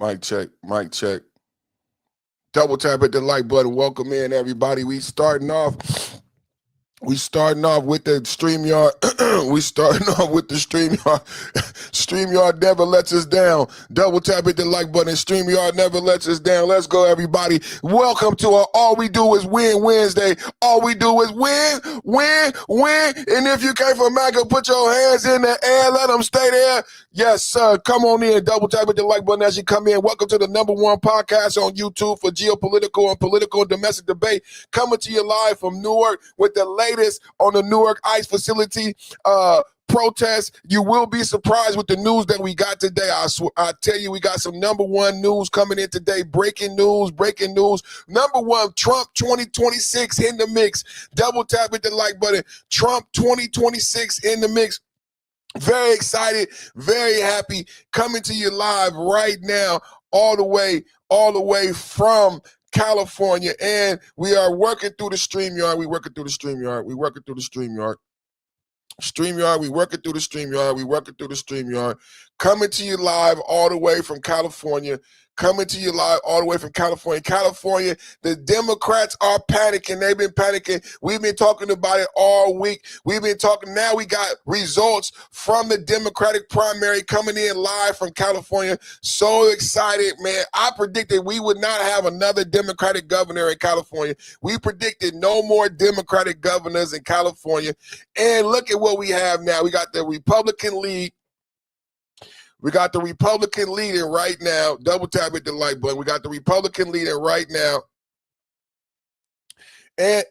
Mic check, mic check. Double tap at the like button. Welcome in, everybody. We starting off with the StreamYard. We starting off with the StreamYard. StreamYard never lets us down. Double tap at the like button. StreamYard never lets us down. Let's go, everybody. Welcome to our All We Do Is Win Wednesday. All we do is win, win, win. And if you came from MAGA, put your hands in the air. Let them stay there. Yes, sir. Come on in. Double tap at the like button as you come in. Welcome to the #1 podcast on YouTube for geopolitical and political and domestic debate. Coming to you live from Newark with the latest on the Newark ICE facility protest. You will be surprised with the news that we got today. I tell you, we got some #1 news coming in today. Breaking news. #1, Trump 2026 in the mix. Double tap at the like button. Trump 2026 in the mix. Very excited, very happy, coming to you live right now, all the way from California. And we are working through the StreamYard. We working through the StreamYard. Coming to you live all the way from California. California, the Democrats are panicking. They've been panicking. We've been talking about it all week. Now we got results from the Democratic primary coming in live from California. So excited, man. I predicted we would not have another Democratic governor in California. We predicted no more Democratic governors in California. And look at what we have now. We got the Republican lead. We got the Republican leading right now. Double tap at the like button. We got the Republican leading right now. And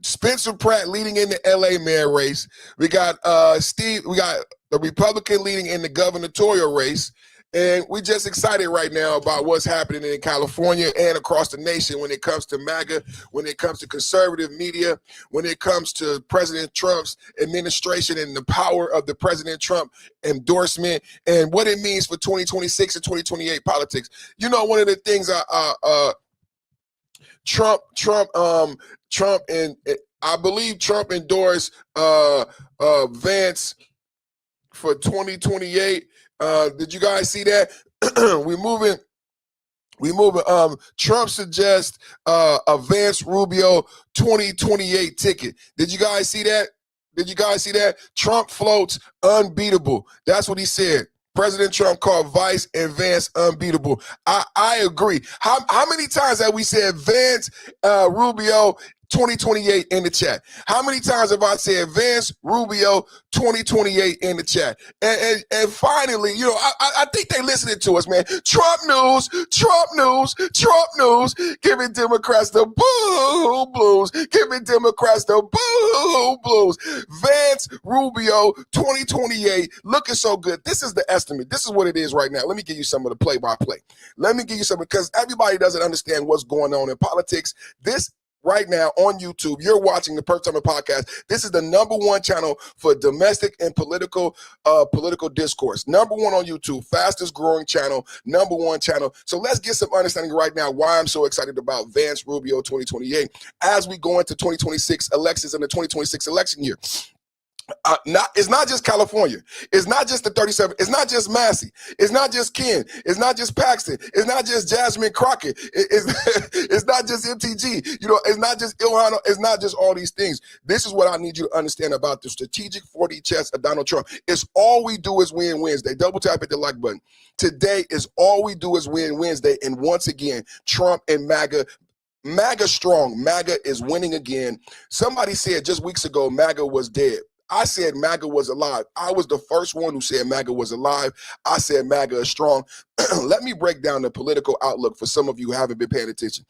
Spencer Pratt leading in the LA mayor race. We got we got the Republican leading in the gubernatorial race. And we're just excited right now about what's happening in California and across the nation when it comes to MAGA, when it comes to conservative media, when it comes to President Trump's administration and the power of the President Trump endorsement and what it means for 2026 and 2028 politics. You know, one of the things Trump and I believe Trump endorsed Vance for 2028. Did you guys see that? We moving. Trump suggests a Vance Rubio 2028 ticket. Did you guys see that? Trump floats unbeatable. That's what he said. President Trump called Vice and Vance unbeatable. I agree. How many times have we said Vance Rubio 2028 in the chat? How many times have I said Vance Rubio 2028 in the chat? And finally, you know, I think they listening to us, man. Trump news, giving Democrats the boo blues, Vance Rubio 2028 looking so good. This is the estimate. This is what it is right now. Let me give you some of the play-by-play. Because everybody doesn't understand what's going on in politics. This right now on YouTube, you're watching the Perfect Timing Podcast. This is the #1 channel for domestic and political discourse. #1 on YouTube, fastest growing channel, #1 channel. So let's get some understanding right now why I'm so excited about Vance Rubio 2028 as we go into 2026 elections and the 2026 election year. It's not just California. It's not just the 37. It's not just Massey. It's not just Ken. It's not just Paxton. It's not just Jasmine Crockett. It's not just MTG. You know, it's not just Ilhan. It's not just all these things. This is what I need you to understand about the strategic 4D chess of Donald Trump. It's all we do is win Wednesday. Double tap at the like button. Today is all we do is win Wednesday. And once again, Trump and MAGA strong. MAGA is winning again. Somebody said just weeks ago, MAGA was dead. I said MAGA was alive. I was the first one who said MAGA was alive. I said MAGA is strong. Let me break down the political outlook for some of you who haven't been paying attention.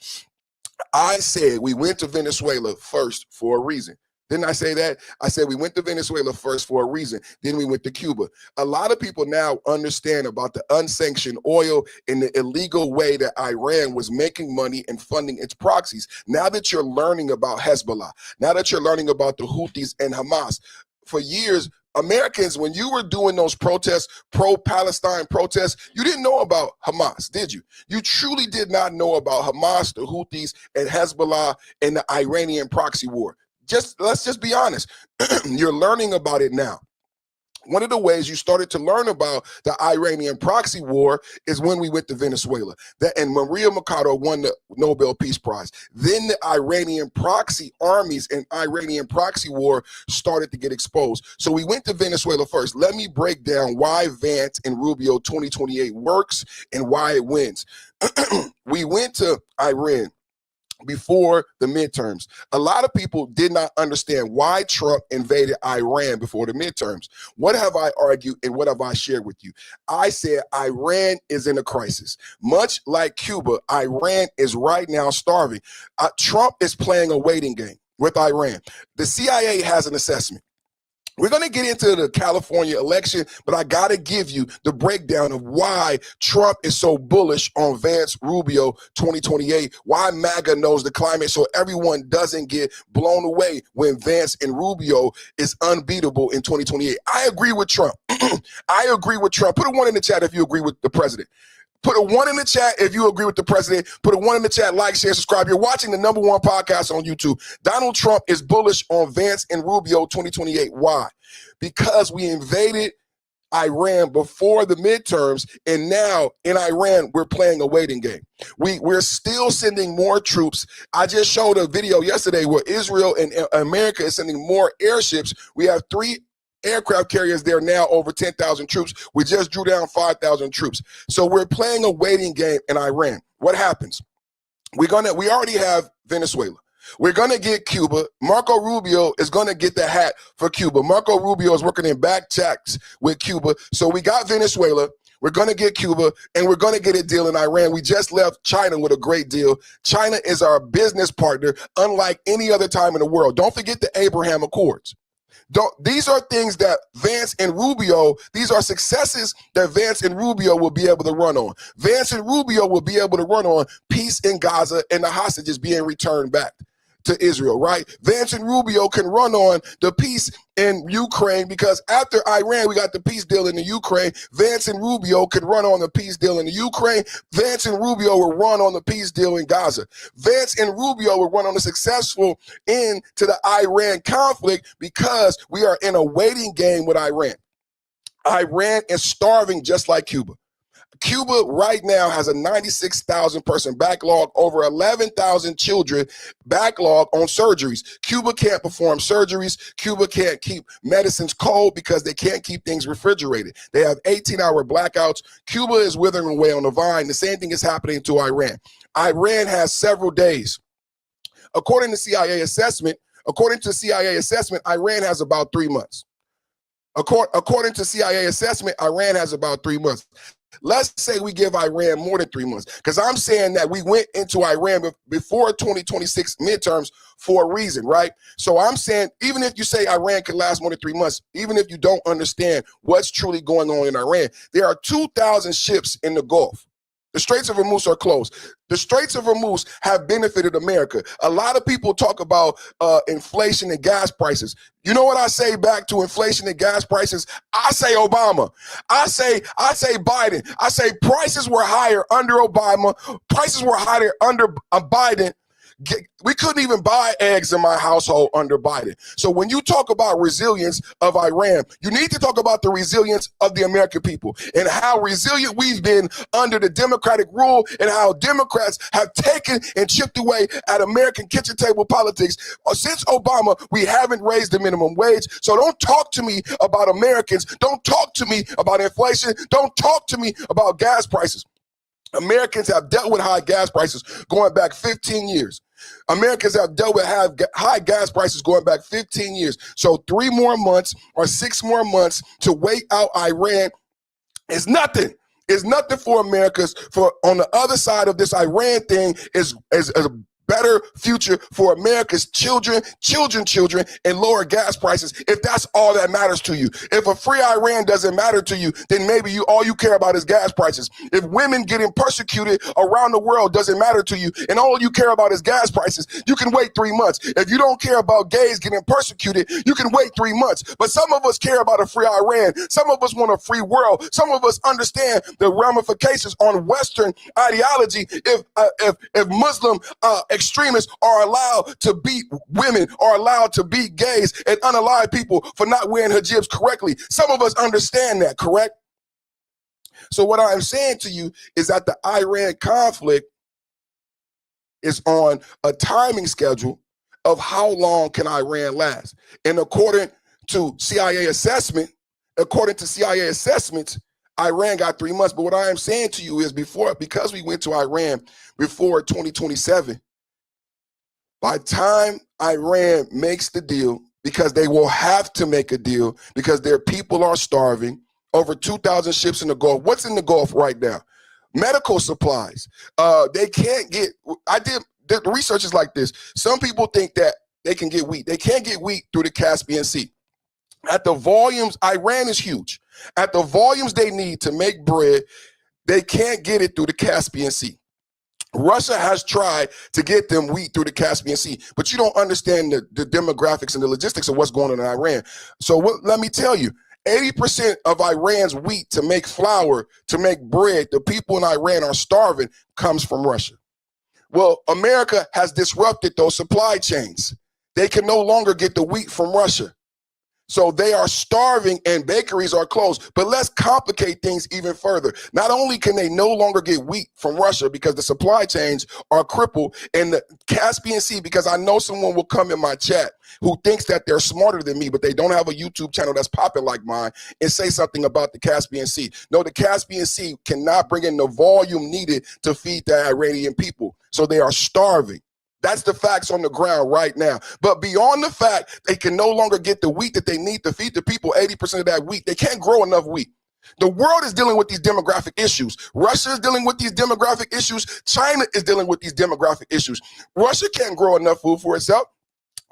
I said we went to Venezuela first for a reason. Didn't I say that? I said we went to Venezuela first for a reason. Then we went to Cuba. A lot of people now understand about the unsanctioned oil and the illegal way that Iran was making money and funding its proxies. Now that you're learning about Hezbollah, now that you're learning about the Houthis and Hamas, for years, Americans, when you were doing those protests, pro-Palestine protests, you didn't know about Hamas, did you? You truly did not know about Hamas, the Houthis, and Hezbollah, and the Iranian proxy war. Let's just be honest. You're learning about it now. One of the ways you started to learn about the Iranian proxy war is when we went to Venezuela. And Maria Mercado won the Nobel Peace Prize. Then the Iranian proxy armies and Iranian proxy war started to get exposed. So we went to Venezuela first. Let me break down why Vance and Rubio 2028 works and why it wins. We went to Iran before the midterms. A lot of people did not understand why Trump invaded Iran before the midterms. What have I argued and what have I shared with you? I said Iran is in a crisis. Much like Cuba, Iran is right now starving. Trump is playing a waiting game with Iran. The CIA has an assessment. We're going to get into the California election, but I got to give you the breakdown of why Trump is so bullish on Vance Rubio 2028, why MAGA knows the climate so everyone doesn't get blown away when Vance and Rubio is unbeatable in 2028. I agree with Trump. I agree with Trump. Put a 1 in the chat if you agree with the president. Put a 1 in the chat if you agree with the president. Put a 1 in the chat, like, share, subscribe. You're watching the #1 podcast on YouTube. Donald Trump is bullish on Vance and Rubio 2028. Why? Because we invaded Iran before the midterms, and now in Iran, we're playing a waiting game. We're still sending more troops. I just showed a video yesterday where Israel and America is sending more airships. We have 3 aircraft carriers there now, over 10,000 troops. We just drew down 5,000 troops. So we're playing a waiting game in Iran. What happens? We already have Venezuela. We're going to get Cuba. Marco Rubio is going to get the hat for Cuba. Marco Rubio is working in back checks with Cuba. So we got Venezuela. We're going to get Cuba, and we're going to get a deal in Iran. We just left China with a great deal. China is our business partner, unlike any other time in the world. Don't forget the Abraham Accords. These are things that Vance and Rubio, these are successes that Vance and Rubio will be able to run on. Vance and Rubio will be able to run on peace in Gaza and the hostages being returned back to Israel, right? Vance and Rubio can run on the peace in Ukraine because after Iran, we got the peace deal in the Ukraine. Vance and Rubio can run on the peace deal in the Ukraine. Vance and Rubio will run on the peace deal in Gaza. Vance and Rubio will run on a successful end to the Iran conflict because we are in a waiting game with Iran. Iran is starving just like Cuba. Cuba right now has a 96,000 person backlog, over 11,000 children backlog on surgeries. Cuba can't perform surgeries. Cuba can't keep medicines cold because they can't keep things refrigerated. They have 18-hour blackouts. Cuba is withering away on the vine. The same thing is happening to Iran. Iran has several days. According to CIA assessment, Iran has about 3 months. According to CIA assessment, Iran has about 3 months. Let's say we give Iran more than 3 months, because I'm saying that we went into Iran before 2026 midterms for a reason, right? So I'm saying, even if you say Iran could last more than 3 months, even if you don't understand what's truly going on in Iran, there are 2,000 ships in the Gulf. The Straits of Hormuz are closed. The Straits of Hormuz have benefited America. A lot of people talk about inflation and gas prices. You know what I say back to inflation and gas prices? I say Obama. I say Biden. I say prices were higher under Obama. Prices were higher under Biden. We couldn't even buy eggs in my household under Biden. So when you talk about resilience of Iran, you need to talk about the resilience of the American people and how resilient we've been under the Democratic rule and how Democrats have taken and chipped away at American kitchen table politics. Since Obama, we haven't raised the minimum wage. So don't talk to me about Americans. Don't talk to me about inflation. Don't talk to me about gas prices. Americans have dealt with high gas prices going back 15 years. Americans have dealt with high gas prices going back 15 years. So 3 more months or 6 more months to wait out Iran is nothing. It's nothing for Americans. For on the other side of this Iran thing is a better future for America's children, and lower gas prices, if that's all that matters to you. If a free Iran doesn't matter to you, then maybe all you care about is gas prices. If women getting persecuted around the world doesn't matter to you, and all you care about is gas prices, you can wait 3 months. If you don't care about gays getting persecuted, you can wait 3 months. But some of us care about a free Iran. Some of us want a free world. Some of us understand the ramifications on Western ideology if Muslim extremists are allowed to beat women, are allowed to beat gays and unalive people for not wearing hijabs correctly. Some of us understand that, correct? So what I'm saying to you is that the Iran conflict is on a timing schedule of how long can Iran last. And according to CIA assessments, Iran got 3 months. But what I am saying to you is because we went to Iran before 2027, by the time Iran makes the deal, because they will have to make a deal because their people are starving, over 2,000 ships in the Gulf. What's in the Gulf right now? Medical supplies. They can't get, the research is like this. Some people think that they can get wheat. They can't get wheat through the Caspian Sea. At the volumes, Iran is huge. At the volumes they need to make bread, they can't get it through the Caspian Sea. Russia has tried to get them wheat through the Caspian Sea, but you don't understand the demographics and the logistics of what's going on in Iran. So let me tell you, 80% of Iran's wheat to make flour, to make bread, the people in Iran are starving, comes from Russia. Well, America has disrupted those supply chains. They can no longer get the wheat from Russia. So they are starving and bakeries are closed. But let's complicate things even further. Not only can they no longer get wheat from Russia because the supply chains are crippled in the Caspian Sea, because I know someone will come in my chat who thinks that they're smarter than me, but they don't have a YouTube channel that's popping like mine, and say something about the Caspian Sea. No, the Caspian Sea cannot bring in the volume needed to feed the Iranian people. So they are starving. That's the facts on the ground right now. But beyond the fact they can no longer get the wheat that they need to feed the people, 80% of that wheat, they can't grow enough wheat. The world is dealing with these demographic issues. Russia is dealing with these demographic issues. China is dealing with these demographic issues. Russia can't grow enough food for itself.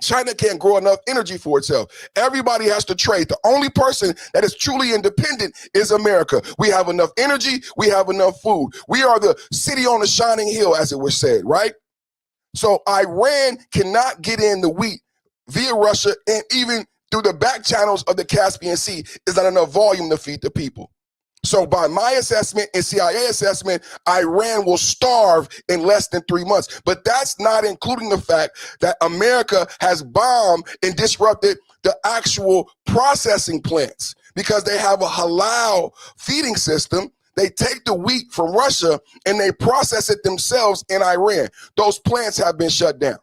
China can't grow enough energy for itself. Everybody has to trade. The only person that is truly independent is America. We have enough energy. We have enough food. We are the city on the shining hill, as it was said, right? So Iran cannot get in the wheat via Russia, and even through the back channels of the Caspian Sea is not enough volume to feed the people. So by my assessment and CIA assessment, Iran will starve in less than 3 months. But that's not including the fact that America has bombed and disrupted the actual processing plants because they have a halal feeding system. They take the wheat from Russia and they process it themselves in Iran. Those plants have been shut down.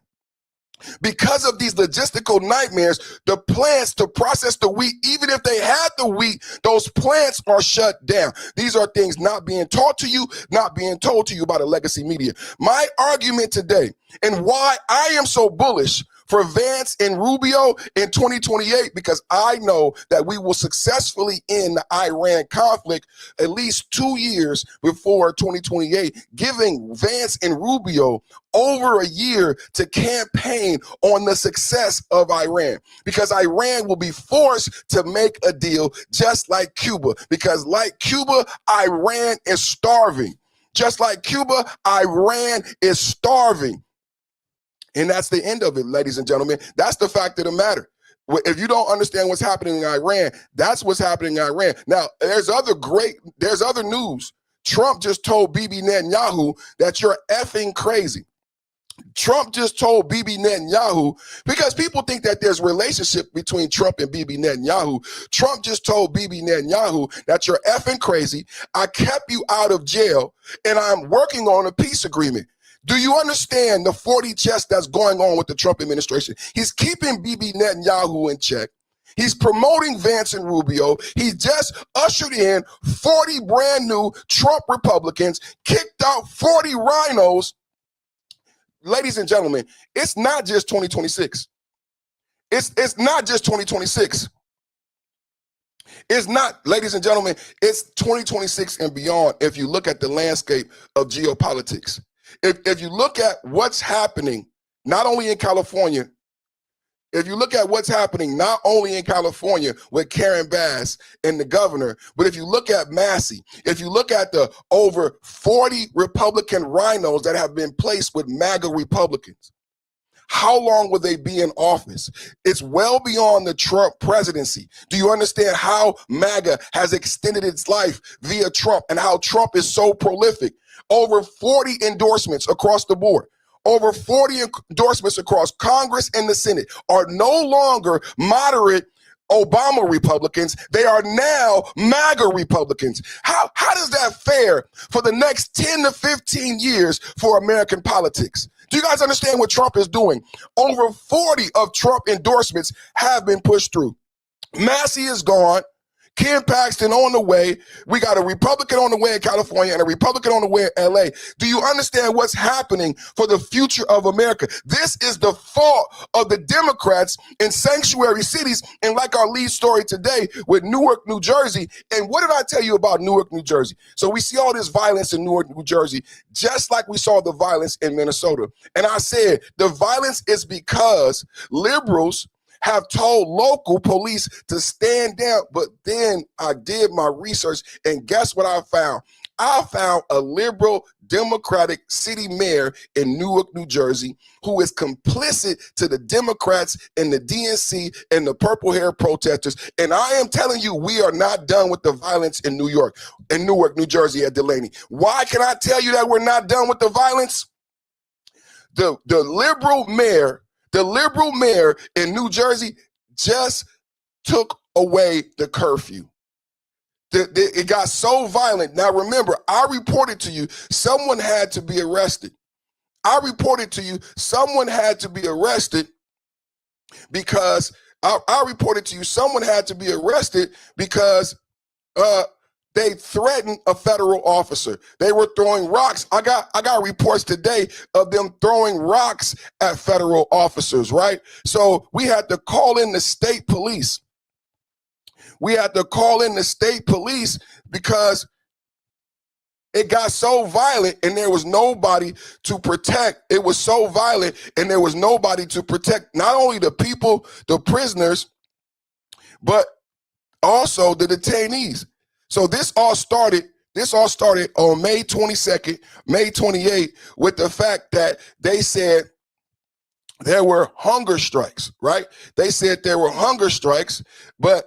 Because of these logistical nightmares, the plants to process the wheat, even if they had the wheat, those plants are shut down. These are things not being taught to you, not being told to you by the legacy media. My argument today, and why I am so bullish for Vance and Rubio in 2028, because I know that we will successfully end the Iran conflict at least 2 years before 2028, giving Vance and Rubio over a year to campaign on the success of Iran, because Iran will be forced to make a deal just like Cuba, because like Cuba, Iran is starving. Just like Cuba, Iran is starving. And that's the end of it, ladies and gentlemen. That's the fact of the matter. If you don't understand what's happening in Iran, that's what's happening in Iran. Now, there's other news. Trump just told Bibi Netanyahu that you're effing crazy. Trump just told Bibi Netanyahu, because people think that there's a relationship between Trump and Bibi Netanyahu. Trump just told Bibi Netanyahu that you're effing crazy. I kept you out of jail, and I'm working on a peace agreement. Do you understand the 40 chess that's going on with the Trump administration? He's keeping Bibi Netanyahu in check. He's promoting Vance and Rubio. He just ushered in 40 brand new Trump Republicans, kicked out 40 rhinos. Ladies and gentlemen, it's not just 2026. It's not just 2026. It's not, ladies and gentlemen, it's 2026 and beyond if you look at the landscape of geopolitics. If you look at what's happening, not only in California, if you look at what's happening not only in California with Karen Bass and the governor, but if you look at Massey, if you look at the over 40 Republican rhinos that have been placed with MAGA Republicans, how long will they be in office? It's well beyond the Trump presidency. Do you understand how MAGA has extended its life via Trump and how Trump is so prolific? Over 40 endorsements across the board. over 40 endorsements across Congress and the Senate are no longer moderate Obama Republicans. They are now MAGA Republicans. How does that fare for the next 10 to 15 years for American politics? Do you guys understand what Trump is doing? Over 40 of Trump endorsements have been pushed through. Massey is gone. Ken Paxton on the way. We got a Republican on the way in California and a Republican on the way in LA. Do you understand what's happening for the future of America? This is the fault of the Democrats in sanctuary cities, and like our lead story today with Newark, New Jersey. And what did I tell you about Newark, New Jersey? So we see all this violence in Newark, New Jersey, just like we saw the violence in Minnesota. And I said the violence is because liberals have told local police to stand down. But then I did my research, and guess what I found? I found a liberal Democratic city mayor in Newark, New Jersey, who is complicit to the Democrats and the DNC and the purple hair protesters. And I am telling you, we are not done with the violence in Newark, New Jersey at Delaney. Why can I tell you that we're not done with the violence? The liberal mayor in New Jersey just took away the curfew. It got so violent. Now, remember, I reported to you someone had to be arrested. Because they threatened a federal officer. They were throwing rocks. I got reports today of them throwing rocks at federal officers, right? So we had to call in the state police. Because it got so violent and there was nobody to protect. It was so violent and there was nobody to protect not only the people, the prisoners, but also the detainees. So this all started on May 22nd, May 28th, with the fact that they said there were hunger strikes, right? They said there were hunger strikes, but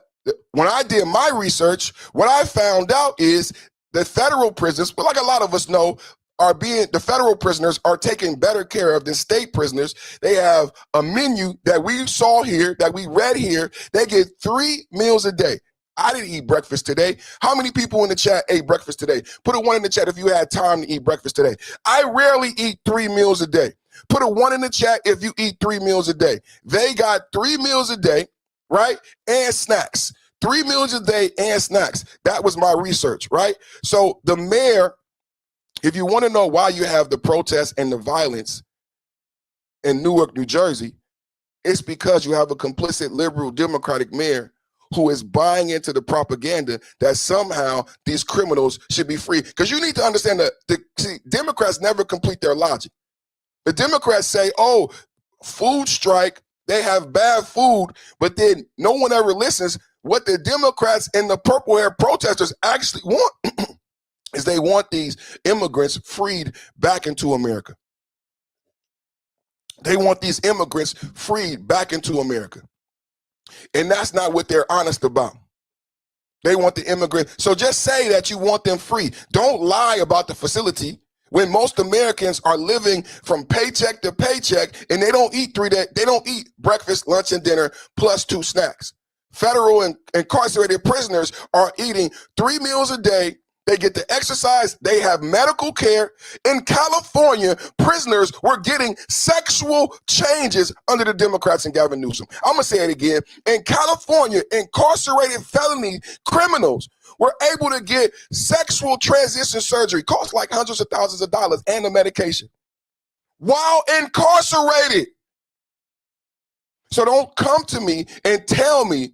when I did my research, what I found out is the federal prisoners, but like a lot of us know, the federal prisoners are taken better care of than state prisoners. They have a menu that we saw here, that we read here. They get 3 meals a day. I didn't eat breakfast today. How many people in the chat ate breakfast today? Put a 1 in the chat if you had time to eat breakfast today. I rarely eat 3 meals a day. Put a 1 in the chat if you eat 3 meals a day. They got 3 meals a day, right? And snacks. 3 meals a day and snacks. That was my research, right? So the mayor, if you want to know why you have the protests and the violence in Newark, New Jersey, it's because you have a complicit liberal Democratic mayor who is buying into the propaganda that somehow these criminals should be free. Because you need to understand that Democrats never complete their logic. The Democrats say, oh, food strike, they have bad food, but then no one ever listens. What the Democrats and the purple hair protesters actually want is they want these immigrants freed back into America. They want these immigrants freed back into America. And that's not what they're honest about. They want the immigrant. So just say that you want them free. Don't lie about the facility when most Americans are living from paycheck to paycheck and they don't eat they don't eat breakfast, lunch, and dinner plus 2 snacks. Federal and incarcerated prisoners are eating 3 meals a day. They get to exercise. They have medical care. In California, prisoners were getting sexual changes under the Democrats and Gavin Newsom. I'm going to say it again. In California, incarcerated felony criminals were able to get sexual transition surgery, cost like hundreds of thousands of dollars, and the medication while incarcerated. So don't come to me and tell me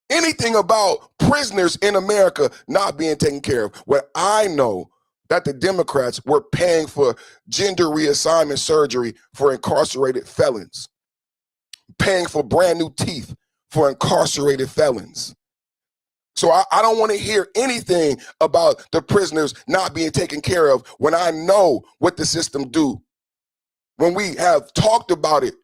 anything about prisoners in America not being taken care of. What I know that the Democrats were paying for gender reassignment surgery for incarcerated felons, paying for brand new teeth for incarcerated felons. So I don't want to hear anything about the prisoners not being taken care of when I know what the system do. When we have talked about it,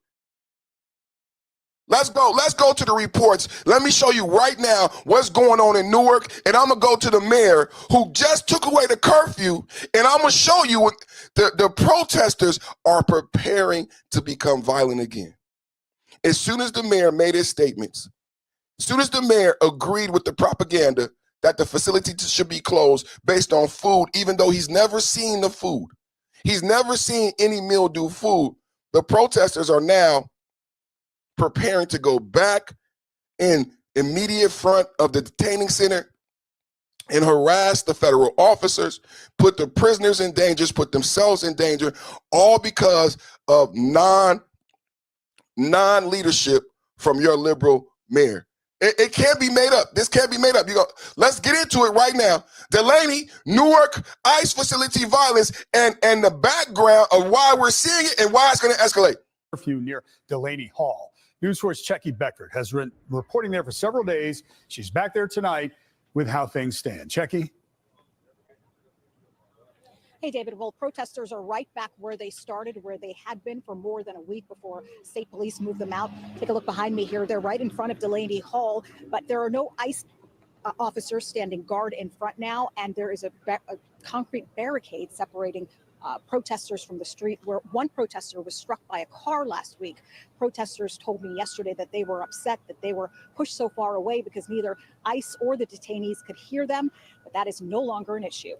Let's go to the reports. Let me show you right now what's going on in Newark, and I'm going to go to the mayor who just took away the curfew, and I'm going to show you what the protesters are preparing to become violent again. As soon as the mayor made his statements, as soon as the mayor agreed with the propaganda that the facility should be closed based on food, even though he's never seen the food, he's never seen any mildew food, the protesters are now preparing to go back in immediate front of the detaining center and harass the federal officers, put the prisoners in danger, put themselves in danger, all because of non-leadership from your liberal mayor. It can't be made up. This can't be made up. Let's get into it right now. Delaney, Newark, ICE facility violence, and the background of why we're seeing it and why it's going to escalate. Curfew near Delaney Hall. News Force Checky Beckert has been reporting there for several days. She's back there tonight with how things stand. Checky. Hey, David. Well, protesters are right back where they started, where they had been for more than a week before state police moved them out. Take a look behind me here. They're right in front of Delaney Hall, but there are no ICE officers standing guard in front now, and there is a concrete barricade separating protesters from the street, where one protester was struck by a car last week. Protesters told me yesterday that they were upset that they were pushed so far away because neither ICE or the detainees could hear them, but that is no longer an issue.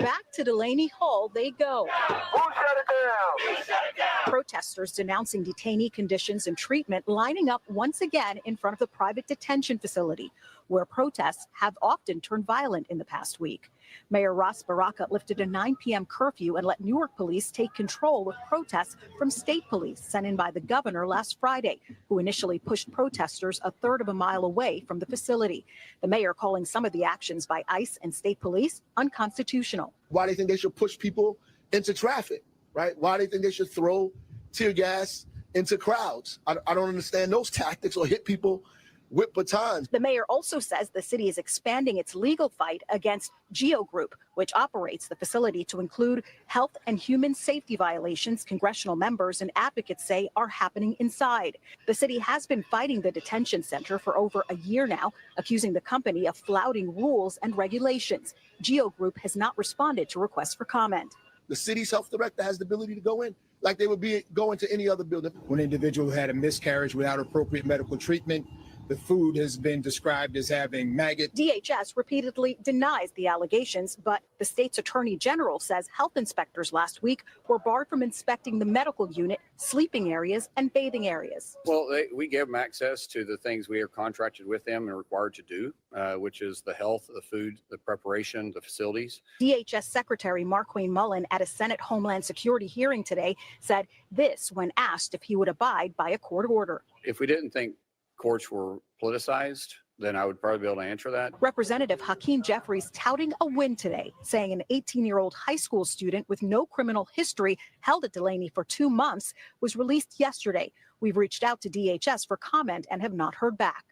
Back to Delaney Hall they go. Who shut it down? Who shut it down? Protesters denouncing detainee conditions and treatment lining up once again in front of the private detention facility, where protests have often turned violent in the past week. Mayor Ras Baraka lifted a 9 p.m. curfew and let Newark police take control of protests from state police sent in by the governor last Friday, who initially pushed protesters a third of a mile away from the facility. The mayor calling some of the actions by ICE and state police unconstitutional. Why they think they should push people into traffic, right? Why they think they should throw tear gas into crowds. I don't understand those tactics, or hit people with batons. The mayor also says the city is expanding its legal fight against Geo Group, which operates the facility to include health and human safety violations congressional members and advocates say are happening inside. The city has been fighting the detention center for over a year now, accusing the company of flouting rules and regulations. Geo Group has not responded to requests for comment. The city's health director has the ability to go in like they would be going to any other building. One individual who had a miscarriage without appropriate medical treatment. The food has been described as having maggots. DHS repeatedly denies the allegations, but the state's attorney general says health inspectors last week were barred from inspecting the medical unit, sleeping areas, and bathing areas. Well, we give them access to the things we are contracted with them and required to do, which is the health, the food, the preparation, the facilities. DHS Secretary Marquane Mullen at a Senate Homeland Security hearing today said this when asked if he would abide by a court order. If we didn't think courts were politicized, then I would probably be able to answer that. Representative Hakeem Jeffries touting a win today, saying an 18-year-old high school student with no criminal history held at Delaney for 2 months was released yesterday. We've reached out to DHS for comment and have not heard back.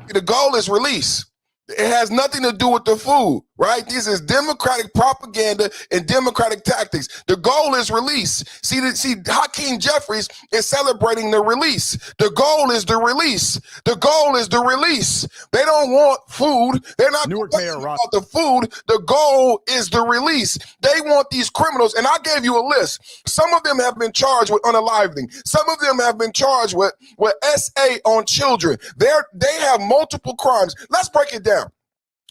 The goal is release. It has nothing to do with the food, right? This is Democratic propaganda and Democratic tactics. The goal is release. See, Hakeem Jeffries is celebrating the release. The goal is the release. The goal is the release. They don't want food. They're not Newark talking Mayor about the food. The goal is the release. They want these criminals, and I gave you a list. Some of them have been charged with unalivening. Some of them have been charged with SA on children. They have multiple crimes. Let's break it down.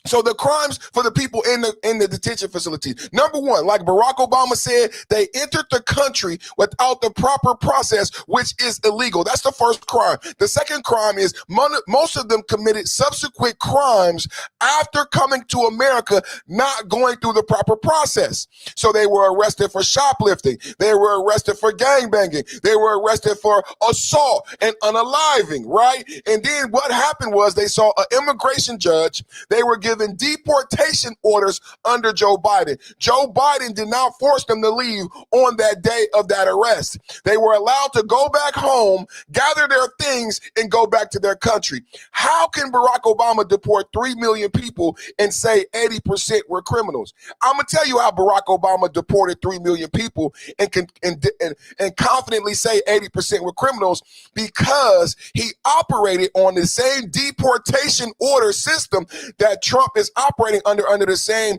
So the crimes for the people in the detention facilities. Number one, like Barack Obama said, they entered the country without the proper process, which is illegal. That's the first crime. The second crime is most of them committed subsequent crimes after coming to America, not going through the proper process. So they were arrested for shoplifting. They were arrested for gangbanging. They were arrested for assault and unaliving, right? And then what happened was they saw an immigration judge. They were given given deportation orders under Joe Biden. Joe Biden did not force them to leave on that day of that arrest. They were allowed to go back home, gather their things, and go back to their country. How can Barack Obama deport 3 million people and say 80% were criminals? I'm going to tell you how Barack Obama deported 3 million people and confidently say 80% were criminals, because he operated on the same deportation order system that Trump is operating under the same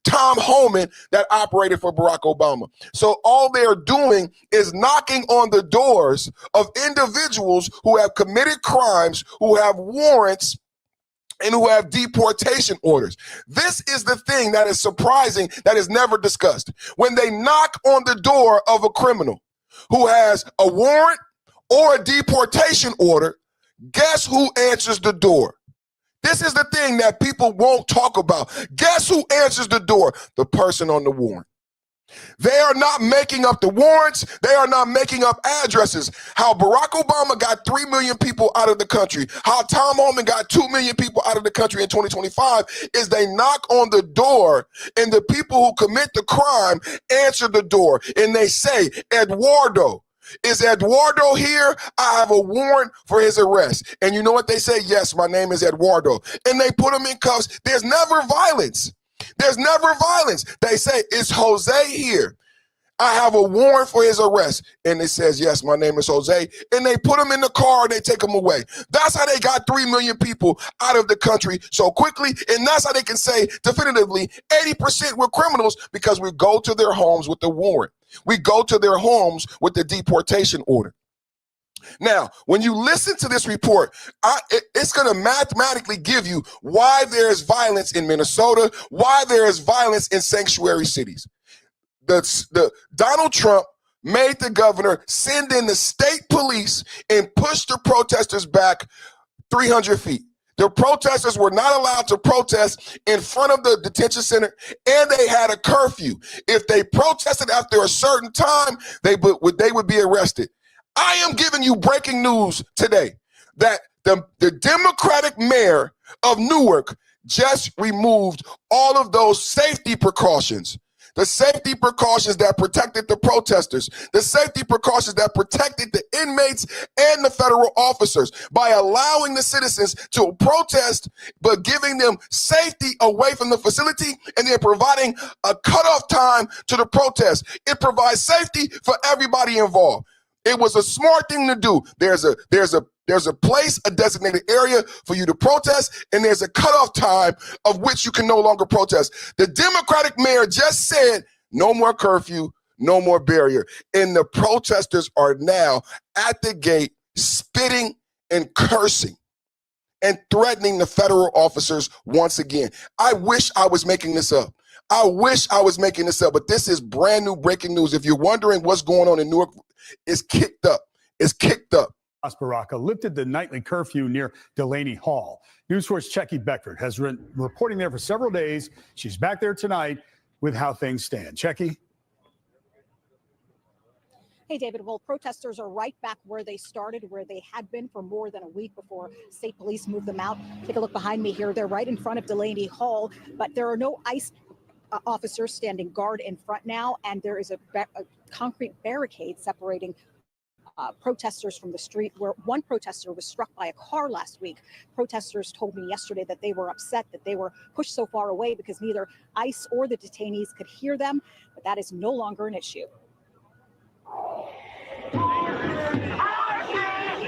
Tom Homan that operated for Barack Obama. So all they're doing is knocking on the doors of individuals who have committed crimes, who have warrants, and who have deportation orders. This is the thing that is surprising, that is never discussed. When they knock on the door of a criminal who has a warrant or a deportation order, guess who answers the door? This is the thing that people won't talk about. Guess who answers the door? The person on the warrant. They are not making up the warrants. They are not making up addresses. How Barack Obama got 3 million people out of the country, how Tom Homan got 2 million people out of the country in 2025, is they knock on the door, and the people who commit the crime answer the door, and they say, Eduardo. Is Eduardo here? I have a warrant for his arrest. And you know what they say? Yes, my name is Eduardo. And they put him in cuffs. There's never violence. There's never violence. They say, is Jose here? I have a warrant for his arrest. And it says, yes, my name is Jose. And they put him in the car and they take him away. That's how they got 3 million people out of the country so quickly. And that's how they can say definitively 80% were criminals, because we go to their homes with the warrant. We go to their homes with the deportation order. Now, when you listen to this report, it's going to mathematically give you why there is violence in Minnesota, why there is violence in sanctuary cities. The Donald Trump made the governor send in the state police and push the protesters back 300 feet. The protesters were not allowed to protest in front of the detention center, and they had a curfew. If they protested after a certain time, they would be arrested. I am giving you breaking news today that the Democratic mayor of Newark just removed all of those safety precautions. The safety precautions that protected the protesters, the safety precautions that protected the inmates and the federal officers, by allowing the citizens to protest, but giving them safety away from the facility, and then providing a cutoff time to the protest. It provides safety for everybody involved. It was a smart thing to do. There's a place, a designated area for you to protest, and there's a cutoff time of which you can no longer protest. The Democratic mayor just said, no more curfew, no more barrier. And the protesters are now at the gate spitting and cursing and threatening the federal officers once again. I wish I was making this up. I wish I was making this up, but this is brand new breaking news. If you're wondering what's going on in Newark, it's kicked up. It's kicked up. Baraka lifted the nightly curfew near Delaney Hall. News Source Checky Beckford has been reporting there for several days. She's back there tonight with how things stand. Checky? Hey, David. Well, protesters are right back where they started, where they had been for more than a week before state police moved them out. Take a look behind me here. They're right in front of Delaney Hall, but there are no ICE officers standing guard in front now, and there is a concrete barricade separating protesters from the street, where one protester was struck by a car last week. Protesters told me yesterday that they were upset that they were pushed so far away because neither ICE or the detainees could hear them, but that is no longer an issue.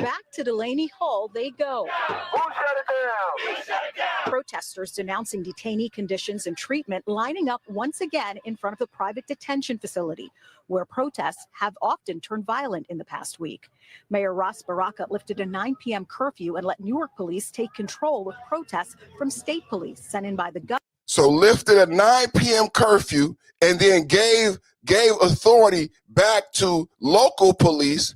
Back to Delaney Hall they go. Who shut it down? We shut it down. Protesters denouncing detainee conditions and treatment lining up once again in front of the private detention facility, where protests have often turned violent in the past week. Mayor Ras Baraka lifted a 9 p.m. curfew and let Newark police take control of protests from state police sent in by the government. So lifted a 9 p.m. curfew and then gave authority back to local police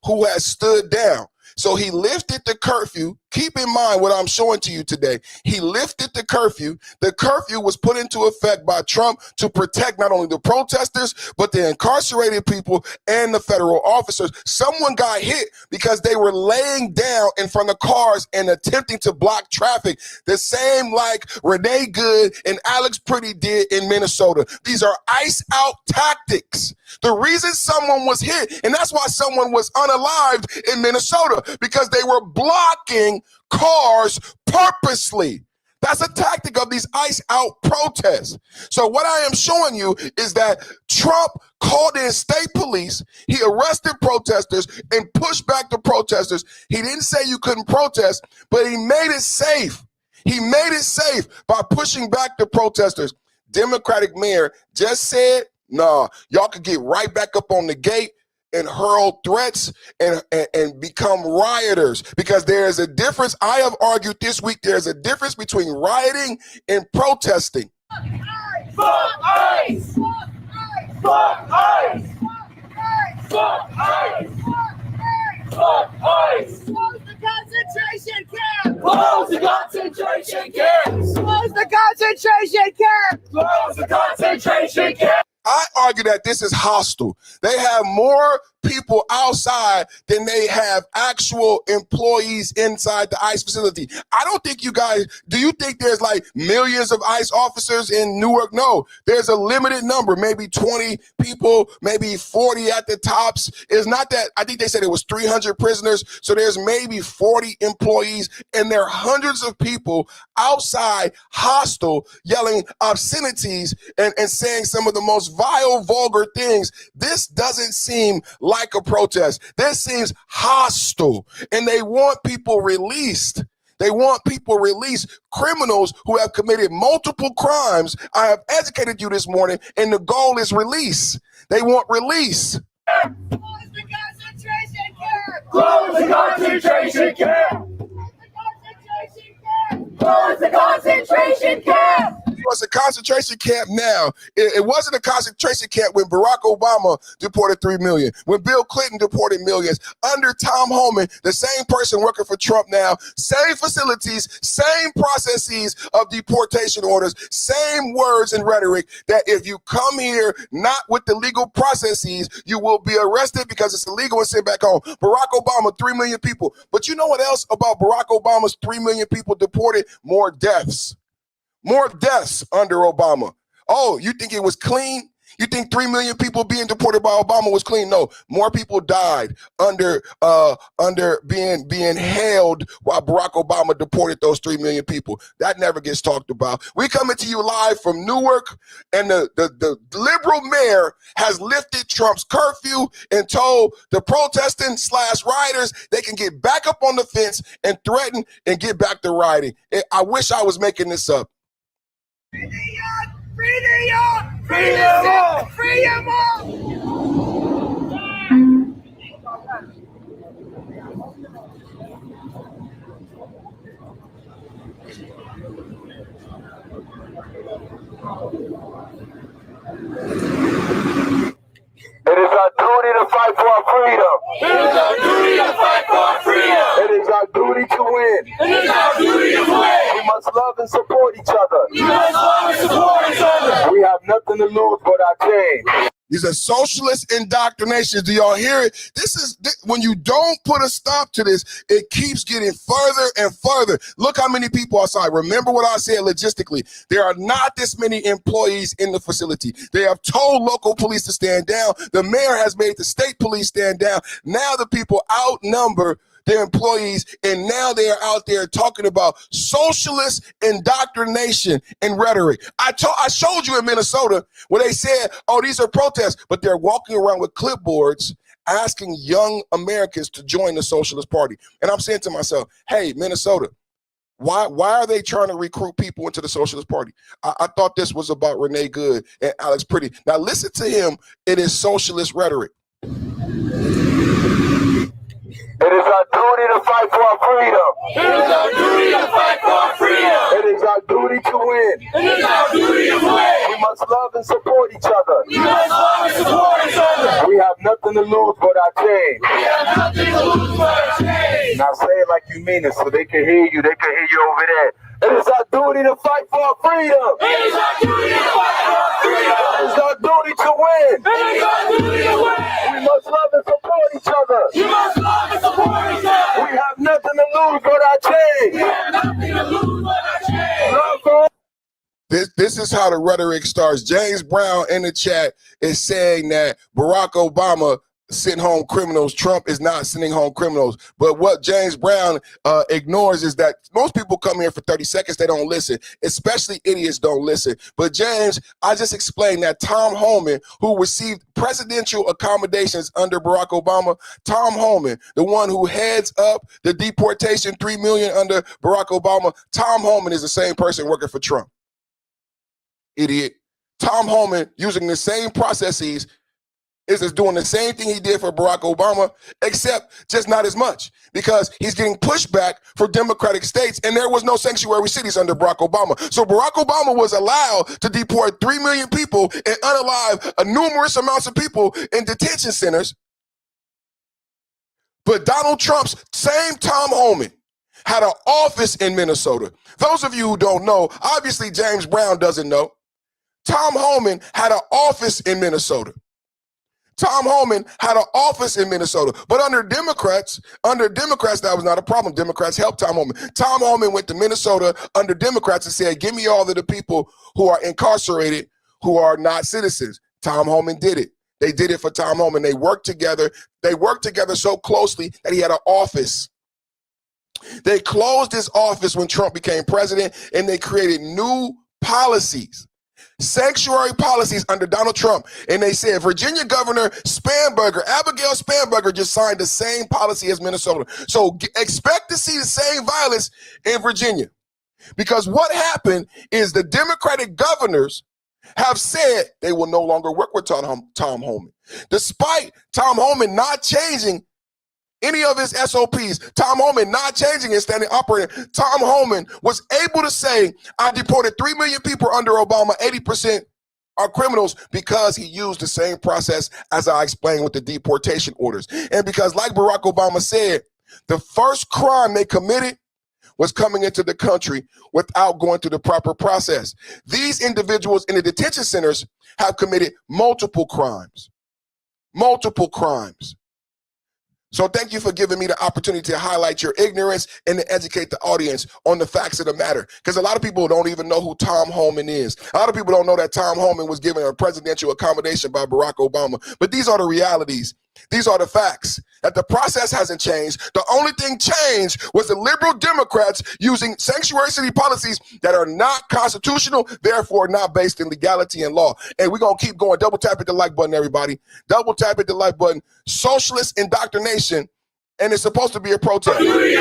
who has stood down. So he lifted the curfew Keep in mind what I'm showing to you today. He lifted the curfew. The curfew was put into effect by Trump to protect not only the protesters, but the incarcerated people and the federal officers. Someone got hit because they were laying down in front of cars and attempting to block traffic, the same like Renee Good and Alex Pretty did in Minnesota. These are ice out tactics. The reason someone was hit, and that's why someone was unalived in Minnesota, because they were blocking cars purposely. That's a tactic of these ice out protests. So what I am showing you is that Trump called in state police. He arrested protesters and pushed back the protesters. He didn't say you couldn't protest, but he made it safe. He made it safe by pushing back the protesters. Democratic mayor just said, nah, y'all could get right back up on the gate and hurl threats and become rioters, because there is a difference. I have argued this week, there's a difference between rioting and protesting. Fuck ICE! Fuck ICE! Fuck ICE! Fuck ICE! Close the concentration camp! Close the concentration camps! Close the concentration camp! Close the concentration camps! I argue that this is hostile. They have more people outside than they have actual employees inside the ICE facility. I don't think you guys, do you think there's like millions of ICE officers in Newark? No, there's a limited number, maybe 20 people, maybe 40 at the tops. It's not that, I think they said it was 300 prisoners. So there's maybe 40 employees, and there are hundreds of people outside hostile, yelling obscenities and saying some of the most vile, vulgar things. This doesn't seem like a protest. This seems hostile, and they want people released. They want people released, criminals who have committed multiple crimes. I have educated you this morning, and the goal is release. They want release. Close the concentration camp! Close the concentration camp! Close the concentration camp! It's a concentration camp now. It wasn't a concentration camp when Barack Obama deported 3 million, when Bill Clinton deported millions. Under Tom Homan, the same person working for Trump now, same facilities, same processes of deportation orders, same words and rhetoric, that if you come here not with the legal processes, you will be arrested because it's illegal and sent back home. Barack Obama, 3 million people. But you know what else about Barack Obama's 3 million people deported? More deaths. More deaths under Obama. Oh, you think it was clean? You think 3 million people being deported by Obama was clean? No, more people died under being held while Barack Obama deported those 3 million people. That never gets talked about. We coming to you live from Newark, and the liberal mayor has lifted Trump's curfew and told the protesting / rioters they can get back up on the fence and threaten and get back to rioting. I wish I was making this up. Free the young! Free the young! Free them all! Free them all! It is our duty to fight for our freedom. It is our duty to fight for our freedom. It is our duty to win. It is our duty to win. We must love and support each other. We must love and support each other. We have nothing to lose but our change. These are socialist indoctrinations. Do y'all hear it? When you don't put a stop to this, it keeps getting further and further. Look how many people outside. Remember what I said logistically. There are not this many employees in the facility. They have told local police to stand down. The mayor has made the state police stand down. Now the people outnumber their employees, and now they are out there talking about socialist indoctrination and rhetoric. I showed you in Minnesota where they said, oh, these are protests, but they're walking around with clipboards asking young Americans to join the Socialist Party. And I'm saying to myself, hey, Minnesota, why are they trying to recruit people into the Socialist Party? I thought this was about Renee Good and Alex Pretty. Now listen to him. It is socialist rhetoric. It is our duty to fight for our freedom. It is our duty to fight for our freedom. It is our duty to win. It is our duty to win. We must love and support each other. We must love and support each other. We have nothing to lose but our change. We have nothing to lose but our change. Now Now say it like you mean it so they can hear you. They can hear you over there. It is our duty to fight for our freedom. It is our duty to fight for our freedom. It is our duty to win. It is our duty to win. We must love and support each other. We must love and support each other. We have nothing to lose but our change. We have nothing to lose but our change. Love for This is how the rhetoric starts. James Brown in the chat is saying that Barack Obama sent home criminals. Trump is not sending home criminals. But what James Brown ignores is that most people come here for 30 seconds. They don't listen, especially idiots don't listen. But James, I just explained that Tom Homan, who received presidential accommodations under Barack Obama, Tom Homan, the one who heads up the deportation 3 million under Barack Obama, Tom Homan is the same person working for Trump. Idiot. Tom Homan, using the same processes, is just doing the same thing he did for Barack Obama, except just not as much, because he's getting pushback for Democratic states, and there was no sanctuary cities under Barack Obama. So Barack Obama was allowed to deport 3 million people and unalive numerous amounts of people in detention centers. But Donald Trump's same Tom Homan had an office in Minnesota. Those of you who don't know, obviously James Brown doesn't know. Tom Homan had an office in Minnesota. Tom Homan had an office in Minnesota, but under Democrats, that was not a problem. Democrats helped Tom Homan. Tom Homan went to Minnesota under Democrats and said, give me all of the people who are incarcerated, who are not citizens. Tom Homan did it. They did it for Tom Homan. They worked together. They worked together so closely that he had an office. They closed his office when Trump became president, and they created new policies. Sanctuary policies under Donald Trump. And they said Virginia Governor Abigail Spanberger just signed the same policy as Minnesota. So expect to see the same violence in Virginia. Because what happened is the Democratic governors have said they will no longer work with Tom Homan. Despite Tom Homan not changing any of his SOPs, Tom Homan not changing his standing operating, Tom Homan was able to say, I deported 3 million people under Obama, 80% are criminals, because he used the same process as I explained with the deportation orders. And because, like Barack Obama said, the first crime they committed was coming into the country without going through the proper process. These individuals in the detention centers have committed multiple crimes. Multiple crimes. So thank you for giving me the opportunity to highlight your ignorance and to educate the audience on the facts of the matter. Because a lot of people don't even know who Tom Homan is. A lot of people don't know that Tom Homan was given a presidential accommodation by Barack Obama. But these are the realities. These are the facts. That the process hasn't changed. The only thing changed was the liberal Democrats using sanctuary city policies that are not constitutional, therefore not based in legality and law. And we're going to keep going. Double tap at the like button, everybody. Double tap at the like button. Socialist indoctrination, and it's supposed to be a protest. We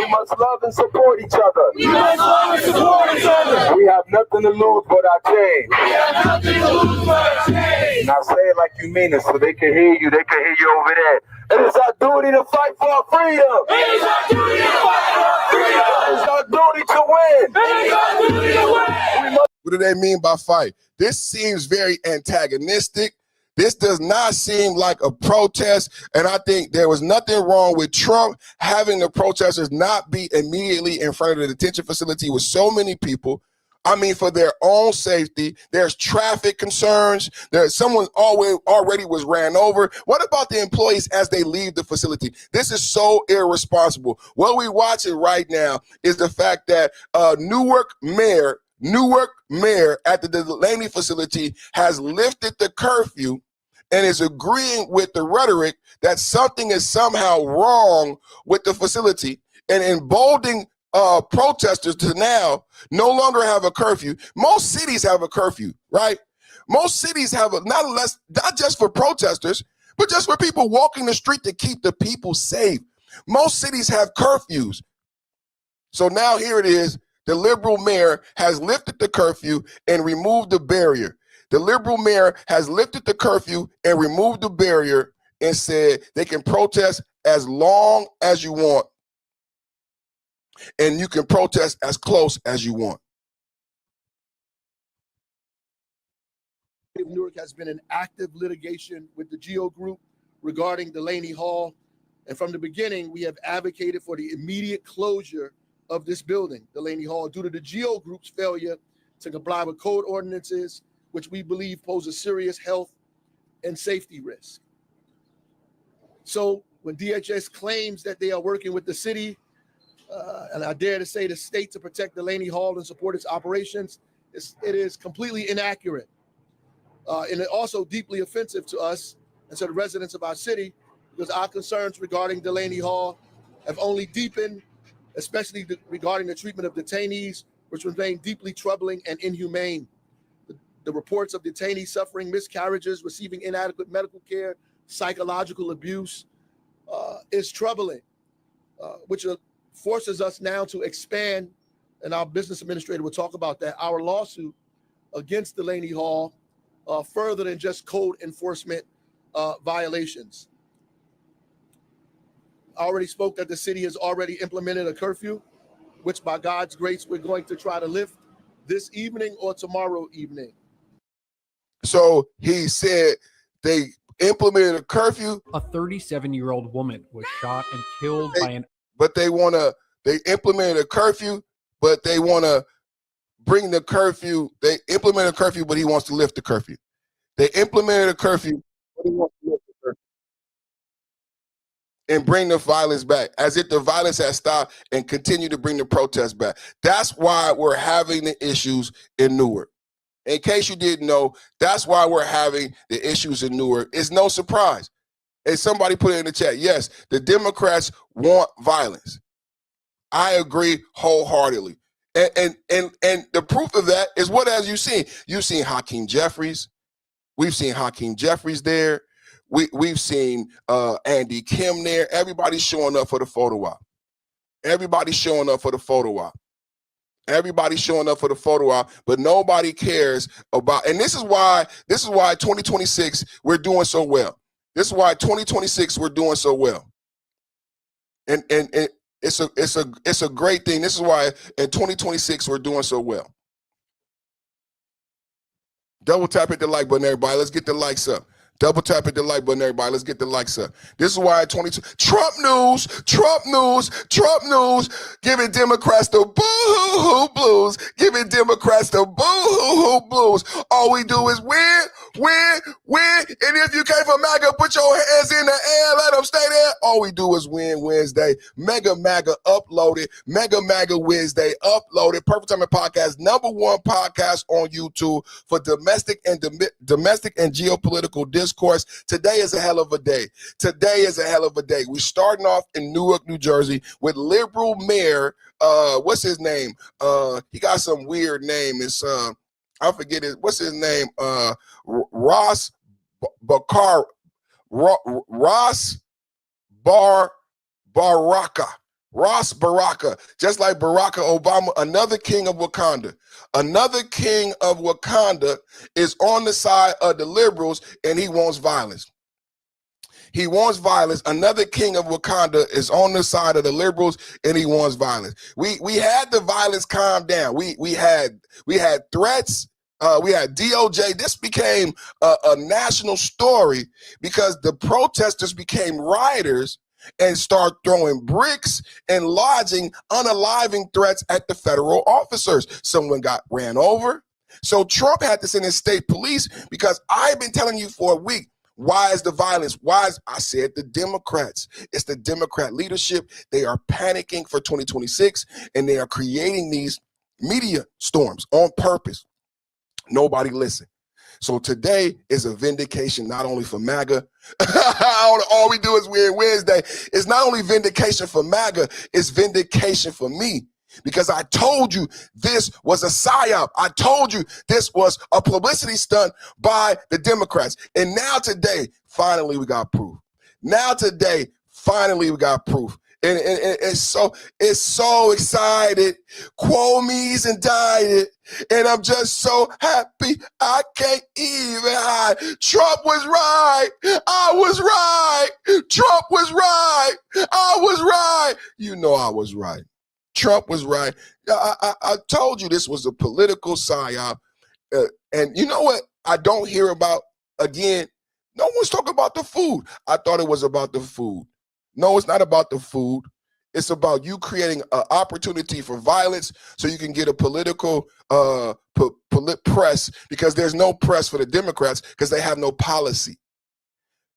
must love and support each other. We must love and support each other. We have nothing to lose but our change. We have nothing to lose but our change. Now say it like you mean it so they can hear you. They can hear you over there. It is our duty to fight for our freedom. It is our duty to fight for our freedom. It is our duty to win. It is our duty to win. What do they mean by fight? This seems very antagonistic. This does not seem like a protest, and I think there was nothing wrong with Trump having the protesters not be immediately in front of the detention facility with so many people. I mean, for their own safety. There's traffic concerns. There's someone already was ran over. What about the employees as they leave the facility? This is so irresponsible. What we're watching right now is the fact that Newark mayor at the Delaney facility has lifted the curfew and is agreeing with the rhetoric that something is somehow wrong with the facility and emboldening protesters to now no longer have a curfew. Most cities have a curfew, right? Most cities have not just for protesters, but just for people walking the street to keep the people safe. Most cities have curfews. So now here it is. The liberal mayor has lifted the curfew and removed the barrier. The liberal mayor has lifted the curfew and removed the barrier and said they can protest as long as you want. And you can protest as close as you want. Newark has been in active litigation with the Geo Group regarding Delaney Hall. And from the beginning, we have advocated for the immediate closure of this building, Delaney Hall, due to the GEO Group's failure to comply with code ordinances, which we believe pose a serious health and safety risk. So when DHS claims that they are working with the city, and I dare to say the state, to protect Delaney Hall and support its operations, it is completely inaccurate. And it also deeply offensive to us and to the residents of our city, because our concerns regarding Delaney Hall have only deepened, especially regarding the treatment of detainees, which remain deeply troubling and inhumane. The reports of detainees suffering miscarriages, receiving inadequate medical care, psychological abuse is troubling, which forces us now to expand, and our business administrator will talk about that, our lawsuit against Delaney Hall further than just code enforcement violations. I already spoke that the city has already implemented a curfew, which by God's grace, we're going to try to lift this evening or tomorrow evening. So he said they implemented a curfew. A 37-year-old woman was shot and killed by an... But they implemented a curfew, but they want to bring the curfew. They implemented a curfew, but he wants to lift the curfew. They implemented a curfew, but he wants to lift the curfew and bring the violence back, as if the violence has stopped, and continue to bring the protests back. That's why we're having the issues in Newark. In case you didn't know, that's why we're having the issues in Newark. It's no surprise. And somebody put it in the chat. Yes, the Democrats want violence. I agree wholeheartedly. And the proof of that is, what have you seen? You've seen Hakeem Jeffries. We've seen Hakeem Jeffries there. We've seen Andy Kim there. Everybody's showing up for the photo op. Everybody's showing up for the photo op. Everybody's showing up for the photo op, but nobody cares about. And this is why 2026 we're doing so well. This is why 2026 we're doing so well. And it's a great thing. This is why in 2026 we're doing so well. Double tap hit the like button, everybody. Let's get the likes up. Double tap hit the like button, everybody. Let's get the likes up. This is why 22 Trump news, giving Democrats the boo-hoo-hoo blues, giving Democrats the boo-hoo-hoo blues. All we do is win. And if you came from MAGA, put your hands in the air, let them stay there. All we do is win Wednesday. Mega MAGA uploaded. Mega MAGA Wednesday uploaded. Perfect Timing Podcast, #1 podcast on YouTube for domestic and geopolitical discourse. Today is a hell of a day. We're starting off in Newark, New Jersey with liberal mayor, what's his name? He got some weird name. It's I forget it. What's his name? Ross Baraka. Ross Baraka, just like Barack Obama, another king of Wakanda. Another king of Wakanda is on the side of the liberals, and he wants violence. He wants violence. Another king of Wakanda is on the side of the liberals, and he wants violence. We had the violence calm down. We had threats. We had DOJ. This became a national story because the protesters became rioters and start throwing bricks and lodging unaliving threats at the federal officers. Someone got ran over. So Trump had to send his state police, because I've been telling you for a week, why is the violence? I said the Democrats. It's the Democrat leadership. They are panicking for 2026, and they are creating these media storms on purpose. Nobody listen. So today is a vindication, not only for MAGA. All we do is win Wednesday. It's not only vindication for MAGA, it's vindication for me. Because I told you this was a psyop. I told you this was a publicity stunt by the Democrats. And now today, finally we got proof. And it's so excited. Cuomo's indicted, and I'm just so happy I can't even hide. Trump was right. I was right. Trump was right. I was right. You know I was right. Trump was right. I told you this was a political psyop. And you know what I don't hear about again? No one's talking about the food. I thought it was about the food. No, it's not about the food. It's about you creating an opportunity for violence so you can get a political press, because there's no press for the Democrats because they have no policy.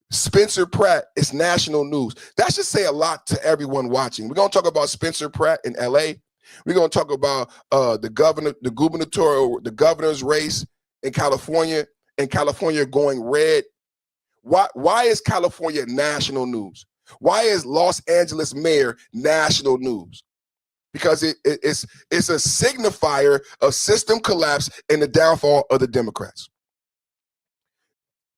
Spencer Pratt is national news. That should say a lot to everyone watching. We're going to talk about Spencer Pratt in LA. We're going to talk about the governor's race in California, and California going red. Why is California national news? Why is Los Angeles mayor national news? Because it's a signifier of system collapse and the downfall of the Democrats.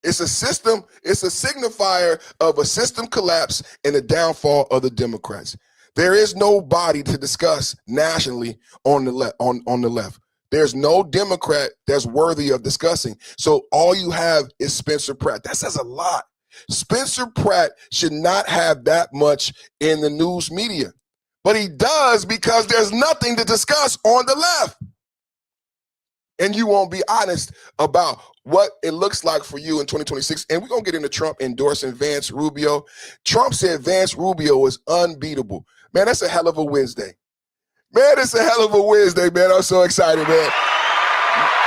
It's a signifier of a system collapse and the downfall of the Democrats. There is nobody to discuss nationally on the left. There's no Democrat that's worthy of discussing. So all you have is Spencer Pratt. That says a lot. Spencer Pratt should not have that much in the news media, but he does because there's nothing to discuss on the left. And you won't be honest about what it looks like for you in 2026. And we're going to get into Trump endorsing Vance Rubio. Trump said Vance Rubio is unbeatable. Man, that's a hell of a Wednesday. Man, it's a hell of a Wednesday, man. I'm so excited, man.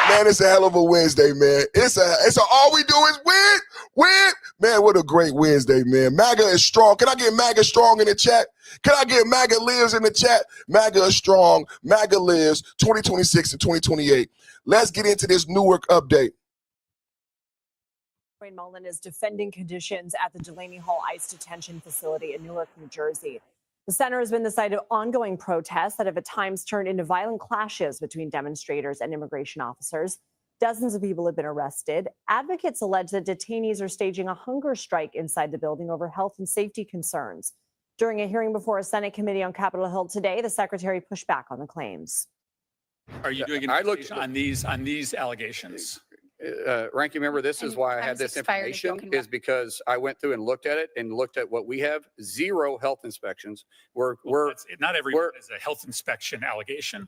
Man, it's a hell of a Wednesday, man. All we do is win. Man, what a great Wednesday, man. MAGA is strong. Can I get MAGA strong in the chat? Can I get MAGA lives in the chat? MAGA is strong. MAGA lives 2026 and 2028. Let's get into this Newark update. Wayne Mullen is defending conditions at the Delaney Hall ICE detention facility in Newark, New Jersey. The center has been the site of ongoing protests that have at times turned into violent clashes between demonstrators and immigration officers. Dozens of people have been arrested. Advocates allege that detainees are staging a hunger strike inside the building over health and safety concerns. During a hearing before a Senate committee on Capitol Hill today, the secretary pushed back on the claims. Are you doing an investigation on these allegations? Ranking member, this is why I had this information, is because I went through and looked at it and looked at what we have. 0 health inspections. Not everyone is a health inspection allegation.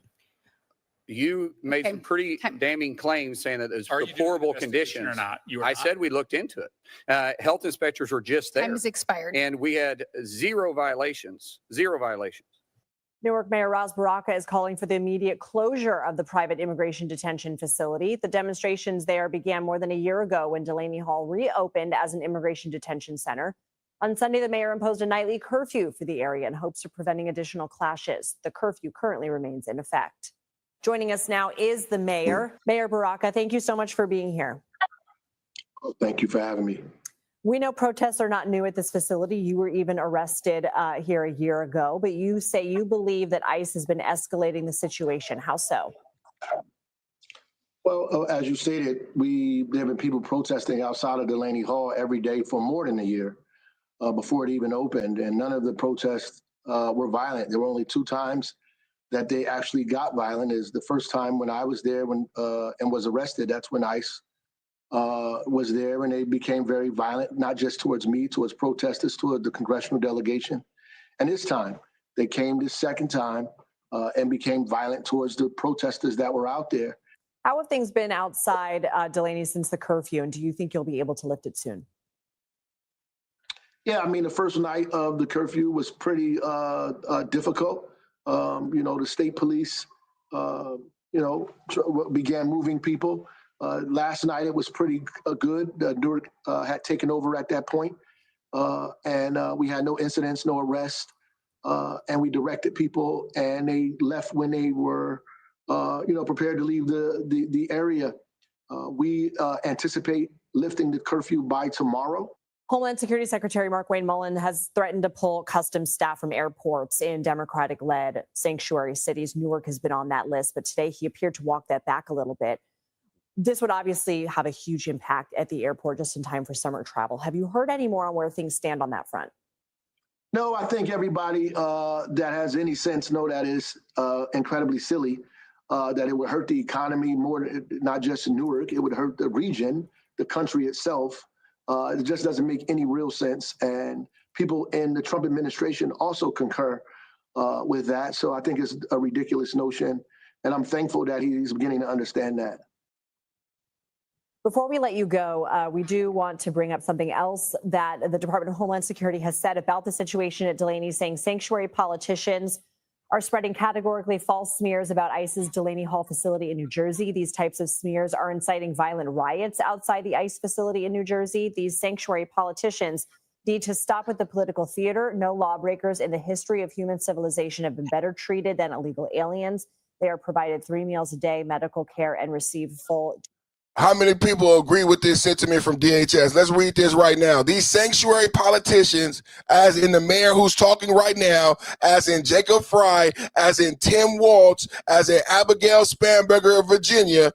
You made some pretty damning claims saying that it's deplorable conditions. Or not? I said we looked into it. Health inspectors were just there. Time has expired. And we had 0 violations. 0 violations. Newark Mayor Ras Baraka is calling for the immediate closure of the private immigration detention facility. The demonstrations there began more than a year ago when Delaney Hall reopened as an immigration detention center. On Sunday, the mayor imposed a nightly curfew for the area in hopes of preventing additional clashes. The curfew currently remains in effect. Joining us now is the mayor. Mayor Baraka, thank you so much for being here. Thank you for having me. We know protests are not new at this facility. You were even arrested here a year ago, but you say you believe that ICE has been escalating the situation. How so? Well, as you stated, there have been people protesting outside of Delaney Hall every day for more than a year before it even opened, and none of the protests were violent. There were only 2 times that they actually got violent. Is the first time when I was there and was arrested. That's when ICE was there, and they became very violent, not just towards me, towards protesters, towards the congressional delegation. And this time, they came this second time and became violent towards the protesters that were out there. How have things been outside Delaney since the curfew, and do you think you'll be able to lift it soon? Yeah, I mean, the first night of the curfew was pretty difficult. The state police, began moving people. Last night, it was pretty good. Newark had taken over at that point, and we had no incidents, no arrests, and we directed people, and they left when they were, prepared to leave the area. We anticipate lifting the curfew by tomorrow. Homeland Security Secretary Mark Wayne Mullen has threatened to pull customs staff from airports in Democratic-led sanctuary cities. Newark has been on that list, but today he appeared to walk that back a little bit. This would obviously have a huge impact at the airport just in time for summer travel. Have you heard any more on where things stand on that front? No, I think everybody that has any sense know that is incredibly silly, that it would hurt the economy more, not just in Newark, it would hurt the region, the country itself. It just doesn't make any real sense. And people in the Trump administration also concur with that. So I think it's a ridiculous notion. And I'm thankful that he's beginning to understand that. Before we let you go, we do want to bring up something else that the Department of Homeland Security has said about the situation at Delaney, saying sanctuary politicians are spreading categorically false smears about ICE's Delaney Hall facility in New Jersey. These types of smears are inciting violent riots outside the ICE facility in New Jersey. These sanctuary politicians need to stop with the political theater. No lawbreakers in the history of human civilization have been better treated than illegal aliens. They are provided 3 meals a day, medical care, and receive full. How many people agree with this sentiment from DHS? Let's read this right now. These sanctuary politicians, as in the mayor who's talking right now, as in Jacob Fry, as in Tim Waltz, as in Abigail Spanberger of Virginia,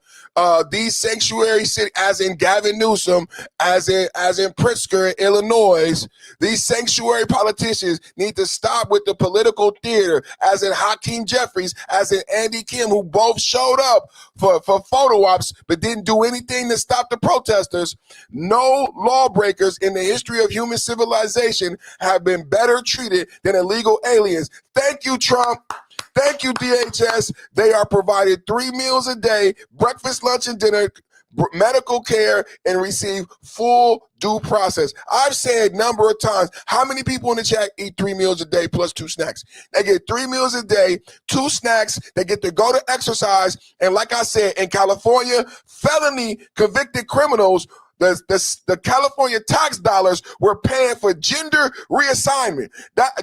these sanctuary city, as in Gavin Newsom, as in Pritzker, Illinois, these sanctuary politicians need to stop with the political theater, as in Hakeem Jeffries, as in Andy Kim, who both showed up for photo ops but didn't do anything to stop the protesters. No lawbreakers in the history of human civilization have been better treated than illegal aliens. Thank you, Trump. Thank you, DHS. They are provided 3 meals a day, breakfast, lunch, and dinner, medical care, and receive full due process. I've said a number of times, how many people in the chat eat 3 meals a day plus 2 snacks? They get 3 meals a day, 2 snacks, they get to go to exercise, and like I said, in California, felony convicted criminals, the California tax dollars were paying for gender reassignment.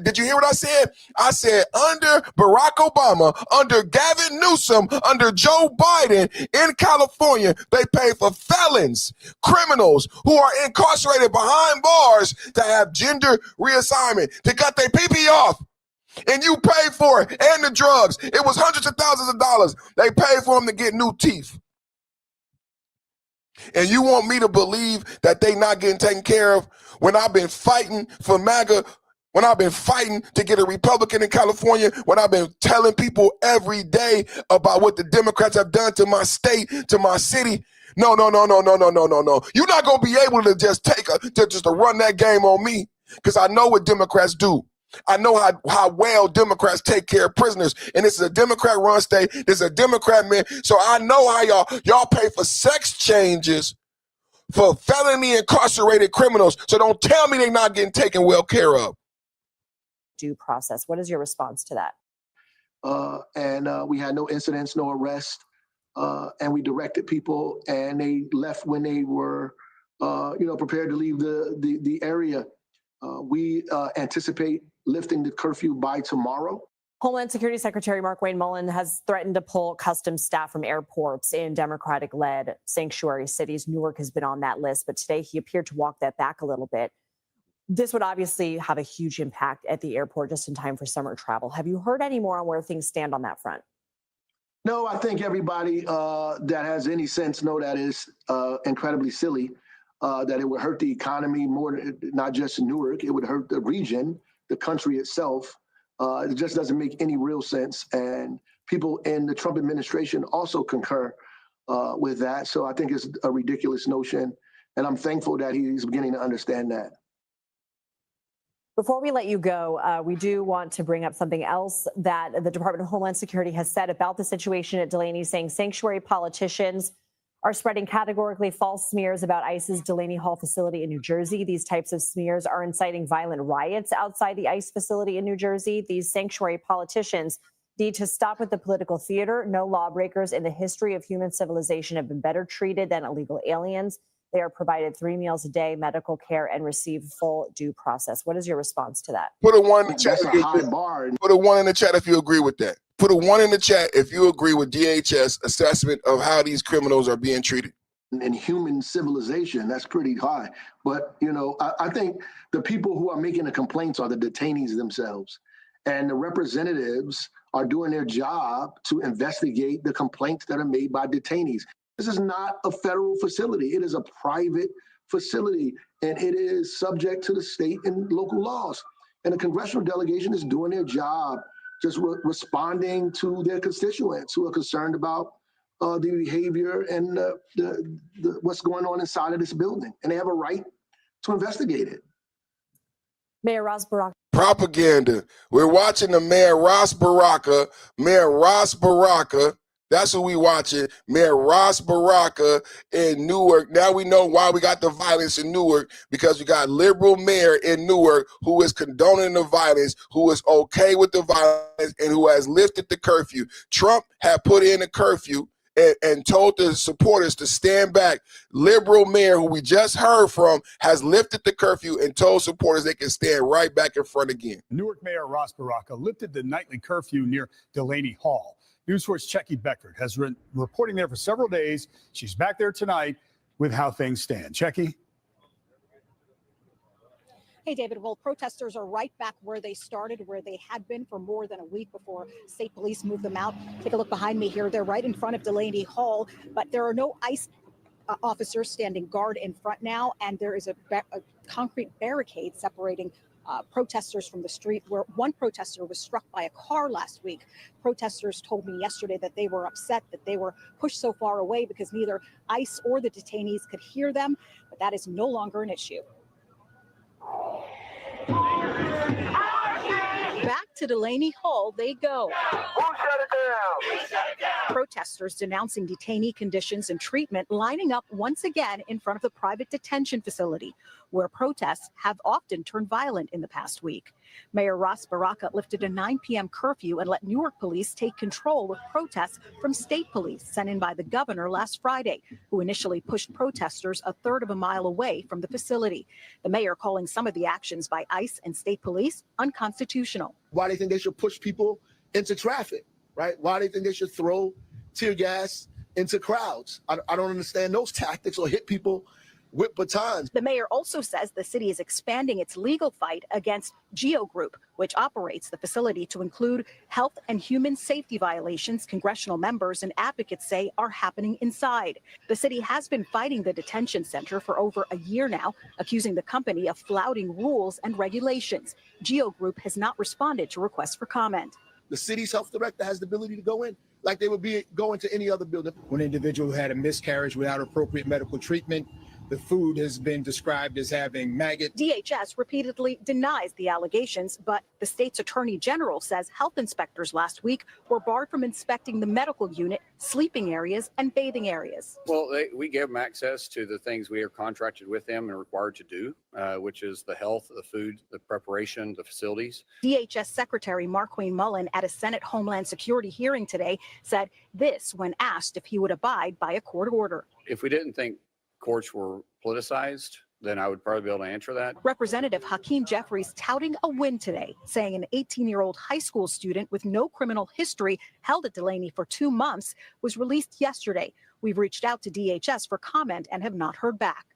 Did you hear what I said? I said under Barack Obama, under Gavin Newsom, under Joe Biden in California, they pay for felons, criminals who are incarcerated behind bars to have gender reassignment, to cut their PP off. And you pay for it, and the drugs. It was hundreds of thousands of dollars. They paid for them to get new teeth. And you want me to believe that they not getting taken care of when I've been fighting for MAGA, when I've been fighting to get a Republican in California, when I've been telling people every day about what the Democrats have done to my state, to my city? No. You're not going to be able to just to run that game on me, because I know what Democrats do. I know how well Democrats take care of prisoners. And this is a Democrat-run state. This is a Democrat man. So I know how y'all pay for sex changes for felony incarcerated criminals. So don't tell me they're not getting taken well care of. Due process. What is your response to that? We had no incidents, no arrests, and we directed people, and they left when they were, prepared to leave the area. We anticipate lifting the curfew by tomorrow. Homeland Security Secretary Markwayne Mullin has threatened to pull customs staff from airports in Democratic-led sanctuary cities. Newark has been on that list, but today he appeared to walk that back a little bit. This would obviously have a huge impact at the airport just in time for summer travel. Have you heard any more on where things stand on that front? No, I think everybody that has any sense know that is incredibly silly, that it would hurt the economy more, not just Newark, it would hurt the region, the country itself. It just doesn't make any real sense. And people in the Trump administration also concur with that. So I think it's a ridiculous notion. And I'm thankful that he's beginning to understand that. Before we let you go, we do want to bring up something else that the Department of Homeland Security has said about the situation at Delaney, saying sanctuary politicians are spreading categorically false smears about ICE's Delaney Hall facility in New Jersey. These types of smears are inciting violent riots outside the ICE facility in New Jersey. These sanctuary politicians need to stop with the political theater. No lawbreakers in the history of human civilization have been better treated than illegal aliens. They are provided 3 meals a day, medical care, and receive full due process. What is your response to that? Put a 1 in the chat. That's a high bar. Put a 1 in the chat if you agree with that. Put a 1 in the chat if you agree with DHS assessment of how these criminals are being treated. In human civilization, that's pretty high. But, I think the people who are making the complaints are the detainees themselves. And the representatives are doing their job to investigate the complaints that are made by detainees. This is not a federal facility. It is a private facility, and it is subject to the state and local laws. And the congressional delegation is doing their job, just responding to their constituents who are concerned about the behavior and what's going on inside of this building. And they have a right to investigate it. Mayor Ras Baraka. Propaganda. We're watching the Mayor Ras Baraka That's what we watching. Mayor Ross Baraka in Newark. Now we know why we got the violence in Newark, because we got liberal mayor in Newark who is condoning the violence, who is okay with the violence, and who has lifted the curfew. Trump had put in a curfew and told the supporters to stand back. Liberal mayor, who we just heard from, has lifted the curfew and told supporters they can stand right back in front again. Newark Mayor Ross Baraka lifted the nightly curfew near Delaney Hall. News Force Checky Beckford has been reporting there for several days. She's back there tonight with how things stand. Checky. Hey, David. Well, protesters are right back where they started, where they had been for more than a week before state police moved them out. Take a look behind me here. They're right in front of Delaney Hall, but there are no ICE officers standing guard in front now, and there is a concrete barricade separating protesters from the street, where one protester was struck by a car last week. Protesters told me yesterday that they were upset that they were pushed so far away because neither ICE or the detainees could hear them, but that is no longer an issue. Back to Delaney Hall they go. Who shut it down? We shut it down. Protesters denouncing detainee conditions and treatment lining up once again in front of the private detention facility, where protests have often turned violent in the past week. Mayor Ross Baraka lifted a 9 p.m. curfew and let Newark police take control of protests from state police sent in by the governor last Friday, who initially pushed protesters a third of a mile away from the facility. The mayor calling some of the actions by ICE and state police unconstitutional. Why they think they should push people into traffic, right? Why they think they should throw tear gas into crowds. I don't understand those tactics, or hit people with batons. The mayor also says the city is expanding its legal fight against Geo Group, which operates the facility, to include health and human safety violations congressional members and advocates say are happening inside. The city has been fighting the detention center for over a year now, accusing the company of flouting rules and regulations. Geo Group has not responded to requests for comment. The city's health director has the ability to go in like they would be going to any other building. One individual had a miscarriage without appropriate medical treatment. The food has been described as having maggot. DHS repeatedly denies the allegations, but the state's attorney general says health inspectors last week were barred from inspecting the medical unit, sleeping areas, and bathing areas. Well, we give them access to the things we are contracted with them and required to do, which is the health, the food, the preparation, the facilities. DHS Secretary Marqueen Mullen at a Senate Homeland Security hearing today said this when asked if he would abide by a court order. If we didn't think courts were politicized, then I would probably be able to answer that. Representative Hakeem Jeffries touting a win today, saying an 18-year-old high school student with no criminal history held at Delaney for 2 months was released yesterday. We've reached out to DHS for comment and have not heard back.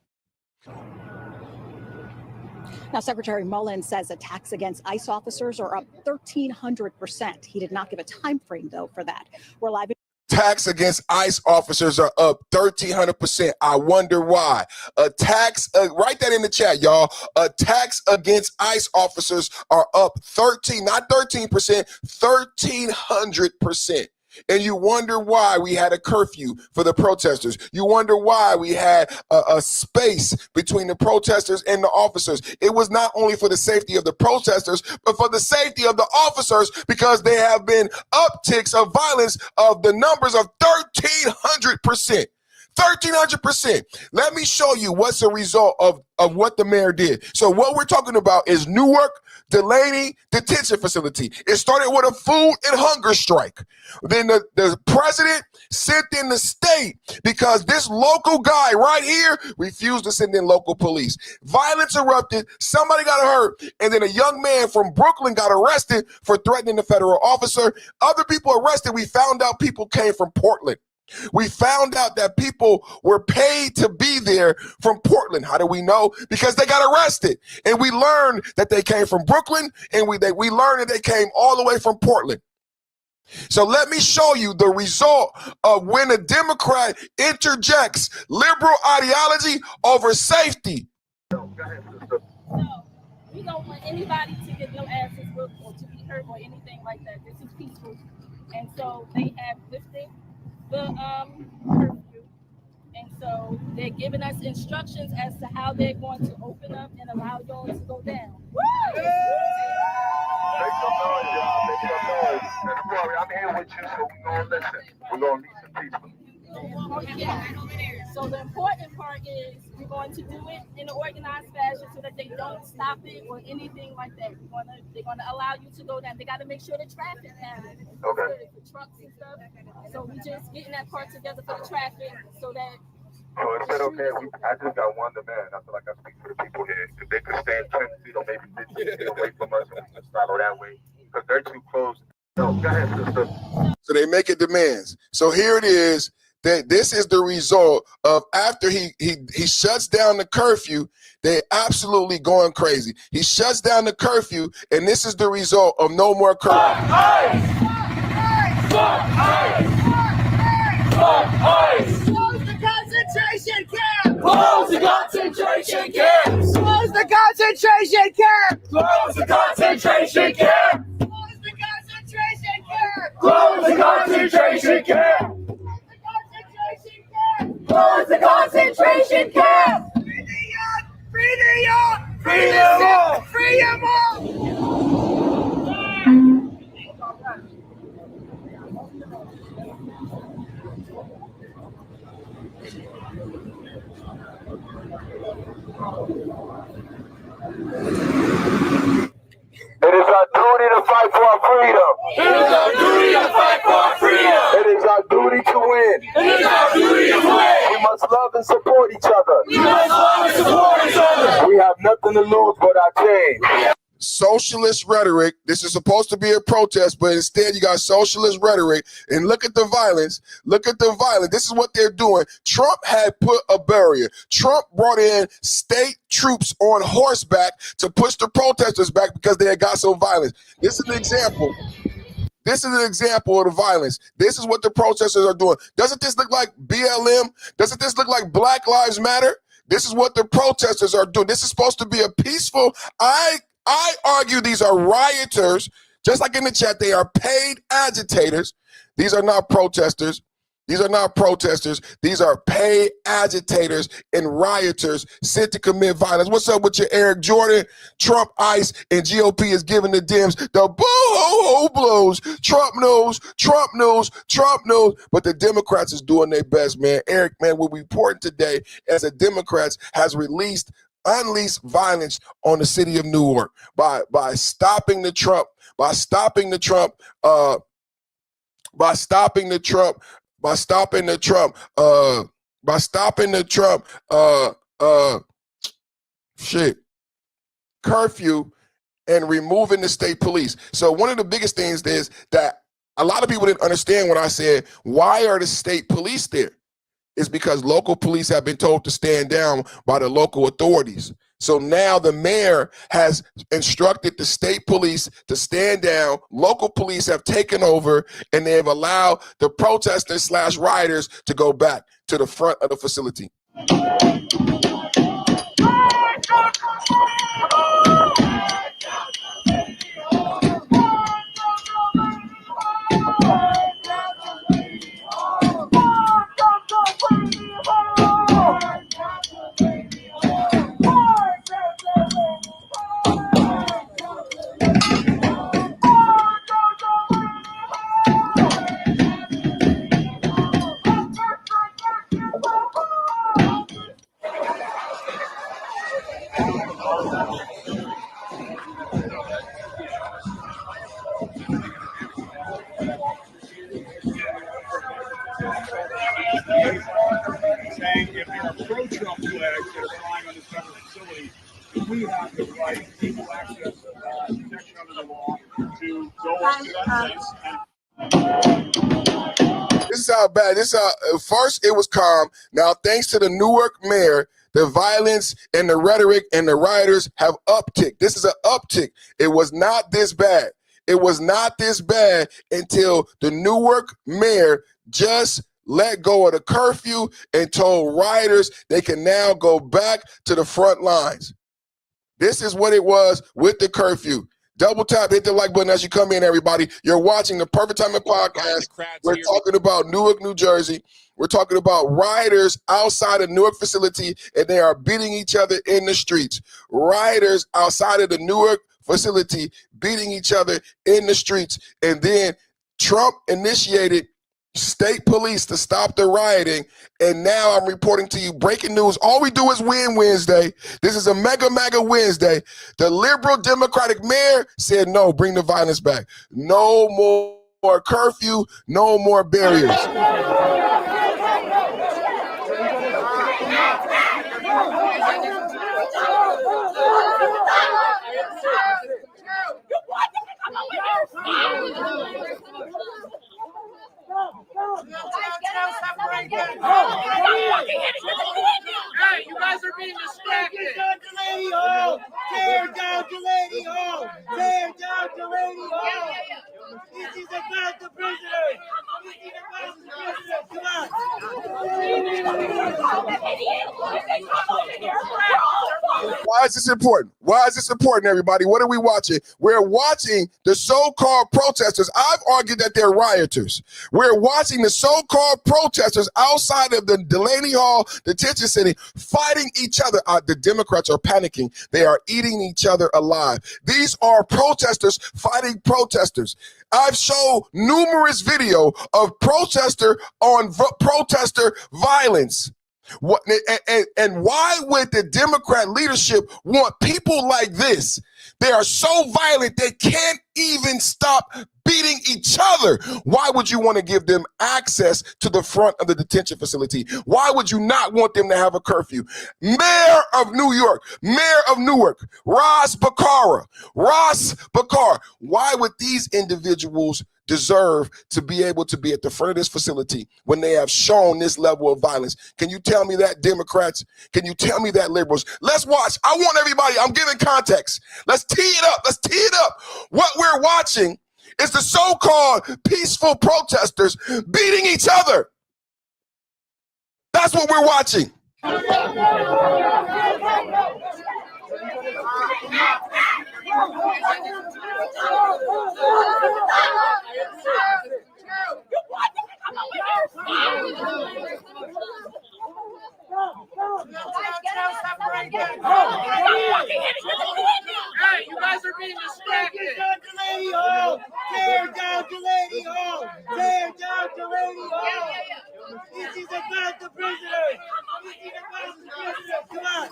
Now, Secretary Mullen says attacks against ICE officers are up 1,300%. He did not give a time frame, though, for that. We're live. Attacks against ICE officers are up 1,300%. I wonder why. Attacks, write that in the chat, y'all. Attacks against ICE officers are up 13%, 1,300%. And you wonder why we had a curfew for the protesters. You wonder why we had a space between the protesters and the officers. It was not only for the safety of the protesters, but for the safety of the officers, because there have been upticks of violence of the numbers of 1,300%. 1,300%. Let me show you what's a result of what the mayor did. So what we're talking about is Newark Delaney Detention Facility. It started with a food and hunger strike. Then the president sent in the state because this local guy right here refused to send in local police. Violence erupted, somebody got hurt, and then a young man from Brooklyn got arrested for threatening a federal officer. Other people arrested, we found out people came from Portland. We found out that people were paid to be there from Portland. How do we know? Because they got arrested. And we learned that they came from Brooklyn, and we learned that they came all the way from Portland. So let me show you the result of when a Democrat interjects liberal ideology over safety. So we don't want anybody to get their asses whooped or to be hurt or anything like that. This is peaceful. And so they have lifted the curfew, and so they're giving us instructions as to how they're going to open up and allow y'all to go down. Make some noise, y'all. Make I'm here with you, so we're gonna listen. We're gonna listen peacefully. So the important part is we're going to do it in an organized fashion so that they don't stop it or anything like that. They're gonna allow you to go down. They got to make sure the traffic happens. Okay. For trucks and stuff. So we just getting that part together for the traffic so that. So is it okay? I just got one demand. I feel like I speak for the people here. If they could stand 10 feet or maybe 15 feet away from us and we can follow that way because they're too close. No, go ahead, sister. So they make it demands. So here it is. That this is the result of after he shuts down the curfew, they're absolutely going crazy. He shuts down the curfew, and this is the result of no more curfew. Close the concentration camp! Close the concentration camps! Close the concentration camp! Close the concentration camp! Close the concentration camp! Close the concentration camp! Close the concentration camp! Free the young! Free the young! Free them all! Free them all! It is our duty to fight for our freedom. It is our duty to fight for our freedom. It is our duty to win. It is our duty to win. We must love and support each other. We must love and support each other. We have nothing to lose but our change. Socialist rhetoric. This is supposed to be a protest, but instead you got socialist rhetoric. And look at the violence. Look at the violence. This is what they're doing. Trump had put a barrier. Trump brought in state troops on horseback to push the protesters back because they had got so violent. This is an example. This is an example of the violence. This is what the protesters are doing. Doesn't this look like BLM? Doesn't this look like Black Lives Matter? This is what the protesters are doing. This is supposed to be a peaceful. I argue these are rioters. Just like in the chat, they are paid agitators. These are not protesters. These are not protesters. These are paid agitators and rioters sent to commit violence. What's up with your Eric Jordan? Trump, ICE, and GOP is giving the Dems the boo-hoo blows. Trump knows, Trump knows, Trump knows. But the Democrats is doing their best, man. Eric, man, what we reporting today as the Democrats has unleashed violence on the city of Newark by stopping the Trump curfew and removing the state police. So one of the biggest things is that a lot of people didn't understand when I said, why are the state police there? It's because local police have been told to stand down by the local authorities. So now the mayor has instructed the state police to stand down. Local police have taken over, and they have allowed the protesters / rioters to go back to the front of the facility. Saying if there are pro-Trump flags that are flying on this federal facility, we have the right, equal access, protection under the law to go up to that place. This is how bad. This is how, first it was calm. Now, thanks to the Newark mayor, the violence and the rhetoric and the rioters have upticked. This is an uptick. It was not this bad. It was not this bad until the Newark mayor just let go of the curfew and told rioters they can now go back to the front lines. This is what it was with the curfew. Double tap, hit the like button as you come in, everybody. You're watching the Perfect Timing Podcast. We're talking about Newark, New Jersey. We're talking about rioters outside of Newark facility, and they are beating each other in the streets. Rioters outside of the Newark facility, beating each other in the streets. And then Trump initiated state police to stop the rioting. And now I'm reporting to you breaking news. All we do is win Wednesday. This is a mega Wednesday. The liberal Democratic mayor said, no, bring the violence back. No more curfew, no more barriers. Hey, you guys are being distracted. Tear down Delaney Hall. Tear down Delaney Hall. This is about the prisoners. This is about the prisoners. Come on. Why is this important? Why is this important, everybody? What are we watching? We're watching the so-called protesters. I've argued that they're rioters. We're watching the so-called protesters outside of the Delaney Hall detention center fighting each other. The Democrats are panicking. They are eating each other alive. These are protesters fighting protesters. I've shown numerous video of protester on protester violence. What and why would the Democrat leadership want people like this? They are so violent they can't even stop beating each other. Why would you want to give them access to the front of the detention facility? Why would you not want them to have a curfew? Mayor of New York, Mayor of Newark, Ras Bakar. Why would these individuals deserve to be able to be at the front of this facility when they have shown this level of violence? Can you tell me that, Democrats? Can you tell me that, liberals? Let's watch. I want everybody, I'm giving context. Let's tee it up. Let's tee it up. What we're watching is the so-called peaceful protesters beating each other. That's what we're watching. Hey, you guys are being distracted. Tear down Delaney Hall. Tear down Delaney Hall. This is about the prisoners. This is about the prisoners. Come on.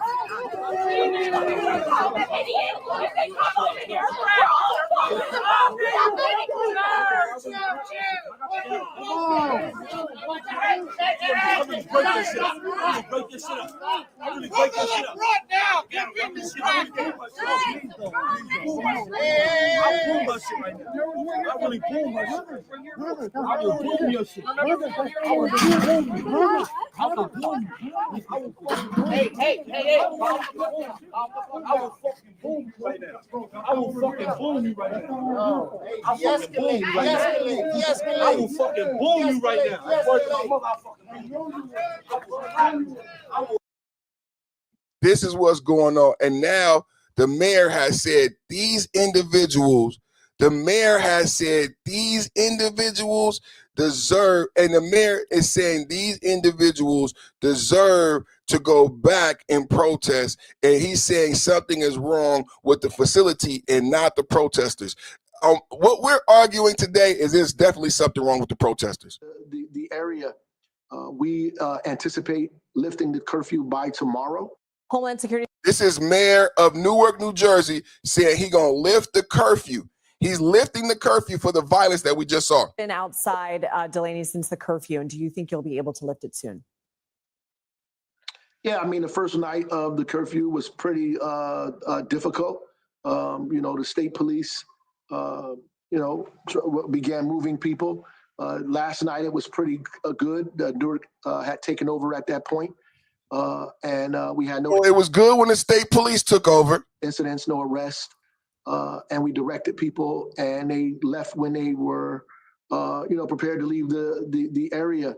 Right now, get distracted. Hey. I will fucking boom you right now. I will fucking boom you right now. I will fucking boom you right now. This is what's going on. And now the mayor has said these individuals deserve, and the mayor is saying these individuals deserve to go back and protest. And he's saying something is wrong with the facility and not the protesters. What we're arguing today is there's definitely something wrong with the protesters. The area, we anticipate lifting the curfew by tomorrow. Homeland Security. This is Mayor of Newark, New Jersey, saying he's going to lift the curfew. He's lifting the curfew for the violence that we just saw. Been outside Delaney since the curfew, and do you think you'll be able to lift it soon? Yeah, I mean, the first night of the curfew was pretty difficult. The state police, began moving people. Last night it was pretty good. Newark had taken over at that point. And we had no. It was good when the state police took over. Incidents, no arrests, and we directed people, and they left when they were, prepared to leave the area.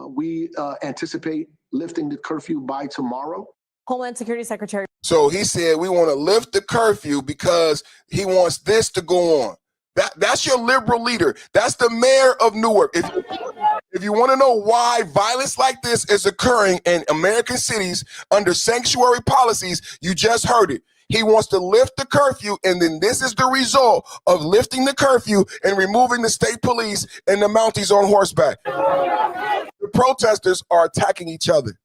We anticipate lifting the curfew by tomorrow. Homeland Security Secretary. So he said we want to lift the curfew because he wants this to go on. That's your liberal leader. That's the mayor of Newark. If you want to know why violence like this is occurring in American cities under sanctuary policies, you just heard it. He wants to lift the curfew, and then this is the result of lifting the curfew and removing the state police and the Mounties on horseback. The protesters are attacking each other.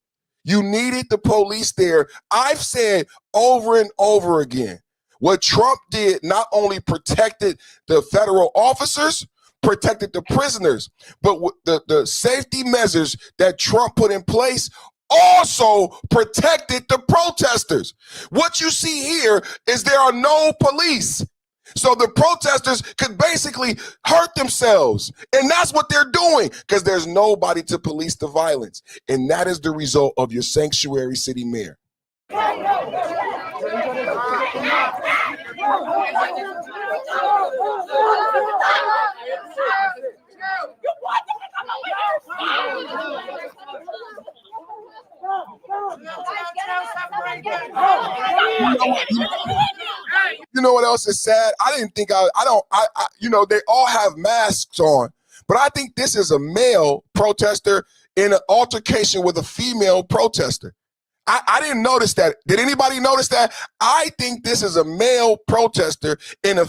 You needed the police there. I've said over and over again, what Trump did not only protected the federal officers, protected the prisoners, but the safety measures that Trump put in place also protected the protesters. What you see here is there are no police. So the protesters could basically hurt themselves. And that's what they're doing because there's nobody to police the violence. And that is the result of your sanctuary city mayor. You know what else is sad? I didn't think they all have masks on, but I think this is a male protester in an altercation with a female protester. I didn't notice that. Did anybody notice that? I think this is a male protester in a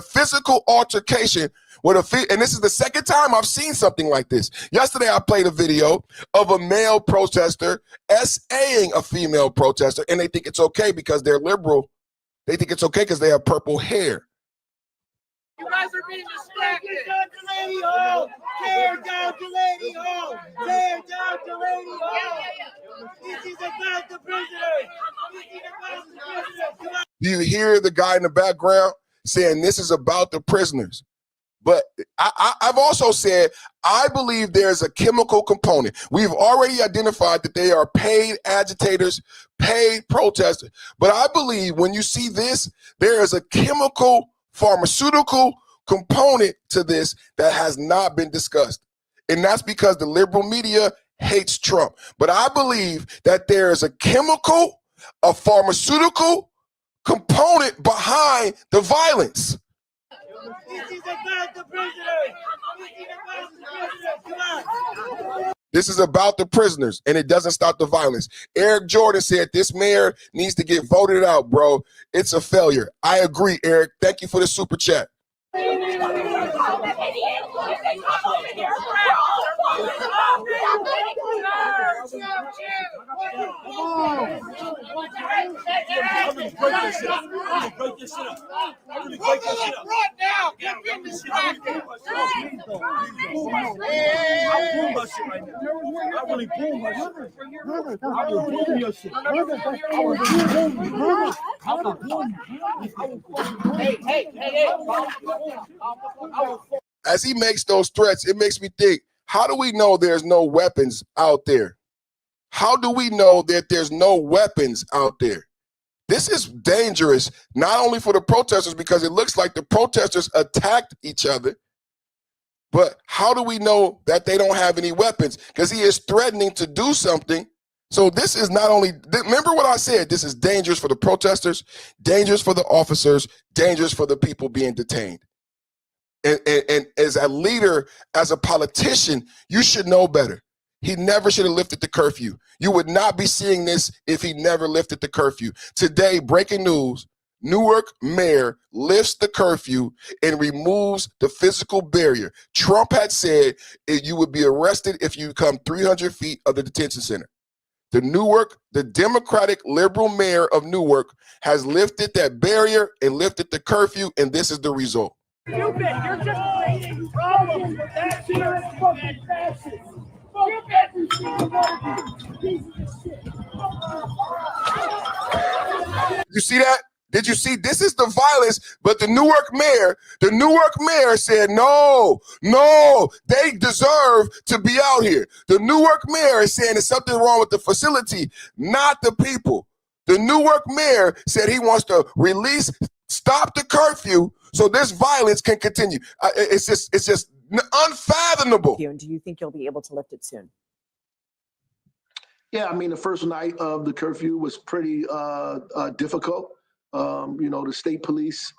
physical altercation with and this is the second time I've seen something like this. Yesterday I played a video of a male protester SAing a female protester, and they think it's okay because they're liberal. They think it's okay because they have purple hair. You guys are being distracted. Tear down Delaney Hall. Tear down Delaney Hall. This is about the prisoners. This is about the prisoners. Do you hear the guy in the background saying this is about the prisoners? But I've also said, I believe there's a chemical component. We've already identified that they are paid agitators, paid protesters. But I believe when you see this, there is a chemical, pharmaceutical component to this that has not been discussed. And that's because the liberal media hates Trump. But I believe that there is a chemical, a pharmaceutical component behind the violence. This is about the prisoners. Come on. This is about the prisoners, and it doesn't stop the violence. Eric Jordan said this mayor needs to get voted out, bro. It's a failure. I agree, Eric. Thank you for the super chat. As he makes those threats, it makes me think, how do we know there's no weapons out there? How do we know that there's no weapons out there? This is dangerous, not only for the protesters, because it looks like the protesters attacked each other, but how do we know that they don't have any weapons? Because he is threatening to do something. So this is not only, remember what I said, this is dangerous for the protesters, dangerous for the officers, dangerous for the people being detained. And as a leader, as a politician, you should know better. He never should have lifted the curfew. You would not be seeing this if he never lifted the curfew. Today, breaking news, Newark mayor lifts the curfew and removes the physical barrier. Trump had said you would be arrested if you come 300 feet of the detention center. The Democratic liberal mayor of Newark has lifted that barrier and lifted the curfew, and this is the result. Stupid, you're just creating problems. That's your fucking fascist. You see that? Did you see? This is the violence, but the Newark mayor said, no, they deserve to be out here. The Newark mayor is saying there's something wrong with the facility, not the people. The Newark mayor said he wants to stop the curfew so this violence can continue. It's just unfathomable. And do you think you'll be able to lift it soon? Yeah, I mean, the first night of the curfew was pretty difficult. The state police,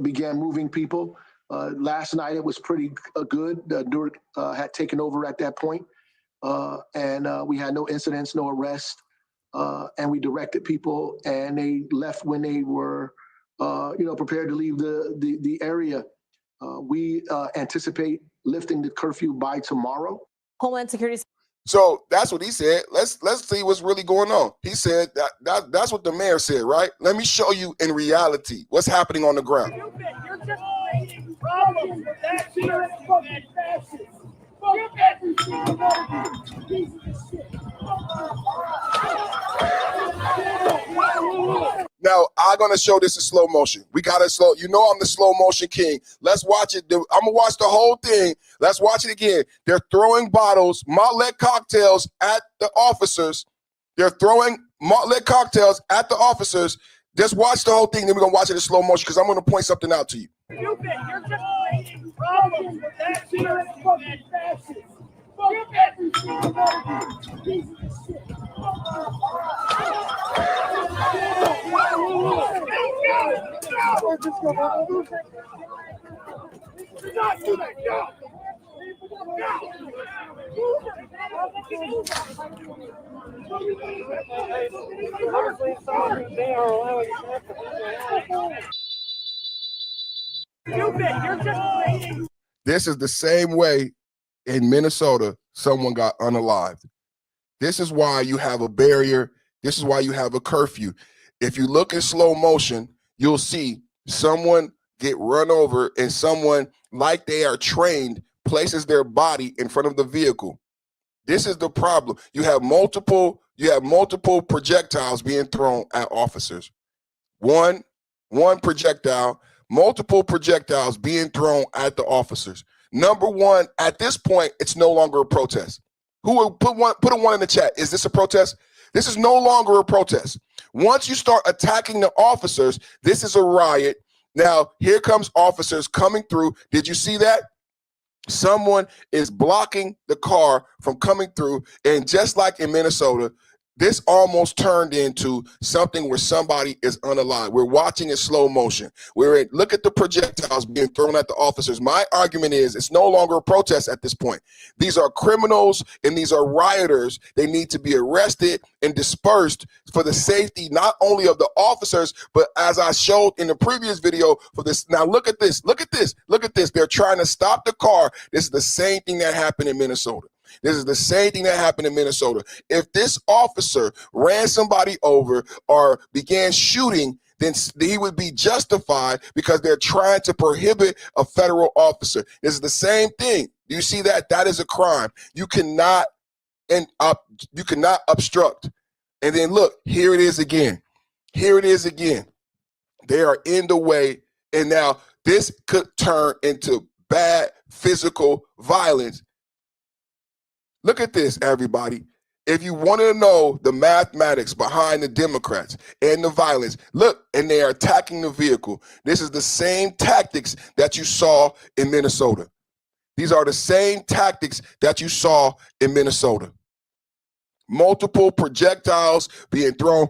began moving people. Last night it was pretty good. Newark had taken over at that point, and we had no incidents, no arrests. and we directed people, and they left when they were, prepared to leave the area. We anticipate lifting the curfew by tomorrow. Homeland Security. So that's what he said. Let's see what's really going on. He said that's what the mayor said, right? Let me show you in reality what's happening on the ground. You're just creating problems. That's your fucking fascist. Fuck every single one of you. Piece of shit. Now, I'm going to show this in slow motion. We got to slow. You know I'm the slow motion king. Let's watch it. I'm going to watch the whole thing. Let's watch it again. They're throwing bottles, Malt cocktails at the officers. They're throwing Malt cocktails at the officers. Just watch the whole thing. Then we're going to watch it in slow motion because I'm going to point something out to you. You're just creating problems. That's your fucking fascist. Fuck every single one of you. Piece of shit. This is the same way in Minnesota someone got unalived. This is why you have a barrier. This is why you have a curfew. If you look in slow motion, you'll see someone get run over and someone, like they are trained, places their body in front of the vehicle. This is the problem. You have multiple projectiles being thrown at officers. One projectile, multiple projectiles being thrown at the officers. Number one, at this point, it's no longer a protest. Who will put a one in the chat? Is this a protest? This is no longer a protest. Once you start attacking the officers, this is a riot. Now, here comes officers coming through. Did you see that? Someone is blocking the car from coming through. And just like in Minnesota, this almost turned into something where somebody is unalive. We're watching in slow motion. Look at the projectiles being thrown at the officers. My argument is it's no longer a protest at this point. These are criminals and these are rioters. They need to be arrested and dispersed for the safety not only of the officers, but as I showed in the previous video for this. Now look at this. Look at this. Look at this. They're trying to stop the car. This is the same thing that happened in Minnesota. This is the same thing that happened in Minnesota. If this officer ran somebody over or began shooting, then he would be justified because they're trying to prohibit a federal officer. This is the same thing. Do you see that? That is a crime. You cannot obstruct. And then look, here it is again. Here it is again. They are in the way. And now this could turn into bad physical violence. Look at this, everybody. If you want to know the mathematics behind the Democrats and the violence, look, and they are attacking the vehicle. This is the same tactics that you saw in Minnesota. These are the same tactics that you saw in Minnesota. Multiple projectiles being thrown.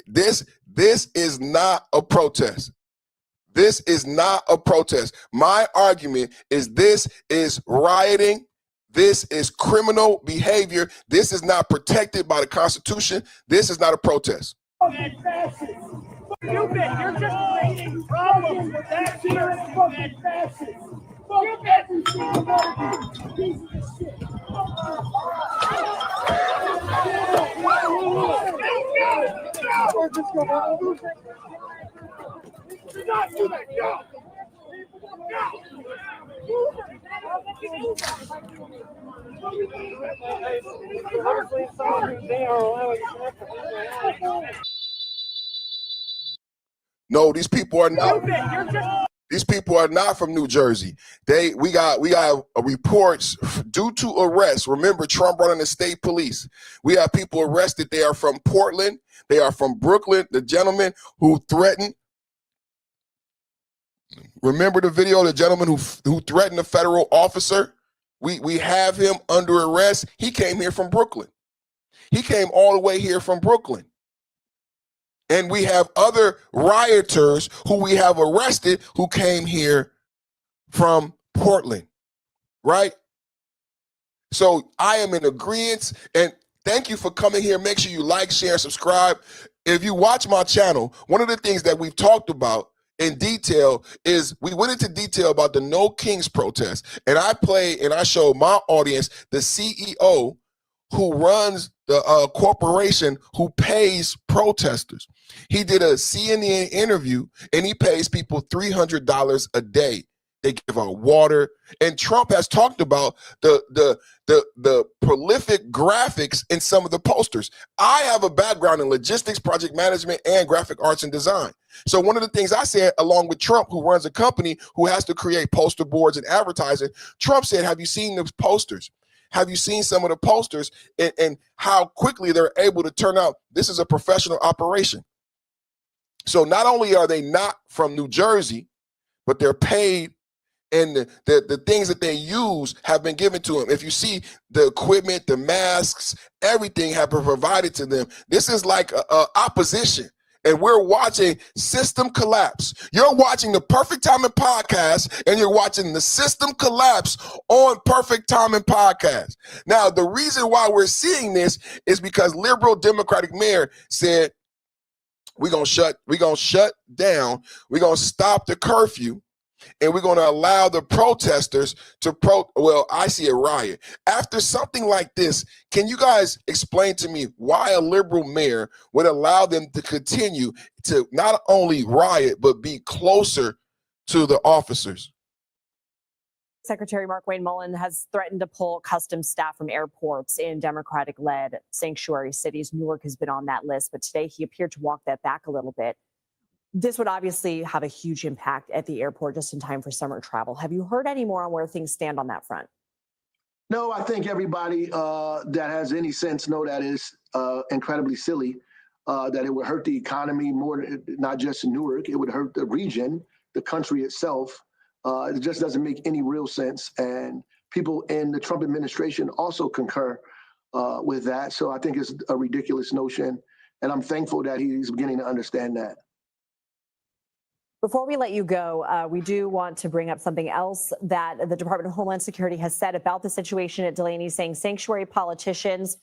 This is not a protest. This is not a protest. My argument is this is rioting. This is criminal behavior. This is not protected by the Constitution. This is not a protest. You're just creating problems. That's your fucking fascist. Fuck every single one of you. Piece of shit. No, these people are not. These people are not from New Jersey. We got reports due to arrest. Remember, Trump running the state police. We have people arrested. They are from Portland. They are from Brooklyn. The gentleman who threatened. Remember the video, the gentleman who threatened a federal officer? We have him under arrest. He came here from Brooklyn. He came all the way here from Brooklyn. And we have other rioters who we have arrested who came here from Portland, right? So I am in agreement. And Thank you for coming here. Make sure you like, share, subscribe. If you watch my channel, one of the things that we've talked about in detail is we went into detail about the No Kings protest. And I play and I show my audience the CEO who runs the corporation who pays protesters. He did a CNN interview and he pays people $300 a day. They give out water. And Trump has talked about the prolific graphics in some of the posters. I have a background in logistics, project management, and graphic arts and design. So one of the things I said, along with Trump, who runs a company who has to create poster boards and advertising, Trump said, have you seen those posters? Have you seen some of the posters and how quickly they're able to turn out? This is a professional operation. So not only are they not from New Jersey, but they're paid, and the things that they use have been given to them. If you see the equipment, the masks, everything have been provided to them. This is like opposition. And we're watching system collapse. You're watching the Perfect Timing Podcast, and you're watching the system collapse on Perfect Timing Podcast. Now, the reason why we're seeing this is because liberal Democratic mayor said, we're gonna shut down, we're gonna stop the curfew, and we're going to allow the protesters to well, I see a riot. After something like this, can you guys explain to me why a liberal mayor would allow them to continue to not only riot, but be closer to the officers? Secretary Mark Wayne Mullen has threatened to pull customs staff from airports in Democratic-led sanctuary cities. Newark has been on that list, but today he appeared to walk that back a little bit. This would obviously have a huge impact at the airport just in time for summer travel. Have you heard any more on where things stand on that front? No, I think everybody that has any sense know that is incredibly silly, that it would hurt the economy more, not just in Newark, it would hurt the region, the country itself. It just doesn't make any real sense. And people in the Trump administration also concur with that. So I think it's a ridiculous notion. And I'm thankful that he's beginning to understand that. Before we let you go, we do want to bring up something else that the Department of Homeland Security has said about the situation at Delaney, saying sanctuary politicians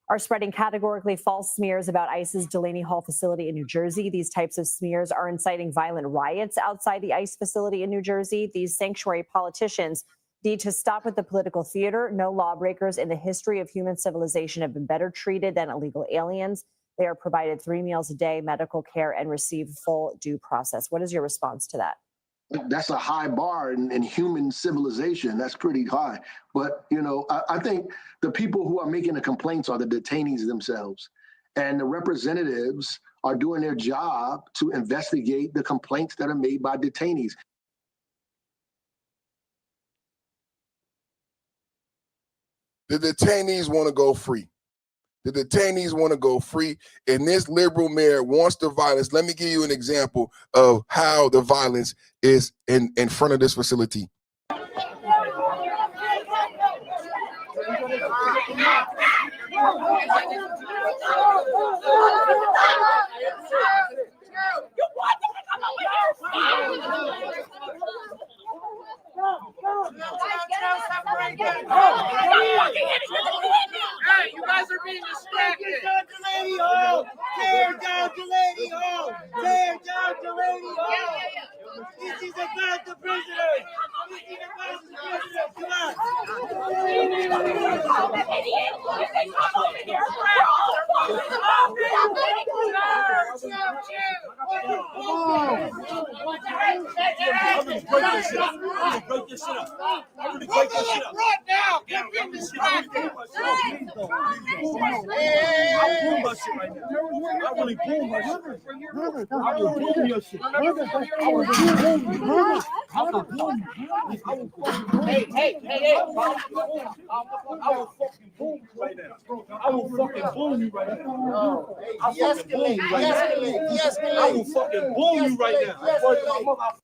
are spreading categorically false smears about ICE's Delaney Hall facility in New Jersey. These types of smears are inciting violent riots outside the ICE facility in New Jersey. These sanctuary politicians need to stop with the political theater. No lawbreakers in the history of human civilization have been better treated than illegal aliens. They are provided 3 meals a day, medical care, and receive full due process. What is your response to that? That's a high bar in human civilization. That's pretty high. But, you know, I think the people who are making the complaints are the detainees themselves. And the representatives are doing their job to investigate the complaints that are made by detainees. The detainees want to go free. The detainees want to go free, and this liberal mayor wants the violence. Let me give you an example of how the violence is in front of this facility. Hey, you guys are being distracted. Tear down Delaney Hall. Tear down Delaney Hall. This is about the prisoners. This is about the prisoners. Come on.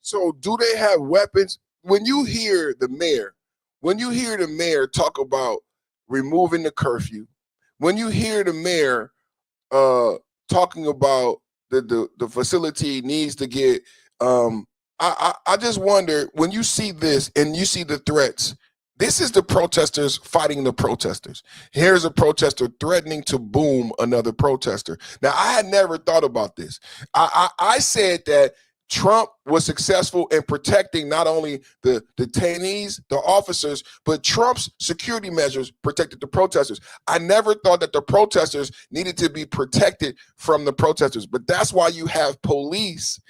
So do they have weapons? When you hear the mayor talk about removing the curfew, when you hear the mayor talking about the facility needs to get, I just wonder, when you see this and you see the threats This is the protesters fighting the protesters. Here's a protester threatening to boom another protester. Now, I had never thought about this. I said that Trump was successful in protecting not only the detainees, the officers, but Trump's security measures protected the protesters. I never thought that the protesters needed to be protected from the protesters. But that's why you have police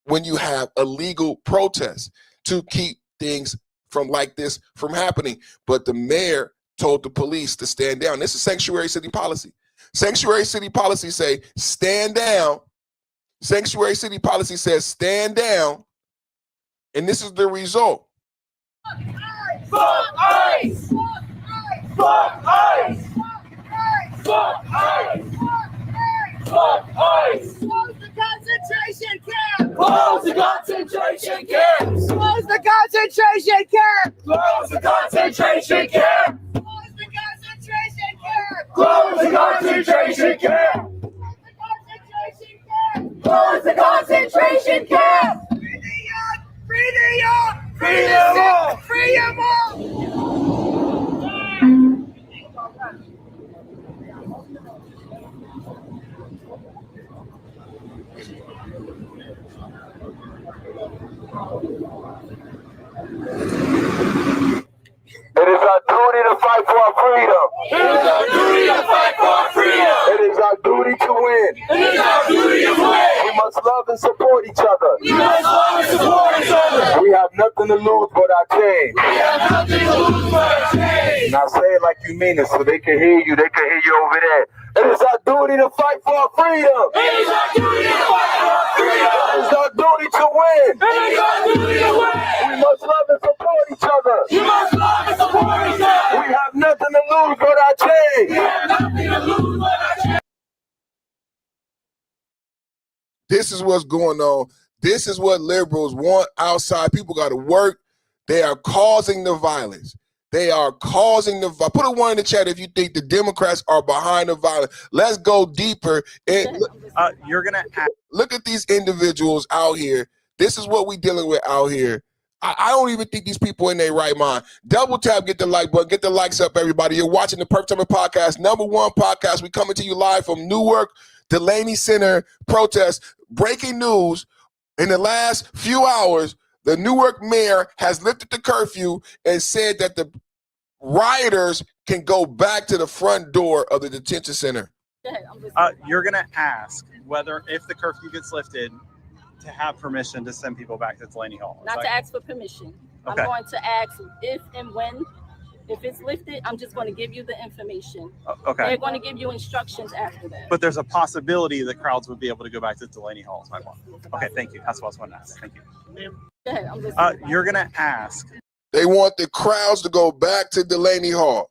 when you have illegal protests, to keep things from like this from happening. But the mayor told the police to stand down. This is sanctuary city policy. Sanctuary city policy say stand down. Sanctuary city policy says stand down. And this is the result. Fuck ICE! Fuck ICE! Fuck ICE! Fuck ICE! Close the concentration camp! Close the concentration camp! Close the concentration camp! Close the concentration camp! Close the concentration camp! Close the concentration camp! Close the concentration camp! Free New York! Free New York! Free them all! Free them all! It is our duty to fight for our freedom. It is our duty to fight for our freedom. It is our duty to win. It is our duty to win. We must love and support each other. We must love and support each other. We have nothing to lose but our change. We have nothing to lose but our change. Now say it like you mean it so they can hear you. They can hear you over there. It is our duty to fight for our freedom. It is our duty to fight for our freedom. It is our duty to win. It is our duty to win. We must love and support each other. We must love and support each other. We have nothing to lose but our change. We have nothing to lose but our change. This is what's going on. This is what liberals want outside. People got to work. They are causing the violence. They are causing the violence. Put a one in the chat if you think the Democrats are behind the violence. Let's go deeper. You're going to look at these individuals out here. This is what we're dealing with out here. I don't even think these people in their right mind. Double tap, get the like button, get the likes up, everybody. You're watching the Perfect Timing Podcast, #1 podcast. We coming to you live from Newark, Delaney Center protest. Breaking news, in the last few hours, the Newark mayor has lifted the curfew and said that the rioters can go back to the front door of the detention center. You're going to ask whether, if the curfew gets lifted, to have permission to send people back to Delaney Hall. Not to ask for permission. Okay. I'm going to ask if and when. If it's lifted, I'm just going to give you the information. Okay. They're going to give you instructions after that. But there's a possibility that crowds would be able to go back to Delaney Hall, is my point. Okay, thank you. That's what I was wanting to ask. Thank you. Go ahead, I'm listening. You're going to ask. They want the crowds to go back to Delaney Hall.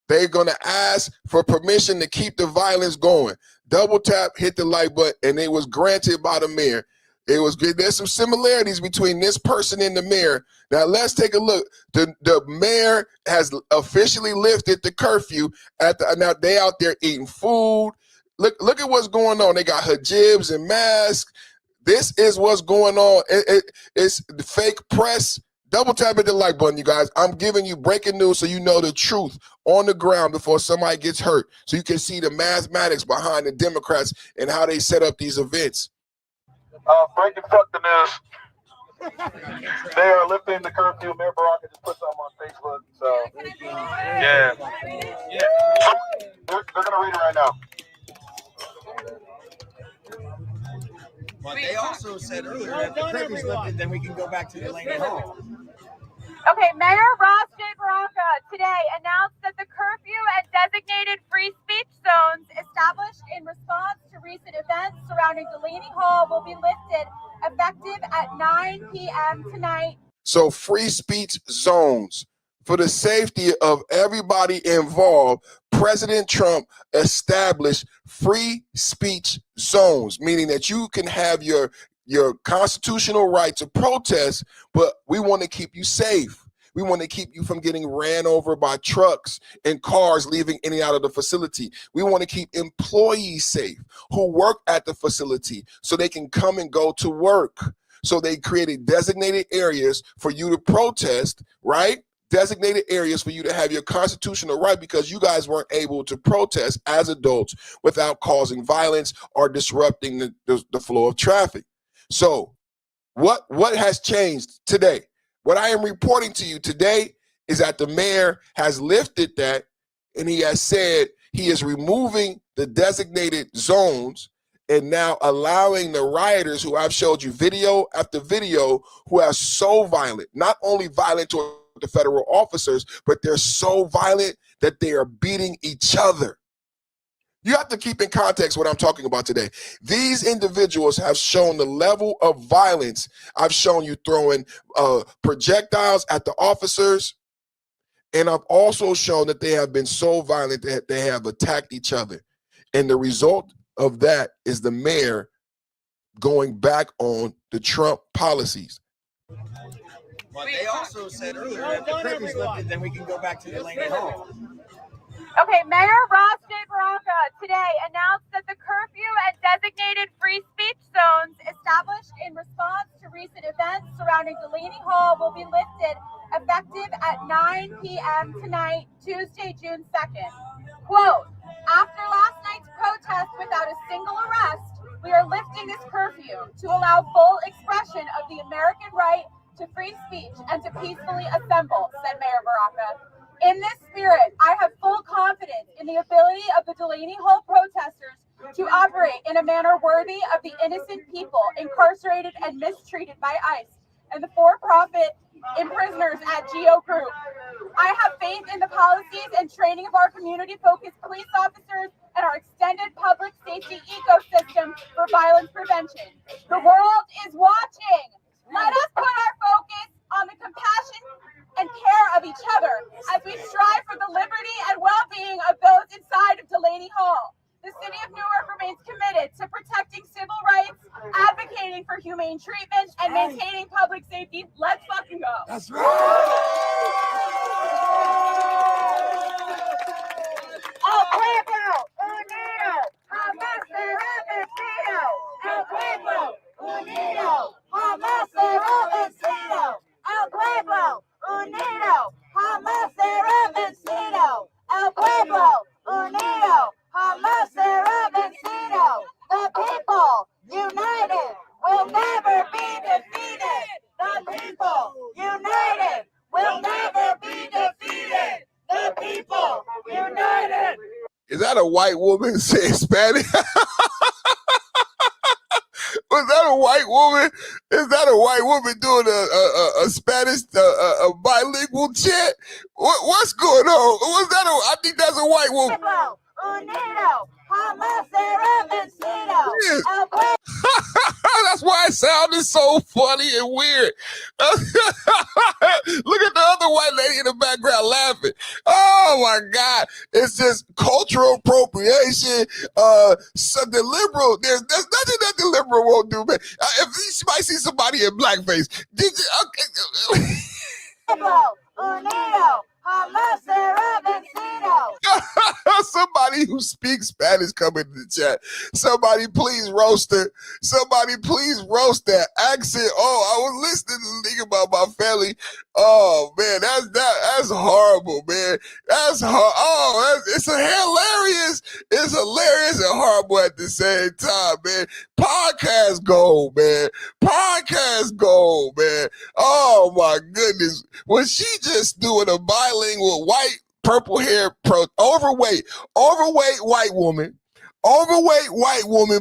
They're going to ask for permission to keep the violence going. Double tap, hit the like button, and it was granted by the mayor. There's some similarities between this person and the mayor. Now let's take a look. The mayor has officially lifted the curfew now they out there eating food. Look at what's going on. They got hijabs and masks. This is what's going on. It's the fake press. Double tap at the like button, you guys. I'm giving you breaking news so you know the truth on the ground before somebody gets hurt. So you can see the mathematics behind the Democrats and how they set up these events. Breaking fuck the news. They are lifting the curfew. Mayor Baraka just put something on Facebook. So, yeah. They're going to read it right now. But they also said earlier that the curfew's lifted, then we can go back to Delaney Hall. Okay, Mayor Ross J. Baraka today announced that the curfew at designated free speech zones established in response to recent events surrounding Delaney Hall will be lifted effective at 9 p.m. tonight. So free speech zones. For the safety of everybody involved, President Trump established free speech zones, meaning that you can have your constitutional right to protest, but we want to keep you safe. We want to keep you from getting ran over by trucks and cars leaving in and out of the facility. We want to keep employees safe who work at the facility so they can come and go to work. So they created designated areas for you to protest, right? designated areas for you to have your constitutional right because you guys weren't able to protest as adults without causing violence or disrupting the flow of traffic. So what has changed today? What I am reporting to you today is that the mayor has lifted that, and he has said he is removing the designated zones and now allowing the rioters, who I've showed you video after video, who are so violent, not only violent toward the federal officers, but they're so violent that they are beating each other. You have to keep in context what I'm talking about today. These individuals have shown the level of violence. I've shown you throwing projectiles at the officers, and I've also shown that they have been so violent that they have attacked each other. And the result of that is the mayor going back on the Trump policies. But they also said earlier that the curfew's lifted, then we can go back to Delaney Hall. Okay, Mayor Ross J. Baraka today announced that the curfew at designated free speech zones established in response to recent events surrounding Delaney Hall will be lifted effective at 9 p.m. tonight, Tuesday, June 2nd. Quote, after last night's protest without a single arrest, we are lifting this curfew to allow full expression of the American right to free speech and to peacefully assemble, said Mayor Baraka. In this spirit, I have full confidence in the ability of the Delaney Hall protesters to operate in a manner worthy of the innocent people incarcerated and mistreated by ICE and the for-profit imprisoners at Geo Group. I have faith in the policies and training of our community-focused police officers and our extended public safety ecosystem for violence prevention. The world is watching. Let us put our focus on the compassion and care of each other as we strive for the liberty and well-being of those inside of Delaney Hall. The city of Newark remains committed to protecting civil rights, advocating for humane treatment, and maintaining public safety. Let's fucking go. That's right. El pueblo unido jamás será vencido. El pueblo unido jamás será vencido. El pueblo unido jamás será vencido. El pueblo unido jamás será vencido. The people united will never be defeated. The people united will never be defeated. The people united. Is that a white woman saying Spanish? Was that a white woman? Is that a white woman doing a Spanish a bilingual chant? What's going on? Was that I think that's a white woman. Unido jamás será vencido. Yes. That's why it sounded so funny and weird. Look at the other white lady in the background laughing. Oh my God. It's just cultural appropriation. So the liberal, there's nothing that the liberal won't do, man. If you might see somebody in blackface, Unido jamás será vencido. Somebody who speaks Spanish come into the chat. Somebody please roast her. Somebody please roast that accent. Oh, I was listening to the thing about my family. Oh man, that's horrible, man. That's it's hilarious. It's hilarious and horrible at the same time, man. Podcast gold, man. Podcast gold, man. Oh my goodness. Was she just doing a bilingual white, purple hair, overweight white woman,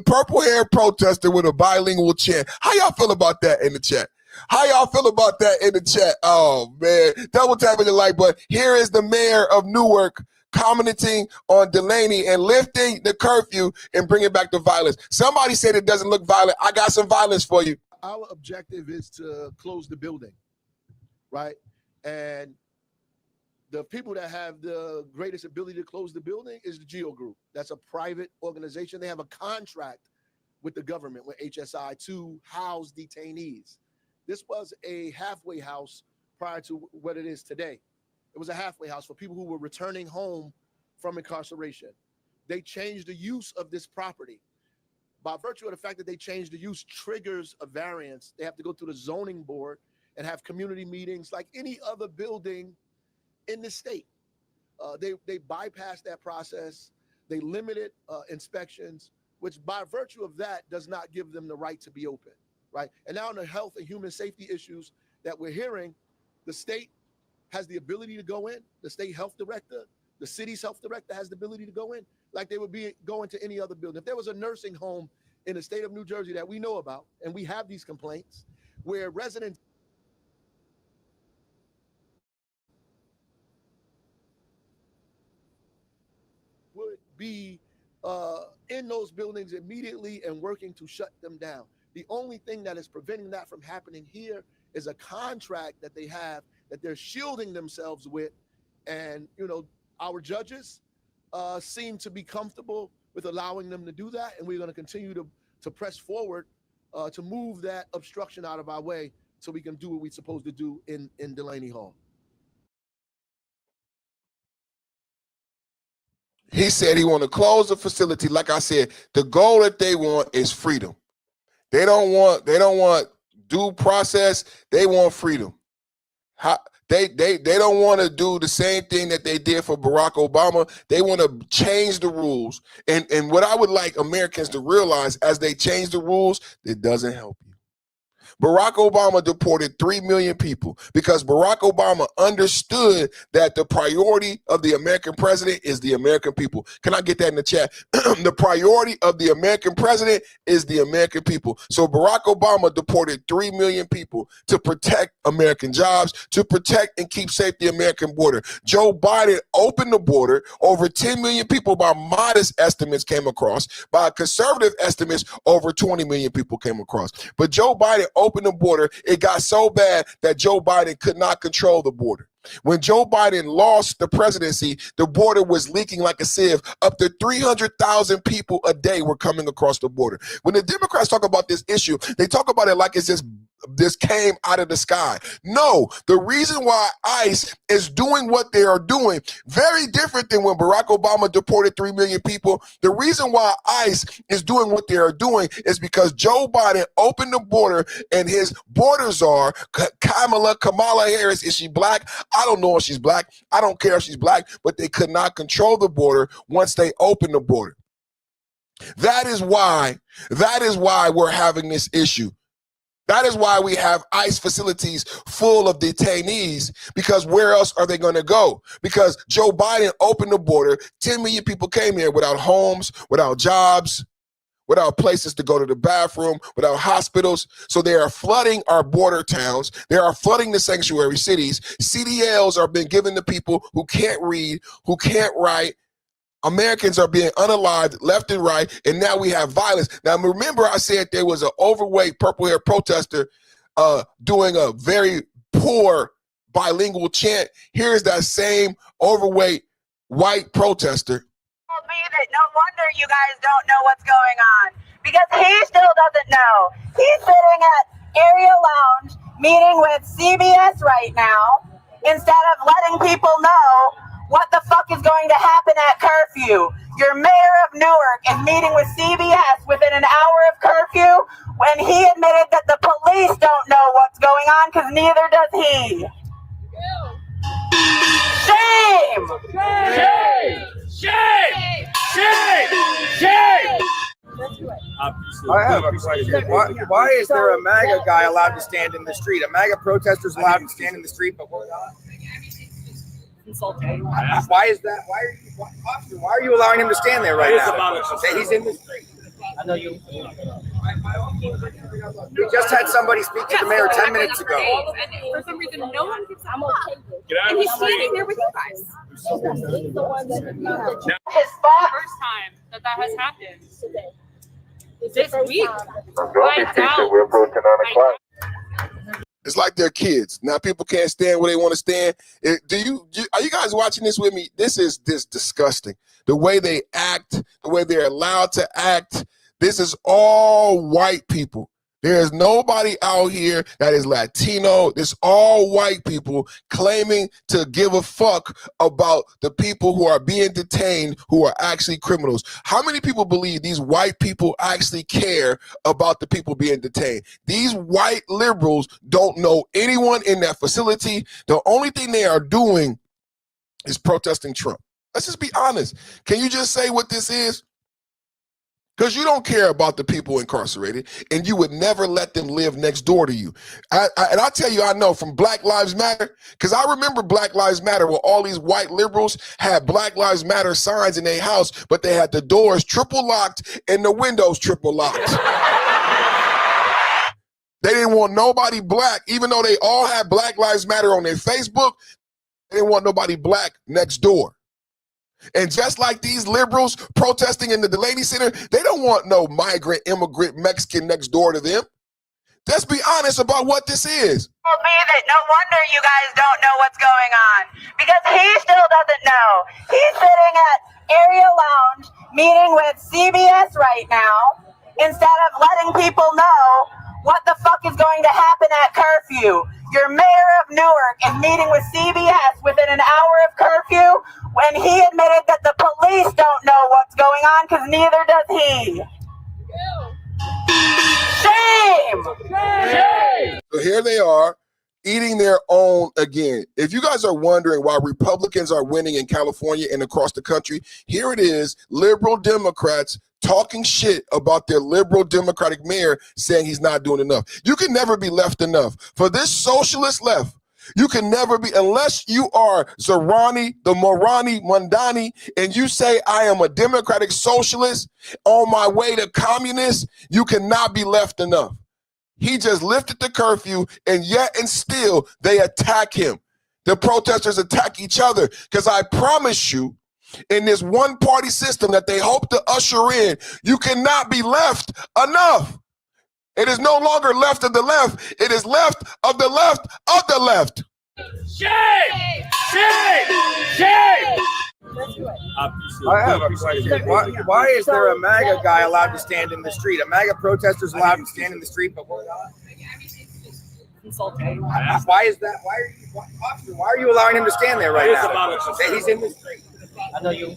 purple hair protester with a bilingual chant? How y'all feel about that in the chat? How y'all feel about that in the chat? Oh man, double tapping the like button. Here is the mayor of Newark commenting on Delaney and lifting the curfew and bringing back the violence. Somebody said it doesn't look violent. I got some violence for you. Our objective is to close the building, right? And the people that have the greatest ability to close the building is the Geo Group. That's a private organization. They have a contract with the government, with HSI, to house detainees. This was a halfway house prior to what it is today. It was a halfway house for people who were returning home from incarceration. They changed the use of this property. By virtue of the fact that they changed the use triggers a variance. They have to go through the zoning board and have community meetings like any other building in this state. They bypassed that process. They limited inspections, which by virtue of that does not give them the right to be open, right? And now on the health and human safety issues that we're hearing, the state has the ability to go in. The state health director, the city's health director has the ability to go in like they would be going to any other building. If there was a nursing home in the state of New Jersey that we know about, and we have these complaints, where residents would be in those buildings immediately and working to shut them down. The only thing that is preventing that from happening here is a contract that they have that they're shielding themselves with. And, you know, our judges seem to be comfortable with allowing them to do that. And we're going to continue to press forward to move that obstruction out of our way so we can do what we're supposed to do in Delaney Hall. He said he want to close the facility. Like I said, the goal that they want is freedom. They don't want due process. They want freedom. They don't want to do the same thing that they did for Barack Obama. They want to change the rules. And what I would like Americans to realize as they change the rules, it doesn't help you. Barack Obama deported 3 million people because Barack Obama understood that the priority of the American president is the American people. Can I get that in the chat? The priority of the American president is the American people. So Barack Obama deported 3 million people to protect American jobs, to protect and keep safe the American border. Joe Biden opened the border. Over 10 million people by modest estimates came across. By conservative estimates, over 20 million people came across. But Joe Biden opened the border. It got so bad that Joe Biden could not control the border. When Joe Biden lost the presidency, the border was leaking like a sieve. Up to 300,000 people a day were coming across the border. When the Democrats talk about this issue, they talk about it like it's just this came out of the sky. No, the reason why ICE is doing what they are doing, very different than when Barack Obama deported 3 million people. The reason why ICE is doing what they are doing is because Joe Biden opened the border, and his border czar, Kamala Harris, is she black? I don't know if she's black. I don't care if she's black, but they could not control the border once they opened the border. That is why we're having this issue. That is why we have ICE facilities full of detainees, because where else are they going to go? Because Joe Biden opened the border. 10 million people came here without homes, without jobs, without places to go to the bathroom, without hospitals. So they are flooding our border towns. They are flooding the sanctuary cities. CDLs are being given to people who can't read, who can't write. Americans are being unalived left and right, and now we have violence. Now, remember I said there was an overweight purple-haired protester doing a very poor bilingual chant. Here's that same overweight white protester. No wonder you guys don't know what's going on, because he still doesn't know. He's sitting at Area Lounge meeting with CBS right now instead of letting people know what the fuck is going to happen at curfew. Your mayor of Newark is meeting with CBS within an hour of curfew when he admitted that the police don't know what's going on, because neither does he. Shame! Shame! Shame! Shame! Shame! I have a question. Why is there a MAGA guy allowed to stand in the street? A MAGA protester is allowed to stand in the street, but we're not? Why is that? Why are you allowing him to stand there right now? Say he's in the street. I know you. We just had somebody speak to the mayor 10 minutes ago. And for some reason, no one gives him up. And he's standing there with you guys. His first time that has happened. This week. It's like they're kids. Now people can't stand where they want to stand. Are you guys watching this with me? This is disgusting. The way they act, the way they're allowed to act. This is all white people. There is nobody out here that is Latino. It's all white people claiming to give a fuck about the people who are being detained who are actually criminals. How many people believe these white people actually care about the people being detained? These white liberals don't know anyone in that facility. The only thing they are doing is protesting Trump. Let's just be honest. Can you just say what this is? Because you don't care about the people incarcerated, and you would never let them live next door to you. And I'll tell you, I know from Black Lives Matter, because I remember Black Lives Matter where all these white liberals had Black Lives Matter signs in their house, but they had the doors triple locked and the windows triple locked. They didn't want nobody black, even though they all had Black Lives Matter on their Facebook, they didn't want nobody black next door. And just like these liberals protesting in the Delaney Center, they don't want no migrant, immigrant, Mexican next door to them. Let's be honest about what this is. Told me that no wonder you guys don't know what's going on, because he still doesn't know. He's sitting at Area Lounge meeting with CBS right now instead of letting people know what the fuck is going to happen at curfew. Your mayor of Newark is meeting with CBS within an hour of curfew when he admitted that the police don't know what's going on because neither does he. Shame! Shame! So here they are, eating their own again. If you guys are wondering why Republicans are winning in California and across the country, here it is, liberal Democrats talking shit about their liberal Democratic mayor saying he's not doing enough. You can never be left enough. For this socialist left, you can never be, unless you are Zarani, the Morani, Mundani, and you say, I am a democratic socialist on my way to communist, you cannot be left enough. He just lifted the curfew, and yet and still they attack him. The protesters attack each other, because I promise you, in this one-party system that they hope to usher in, you cannot be left enough. It is no longer left of the left. It is left of the left of the left. Shame! Shame! Shame! I have a question. Why is there a MAGA guy allowed to stand in the street? A MAGA protester is allowed to stand in the street, but we're not? Why is that? Why are you allowing him to stand there right now? He's in the street. I know you.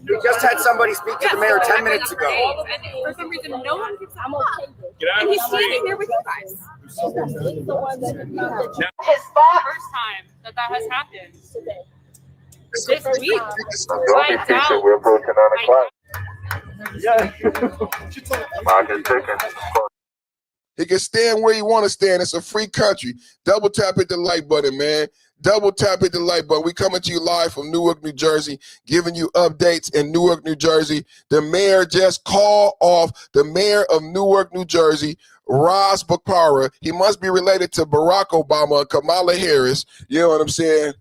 We just had somebody speak to the mayor 10 minutes ago. And for some reason, no one gives him up. And he's standing there with you guys. His fault. First time that has happened. This week. I doubt. We're approaching 9 o'clock. Market ticket. He can stand where he want to stand. It's a free country. Double tap hit the like button, man. Double tap hit the like button. We coming to you live from Newark, New Jersey, giving you updates in Newark, New Jersey. The mayor just called off the mayor of Newark, New Jersey, Ras Bakara. He must be related to Barack Obama and Kamala Harris. You know what I'm saying?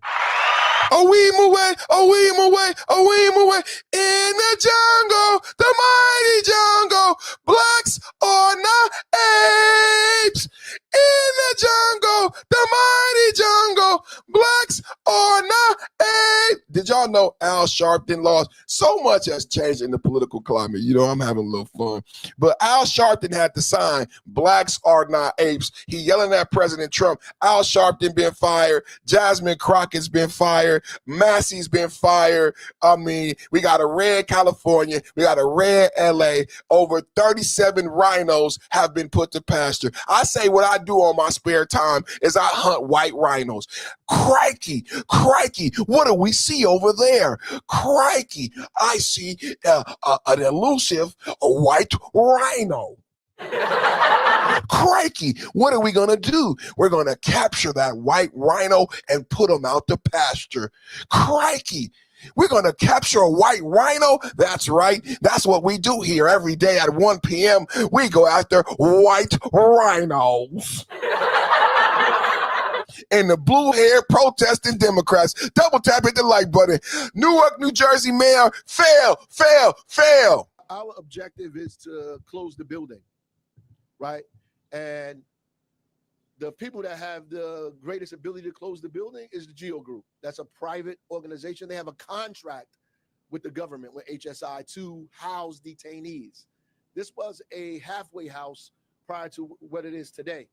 Oh, we away, oh, we away, oh, we away. In the jungle, the mighty jungle, blacks are not apes. In the jungle, the mighty jungle, blacks are not apes. Did y'all know Al Sharpton lost? So much has changed in the political climate. You know, I'm having a little fun. But Al Sharpton had to sign, blacks are not apes. He yelling at President Trump. Al Sharpton been fired. Jasmine Crockett's been fired. Massey's been fired. I mean, we got a red California. We got a red LA. Over 37 rhinos have been put to pasture. I say what I do on my spare time is I hunt white rhinos. Crikey, crikey, what do we see over there? Crikey, I see an elusive white rhino. Crikey, what are we going to do? We're going to capture that white rhino and put him out to pasture. Crikey, we're going to capture a white rhino? That's right. That's what we do here every day at 1 p.m. We go after white rhinos. And the blue-haired protesting Democrats, double tap hit the like button. Newark, New Jersey mayor, fail, fail, fail. Our objective is to close the building, right? And the people that have the greatest ability to close the building is the Geo Group. That's a private organization. They have a contract with the government, with HSI, to house detainees. This was a halfway house prior to what it is today.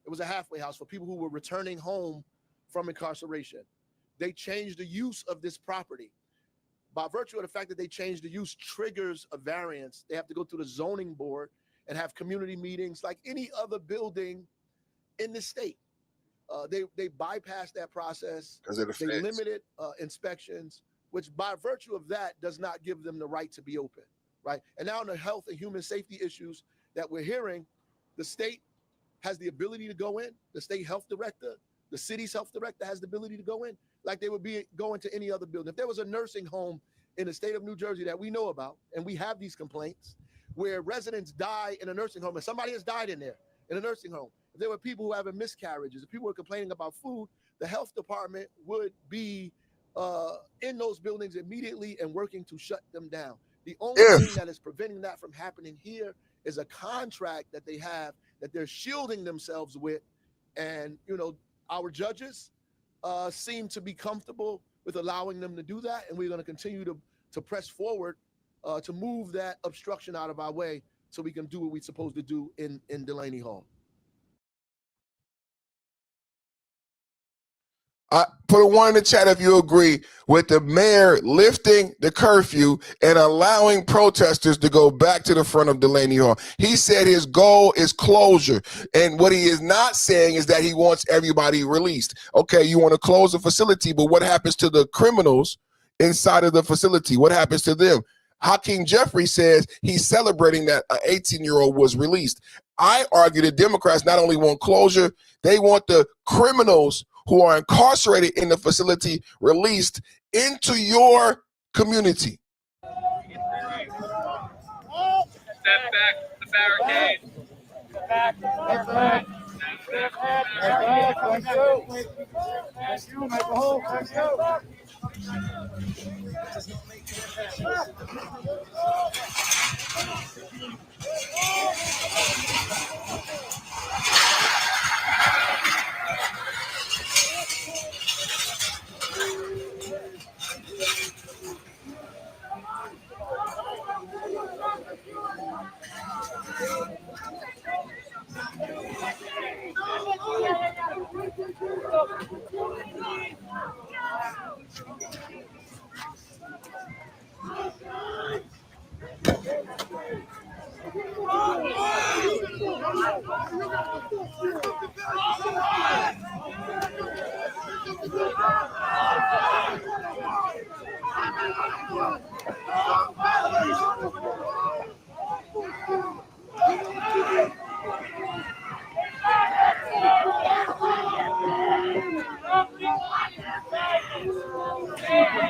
It was a halfway house for people who were returning home from incarceration. They changed the use of this property. By virtue of the fact that they changed the use triggers a variance, they have to go through the zoning board and have community meetings like any other building in the state. They bypassed that process. Because of the They feds. limited inspections, which by virtue of that does not give them the right to be open, right? And now in the health and human safety issues that we're hearing, the state has the ability to go in. The state health director, the city's health director has the ability to go in like they would be going to any other building. If there was a nursing home in the state of New Jersey that we know about, and we have these complaints, where residents die in a nursing home, and somebody has died in there, in a nursing home. If there were people who have miscarriages, if people were complaining about food, the health department would be in those buildings immediately and working to shut them down. The only thing that is preventing that from happening here is a contract that they have that they're shielding themselves with. And, you know, our judges seem to be comfortable with allowing them to do that. And we're going to continue to press forward to move that obstruction out of our way so we can do what we're supposed to do in Delaney Hall. Put a 1 in the chat if you agree with the mayor lifting the curfew and allowing protesters to go back to the front of Delaney Hall. He said his goal is closure. And what he is not saying is that he wants everybody released. Okay, you want to close the facility, but what happens to the criminals inside of the facility? What happens to them? Hakeem Jeffrey says he's celebrating that an 18-year-old was released. I argue that Democrats not only want closure, they want the criminals who are incarcerated in the facility released into your community. Step back to the barricade. Step back. Step back. Step back. Let's go. Let's go. Make a hole. Let's go.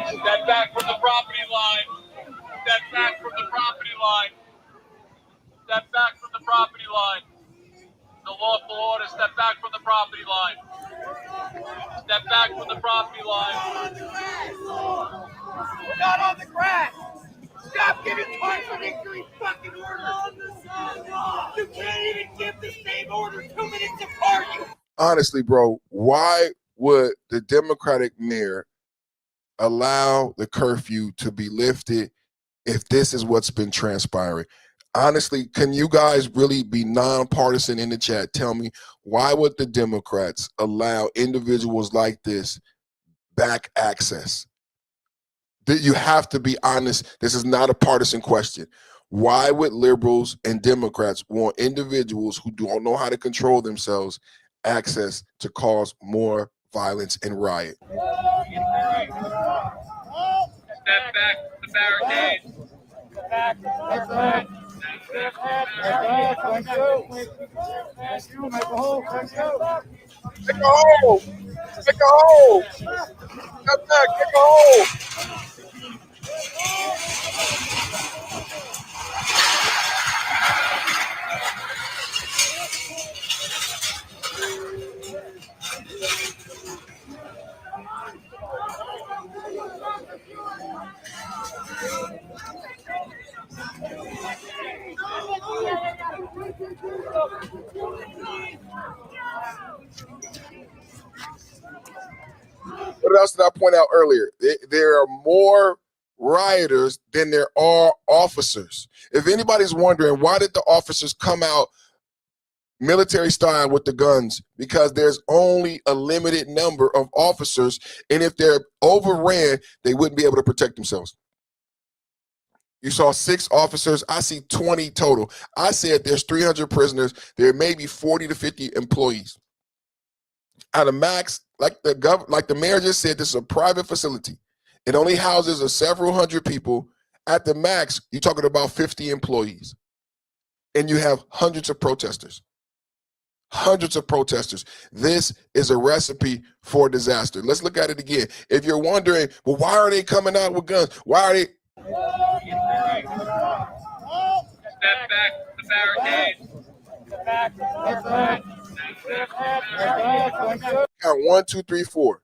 Step back from the property line. Step back from the property line. Step back from the property line. The lawful order, step back from the property line. Step back from the property line. We're not on the grass. Stop giving contradictory fucking orders. You can't even give the same order 2 minutes apart. Honestly, bro, why would the Democratic mayor allow the curfew to be lifted if this is what's been transpiring? Honestly, can you guys really be nonpartisan in the chat? Tell me, why would the Democrats allow individuals like this back access? You have to be honest. This is not a partisan question. Why would liberals and Democrats want individuals who don't know how to control themselves access to cause more violence and riot? Step back from the barricade. Step back. Step back. Step back. Let's go. Let's go. Make a hole. Let's go. Make a hole. Make a hole. Step back. Make a hole. What else did I point out earlier? There are more rioters than there are officers. If anybody's wondering, why did the officers come out military style with the guns? Because there's only a limited number of officers, and if they're overran, they wouldn't be able to protect themselves. You saw 6 officers. I see 20 total. I said there's 300 prisoners. There may be 40 to 50 employees. at a max, like the mayor just said, this is a private facility. It only houses several hundred people. At the max, you're talking about 50 employees. And you have hundreds of protesters. Hundreds of protesters. This is a recipe for disaster. Let's look at it again. If you're wondering, well, why are they coming out with guns? Why are they? Step back from the barricade. Step back. Step back. Count 1, 2, 3, 4.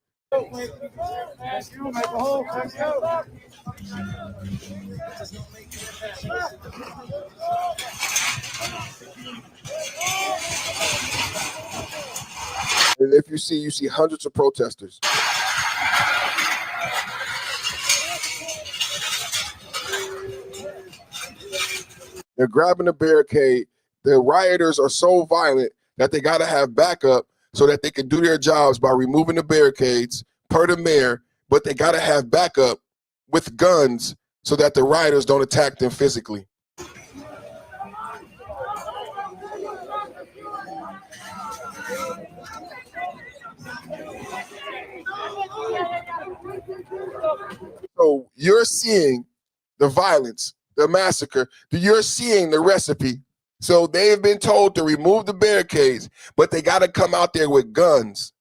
And if you see hundreds of protesters. They're grabbing the barricade. The rioters are so violent that they got to have backup so that they can do their jobs by removing the barricades, per the mayor, but they got to have backup with guns so that the rioters don't attack them physically. So you're seeing the violence, the massacre, you're seeing the recipe. So they've been told to remove the barricades, but they got to come out there with guns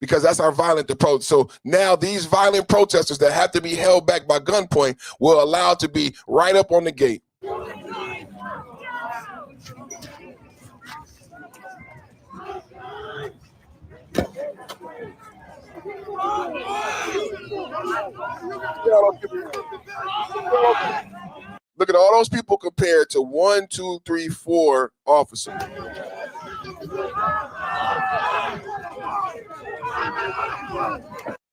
because that's our violent approach. So now these violent protesters that have to be held back by gunpoint will allow to be right up on the gate. Look at all those people compared to 1, 2, 3, 4 officers.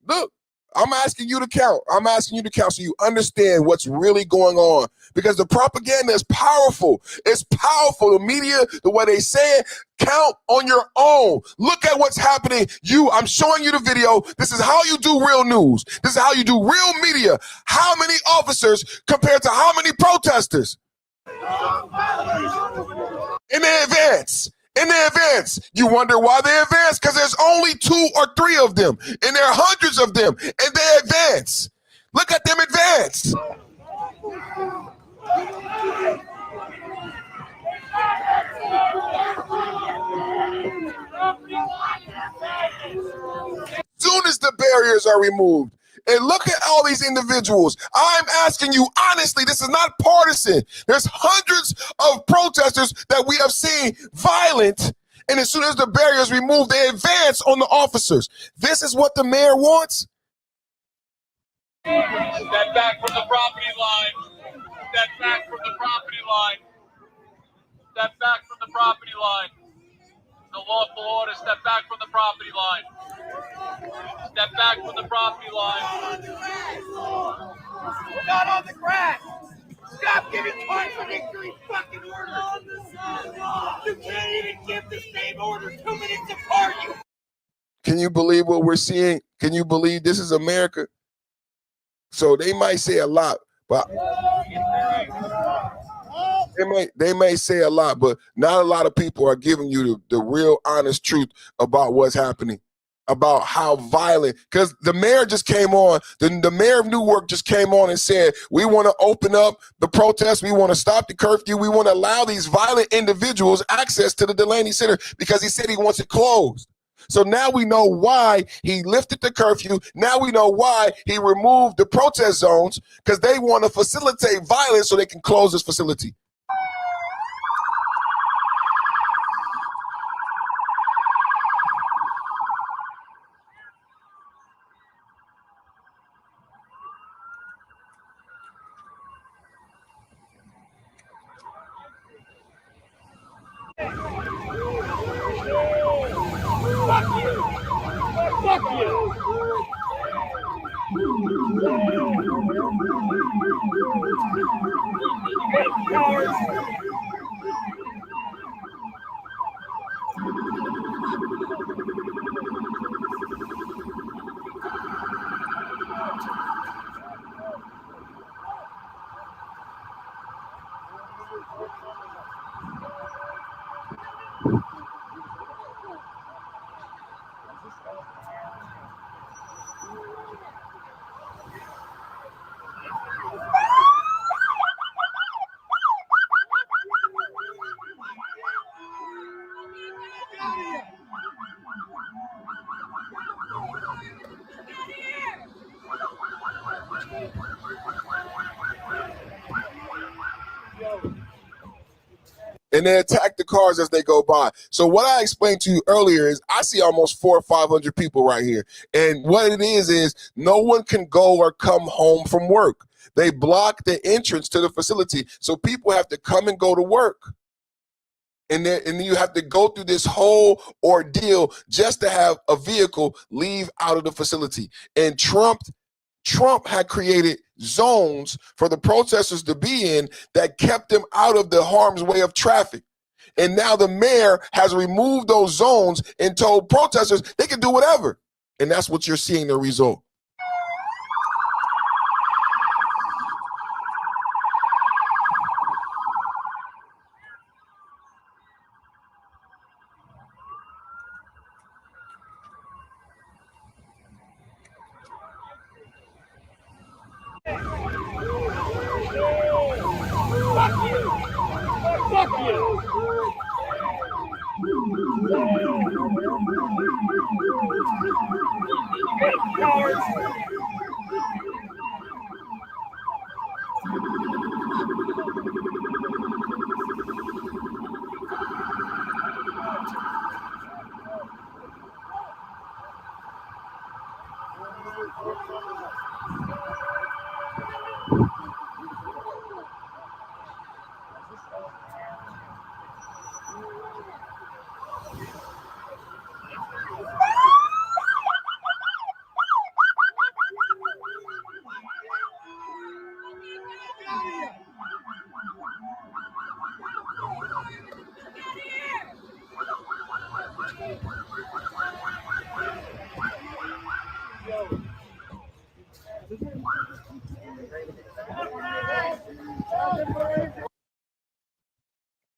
Look, I'm asking you to count. I'm asking you to count so you understand what's really going on, because the propaganda is powerful. It's powerful. The media, the way they say it, count on your own. Look at what's happening. I'm showing you the video. This is how you do real news. This is how you do real media. How many officers compared to how many protesters? And they advance. And they advance. You wonder why they advance? Because there's only 2 or 3 of them, and there are hundreds of them, and they advance. Look at them advance. Soon as the barriers are removed, and look at all these individuals. I'm asking you honestly, this is not partisan. There's hundreds of protesters that we have seen violent, and as soon as the barriers removed, they advance on the officers. This is what the mayor wants. Step back from the property line. Step back from the property line. Step back from the property line. The lawful order, step back from the property line. Step back from the property line. Not on the grass. Stop giving contradictory fucking orders. You can't even give the same order 2 minutes apart. Can you believe what we're seeing? Can you believe this is America? So they might say a lot, but they may say a lot, but not a lot of people are giving you the real honest truth about what's happening, about how violent, because the mayor just came on, the mayor of Newark just came on and said, we want to open up the protest, we want to stop the curfew, we want to allow these violent individuals access to the Delaney Center because he said he wants it closed. So now we know why he lifted the curfew. Now we know why he removed the protest zones, because they want to facilitate violence so they can close this facility. Fuck you! And they attack the cars as they go by. So what I explained to you earlier is I see almost 400 or 500 people right here. And what it is no one can go or come home from work. They block the entrance to the facility. So people have to come and go to work. And then you have to go through this whole ordeal just to have a vehicle leave out of the facility. And Trump had created zones for the protesters to be in that kept them out of the harm's way of traffic. And now the mayor has removed those zones and told protesters they can do whatever. And that's what you're seeing the result.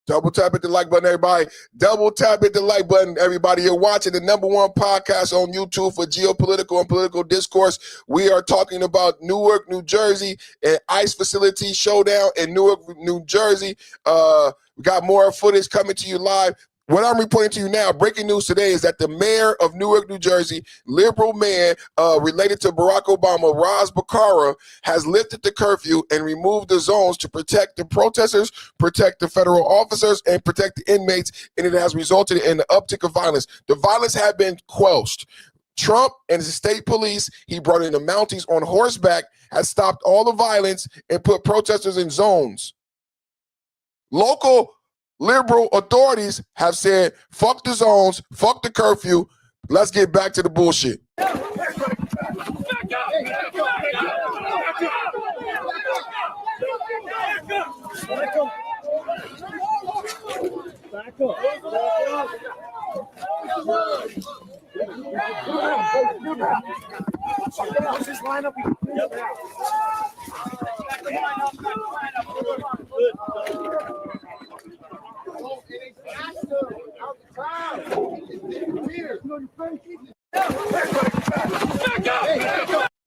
Double tap at the like button, everybody. Double tap at the like button, everybody. You're watching the #1 podcast on YouTube for geopolitical and political discourse. We are talking about Newark, New Jersey, and ICE facility showdown in Newark, New Jersey. We got more footage coming to you live. What I'm reporting to you now, breaking news today, is that the mayor of Newark, New Jersey, liberal man related to Barack Obama, Ras Bakara, has lifted the curfew and removed the zones to protect the protesters, protect the federal officers, and protect the inmates, and it has resulted in an uptick of violence. The violence had been quelched. Trump and his state police, he brought in the Mounties on horseback, has stopped all the violence and put protesters in zones. Local liberal authorities have said, fuck the zones, fuck the curfew, let's get back to the bullshit.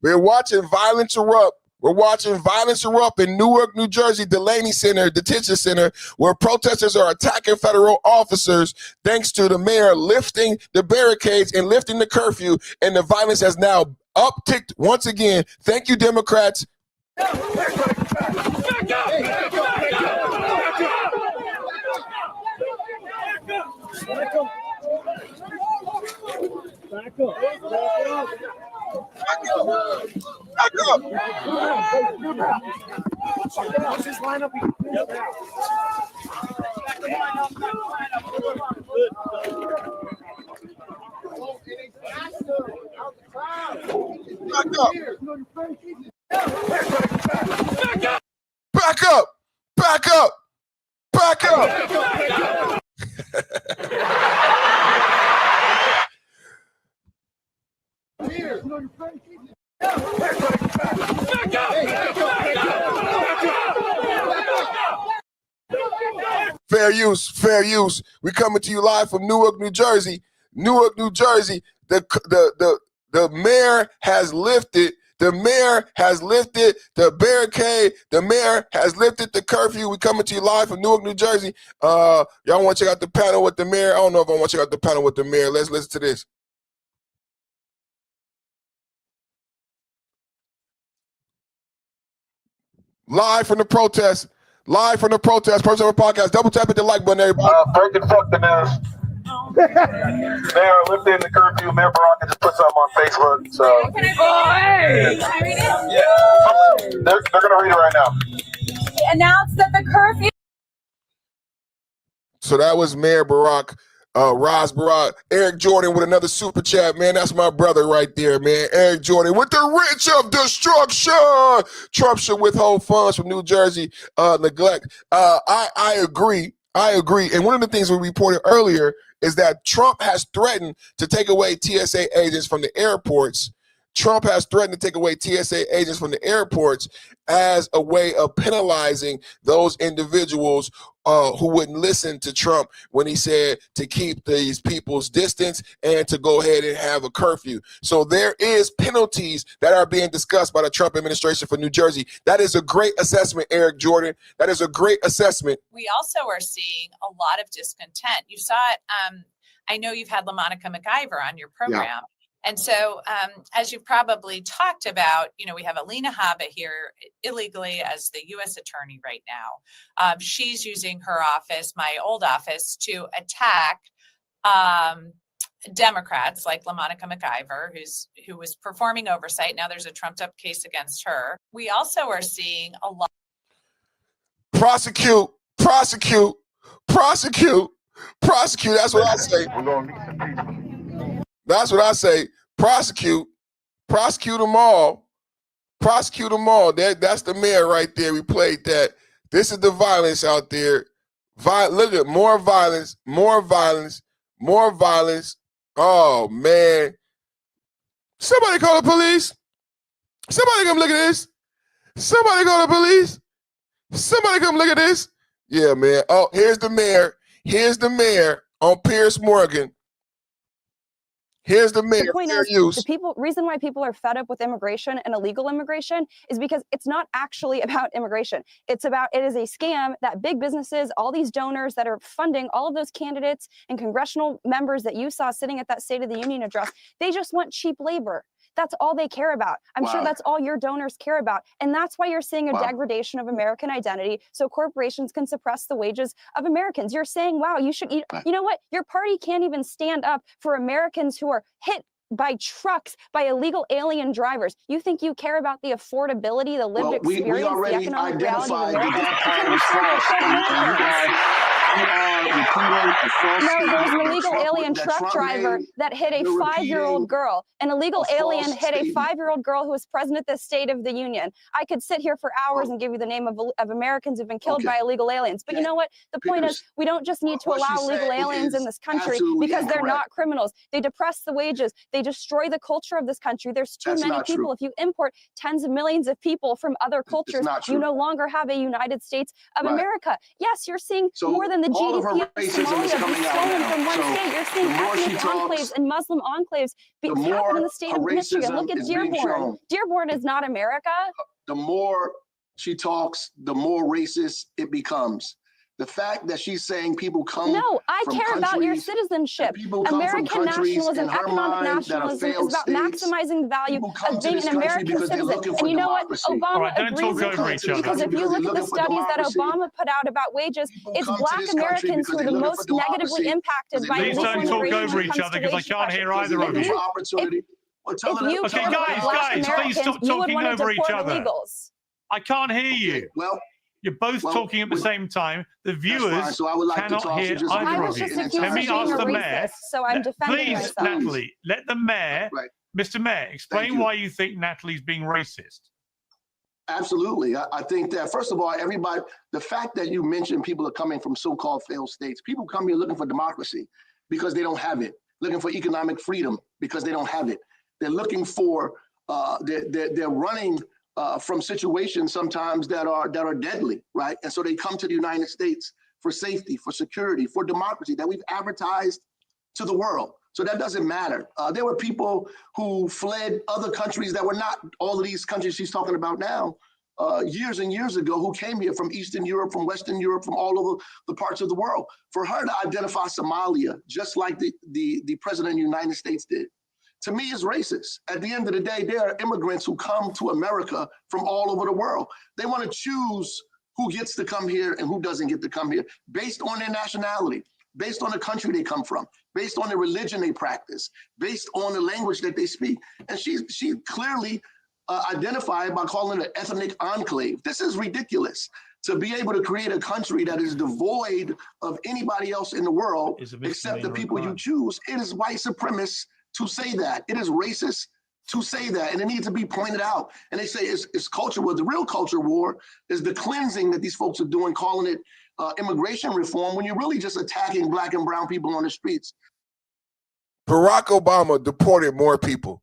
We're watching violence erupt. We're watching violence erupt in Newark, New Jersey, Delaney Center, detention center, where protesters are attacking federal officers thanks to the mayor lifting the barricades and lifting the curfew, and the violence has now upticked once again. Thank you, Democrats. Back up! Back up! Back up! Fair use, fair use. We're coming to you live from Newark, New Jersey. Newark, New Jersey. The mayor has lifted. The mayor has lifted the barricade. The mayor has lifted the curfew. We coming to you live from Newark, New Jersey. Y'all want to check out the panel with the mayor? I don't know if I want to check out the panel with the mayor. Let's listen to this. Live from the protest. Live from the protest. First ever podcast. Double tap at the like button, everybody. Breaking fuck the news. Mayor lifting the curfew. Mayor Baraka just put something on Facebook. So, hey! yeah, they're gonna read it right now. He announced that the curfew. So that was Mayor Barack, Roz Barack, Eric Jordan with another super chat, man. That's my brother right there, man. Eric Jordan with the wrench of destruction. Trump should withhold funds from New Jersey neglect. I agree. I agree. And one of the things we reported earlier is that Trump has threatened to take away TSA agents from the airports. Trump has threatened to take away TSA agents from the airports as a way of penalizing those individuals who wouldn't listen to Trump when he said to keep these people's distance and to go ahead and have a curfew. So there is penalties that are being discussed by the Trump administration for New Jersey. That is a great assessment, Eric Jordan. That is a great assessment. We also are seeing a lot of discontent. You saw it. I know you've had LaMonica McIver on your program. Yeah. And so, as you've probably talked about, we have Alina Habba here illegally as the U.S. attorney right now. She's using her office, my old office, to attack Democrats like LaMonica McIver, who was performing oversight. Now there's a trumped-up case against her. We also are seeing a lot. Prosecute. That's what I say. That's what I say. Prosecute them all. Prosecute them all. That's the mayor right there. We played that. This is the violence out there. Look at more violence. Oh, man. Somebody call the police. Somebody come look at this. Somebody call the police. Somebody come look at this. Yeah, man. Oh, here's the mayor. Here's the mayor on Pierce Morgan. Here's the mayor. The point is, reason why people are fed up with immigration and illegal immigration is because it's not actually about immigration. It is a scam that big businesses, all these donors that are funding all of those candidates and congressional members that you saw sitting at that State of the Union address, they just want cheap labor. That's all they care about. I'm sure that's all your donors care about. And that's why you're seeing a degradation of American identity so corporations can suppress the wages of Americans. You're saying, wow, you know what? Your party can't even stand up for Americans who are hit by trucks, by illegal alien drivers. You think you care about the affordability, the lived experience, we already the economic reality of Americans? No, there was an illegal alien truck driver that hit a 5-year-old girl. An illegal alien hit a 5-year-old girl who was president of the State of the Union. I could sit here for hours and give you the name of Americans who've been killed by illegal aliens. But you know what? The point is, we don't just need to allow illegal aliens in this country because they're not criminals. They depress the wages. They destroy the culture of this country. There's too many people. If you import tens of millions of people from other cultures, you no longer have a United States of America. Yes, you're seeing more than the GDP of Somalia be stolen from one state. You're seeing ethnic enclaves and Muslim enclaves happen in the state of Michigan. Look at Dearborn. Dearborn is not America. The more she talks, the more racist it becomes. The fact that she's saying people come No, I care about your citizenship. American nationalism, economic nationalism is about maximizing the value of being an American citizen. And you know what? Obama agrees with you. Because if you look at the studies that Obama put out about wages, it's Black Americans who are the most negatively impacted by illegal immigration. Please don't talk over each other because I can't hear either of you. Okay, guys, please stop talking over each other. I can't hear you. Well, you're both talking at the same time. The viewers cannot hear either of you. Let me ask the mayor. So I'm defending myself. Natalie, let the mayor, Mr. Mayor, explain why you think Natalie's being racist. Absolutely. I think that, first of all, everybody, the fact that you mentioned people are coming from so-called failed states, people come here looking for democracy because they don't have it, looking for economic freedom because they don't have it. They're looking for, they're running from situations sometimes that are deadly, right? And so they come to the United States for safety, for security, for democracy that we've advertised to the world. So that doesn't matter. There were people who fled other countries that were not all of these countries she's talking about now, years and years ago, who came here from Eastern Europe, from Western Europe, from all over the parts of the world. For her to identify Somalia, just like the president of the United States did, to me is racist. At the end of the day, there are immigrants who come to America from all over the world. They want to choose who gets to come here and who doesn't get to come here based on their nationality, based on the country they come from, based on the religion they practice, based on the language that they speak. And she clearly identified by calling it an ethnic enclave. This is ridiculous. To be able to create a country that is devoid of anybody else in the world except the people you choose, it is white supremacist to say that. It is racist to say that, and it needs to be pointed out. And they say it's culture war. The real culture war is the cleansing that these folks are doing, calling it immigration reform, when you're really just attacking black and brown people on the streets. Barack Obama deported more people.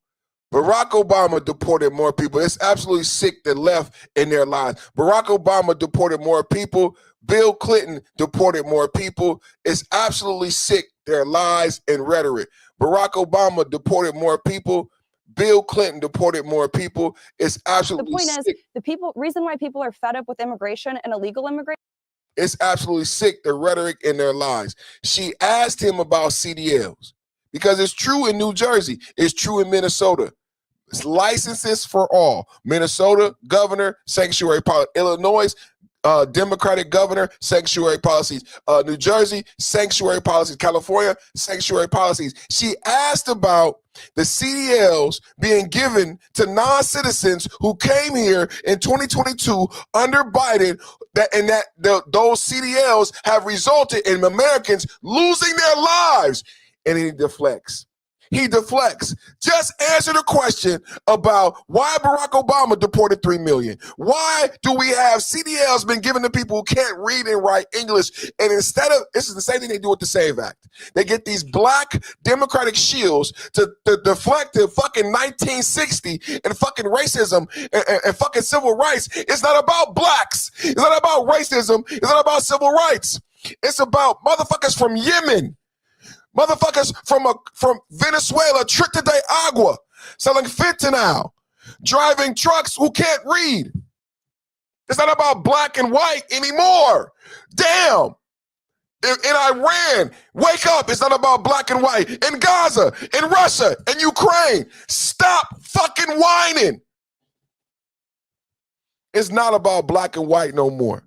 Barack Obama deported more people. It's absolutely sick that left in their lives. Barack Obama deported more people. Bill Clinton deported more people. It's absolutely sick, their lies and rhetoric. Barack Obama deported more people. Bill Clinton deported more people. It's absolutely sick. The point is, reason why people are fed up with immigration and illegal immigration. It's absolutely sick, the rhetoric and their lies. She asked him about CDLs because it's true in New Jersey. It's true in Minnesota. It's licenses for all. Minnesota, governor, sanctuary policy. Illinois, Democratic governor, sanctuary policies. New Jersey, sanctuary policies. California, sanctuary policies. She asked about the CDLs being given to non-citizens who came here in 2022 under Biden, those CDLs have resulted in Americans losing their lives. And he deflects. He deflects. Just answer the question about why Barack Obama deported 3 million. Why do we have CDLs been given to people who can't read and write English? And instead of, this is the same thing they do with the SAVE Act. They get these black Democratic shields to deflect to fucking 1960 and fucking racism and fucking civil rights. It's not about blacks. It's not about racism. It's not about civil rights. It's about motherfuckers from Yemen. Motherfuckers from Venezuela, Trita de Agua, selling fentanyl, driving trucks who can't read. It's not about black and white anymore. Damn. In Iran, wake up. It's not about black and white. In Gaza, in Russia, in Ukraine, stop fucking whining. It's not about black and white no more.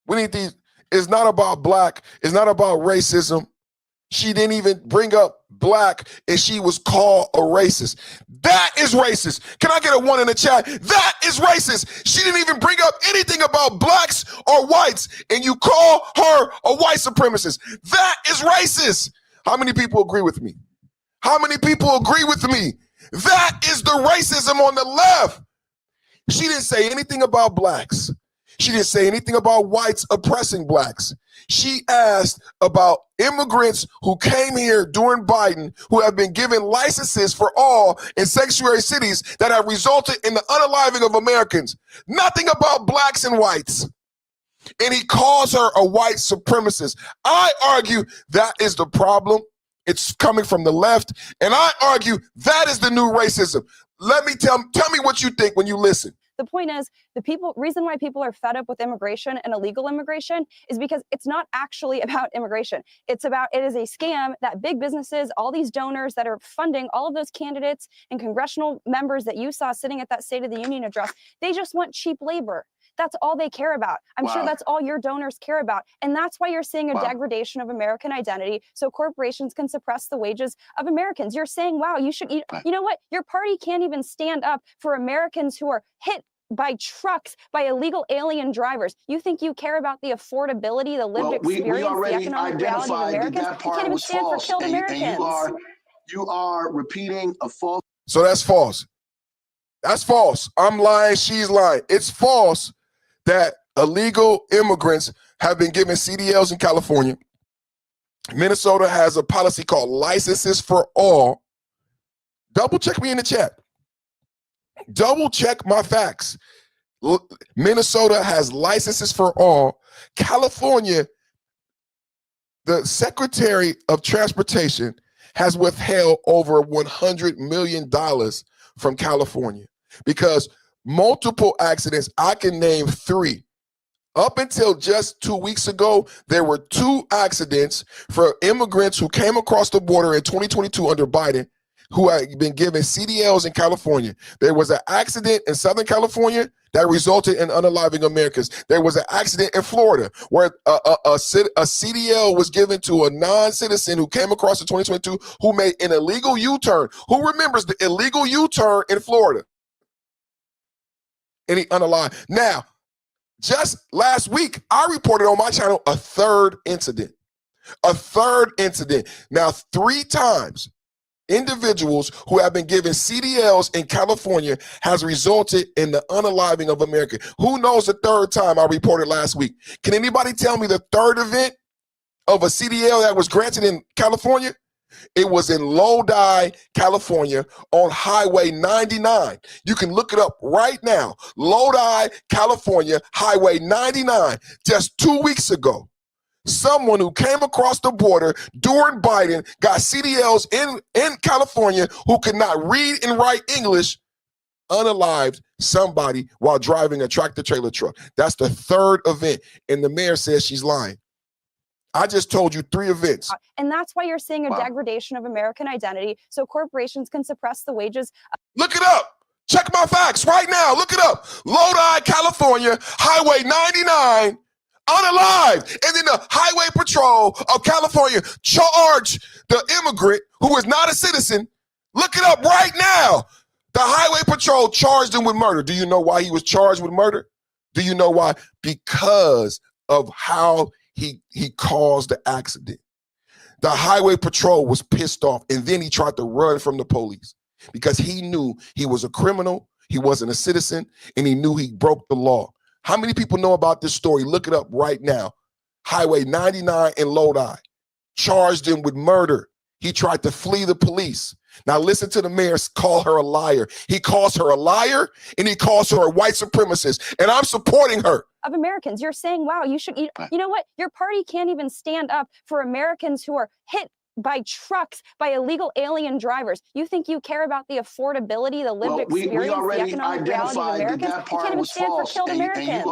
We need these. It's not about black. It's not about racism. She didn't even bring up black and she was called a racist. That is racist. Can I get a 1 in the chat? That is racist. She didn't even bring up anything about blacks or whites and you call her a white supremacist. That is racist. How many people agree with me? How many people agree with me? That is the racism on the left. She didn't say anything about blacks. She didn't say anything about whites oppressing blacks. She asked about immigrants who came here during Biden, who have been given licenses for all in sanctuary cities that have resulted in the unaliving of Americans. Nothing about blacks and whites. And he calls her a white supremacist. I argue that is the problem. It's coming from the left. And I argue that is the new racism. Tell me what you think when you listen. The point is, reason why people are fed up with immigration and illegal immigration is because it's not actually about immigration. It is a scam that big businesses, all these donors that are funding all of those candidates and congressional members that you saw sitting at that State of the Union address, they just want cheap labor. That's all they care about. I'm sure that's all your donors care about. And that's why you're seeing a degradation of American identity so corporations can suppress the wages of Americans. You're saying, wow, you know what? Your party can't even stand up for Americans who are hit by trucks, by illegal alien drivers. You think you care about the affordability, the lived experience, the economic reality of Americans? That part you can't even stand false, for killed Americans. And you are repeating a false. So that's false. That's false. I'm lying. She's lying. It's false that illegal immigrants have been given CDLs in California. Minnesota has a policy called licenses for all. Double check me in the chat. Double check my facts. Minnesota has licenses for all. California, the Secretary of Transportation has withheld over $100 million from California because multiple accidents, I can name 3. Up until just 2 weeks ago, there were 2 accidents for immigrants who came across the border in 2022 under Biden who had been given CDLs in California. There was an accident in Southern California that resulted in unaliving Americans. There was an accident in Florida where a CDL was given to a non-citizen who came across in 2022 who made an illegal U-turn. Who remembers the illegal U-turn in Florida? And he unalived. Now, just last week, I reported on my channel a third incident. A third incident. Now, 3 times, individuals who have been given CDLs in California has resulted in the unaliving of America. Who knows the third time I reported last week? Can anybody tell me the third event of a CDL that was granted in California? It was in Lodi, California on Highway 99. You can look it up right now. Lodi, California, Highway 99, just 2 weeks ago. Someone who came across the border during Biden got CDLs in California who could not read and write English, unalived somebody while driving a tractor-trailer truck. That's the third event, and the mayor says she's lying. I just told you 3 events. And that's why you're seeing a degradation of American identity, so corporations can suppress the wages. Look it up. Check my facts right now. Look it up. Lodi, California, Highway 99, unalived. And then the Highway Patrol of California charged the immigrant who is not a citizen. Look it up right now. The Highway Patrol charged him with murder. Do you know why he was charged with murder? Do you know why? Because of how he caused the accident. The Highway Patrol was pissed off, and then he tried to run from the police because he knew he was a criminal, he wasn't a citizen, and he knew he broke the law. How many people know about this story? Look it up right now. Highway 99 in Lodi charged him with murder. He tried to flee the police. Now listen to the mayor call her a liar. He calls her a liar, and he calls her a white supremacist, and I'm supporting her. Of Americans, you're saying, wow, you know what? Your party can't even stand up for Americans who are hit by trucks, by illegal alien drivers. You think you care about the affordability, the lived experience, the economic reality of Americans? You can't even stand for killed Americans.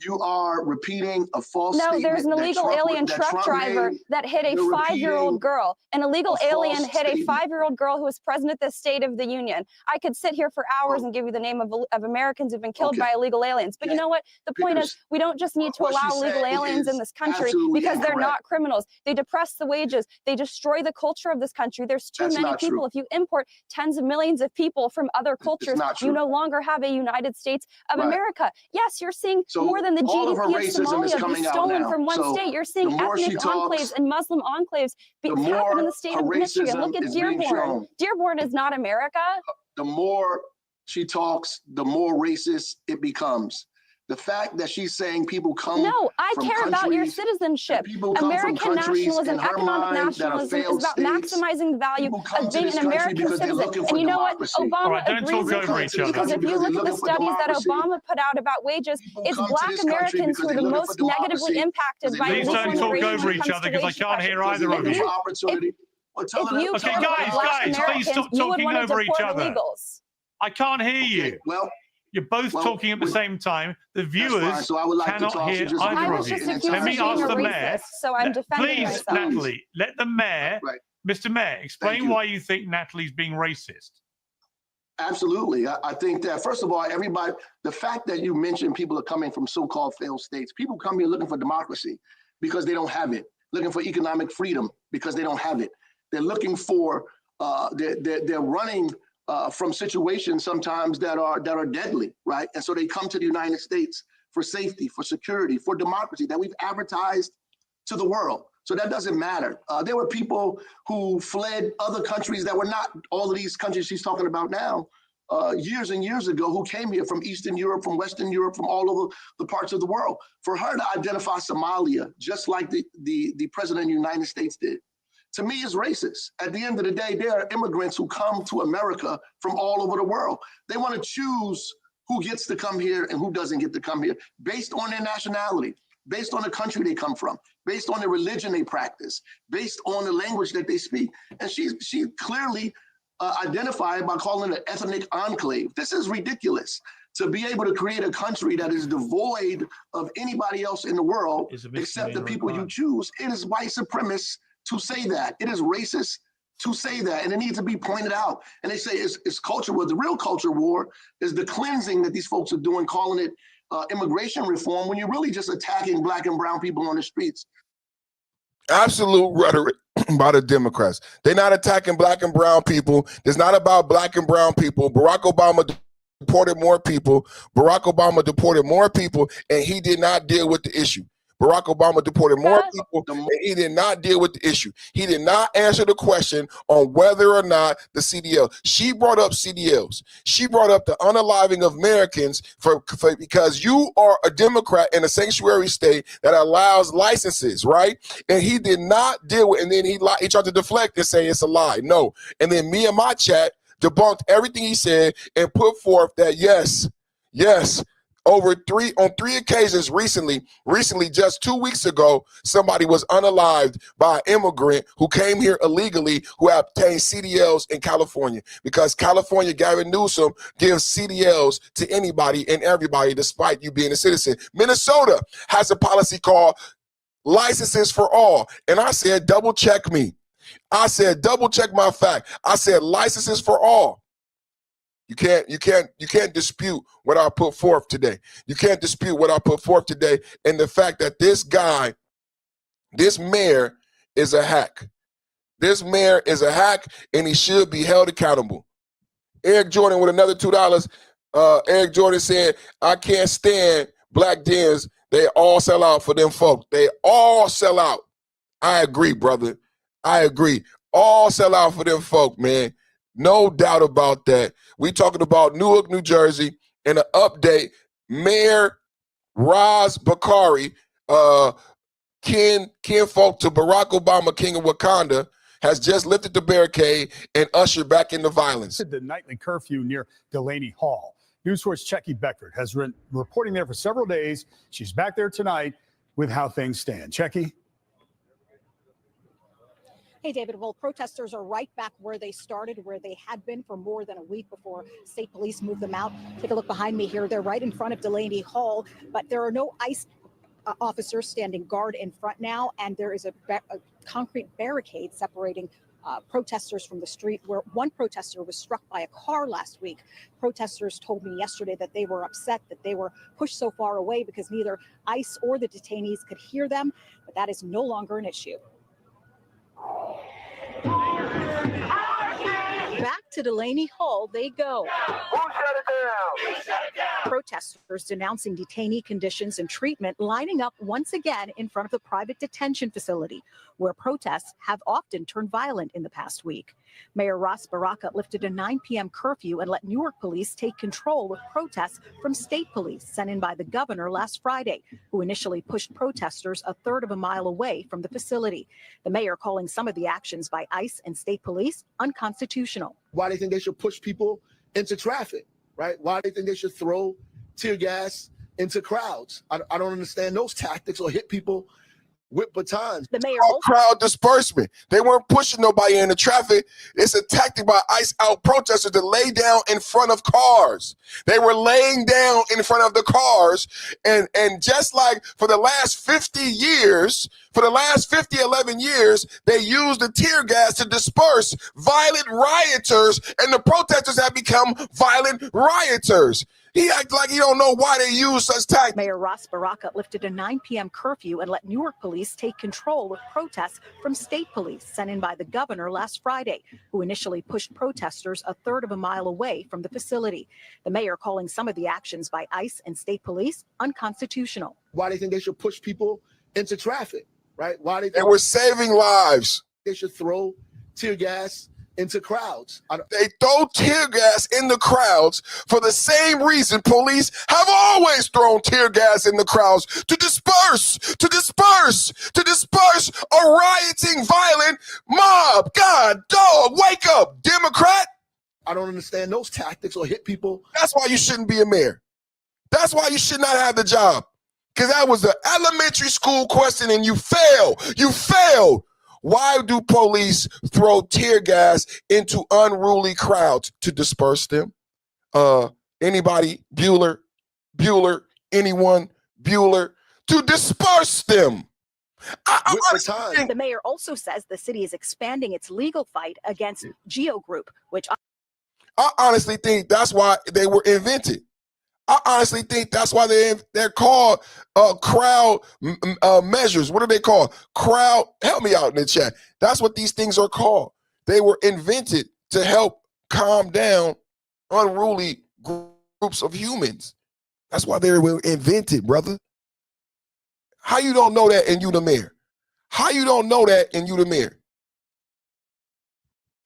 You are repeating a false statement. No, there's an illegal alien truck driver that hit a 5-year-old girl. An illegal alien hit a 5-year-old girl who was president of the State of the Union. I could sit here for hours and give you the name of Americans who've been killed by illegal aliens. But you know what? The point is, we don't just need to allow illegal aliens in this country because they're not criminals. They depress the wages. They destroy the culture of this country. There's too many people. If you import tens of millions of people from other cultures, you no longer have a United States of America. Yes, you're seeing more than the GDP of Somalia be stolen from one state. You're seeing ethnic enclaves and Muslim enclaves happen in the state of Michigan. Look at Dearborn. Dearborn is not America. The more she talks, the more racist it becomes. The fact that she's saying people come No, I care about your citizenship. American nationalism, economic nationalism is about maximizing the value of being an American citizen. And you know what? Obama agrees with me. Because if you look at the studies that Obama put out about wages, it's Black Americans who are the most negatively impacted by illegal immigration. Please don't talk over each other because I can't hear either of you. Okay, guys, please stop talking over each other. I can't hear you. Well, you're both talking at the same time. The viewers cannot hear either of you. Let me ask the mayor. So I'm defending myself. Please, Natalie, let the mayor, Mr. Mayor, explain why you think Natalie's being racist. Absolutely. I think that, first of all, everybody, the fact that you mentioned people are coming from so-called failed states, people come here looking for democracy because they don't have it, looking for economic freedom because they don't have it. They're looking for, they're running from situations sometimes that are deadly, right? And so they come to the United States for safety, for security, for democracy that we've advertised to the world. So that doesn't matter. There were people who fled other countries that were not all of these countries she's talking about now, years and years ago, who came here from Eastern Europe, from Western Europe, from all over the parts of the world. For her to identify Somalia, just like the president of the United States did, to me is racist. At the end of the day, there are immigrants who come to America from all over the world. They want to choose who gets to come here and who doesn't get to come here based on their nationality. based on the country they come from, based on the religion they practice, based on the language that they speak. And she clearly identified by calling it an ethnic enclave. This is ridiculous. To be able to create a country that is devoid of anybody else in the world except the people you choose, it is white supremacist to say that. It is racist to say that, and it needs to be pointed out. And they say it's culture war. The real culture war is the cleansing that these folks are doing, calling it immigration reform, when you're really just attacking black and brown people on the streets. Absolute rhetoric by the Democrats. They're not attacking black and brown people. It's not about black and brown people. Barack Obama deported more people. Barack Obama deported more people, and he did not deal with the issue. Barack Obama deported more people, and he did not deal with the issue. He did not answer the question on whether or not the CDL. She brought up CDLs. She brought up the unaliving of Americans because you are a Democrat in a sanctuary state that allows licenses, right? And he did not deal with, and then he tried to deflect and say it's a lie. No. And then me and my chat debunked everything he said and put forth that yes, on three occasions recently, just 2 weeks ago, somebody was unalived by an immigrant who came here illegally who obtained CDLs in California, because California, Gavin Newsom, gives CDLs to anybody and everybody despite you being a citizen. Minnesota has a policy called licenses for all. And I said, double check me. I said, double check my fact. I said, licenses for all. You can't dispute what I put forth today. You can't dispute what I put forth today, and the fact that this guy, this mayor, is a hack. This mayor is a hack, and he should be held accountable. Eric Jordan with another $2. Eric Jordan said, I can't stand black Dems. They all sell out for them folk. They all sell out. I agree, brother. I agree. All sell out for them folk, man. No doubt about that. We talking about Newark, New Jersey, and an update. Mayor Raz Bakari, kinfolk to Barack Obama, King of Wakanda, has just lifted the barricade and ushered back into violence. The nightly curfew near Delaney Hall. News source Checky Beckert has been reporting there for several days. She's back there tonight with how things stand. Checky. Hey, David. Well, protesters are right back where they started, where they had been for more than a week before state police moved them out. Take a look behind me here. They're right in front of Delaney Hall, but there are no ICE officers standing guard in front now, and there is a concrete barricade separating protesters from the street, where one protester was struck by a car last week. Protesters told me yesterday that they were upset that they were pushed so far away because neither ICE or the detainees could hear them, but that is no longer an issue. Back to Delaney Hall they go. Who shut it down? We shut it down. Protesters denouncing detainee conditions and treatment lining up once again in front of the private detention facility, where protests have often turned violent in the past week. Mayor Ras Baraka lifted a 9 p.m. curfew and let Newark police take control of protests from state police sent in by the governor last Friday, who initially pushed protesters a third of a mile away from the facility. The mayor calling some of the actions by ICE and state police unconstitutional. Why they think they should push people into traffic, right? Why they think they should throw tear gas into crowds. I don't understand those tactics, or hit people with batons. The mayor crowd disbursement. They weren't pushing nobody into traffic. It's a tactic by ICE out protesters to lay down in front of cars. They were laying down in front of the cars, and just like for the last 11 years, they used the tear gas to disperse violent rioters, and the protesters have become violent rioters. He acts like he don't know why they use such tactics. Mayor Ras Baraka lifted a 9 p.m. curfew and let Newark police take control of protests from state police sent in by the governor last Friday, who initially pushed protesters a third of a mile away from the facility. The mayor calling some of the actions by ICE and state police unconstitutional. Why they think they should push people into traffic, right? Why they were saving lives. They should throw tear gas into crowds. They throw tear gas in the crowds for the same reason police have always thrown tear gas in the crowds, to disperse a rioting, violent mob. God, dog, wake up, Democrat. I don't understand those tactics, or hit people. That's why you shouldn't be a mayor. That's why you should not have the job. Because that was an elementary school question and you failed. You failed. Why do police throw tear gas into unruly crowds? To disperse them? Anybody? Bueller? Anyone? Bueller? To disperse them. The mayor also says the city is expanding its legal fight against Geo Group, which I honestly think that's why they were invented. I honestly think that's why they're called crowd measures. What are they called? Crowd. Help me out in the chat. That's what these things are called. They were invented to help calm down unruly groups of humans. That's why they were invented, brother. How you don't know that and you the mayor? How you don't know that and you the mayor?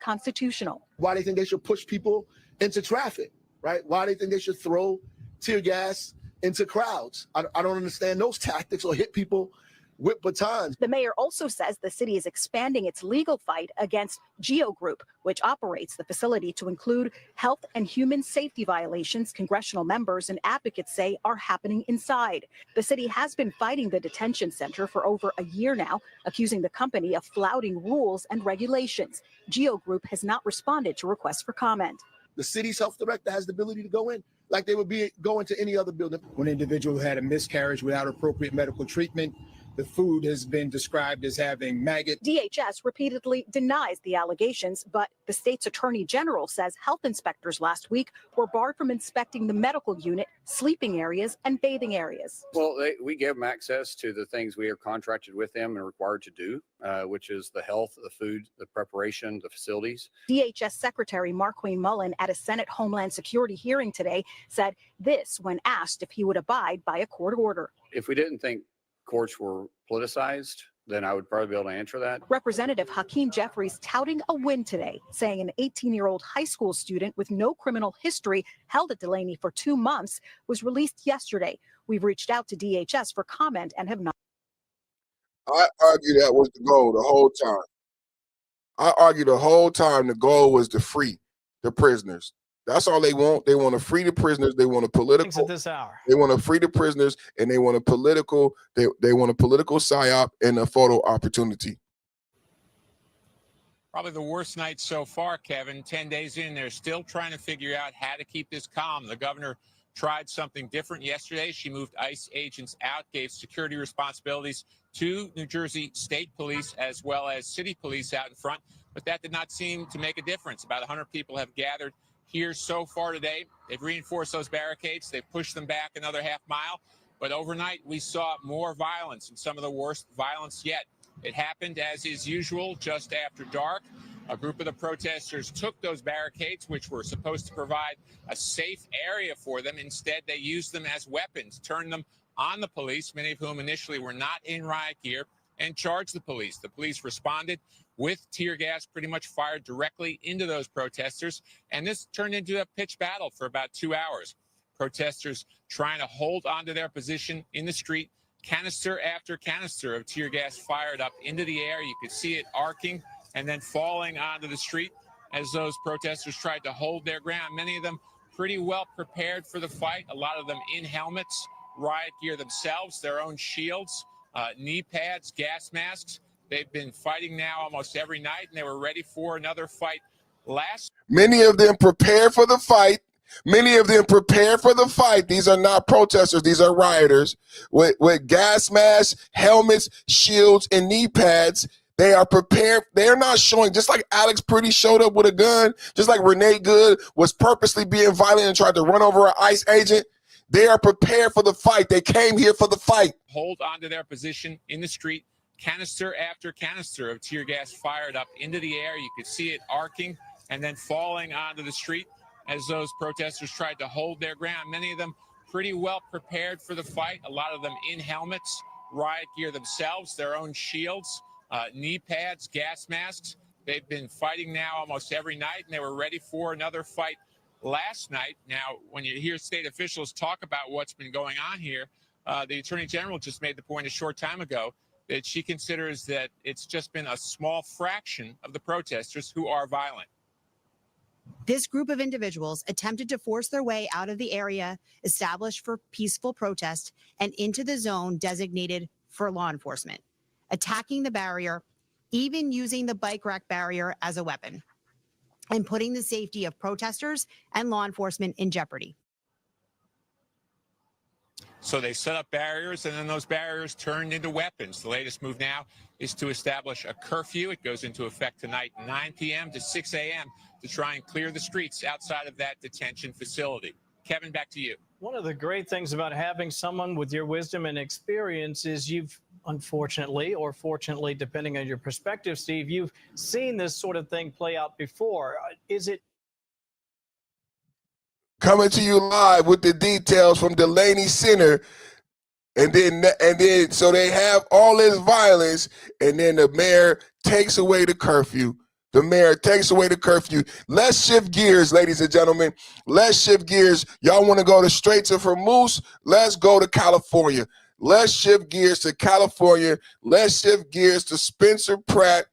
constitutional. Why they think they should push people into traffic, right? Why they think they should throw tear gas into crowds. I don't understand those tactics, or hit people with batons. The mayor also says the city is expanding its legal fight against Geo Group, which operates the facility, to include health and human safety violations congressional members and advocates say are happening inside. The city has been fighting the detention center for over a year now, accusing the company of flouting rules and regulations. Geo Group has not responded to requests for comment. The city's health director has the ability to go in like they would be going to any other building. One individual had a miscarriage without appropriate medical treatment. The food has been described as having maggot. DHS repeatedly denies the allegations, but the state's attorney general says health inspectors last week were barred from inspecting the medical unit, sleeping areas, and bathing areas. Well, we give them access to the things we are contracted with them and required to do, which is the health, the food, the preparation, the facilities. DHS Secretary Marqueen Mullen at a Senate Homeland Security hearing today said this when asked if he would abide by a court order. If we didn't think courts were politicized, then I would probably be able to answer that. Representative Hakeem Jeffries touting a win today, saying an 18-year-old high school student with no criminal history held at Delaney for 2 months was released yesterday. We've reached out to DHS for comment and have not. I argue that was the goal the whole time. I argue the whole time the goal was to free the prisoners. That's all they want. They want to free the prisoners. They want a political. At this hour. They want to free the prisoners, and they want a political. They want a political psyop and a photo opportunity. Probably the worst night so far, Kevin. 10 days in, they're still trying to figure out how to keep this calm. The governor tried something different yesterday. She moved ICE agents out, gave security responsibilities to New Jersey State Police as well as city police out in front, but that did not seem to make a difference. About 100 people have gathered here so far today. They've reinforced those barricades. They've pushed them back another half mile. But overnight, we saw more violence, and some of the worst violence yet. It happened, as is usual, just after dark. A group of the protesters took those barricades, which were supposed to provide a safe area for them. Instead, they used them as weapons, turned them on the police, many of whom initially were not in riot gear, and charged the police. The police responded with tear gas pretty much fired directly into those protesters. And this turned into a pitched battle for about 2 hours. Protesters trying to hold onto their position in the street. Canister after canister of tear gas fired up into the air. You could see it arcing and then falling onto the street as those protesters tried to hold their ground. Many of them pretty well prepared for the fight. A lot of them in helmets, riot gear themselves, their own shields, knee pads, gas masks. They've been fighting now almost every night, and they were ready for another fight last. Many of them prepared for the fight. Many of them prepared for the fight. These are not protesters. These are rioters with gas masks, helmets, shields, and knee pads. They are prepared. They are not showing, just like Alex Pretty showed up with a gun, just like Renee Good was purposely being violent and tried to run over an ICE agent. They are prepared for the fight. They came here for the fight. Hold onto their position in the street. Canister after canister of tear gas fired up into the air. You could see it arcing and then falling onto the street as those protesters tried to hold their ground. Many of them pretty well prepared for the fight. A lot of them in helmets, riot gear themselves, their own shields, knee pads, gas masks. They've been fighting now almost every night, and they were ready for another fight last night. Now, when you hear state officials talk about what's been going on here, the Attorney General just made the point a short time ago that she considers that it's just been a small fraction of the protesters who are violent. This group of individuals attempted to force their way out of the area established for peaceful protest and into the zone designated for law enforcement, attacking the barrier, even using the bike rack barrier as a weapon, and putting the safety of protesters and law enforcement in jeopardy. So they set up barriers, and then those barriers turned into weapons. The latest move now is to establish a curfew. It goes into effect tonight, 9 p.m. to 6 a.m., to try and clear the streets outside of that detention facility. Kevin, back to you. One of the great things about having someone with your wisdom and experience is you've, unfortunately, or fortunately, depending on your perspective, Steve, you've seen this sort of thing play out before. Is it coming to you live with the details from Delaney Center, and then so they have all this violence, and then the mayor takes away the curfew. The mayor takes away the curfew. Let's shift gears, ladies and gentlemen. Let's shift gears. Y'all want to go to Strait of Hormuz? Let's go to California. Let's shift gears to California. Let's shift gears to Spencer Pratt.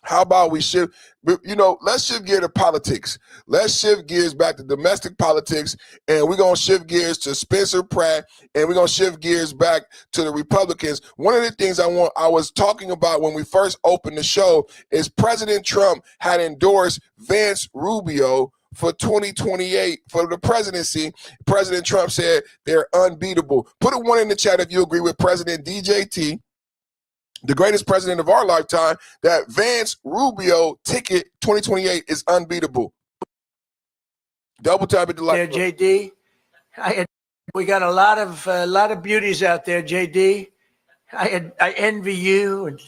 How about we shift, let's shift gears to politics. Let's shift gears back to domestic politics, and we're going to shift gears to Spencer Pratt, and we're going to shift gears back to the Republicans. One of the things I was talking about when we first opened the show is President Trump had endorsed Vance Rubio for 2028 for the presidency. President Trump said they're unbeatable. Put a 1 in the chat if you agree with President DJT, the greatest president of our lifetime, that Vance Rubio ticket 2028 is unbeatable. Double tap it to like. There, JD. We got a lot of beauties out there, JD. I envy you and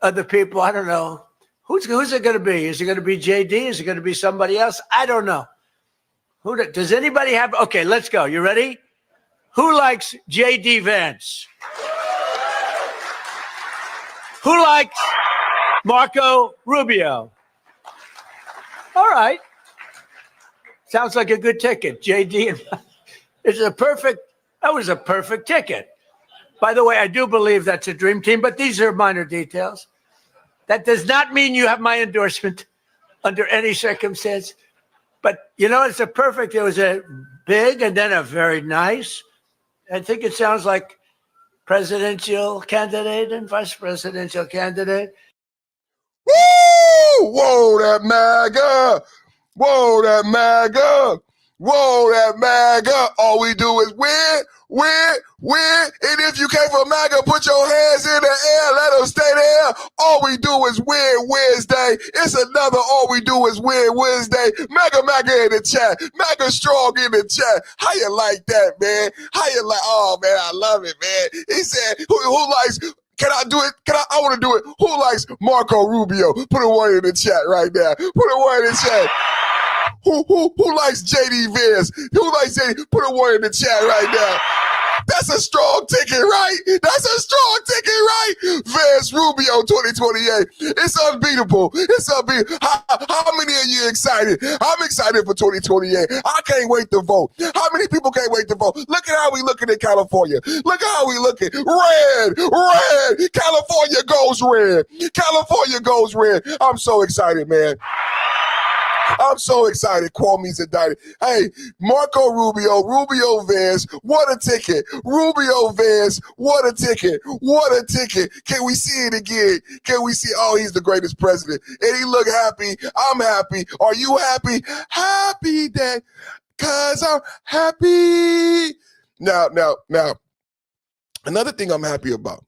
other people. I don't know who's it going to be. Is it going to be JD? Is it going to be somebody else? I don't know. Does anybody have? Okay, let's go. You ready? Who likes JD Vance? Who likes Marco Rubio? All right. Sounds like a good ticket. JD, that was a perfect ticket. By the way, I do believe that's a dream team, but these are minor details. That does not mean you have my endorsement under any circumstance. But, it's it was a big and then a very nice. I think it sounds like presidential candidate and vice presidential candidate. Woo! Whoa, that MAGA! Whoa, that MAGA! Whoa, that MAGA! All we do is win, win, win. And if you came for MAGA, put your hands in the air. Let them stay there. All we do is win Wednesday. It's another all we do is win Wednesday. MAGA in the chat. MAGA strong in the chat. How you like that, man? How you like? Oh, man, I love it, man. He said, who likes... Can I do it? I want to do it. Who likes Marco Rubio? Put a 1 in the chat right now. Put a 1 in the chat. Who likes JD Vance? Who likes JD? Put a 1 in the chat right now. That's a strong ticket, right? That's a strong ticket, right? Vance Rubio 2028. It's unbeatable. It's unbeatable. How many of you excited? I'm excited for 2028. I can't wait to vote. How many people can't wait to vote? Look at how we looking in California. Look at how we looking. Red, red. California goes red. California goes red. I'm so excited, man. I'm so excited. Cuomo's indicted. Hey, Marco Rubio, Rubio Vance, what a ticket. Rubio Vance, what a ticket. What a ticket. Can we see it again? Can we see, oh, he's the greatest president. And he look happy. I'm happy. Are you happy? Happy that, cause I'm happy. Now, another thing I'm happy about.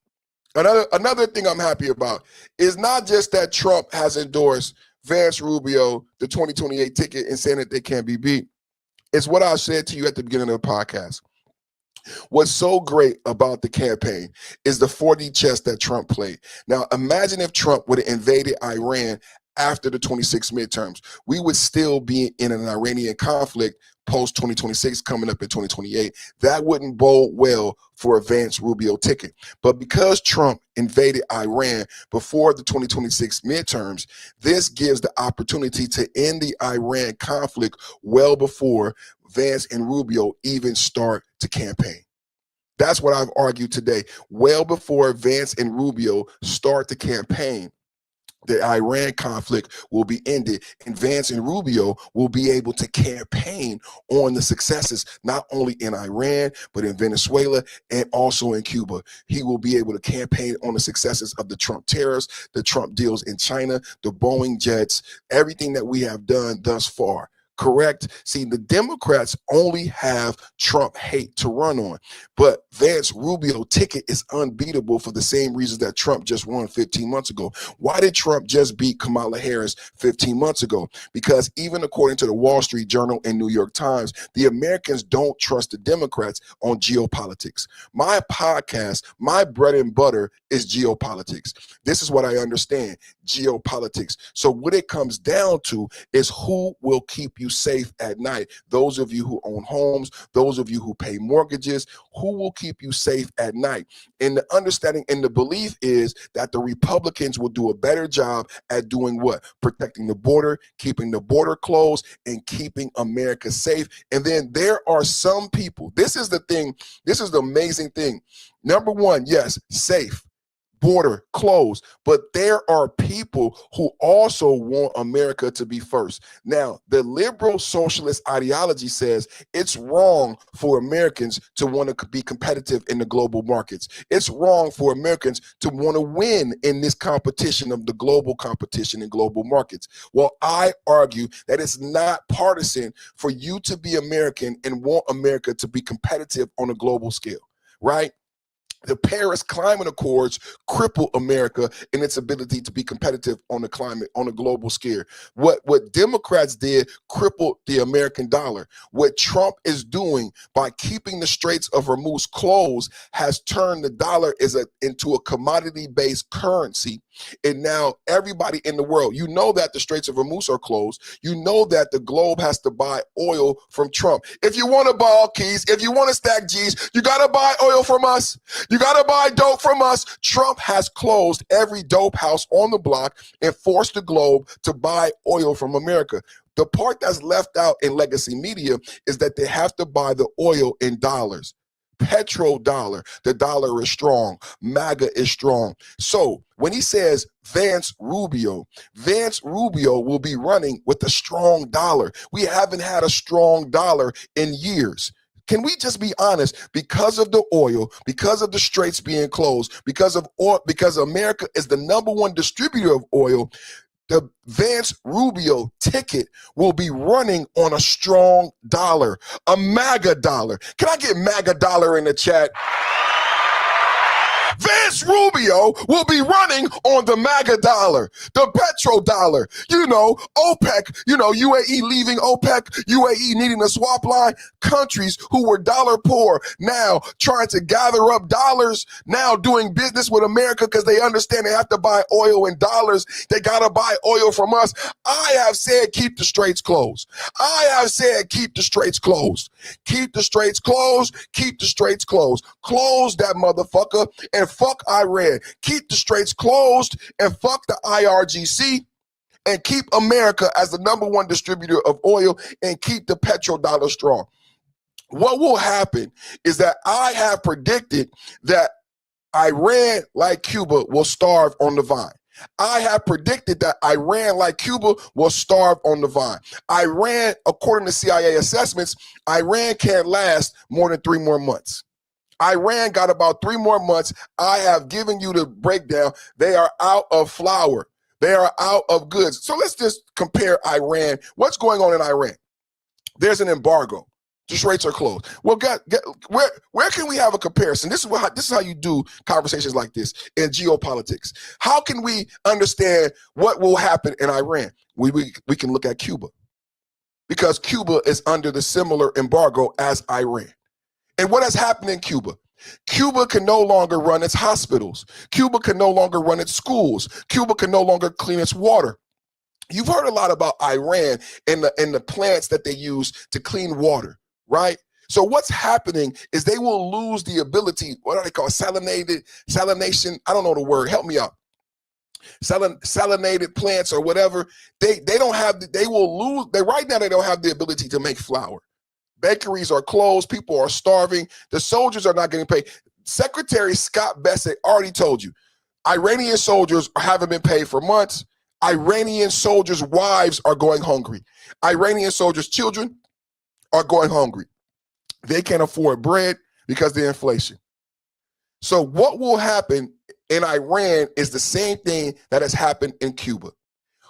Another thing I'm happy about is not just that Trump has endorsed Vance Rubio, the 2028 ticket, and saying that they can't be beat. It's what I said to you at the beginning of the podcast. What's so great about the campaign is the 4D chess that Trump played. Now, imagine if Trump would have invaded Iran after the 26 midterms. We would still be in an Iranian conflict post-2026 coming up in 2028. That wouldn't bode well for a Vance Rubio ticket. But because Trump invaded Iran before the 2026 midterms, this gives the opportunity to end the Iran conflict well before Vance and Rubio even start to campaign. That's what I've argued today. Well before Vance and Rubio start the campaign, the Iran conflict will be ended, and Vance and Rubio will be able to campaign on the successes, not only in Iran, but in Venezuela and also in Cuba. He will be able to campaign on the successes of the Trump tariffs, the Trump deals in China, the Boeing jets, everything that we have done thus far. Correct? See, the Democrats only have Trump hate to run on, but Vance Rubio ticket is unbeatable for the same reasons that Trump just won 15 months ago. Why did Trump just beat Kamala Harris 15 months ago? Because even according to the Wall Street Journal and New York Times, the Americans don't trust the Democrats on geopolitics. My podcast, my bread and butter is geopolitics. This is what I understand, geopolitics. So what it comes down to is who will keep you safe at night. Those of you who own homes, those of you who pay mortgages, who will keep you safe at night? And the understanding and the belief is that the Republicans will do a better job at doing what? Protecting the border, keeping the border closed, and keeping America safe. And then there are some people, this is the thing, this is the amazing thing. Number one, yes, safe. Border closed, but there are people who also want America to be first. Now, the liberal socialist ideology says it's wrong for Americans to want to be competitive in the global markets. It's wrong for Americans to want to win in this competition of the global competition in global markets. Well, I argue that it's not partisan for you to be American and want America to be competitive on a global scale, right? The Paris Climate Accords cripple America in its ability to be competitive on the climate, on a global scale. What Democrats did crippled the American dollar. What Trump is doing by keeping the Straits of Hormuz closed has turned the dollar into a commodity-based currency. And now everybody in the world, you know that the Straits of Hormuz are closed. You know that the globe has to buy oil from Trump. If you want to ball keys, if you want to stack G's, you got to buy oil from us. You got to buy dope from us. Trump has closed every dope house on the block and forced the globe to buy oil from America. The part that's left out in legacy media is that they have to buy the oil in dollars. Petrodollar, the dollar is strong. MAGA is strong. So when he says Vance Rubio will be running with a strong dollar. We haven't had a strong dollar in years. Can we just be honest? Because of the oil, because of the straits being closed, because of oil, because America is the #1 distributor of oil, the Vance Rubio ticket will be running on a strong dollar, a MAGA dollar. Can I get MAGA dollar in the chat? Vance Rubio will be running on the MAGA dollar, the petrodollar. You know, OPEC, you know, UAE leaving OPEC, UAE needing a swap line. Countries who were dollar poor now trying to gather up dollars, now doing business with America because they understand they have to buy oil in dollars. They got to buy oil from us. I have said keep the straits closed. I have said keep the straits closed. Keep the straits closed. Keep the straits closed. Close that motherfucker and fuck Iran. Keep the straits closed and fuck the IRGC and keep America as the #1 distributor of oil and keep the petrodollar strong. What will happen is that I have predicted that Iran, like Cuba, will starve on the vine. I have predicted that Iran, like Cuba, will starve on the vine. Iran, according to CIA assessments, Iran can't last more than 3 more months. Iran got about 3 more months. I have given you the breakdown. They are out of flour. They are out of goods. So let's just compare Iran. What's going on in Iran? There's an embargo. The straits are closed. Well, where can we have a comparison? This is how you do conversations like this in geopolitics. How can we understand what will happen in Iran? We can look at Cuba, because Cuba is under the similar embargo as Iran. And what has happened in Cuba? Cuba can no longer run its hospitals. Cuba can no longer run its schools. Cuba can no longer clean its water. You've heard a lot about Iran and the plants that they use to clean water, right? So what's happening is they will lose the ability, what do they call it? Salination? I don't know the word. Help me out. Salinated plants or whatever. They don't have, they will lose, right now they don't have the ability to make flour. Bakeries are closed. People are starving. The soldiers are not getting paid. Secretary Scott Bessent already told you Iranian soldiers haven't been paid for months. Iranian soldiers' wives are going hungry. Iranian soldiers' children are going hungry. They can't afford bread because of the inflation. So what will happen in Iran is the same thing that has happened in Cuba.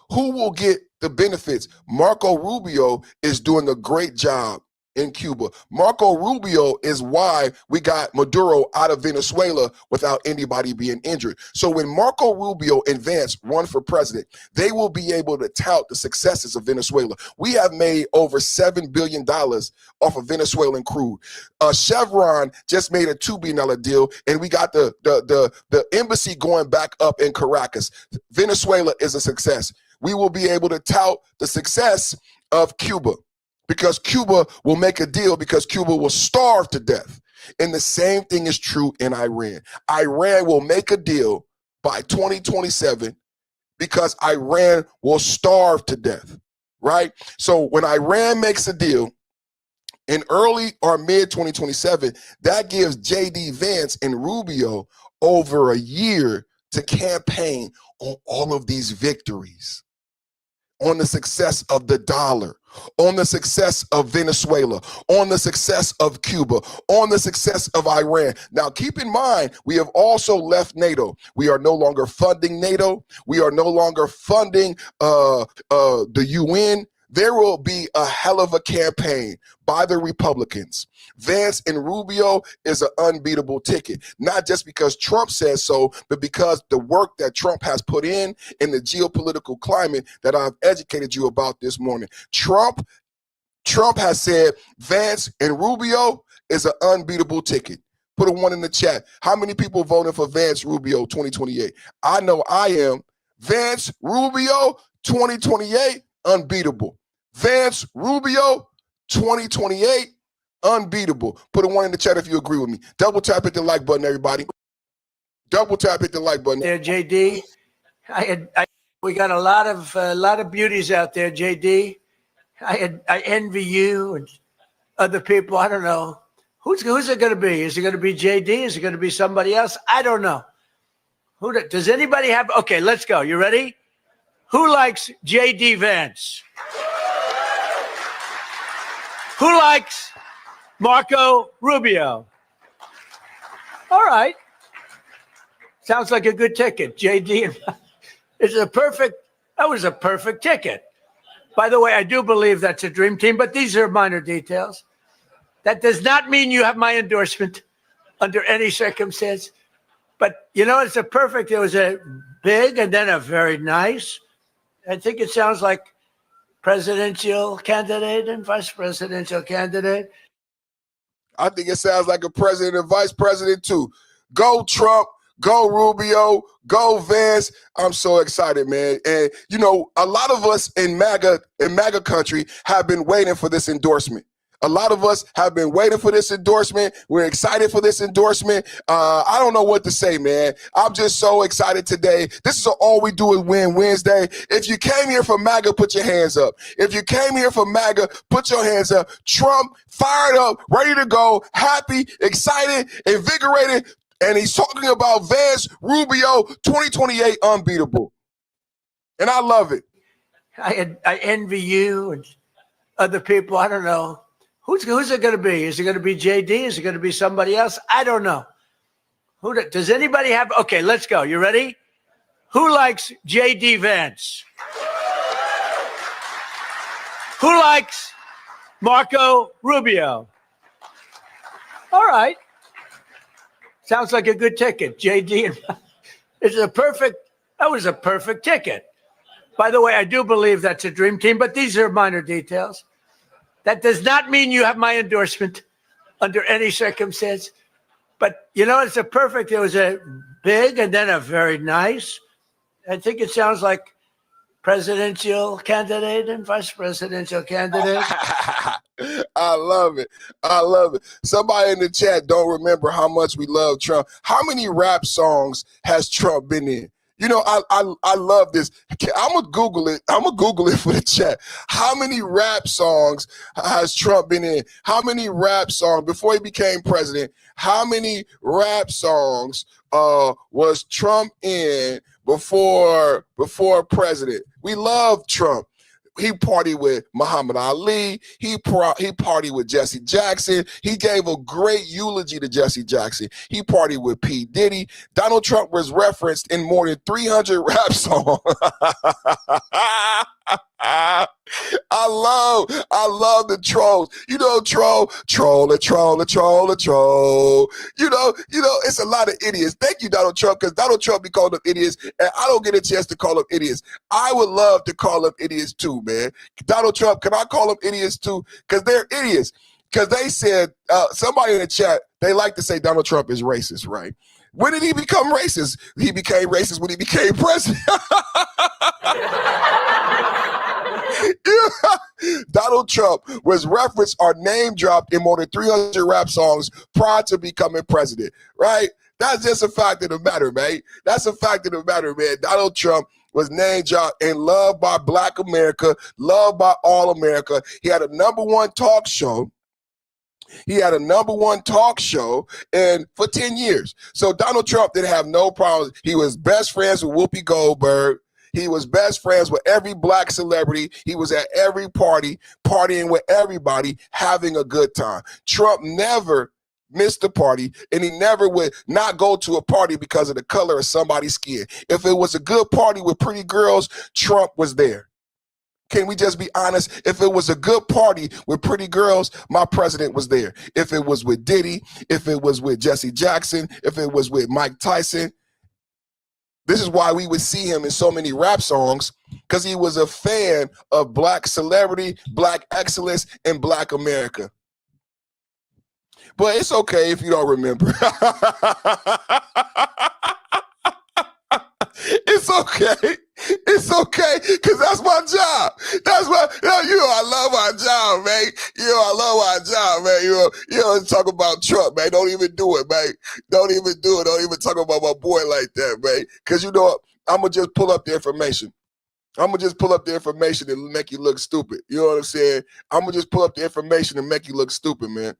Who will get the benefits? Marco Rubio is doing a great job in Cuba. Marco Rubio is why we got Maduro out of Venezuela without anybody being injured. So when Marco Rubio and Vance run for president, they will be able to tout the successes of Venezuela. We have made over $7 billion off of Venezuelan crude. Chevron just made a $2 billion deal, and we got the embassy going back up in Caracas. Venezuela is a success. We will be able to tout the success of Cuba, because Cuba will make a deal, because Cuba will starve to death. And the same thing is true in Iran. Iran will make a deal by 2027 because Iran will starve to death, right? So when Iran makes a deal in early or mid 2027, that gives J.D. Vance and Rubio over a year to campaign on all of these victories, on the success of the dollar, on the success of Venezuela, on the success of Cuba, on the success of Iran. Now, keep in mind, we have also left NATO. We are no longer funding NATO. We are no longer funding the UN. There will be a hell of a campaign by the Republicans. Vance and Rubio is an unbeatable ticket, not just because Trump says so, but because the work that Trump has put in the geopolitical climate that I've educated you about this morning. Trump has said Vance and Rubio is an unbeatable ticket. Put a 1 in the chat. How many people voted for Vance Rubio 2028? I know I am. Vance Rubio 2028, unbeatable. Vance Rubio 2028, unbeatable. Put a 1 in the chat if you agree with me. Double tap, hit the like button, everybody. Double tap, hit the like button. There, JD. We got a lot of beauties out there, JD. I envy you and other people. I don't know. Who's it going to be? Is it going to be JD? Is it going to be somebody else? I don't know. Does anybody have? Okay, let's go. You ready? Who likes JD Vance? Who likes Marco Rubio? All right. Sounds like a good ticket. JD, that was a perfect ticket. By the way, I do believe that's a dream team, but these are minor details. That does not mean you have my endorsement under any circumstance. But, you know, it was a big and then a very nice. I think it sounds like presidential candidate and vice presidential candidate. I think it sounds like a president and vice president too. Go Trump, go Rubio, go Vance. I'm so excited, man. And you know, a lot of us in MAGA country have been waiting for this endorsement. A lot of us have been waiting for this endorsement. We're excited for this endorsement. I don't know what to say, man. I'm just so excited today. This is All We Do Is Win Wednesday. If you came here for MAGA, put your hands up. If you came here for MAGA, put your hands up. Trump, fired up, ready to go, happy, excited, invigorated. And he's talking about Vance Rubio 2028 unbeatable. And I love it. I envy you and other people. I don't know. Who's it going to be? Is it going to be JD? Is it going to be somebody else? I don't know. Does anybody have? Okay, let's go. You ready? Who likes JD Vance? Who likes Marco Rubio? All right. Sounds like a good ticket. JD, that was a perfect ticket. By the way, I do believe that's a dream team, but these are minor details. That does not mean you have my endorsement under any circumstance. But, you know, it was a big and then a very nice. I think it sounds like presidential candidate and vice presidential candidate. I love it. I love it. Somebody in the chat don't remember how much we love Trump. How many rap songs has Trump been in? You know, I love this. I'm gonna Google it. I'm gonna Google it for the chat. How many rap songs has Trump been in? How many rap songs before he became president? How many rap songs was Trump in before president? We love Trump. He partied with Muhammad Ali. He partied with Jesse Jackson. He gave a great eulogy to Jesse Jackson. He partied with P. Diddy. Donald Trump was referenced in more than 300 rap songs. I love the trolls. You know, troll. You know, it's a lot of idiots. Thank you, Donald Trump, because Donald Trump be called them idiots, and I don't get a chance to call them idiots. I would love to call them idiots too, man. Donald Trump, can I call them idiots too? Because they're idiots. Because they said, somebody in the chat, they like to say Donald Trump is racist, right? When did he become racist? He became racist when he became president. Donald Trump was referenced or name dropped in more than 300 rap songs prior to becoming president, right? That's just a fact of the matter, man. That's a fact of the matter, man. Donald Trump was name dropped and loved by Black America, loved by all America. He had a #1 talk show. And for 10 years. So Donald Trump didn't have no problems. He was best friends with Whoopi Goldberg. He was best friends with every Black celebrity. He was at every party, partying with everybody, having a good time. Trump never missed a party, and he never would not go to a party because of the color of somebody's skin. If it was a good party with pretty girls, Trump was there. Can we just be honest? If it was a good party with pretty girls, my president was there. If it was with Diddy, if it was with Jesse Jackson, if it was with Mike Tyson, this is why we would see him in so many rap songs, because he was a fan of Black celebrity, Black excellence, and Black America. But it's okay if you don't remember. It's okay. It's okay, because that's my job. That's what, I love my job, man. I love my job, man. You know, talk about Trump, man. Don't even do it, man. Don't even do it. Don't even talk about my boy like that, man. Because you know what? I'm going to just pull up the information. I'm going to just pull up the information and make you look stupid. You know what I'm saying? I'm going to just pull up the information and make you look stupid, man.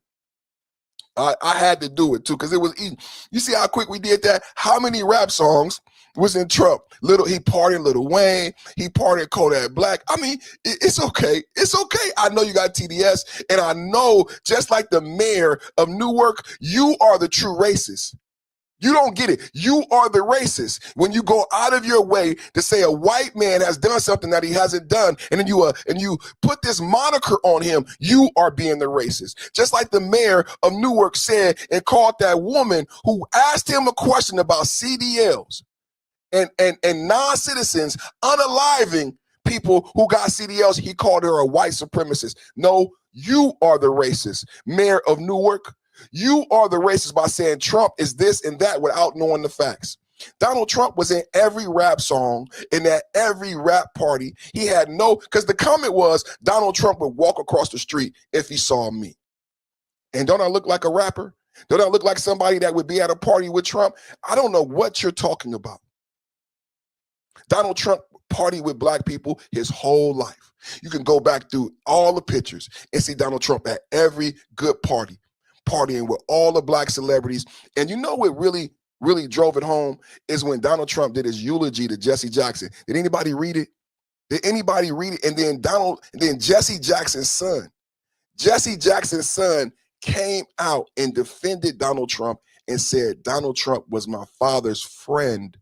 I had to do it, too, because it was easy. You see how quick we did that? How many rap songs was in Trump? He partied Lil Wayne. He partied Kodak Black. I mean, it's okay. It's okay. I know you got TDS, and I know, just like the mayor of Newark, you are the true racist. You don't get it. You are the racist when you go out of your way to say a white man has done something that he hasn't done, and then you put this moniker on him. You are being the racist. Just like the mayor of Newark said and called that woman who asked him a question about CDLs and non-citizens unaliving people who got CDLs. He called her a white supremacist. No, you are the racist, mayor of Newark. You are the racist by saying Trump is this and that without knowing the facts. Donald Trump was in every rap song, and at every rap party. He had because the comment was Donald Trump would walk across the street if he saw me. And don't I look like a rapper? Don't I look like somebody that would be at a party with Trump? I don't know what you're talking about. Donald Trump partied with Black people his whole life. You can go back through all the pictures and see Donald Trump at every good party, partying with all the Black celebrities. And you know what really drove it home is when Donald Trump did his eulogy to Jesse Jackson. Did anybody read it? Did anybody read it? And then Jesse Jackson's son came out and defended Donald Trump and said Donald Trump was my father's friend.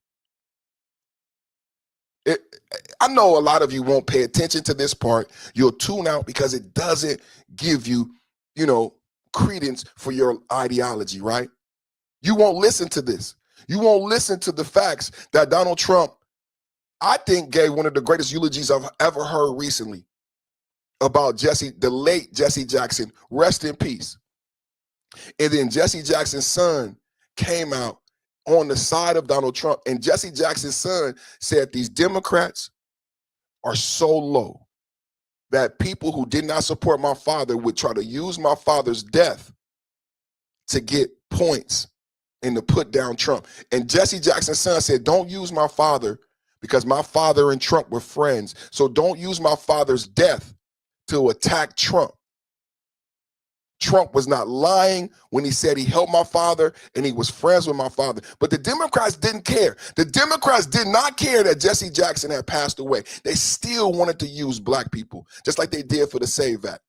I know a lot of you won't pay attention to this part. You'll tune out because it doesn't give you, credence for your ideology, right? You won't listen to this. You won't listen to the facts that Donald Trump, I think, gave one of the greatest eulogies I've ever heard recently about the late Jesse Jackson. Rest in peace. And then Jesse Jackson's son came out on the side of Donald Trump, and Jesse Jackson's son said these Democrats are so low that people who did not support my father would try to use my father's death to get points and to put down Trump. And Jesse Jackson's son said, don't use my father because my father and Trump were friends. So don't use my father's death to attack Trump. Trump was not lying when he said he helped my father and he was friends with my father. But the Democrats didn't care. The Democrats did not care that Jesse Jackson had passed away. They still wanted to use black people, just like they did for the SAVE Act.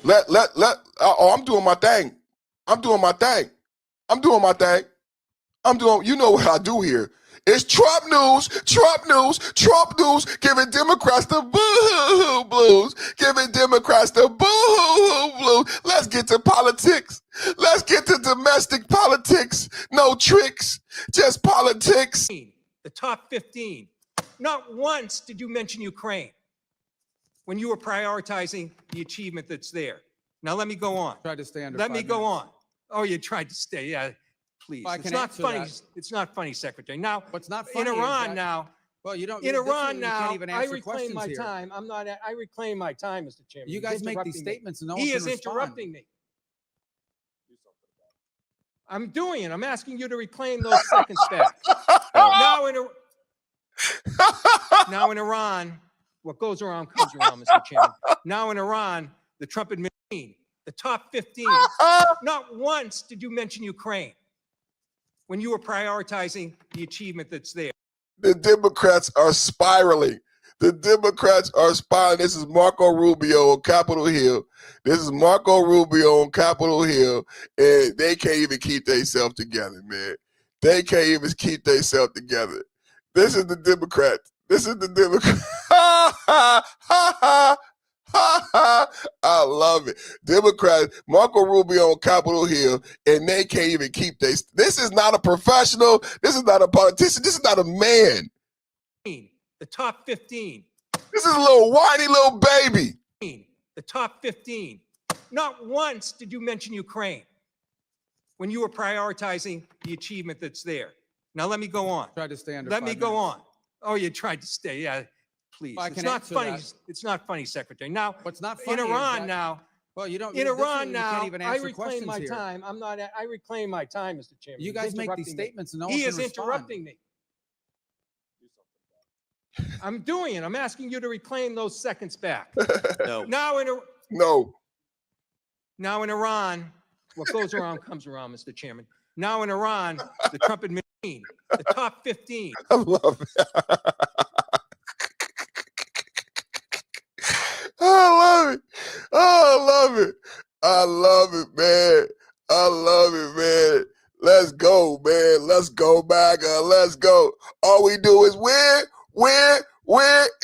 I'm doing my thing. I'm doing my thing. You know what I do here. It's Trump news, giving Democrats the boo-hoo blues, giving Democrats the boo-hoo blues. Let's get to politics. Let's get to domestic politics. No tricks, just politics. The top 15. Not once did you mention Ukraine when you were prioritizing the achievement that's there. Now let me go on. Try to stay under Let me 5 go minutes. on. Oh, you tried to stay, yeah. Please, I it's can not answer funny. that. It's not funny, Secretary. Now, What's not funny in is Iran that- now. Well, you don't. In this Iran is- you now, can't even I answer reclaim questions my here. time. I reclaim my time, Mr. Chairman. You He's guys make interrupting these me. statements and no He one can is respond. interrupting me. I'm doing it. I'm asking you to reclaim those seconds back. Now in Iran, what goes around comes around, Mr. Chairman. Now in Iran, the Trump administration, the top 15. Not once did you mention Ukraine when you were prioritizing the achievement that's there. The Democrats are spiraling. The Democrats are spiraling. This is Marco Rubio on Capitol Hill. And they can't even keep themselves together, man. They can't even keep themselves together. This is the Democrats. I love it. Democrats, Marco Rubio on Capitol Hill, and they can't even keep this. This is not a professional. This is not a politician. This is not a man. The top 15. This is a little whiny little baby. The top 15. Not once did you mention Ukraine when you were prioritizing the achievement that's there. Now let me go on. Try to stay under Let 5 me go minutes. on. Oh, you tried to stay. Yeah, please. I It's can not answer funny. that. It's not funny, Secretary. Now, What's not in funny is Iran that- now. Well, you don't. In this is- Iran you now, can't even I answer reclaim questions my here. time. I reclaim my time, Mr. Chairman. You He's guys make these interrupting me. statements and no He one can is respond. interrupting me. I'm doing it. I'm asking you to reclaim those seconds back. No. Now in Iran, what goes around comes around, Mr. Chairman. Now in Iran, the Trump administration, the top 15. I love it. I love it, man. Let's go, man. Let's go, MAGA. Let's go. All we do is win.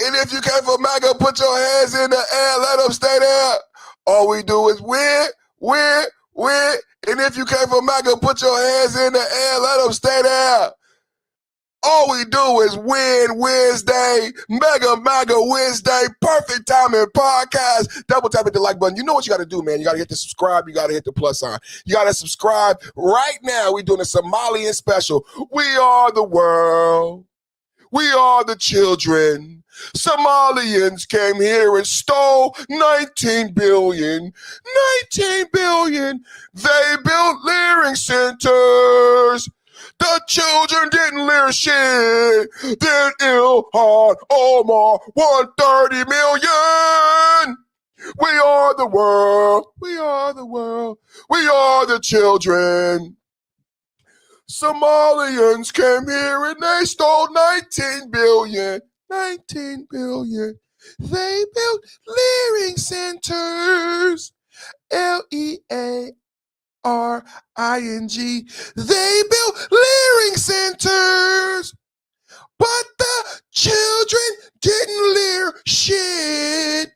And if you came for MAGA, put your hands in the air. Let them stay there. All we do is win. And if you came for MAGA, put your hands in the air. Let them stay there. All we do is win Wednesday, Mega Wednesday, perfect timing podcast. Double tap hit the like button. You know what you got to do, man. You got to hit the subscribe. You got to hit the plus sign. You got to subscribe right now. We're doing a Somalian special. We are the world. We are the children. Somalians came here and stole 19 billion. 19 billion. They built clearing centers. The children didn't learn shit. Then Ilhan Omar won 30 million. We are the world. We are the world. We are the children. Somalians came here and they stole 19 billion. 19 billion. They built clearing centers. LEARING. They built clearing centers, but the children didn't learn shit.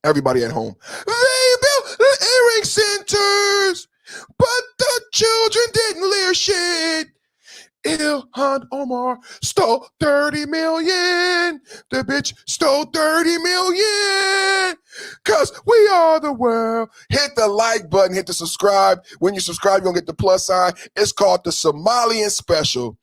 Everybody at home. They built clearing centers, but the children didn't learn shit. Ilhan Omar stole 30 million. The bitch stole 30 million. Cause we are the world. Hit the like button, hit the subscribe. When you subscribe, you're gonna get the plus sign. It's called the Somalian Special.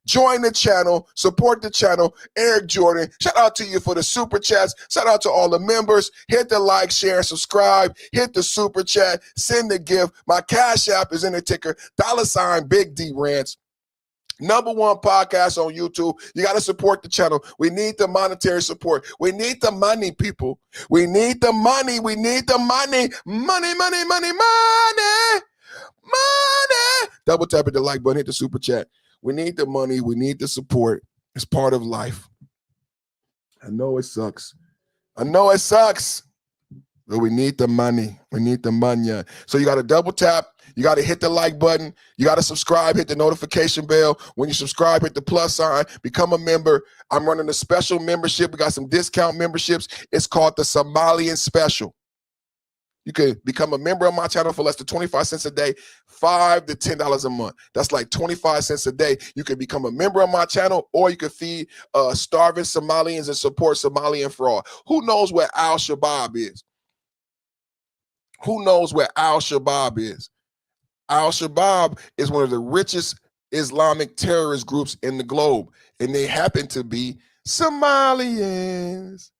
Join the channel, support the channel. Eric Jordan, shout out to you for the super chats. Shout out to all the members. Hit the like, share, and subscribe. Hit the super chat. Send the gift. My Cash App is in the ticker. $ Big D Rants. #1 podcast on YouTube. You got to support the channel. We need the monetary support. We need the money, people. We need the money. We need the money. Money, money, money, money. Money. Double tap at the like button. Hit the super chat. We need the money. We need the support. It's part of life. I know it sucks. I know it sucks. But we need the money. We need the money. So you got to double tap. You got to hit the like button. You got to subscribe, hit the notification bell. When you subscribe, hit the plus sign, become a member. I'm running a special membership. We got some discount memberships. It's called the Somalian Special. You can become a member of my channel for less than 25 cents a day, $5 to $10 a month. That's like 25 cents a day. You can become a member of my channel, or you can feed starving Somalians and support Somalian fraud. Who knows where Al-Shabaab is? Who knows where Al-Shabaab is? Al-Shabaab is one of the richest Islamic terrorist groups in the globe, and they happen to be Somalians.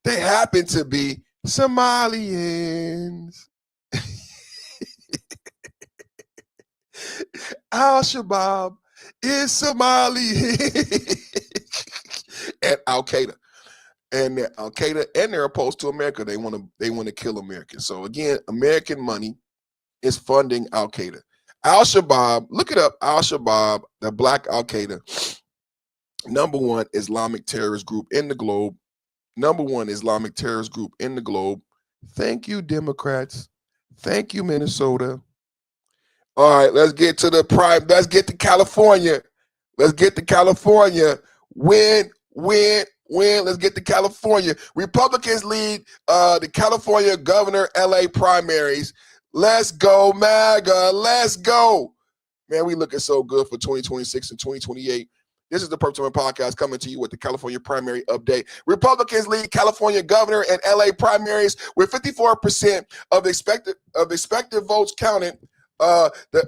They happen to be Somalians. Al-Shabaab is Somali. And Al-Qaeda. And Al-Qaeda, and they're opposed to America. They want to kill Americans. So again, American money is funding Al-Qaeda. Al-Shabaab, look it up, Al-Shabaab, the black Al-Qaeda, #1 Islamic terrorist group in the globe. #1 Islamic terrorist group in the globe. Thank you, Democrats. Thank you, Minnesota. All right, let's get to the prime. Let's get to California. Let's get to California. Win. Let's get to California. Republicans lead the California governor LA primaries. Let's go, MAGA. Let's go. Man, we looking so good for 2026 and 2028. This is the Purple Time Podcast coming to you with the California primary update. Republicans lead California governor and LA primaries with 54% of expected votes counted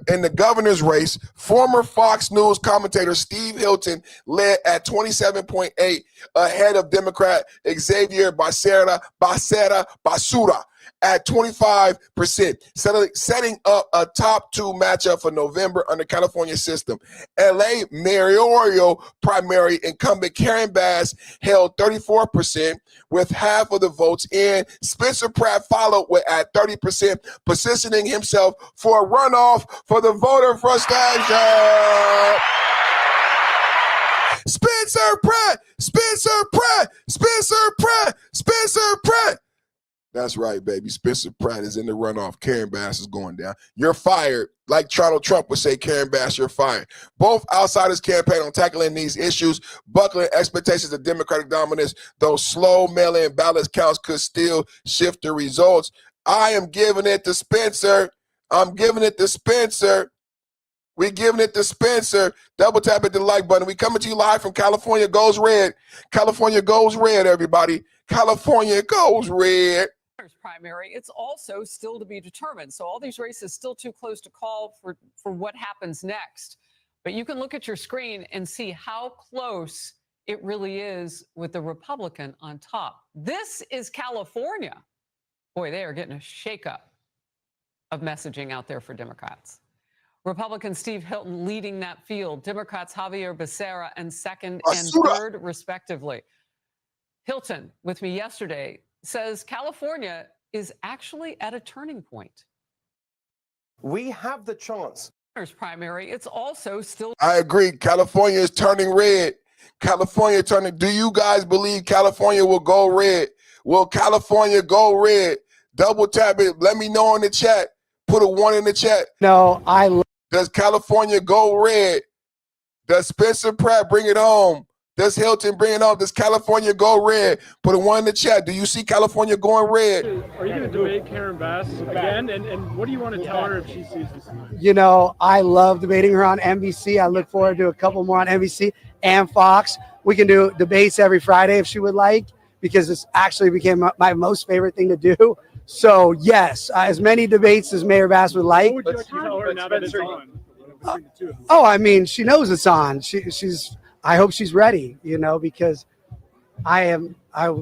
in the governor's race. Former Fox News commentator Steve Hilton led at 27.8 ahead of Democrat Xavier Becerra at 25%, setting up a top 2 matchup for November under California system. LA mayoral primary incumbent Karen Bass held 34% with half of the votes in. Spencer Pratt followed at 30%, positioning himself for a runoff for the voter frustration. Spencer Pratt, Spencer Pratt, Spencer Pratt, Spencer Pratt. That's right, baby. Spencer Pratt is in the runoff. Karen Bass is going down. You're fired. Like Donald Trump would say, Karen Bass, you're fired. Both outsiders campaign on tackling these issues, buckling expectations of Democratic dominance, though slow mail-in ballots counts could still shift the results. I am giving it to Spencer. I'm giving it to Spencer. We're giving it to Spencer. Double tap at the like button. We coming to you live from California Goes Red. California goes red, everybody. California goes red. Primary, it's also still to be determined. So all these races still too close to call for what happens next. But you can look at your screen and see how close it really is with the Republican on top. This is California. Boy, they are getting a shakeup of messaging out there for Democrats. Republican Steve Hilton leading that field. Democrats Javier Becerra and second and third, respectively. Hilton, with me yesterday, says California is actually at a turning point. We have the chance. Primary, it's also still. I agree. California is turning red. California turning. Do you guys believe California will go red? Will California go red? Double tap it. Let me know in the chat. Put a 1 in the chat. No, Does California go red? Does Spencer Pratt bring it home? Does Hilton bring it home? Does California go red? Put a 1 in the chat. Do you see California going red? Are you going to debate Karen Bass again? And what do you want to tell her if she sees this? You know, I love debating her on NBC. I look forward to a couple more on NBC and Fox. We can do debates every Friday if she would like, because it's actually became my most favorite thing to do. So, yes, as many debates as Mayor Bass would like. What would you like to tell her now that it's on? between the two of them? Oh, I mean, she knows it's on. I hope she's ready, because I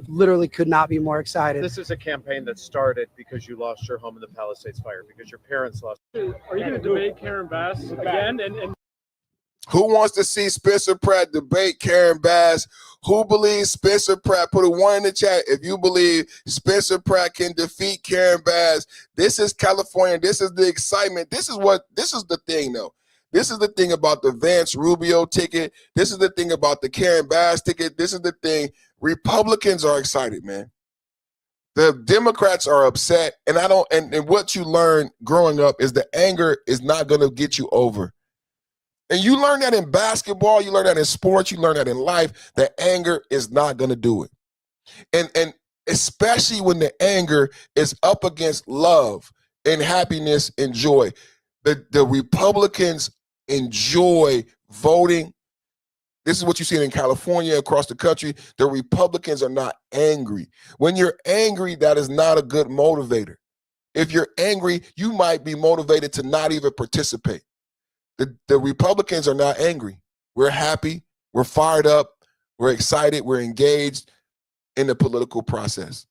literally could not be more excited. This is a campaign that started because you lost your home in the Palisades fire, because your parents lost. Are you going to debate Karen Bass again? And Who wants to see Spencer Pratt debate Karen Bass? Who believes Spencer Pratt? Put a 1 in the chat if you believe Spencer Pratt can defeat Karen Bass. This is California. This is the excitement. This is the thing, though. This is the thing about the Vance Rubio ticket. This is the thing about the Karen Bass ticket. This is the thing. Republicans are excited, man. The Democrats are upset, and and what you learn growing up is the anger is not going to get you over. And you learn that in basketball, you learn that in sports, you learn that in life, that anger is not going to do it. And especially when the anger is up against love and happiness and joy. The Republicans enjoy voting. This is what you see in California, across the country. The Republicans are not angry. When you're angry, that is not a good motivator. If you're angry, you might be motivated to not even participate. The Republicans are not angry. We're happy. We're fired up. We're excited. We're engaged in the political process.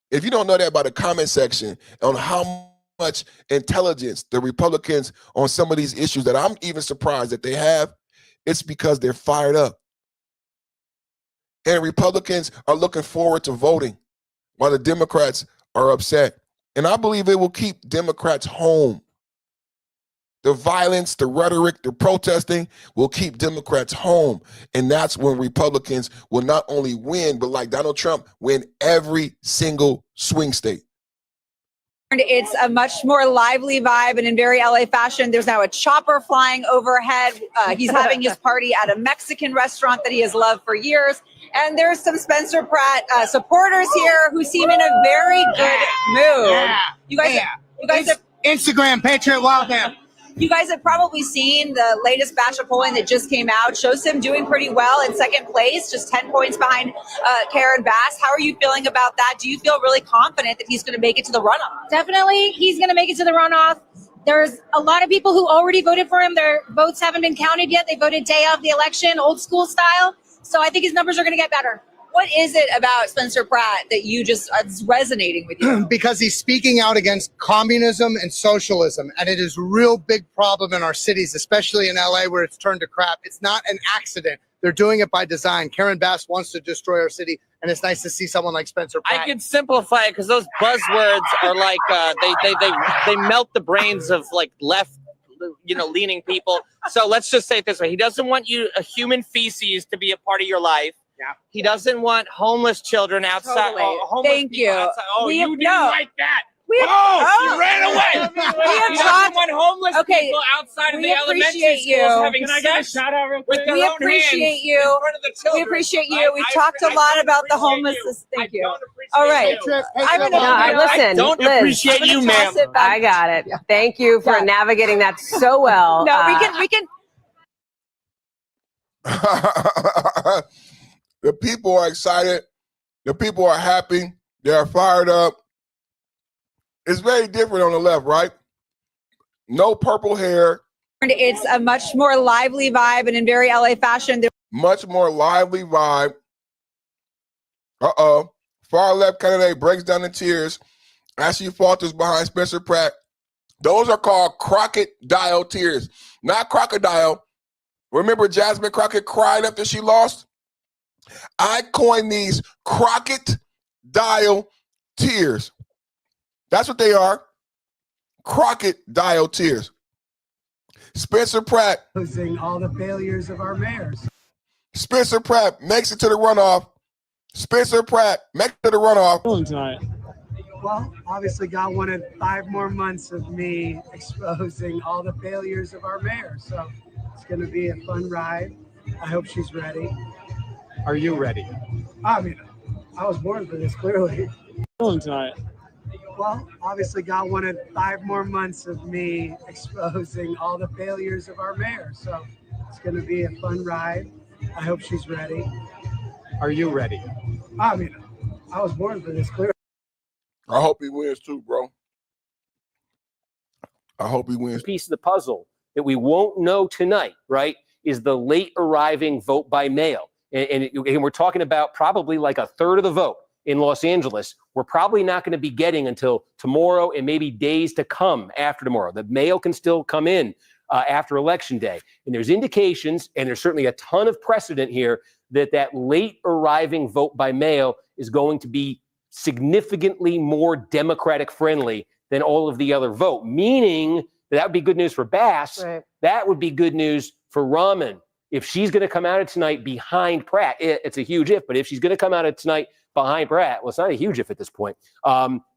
If you don't know that by the comment section on how much intelligence the Republicans on some of these issues that I'm even surprised that they have, it's because they're fired up. And Republicans are looking forward to voting while the Democrats are upset. And I believe it will keep Democrats home. The violence, the rhetoric, the protesting will keep Democrats home. And that's when Republicans will not only win, but like Donald Trump, win every single swing state. It's a much more lively vibe, and in very LA fashion, there's now a chopper flying overhead. He's having his party at a Mexican restaurant that he has loved for years. And there's some Spencer Pratt supporters here who seem in a very good mood. Yeah. You guys have Instagram Patriot Wildcamp. You guys have probably seen the latest batch of polling that just came out. Shows him doing pretty well in second place, just 10 points behind Karen Bass. How are you feeling about that? Do you feel really confident that he's going to make it to the runoff? Definitely, he's going to make it to the runoff. There's a lot of people who already voted for him. Their votes haven't been counted yet. They voted day of the election, old school style. So I think his numbers are going to get better. What is it about Spencer Pratt that you just is resonating with you? Because he's speaking out against communism and socialism, and it is a real big problem in our cities, especially in LA where it's turned to crap. It's not an accident. They're doing it by design. Karen Bass wants to destroy our city, and it's nice to see someone like Spencer Pratt. I can simplify it because those buzzwords are like they melt the brains of like left leaning people. So let's just say it this way: he doesn't want a human feces to be a part of your life. Yeah. He doesn't want homeless children outside. Totally. Homeless Thank you. Outside. Oh, We you have- didn't no. like that. You ran away. He doesn't want homeless people outside of the elementary schools having sex with their We own appreciate hands you. in front of the children. We appreciate you. We've talked a lot about the homelessness. Thank you. All right. I'm gonna Listen, don't Liz, appreciate you, ma'am. I got it. Thank you for navigating that so well. No, we can. The people are excited. The people are happy. They're fired up. It's very different on the left, right? No purple hair. It's a much more lively vibe, and in very LA fashion. Much more lively vibe. Far left candidate breaks down in tears as she falters behind Spencer Pratt. Those are called crocodile tears, not crocodile. Remember Jasmine Crockett cried after she lost? I coined these crocodile tears. That's what they are. Crocodile tears. Spencer Pratt. Losing all the failures of our mayors. Spencer Pratt makes it to the runoff. Spencer Pratt makes it to the runoff. Tonight. Well, obviously God wanted 5 more months of me exposing all the failures of our mayor. So it's going to be a fun ride. I hope she's ready. Are you ready? I mean, I was born for this, clearly. Tonight. Well, obviously God wanted 5 more months of me exposing all the failures of our mayor. So it's going to be a fun ride. I hope she's ready. Are you ready? I mean, I was born for this, clearly. I hope he wins too, bro. I hope he wins. Piece of the puzzle that we won't know tonight, right, is the late arriving vote by mail. And we're talking about probably like a third of the vote in Los Angeles. We're probably not going to be getting until tomorrow and maybe days to come after tomorrow. The mail can still come in after Election Day. And there's indications, and there's certainly a ton of precedent here, that late arriving vote by mail is going to be significantly more Democratic friendly than all of the other vote, meaning that would be good news for Bass. Right. That would be good news for Rahman. If she's going to come out of tonight behind Pratt, it's a huge if, but if she's going to come out of tonight behind Pratt, well, it's not a huge if at this point.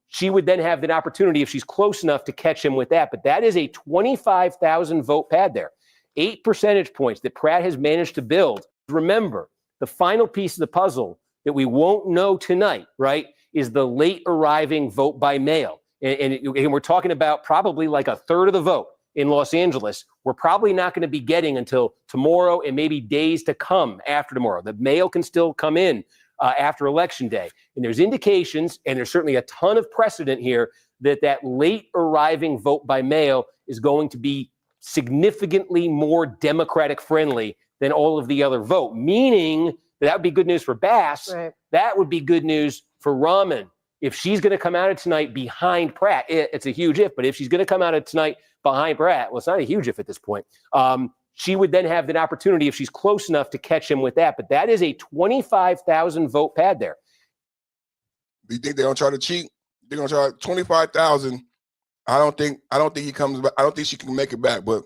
She would then have the opportunity, if she's close enough, to catch him with that. But that is a 25,000 vote pad there. 8 percentage points that Pratt has managed to build. Remember, the final piece of the puzzle that we won't know tonight, right, is the late arriving vote by mail. And we're talking about probably like a third of the vote in Los Angeles. We're probably not going to be getting until tomorrow and maybe days to come after tomorrow. The mail can still come in after Election Day. And there's indications, and there's certainly a ton of precedent here, that late arriving vote by mail is going to be significantly more Democratic friendly than all of the other vote, meaning that would be good news for Bass. Right. That would be good news for Rahman. If she's going to come out of tonight behind Pratt, it's a huge if, but if she's going to come out of tonight behind Pratt, well, it's not a huge if at this point. She would then have the opportunity, if she's close enough, to catch him with that. But that is a 25,000 vote pad there. Do you think they're gonna try to cheat? They're gonna try 25,000. I don't think he comes back. I don't think she can make it back, but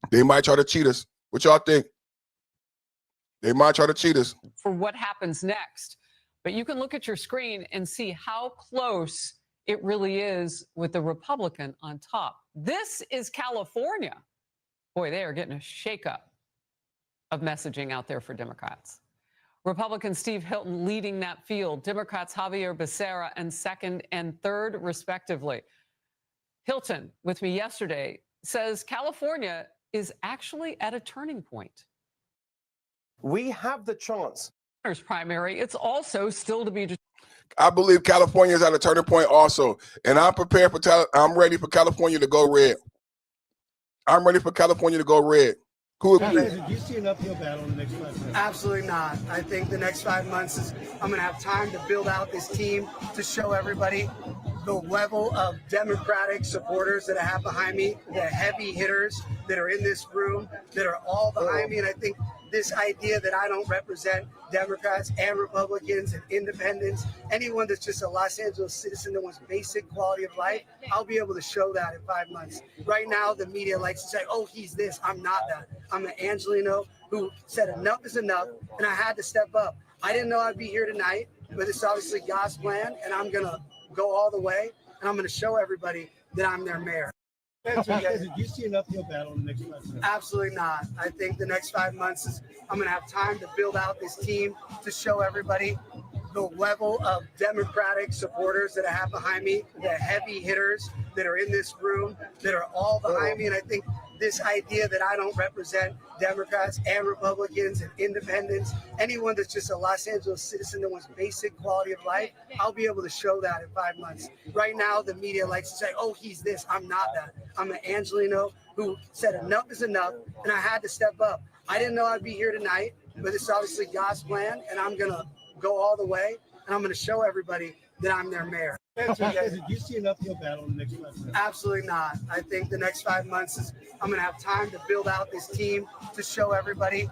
they might try to cheat us. What y'all think? They might try to cheat us. For what happens next. But you can look at your screen and see how close it really is with the Republican on top. This is California. Boy, they are getting a shakeup of messaging out there for Democrats. Republican Steve Hilton leading that field. Democrats Javier Becerra and second and third, respectively. Hilton, with me yesterday, says California is actually at a turning point. We have the chance. Primary. It's also still to be. I believe California is at a turning point also, and I'm prepared for. I'm ready for California to go red. I'm ready for California to go red. Cool. Do you see an uphill battle in the next 5 months? Absolutely not. I think the next 5 months is I'm going to have time to build out this team to show everybody the level of Democratic supporters that I have behind me, the heavy hitters that are in this room, that are all behind me. And I think this idea that I don't represent Democrats and Republicans and independents, anyone that's just a Los Angeles citizen that wants basic quality of life, I'll be able to show that in 5 months. Right now, the media likes to say, oh, he's this. I'm not that. I'm an Angelino who said enough is enough, and I had to step up. I didn't know I'd be here tonight, but it's obviously God's plan, and I'm going to go all the way, and I'm going to show everybody that I'm their mayor. Do you see an uphill battle in the next 5 months? Absolutely not. I think the next 5 months is I'm going to have time to build out this team to show everybody the level of Democratic supporters that I have behind me, the heavy hitters that are in this room, that are all behind me. And I think this idea that I don't represent Democrats and Republicans and independents, anyone that's just a Los Angeles citizen that wants basic quality of life, I'll be able to show that in 5 months. Right now, the media likes to say, oh, he's this. I'm not that. I'm an Angelino who said enough is enough, and I had to step up. I didn't know I'd be here tonight, but it's obviously God's plan, and I'm going to go all the way, and I'm going to show everybody that I'm their mayor. Do you see an uphill battle in the next 5 months? Absolutely not. I think the next 5 months is I'm going to have time to build out this team to show everybody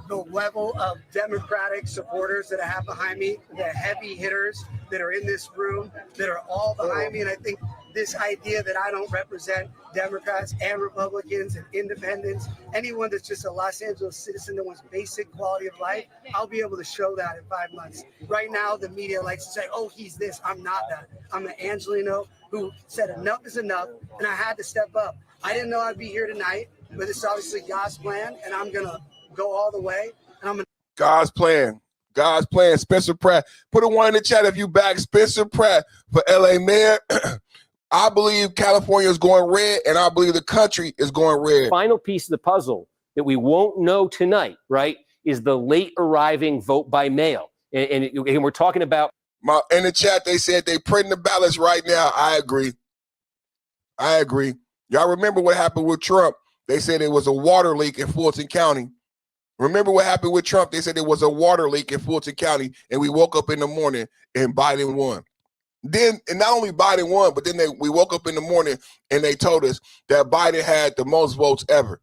the level of Democratic supporters that I have behind me, the heavy hitters that are in this room, that are all behind me. And I think this idea that I don't represent Democrats and Republicans and independents, anyone that's just a Los Angeles citizen that wants basic quality of life, I'll be able to show that in 5 months. Right now, the media likes to say, oh, he's this. I'm not that. I'm an Angelino who said enough is enough, and I had to step up. I didn't know I'd be here tonight, but it's obviously God's plan, and I'm going to go all the way. And I'm going to. God's plan. God's plan. Spencer Pratt. Put a one in the chat if you back Spencer Pratt for LA mayor. I believe California is going red, and I believe the country is going red. Final piece of the puzzle that we won't know tonight, right, is the late arriving vote by mail. And we're talking about. In the chat, they said they printing the ballots right now. I agree. Y'all remember what happened with Trump? They said it was a water leak in Fulton County. Remember what happened with Trump? They said it was a water leak in Fulton County, and we woke up in the morning and Biden won. Then, and not only Biden won, but then we woke up in the morning and they told us that Biden had the most votes ever.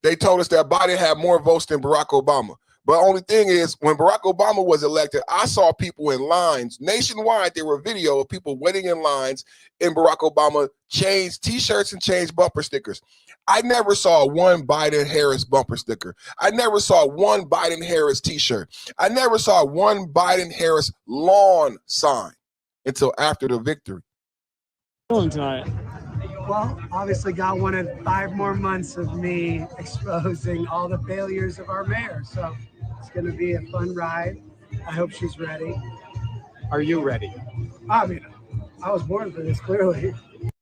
They told us that Biden had more votes than Barack Obama. But only thing is, when Barack Obama was elected, I saw people in lines nationwide. There were video of people waiting in lines in Barack Obama changed T-shirts and changed bumper stickers. I never saw one Biden-Harris bumper sticker. I never saw one Biden-Harris T-shirt. I never saw one Biden-Harris lawn sign until after the victory. Tonight. Well, obviously God wanted 5 more months of me exposing all the failures of our mayor. So it's going to be a fun ride. I hope she's ready. Are you ready? I mean, I was born for this, clearly.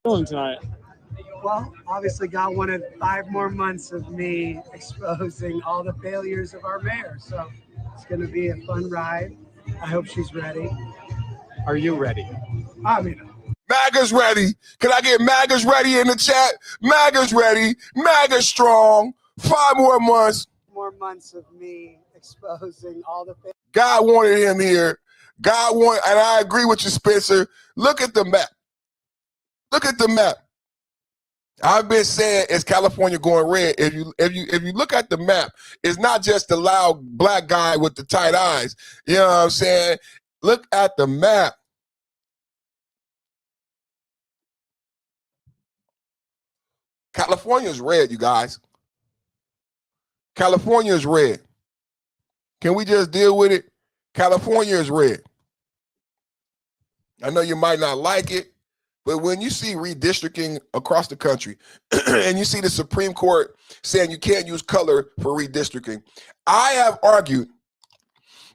Tonight. Well, obviously God wanted 5 more months of me exposing all the failures of our mayor. So it's going to be a fun ride. I hope she's ready. Are you ready? I mean, MAGA's ready. Can I get MAGA's ready in the chat? MAGA's ready. MAGA's strong. 5 more months. More months of me exposing all the failures. God wanted him here. God wanted, and I agree with you, Spencer. Look at the map. Look at the map. I've been saying, is California going red? If you look at the map, it's not just the loud black guy with the tight eyes. You know what I'm saying? Look at the map. California is red, you guys. California is red. Can we just deal with it? California is red. I know you might not like it, but when you see redistricting across the country and you see the Supreme Court saying you can't use color for redistricting, I have argued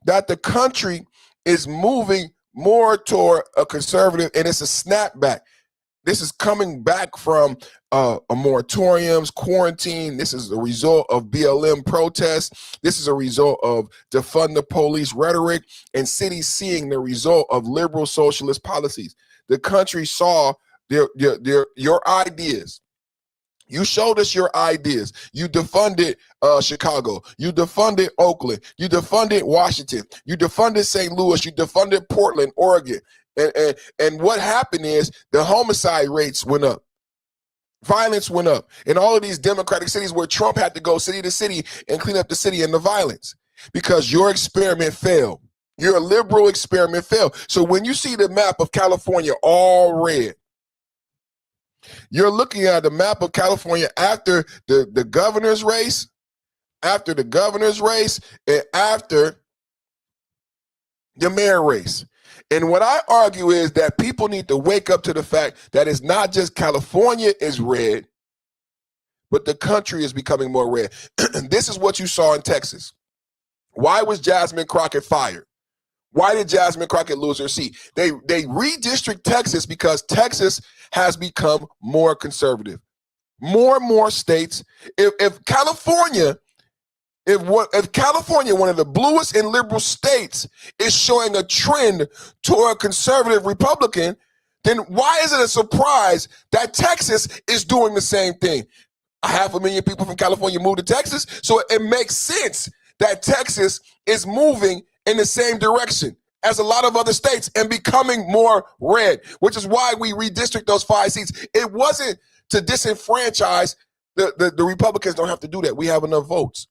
that the country is moving more toward a conservative, and it's a snapback. This is coming back from a moratoriums, quarantine. This is a result of BLM protests. This is a result of defund the police rhetoric and cities seeing the result of liberal socialist policies. The country saw your ideas. You showed us your ideas. You defunded Chicago. You defunded Oakland. You defunded Washington. You defunded St. Louis. You defunded Portland, Oregon. And what happened is the homicide rates went up. Violence went up in all of these democratic cities where Trump had to go city to city and clean up the city and the violence because your experiment failed. Your liberal experiment failed. So when you see the map of California all red, you're looking at the map of California after the governor's race, and after the mayor race. And what I argue is that people need to wake up to the fact that it's not just California is red, but the country is becoming more red. This is what you saw in Texas. Why was Jasmine Crockett fired? Why did Jasmine Crockett lose her seat? They redistrict Texas because Texas has become more conservative. More and more states. If California, one of the bluest and liberal states, is showing a trend toward a conservative Republican, then why is it a surprise that Texas is doing the same thing? 500,000 people from California moved to Texas, so it makes sense that Texas is moving in the same direction as a lot of other states and becoming more red, which is why we redistrict those 5 seats. It wasn't to disenfranchise the Republicans. Don't have to do that. We have enough votes.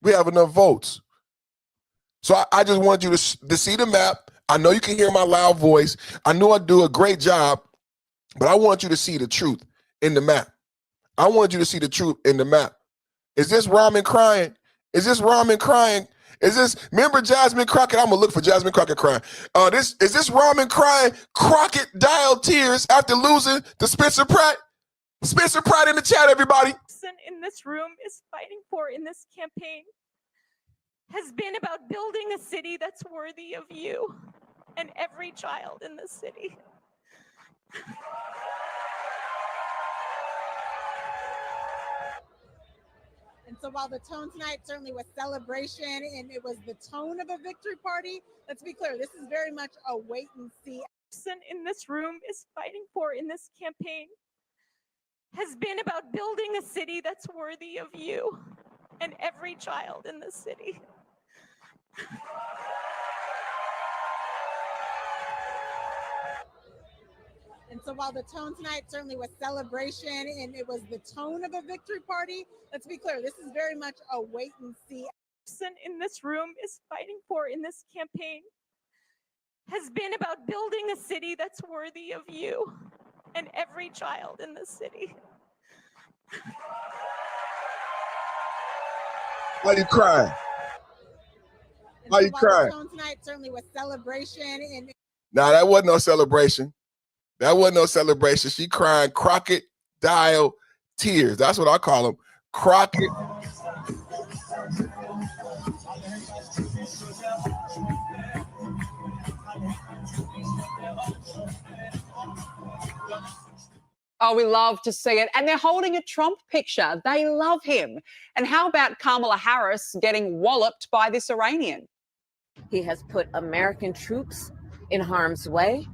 We have enough votes. So I just want you to see the map. I know you can hear my loud voice. I know I do a great job, but I want you to see the truth in the map. I want you to see the truth in the map. Is this Ramen crying? Is this Ramen crying? Remember Jasmine Crockett? I'm gonna look for Jasmine Crockett crying. Is this Ramen crying? Crocodile tears after losing to Spencer Pratt? Spencer Pratt in the chat, everybody. In this room is fighting for in this campaign has been about building a city that's worthy of you and every child in this city. And so while the tone tonight certainly was celebration and it was the tone of a victory party, let's be clear, this is very much a wait and see. Person in this room is fighting for in this campaign has been about building a city that's worthy of you and every child in this city. And so while the tone tonight certainly was celebration and it was the tone of a victory party, let's be clear, this is very much a wait and see. Person in this room is fighting for in this campaign has been about building a city that's worthy of you and every child in this city. Why you crying? Why you crying? The tone tonight certainly was celebration and Nah, that wasn't no celebration. That wasn't no celebration. She crying crocodile tears. That's what I call them. Crockett. Oh, we love to see it. And they're holding a Trump picture. They love him. And how about Kamala Harris getting walloped by this Iranian? He has put American troops in harm's way.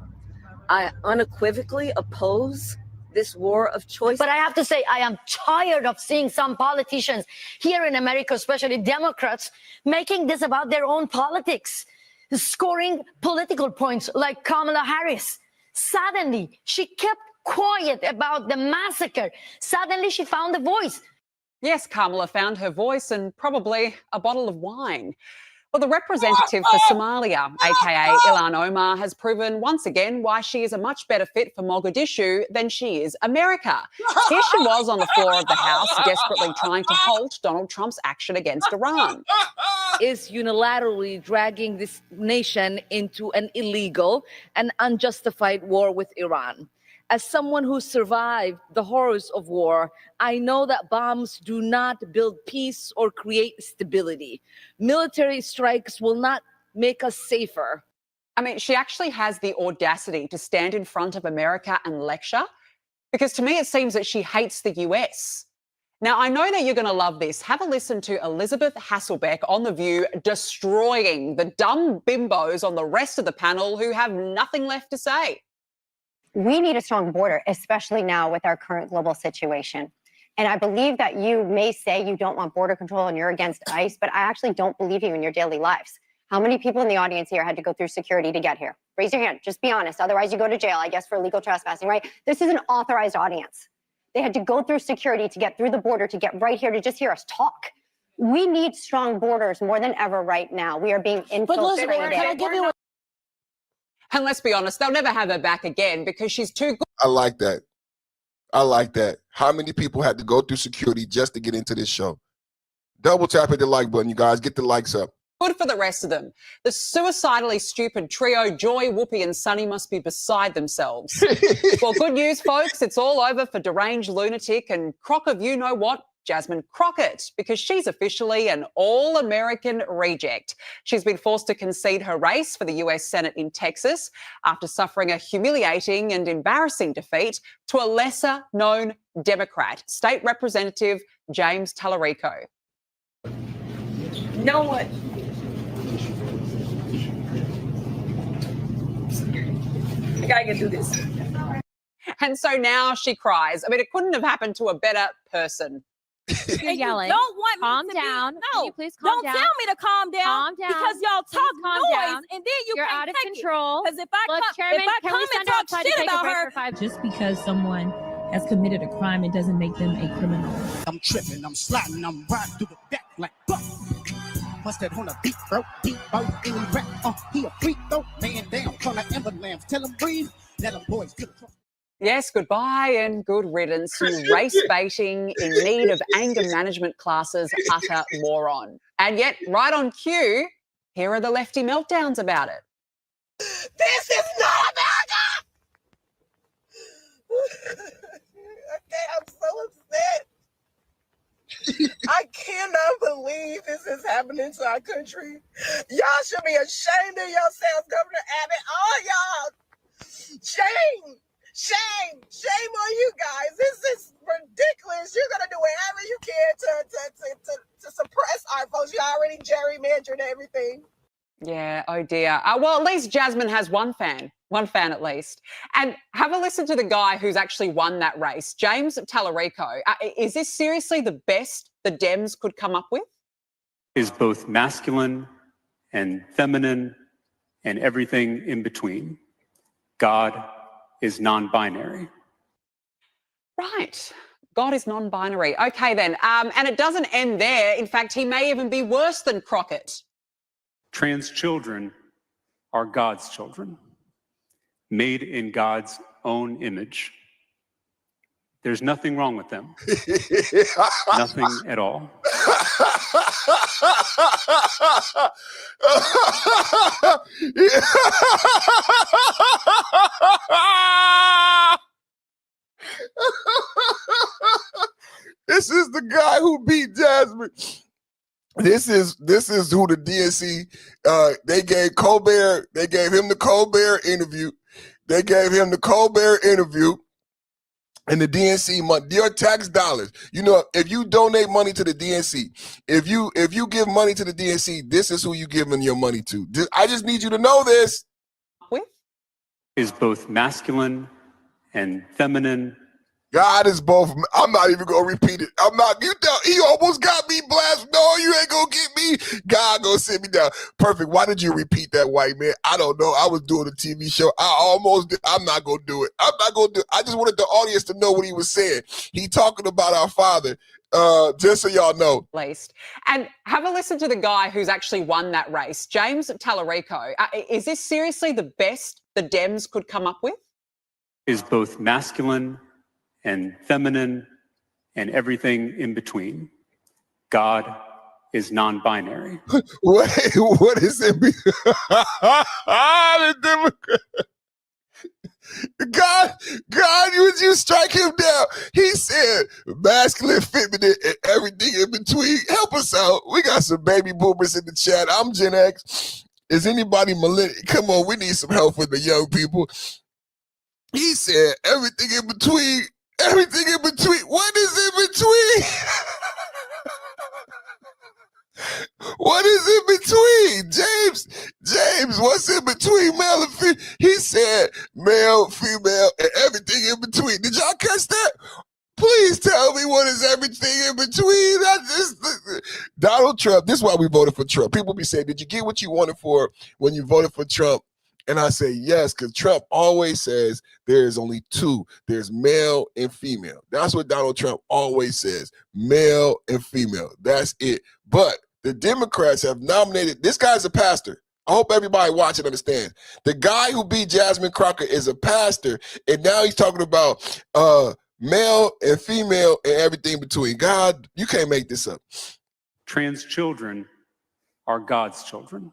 I unequivocally oppose this war of choice. But I have to say, I am tired of seeing some politicians here in America, especially Democrats, making this about their own politics, scoring political points like Kamala Harris. Suddenly, she kept quiet about the massacre. Suddenly, she found a voice. Yes, Kamala found her voice and probably a bottle of wine. Well, the representative for Somalia, aka Ilhan Omar, has proven once again why she is a much better fit for Mogadishu than she is America. Here she was on the floor of the House, desperately trying to halt Donald Trump's action against Iran. Is unilaterally dragging this nation into an illegal and unjustified war with Iran. As someone who survived the horrors of war, I know that bombs do not build peace or create stability. Military strikes will not make us safer. I mean, she actually has the audacity to stand in front of America and lecture, because to me it seems that she hates the US. Now, I know that you're going to love this. Have a listen to Elizabeth Hasselbeck on The View destroying the dumb bimbos on the rest of the panel who have nothing left to say. We need a strong border, especially now with our current global situation. And I believe that you may say you don't want border control and you're against ICE, but I actually don't believe you in your daily lives. How many people in the audience here had to go through security to get here? Raise your hand. Just be honest. Otherwise, you go to jail, I guess, for illegal trespassing, right? This is an authorized audience. They had to go through security to get through the border, to get right here to just hear us talk. We need strong borders more than ever right now. We are being infiltrated. But listen, can I give you And let's be honest, they'll never have her back again because she's too good. I like that. I like that. How many people had to go through security just to get into this show? Double tap at the like button, you guys. Get the likes up. Good for the rest of them. The suicidally stupid trio, Joy, Whoopi and Sunny, must be beside themselves. Well, good news, folks. It's all over for deranged lunatic and crock of you-know-what, Jasmine Crockett, because she's officially an all-American reject. She's been forced to concede her race for the US Senate in Texas after suffering a humiliating and embarrassing defeat to a lesser-known Democrat, State Representative James Tallarico. No one. I gotta get through this. And so now she cries. I mean, it couldn't have happened to a better person. You're yelling. You don't want calm me to down. Be, Can no, you please calm down? Don't tell me to calm down. Calm down. Because y'all talk calm noise, down. and then You're can't out of take control. Because if I Look, come, Chairman, if I can come we and send talk outside to shit take a about break her, for 5 Just because someone has committed a crime, it doesn't make them a criminal. I'm tripping, I'm sliding, I'm riding through the back like fuck. Must that on a beat, bro, any rap, he a freak though, man down, call like Ember Lambs, tell him breathe, let them boys get a Yes, goodbye and good riddance, you race-baiting, in need of anger management classes, utter moron. And yet, right on cue, here are the lefty meltdowns about it. this is not America. Okay, I'm so upset. I cannot believe this is happening to our country. Y'all should be ashamed of yourselves, Governor Abbott. All y'all. Shame. Shame on you guys. This is ridiculous. You're gonna do whatever you can to oh dear. Well, at least Jasmine has one fan at least. And have a listen to the guy who's actually won that race, James Tallarico. Is this seriously the best the Dems could come up with? Is both masculine and feminine and everything in between. God is non-binary. Right. God is non-binary. Okay, then. And it doesn't end there. In fact, he may even be worse than Crockett. Trans children are God's children, made in God's own image. There's nothing wrong with them. Nothing at all. This is the guy who beat Jasmine. This is who the DNC they gave Colbert. They gave him the Colbert interview. They gave him the Colbert interview. And the DNC money, your tax dollars. You know, if you donate money to the DNC, if you give money to the DNC, this is who you giving your money to. I just need you to know this. Is both masculine and feminine. God is both. I'm not even gonna repeat it. I'm not. You know, he almost got me blasted. No, you ain't gonna get me. God gonna sit me down. Perfect. Why did you repeat that, white man? I don't know. I was doing a TV show. I almost did. I'm not gonna do it. I'm not gonna do it. I just wanted the audience to know what he was saying. He talking about our Father. Just so y'all know. Least. And have a listen to the guy who's actually won that race, James Tallarico. Is this seriously the best the Dems could come up with? Is both masculine and feminine and everything in between. God is non-binary. What is it? The Democrat. God, would you strike him down? He said masculine, feminine, and everything in between. Help us out. We got some baby boomers in the chat. I'm Gen X. Is anybody millennial? Come on, we need some help with the young people. He said everything in between. Everything in between. What is in between? What is in between? James, what's in between male and female? He said male, female, and everything in between. Did y'all catch that? Please tell me what is everything in between. Donald Trump, this is why we voted for Trump. People be saying, did you get what you wanted for when you voted for Trump? And I say, yes, because Trump always says there's only two. There's male and female. That's what Donald Trump always says, male and female. That's it. But the Democrats have nominated, this guy's a pastor. I hope everybody watching understands. The guy who beat Jasmine Crockett is a pastor, and now he's talking about male and female and everything between. God, you can't make this up. Trans children are God's children,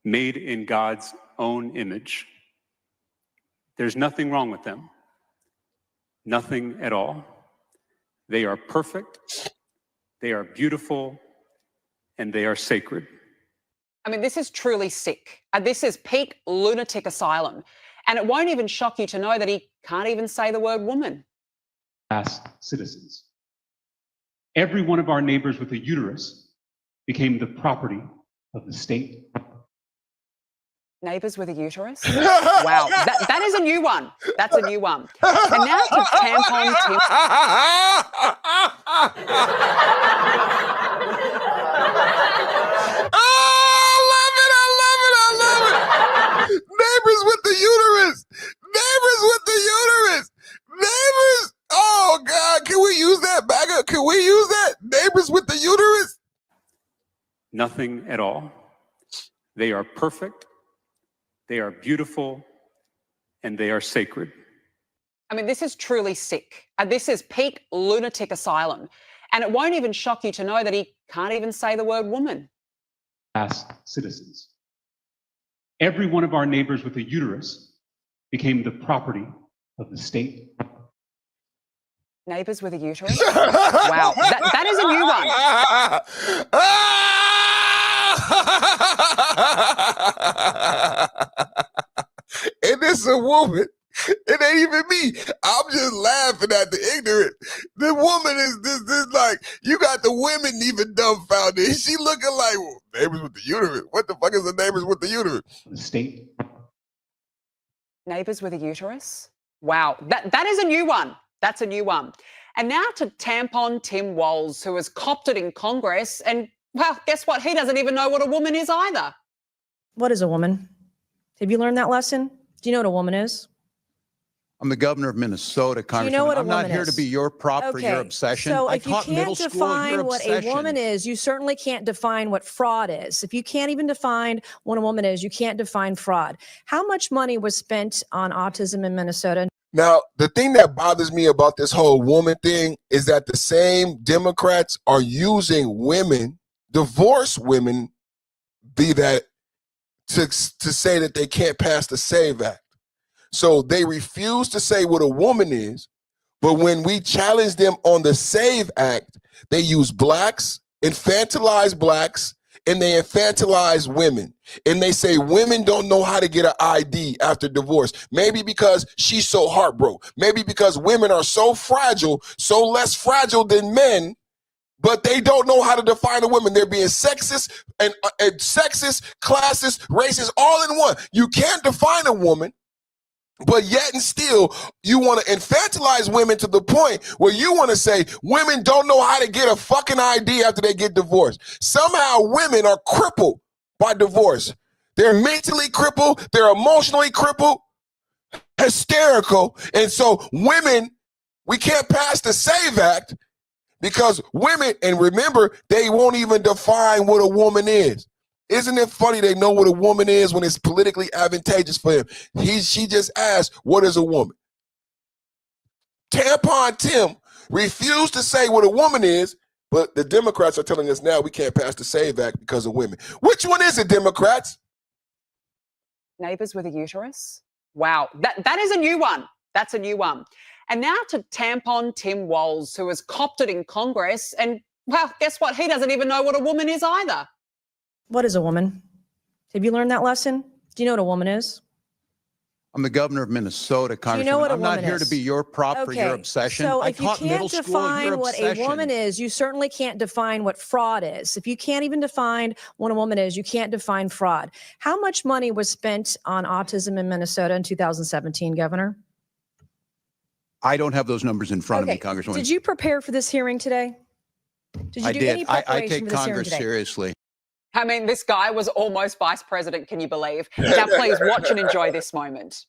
made in God's own image. There's nothing wrong with them. Nothing at all. They are perfect, they are beautiful, and they are sacred. I mean, this is truly sick. This is peak lunatic asylum. And it won't even shock you to know that he can't even say the word woman. As citizens. Every one of our neighbors with a uterus became the property of the state. Neighbours with a uterus? Wow, that is a new one. That's a new one. And now to tampon Tim. I love it. Neighbors with the uterus. Neighbors with the uterus. Neighbors. Oh, God, can we use that back up? Can we use that? Neighbors with the uterus? Nothing at all. They are perfect. They are beautiful, and they are sacred. I mean, this is truly sick. This is peak lunatic asylum. And it won't even shock you to know that he can't even say the word woman. As citizens. Every one of our neighbors with a uterus became the property of the state. Neighbours with a uterus? Wow, that is a new one. And it's a woman. It ain't even me. I'm just laughing at the ignorant. The woman is this like, you got the women even dumbfounded. She looking like, well, neighbors with the uterus. What the fuck is the neighbors with the uterus? State. Neighbors with a uterus? Wow, that is a new one. That's a new one. And now to tampon Tim Walz, who has copped it in Congress. And, well, guess what? He doesn't even know what a woman is either. What is a woman? Have you learned that lesson? Do you know what a woman is? I'm the governor of Minnesota, Congresswoman. You know what a I'm not woman here is. to be your prop for your Okay, obsession. so I if you taught middle can't school your define what a obsession. woman is, you certainly can't define what fraud is. If you can't even define what a woman is, you can't define fraud. How much money was spent on autism in Minnesota? Now, the thing that bothers me about this whole woman thing is that the same Democrats are using women, divorced women, be that to say that they can't pass the SAVE Act. So they refuse to say what a woman is, but when we challenge them on the SAVE Act, they use blacks, infantilize blacks, and they infantilize women. And they say women don't know how to get an ID after divorce. Maybe because she's so heartbroken. Maybe because women are so fragile, so less fragile than men, but they don't know how to define a woman. They're being sexist and sexist, classist, racist, all in one. You can't define a woman, but yet and still you want to infantilize women to the point where you want to say women don't know how to get a fucking ID after they get divorced. Somehow women are crippled by divorce. They're mentally crippled. They're emotionally crippled, hysterical. And so women, we can't pass the SAVE Act because women, and remember, they won't even define what a woman is. Isn't it funny they know what a woman is when it's politically advantageous for him? She just asked, what is a woman? Tampon Tim refused to say what a woman is, but the Democrats are telling us now we can't pass the SAVE Act because of women. Which one is it, Democrats? Neighbors with a uterus? Wow, that is a new one. That's a new one. And now to tampon Tim Walz, who has copped it in Congress. And, well, guess what? He doesn't even know what a woman is either. What is a woman? Have you learned that lesson? Do you know what a woman is? I'm the governor of Minnesota, Congresswoman. You know what a I'm not woman here is. to be your prop for your obsession. So I if you taught middle can't school your define what a obsession. woman is, you certainly can't define what fraud is. If you can't even define what a woman is, you can't define fraud. How much money was spent on autism in Minnesota in 2017, Governor? I don't have those numbers in front of me, Congresswoman. Did you prepare for this hearing today? Did you I do did. any preparation I for take this hearing Congress today? seriously. I mean, this guy was almost vice president, can you believe? Now, please watch and enjoy this moment.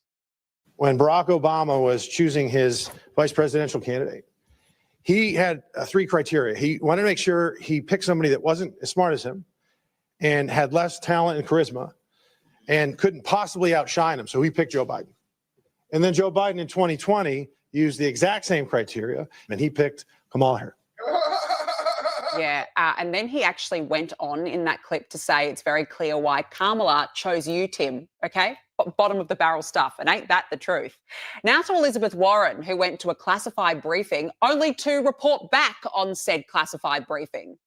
When Barack Obama was choosing his vice presidential candidate, he had three criteria. He wanted to make sure he picked somebody that wasn't as smart as him and had less talent and charisma and couldn't possibly outshine him. So he picked Joe Biden. And then Joe Biden in 2020 used the exact same criteria, and he picked Kamala Harris. Yeah, and then he actually went on in that clip to say it's very clear why Kamala chose you, Tim, okay? Bottom of the barrel stuff, and ain't that the truth? Now to Elizabeth Warren, who went to a classified briefing only to report back on said classified briefing.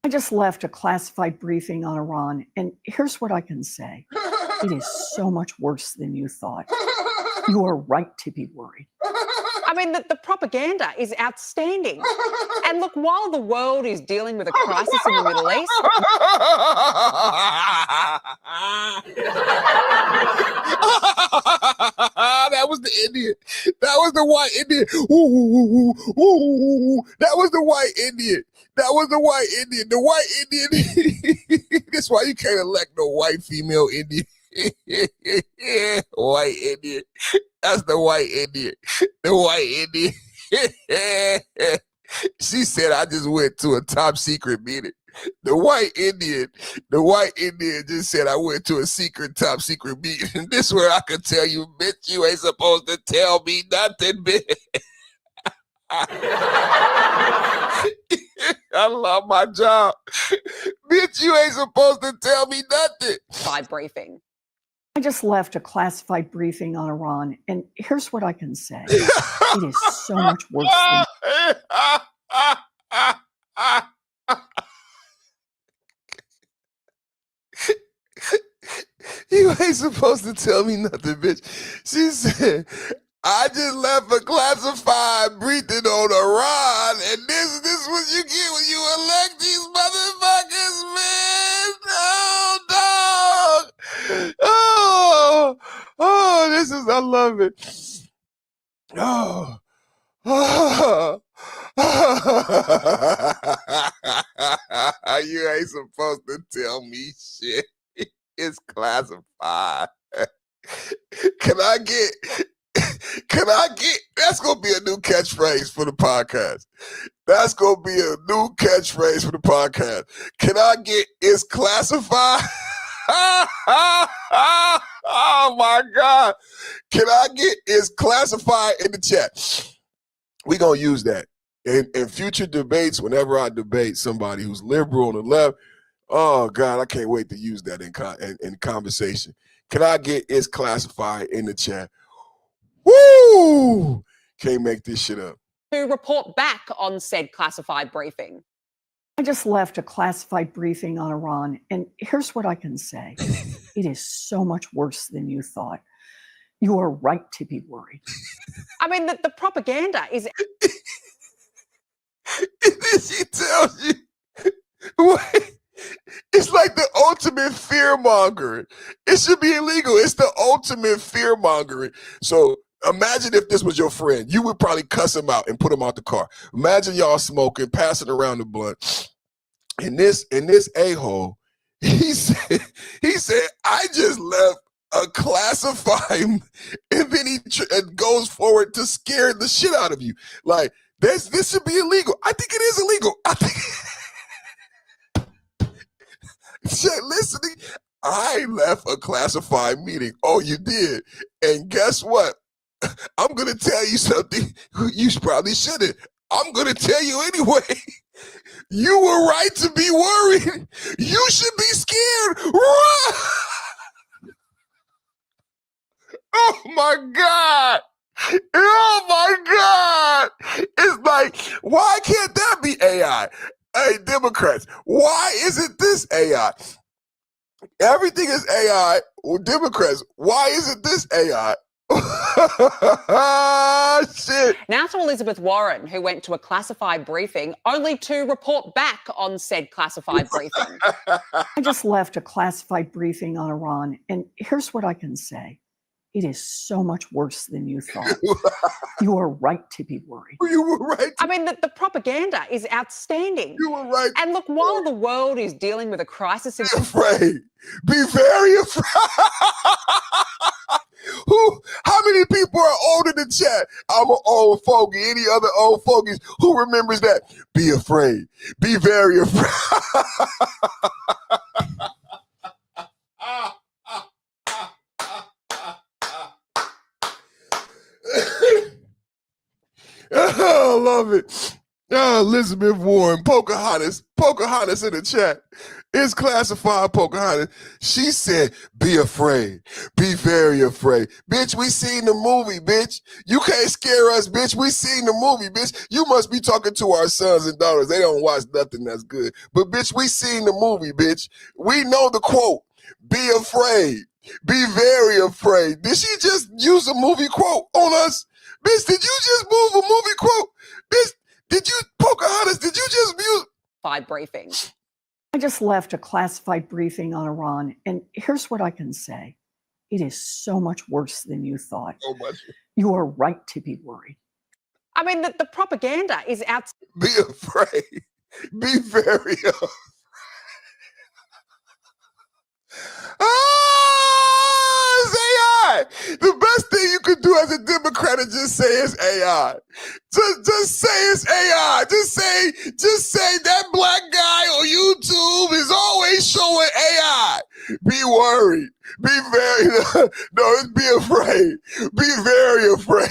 I just left a classified briefing on Iran, and here's what I can say. It is so much worse than you thought. You are right to be worried. I mean, the propaganda is outstanding. And look, while the world is dealing with a crisis in the Middle East... That was the Indian. That was the white Indian. Ooh, ooh, ooh. That was the white Indian. That was the white Indian. The white Indian. That's why you can't elect no white female Indian. White Indian. That's the white Indian. The white Indian. She said, I just went to a top secret meeting. The white Indian just said, I went to a secret top secret meeting. This is where I could tell you, bitch, you ain't supposed to tell me nothing, bitch. I love my job. Bitch, you ain't supposed to tell me nothing. By briefing. I just left a classified briefing on Iran, and here's what I can say. It is so much worse than... You ain't ain't supposed to tell me nothing, bitch. She said, I just left a classified briefing on Iran, and this is what you get when you elect these motherfuckers, man. Oh, dog. Oh, this is, I love it. Oh. You ain't supposed to tell me shit. It's classified. Can I get, that's going to be a new catchphrase for the podcast. That's going to be a new catchphrase for the podcast. Can I get, it's classified? Oh my God. Can I get, it's classified in the chat? We're going to use that in future debates. Whenever I debate somebody who's liberal on the left, oh God, I can't wait to use that in conversation. Can I get it's classified in the chat? Woo! Can't make this shit up. To report back on said classified briefing. I just left a classified briefing on Iran, and here's what I can say. It is so much worse than you thought. You are right to be worried. I mean, the propaganda is... She tells you, wait, it's like the ultimate fear-mongering. It should be illegal. It's the ultimate fear-mongering. So imagine if this was your friend. You would probably cuss him out and put him out the car. Imagine y'all smoking, passing around the blunt. And this a-hole, he said, I just left a classified, and then he goes forward to scare the shit out of you. Like, this should be illegal. I think it is illegal. I think shit, listening, I left a classified meeting. Oh, you did. And guess what? I'm going to tell you something you probably shouldn't. I'm going to tell you anyway. You were right to be worried. You should be scared. Run! Oh my God. Oh my God. It's like, why can't that be AI? Hey, Democrats, why isn't this AI? Everything is AI. Well, Democrats, why isn't this AI? Shit. Now to Elizabeth Warren, who went to a classified briefing only to report back on said classified briefing. I just left a classified briefing on Iran, and here's what I can say. It is so much worse than you thought. You are right to be worried. You were right. I mean, the propaganda is outstanding. You were right. And look, while the world is dealing with a crisis... Be afraid. Be very afraid. How many people are old in the chat? I'm an old fogey. Any other old fogies who remembers that? Be afraid. Be very afraid. Oh, I love it. Oh, Elizabeth Warren, Pocahontas in the chat. It's classified Pocahontas. She said, be afraid. Be very afraid. Bitch, we seen the movie, bitch. You can't scare us, bitch. We seen the movie, bitch. You must be talking to our sons and daughters. They don't watch nothing that's good. But, bitch, we seen the movie, bitch. We know the quote. Be afraid. Be very afraid. Did she just use a movie quote on us? Bitch, did you just move a movie quote? Bitch, did you, Pocahontas, did you just use... briefing. I just left a classified briefing on Iran, and here's what I can say. It is so much worse than you thought. So much. You are right to be worried. I mean, the propaganda is out... Be afraid. Be very afraid. Oh, it's AI. The best thing you could do as a Democrat is just say it's AI. Just say it's AI. Just say that black guy on YouTube is always showing AI. Be worried. Be very, no, it's be afraid. Be very afraid.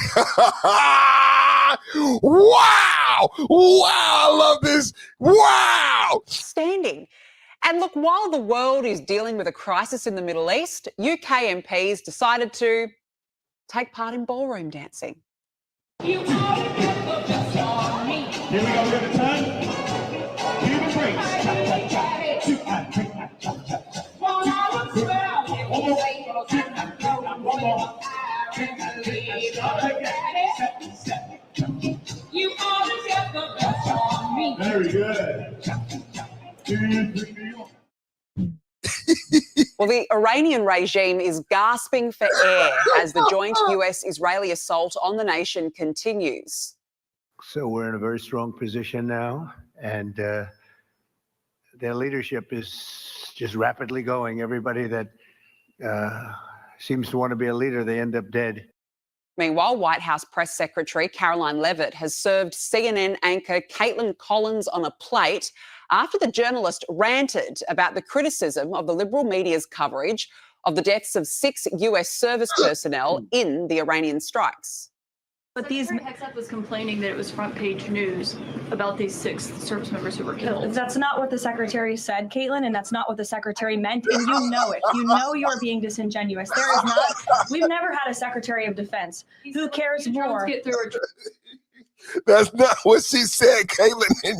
Wow. Wow, I love this. Wow. Standing. And look, while the world is dealing with a crisis in the Middle East, UK MPs decided to take part in ballroom dancing. Here we go, we're gonna turn. Human breaks. One more. You always get the best of me. Very good. 2, 3, New York. Well, the Iranian regime is gasping for air as the joint US-Israeli assault on the nation continues. So we're in a very strong position now, and their leadership is just rapidly going. Everybody that seems to want to be a leader, they end up dead. Meanwhile, White House Press Secretary Caroline Leavitt has served CNN anchor Caitlin Collins on a plate after the journalist ranted about the criticism of the liberal media's coverage of the deaths of 6 US service personnel in the Iranian strikes. But Hexeth was complaining that it was front page news about these 6 service members who were killed. That's not what the secretary said, Caitlin, and that's not what the secretary meant, and you know it. You know you're being disingenuous. There is not. We've never had a secretary of defense who cares more. That's not what she said, Caitlin.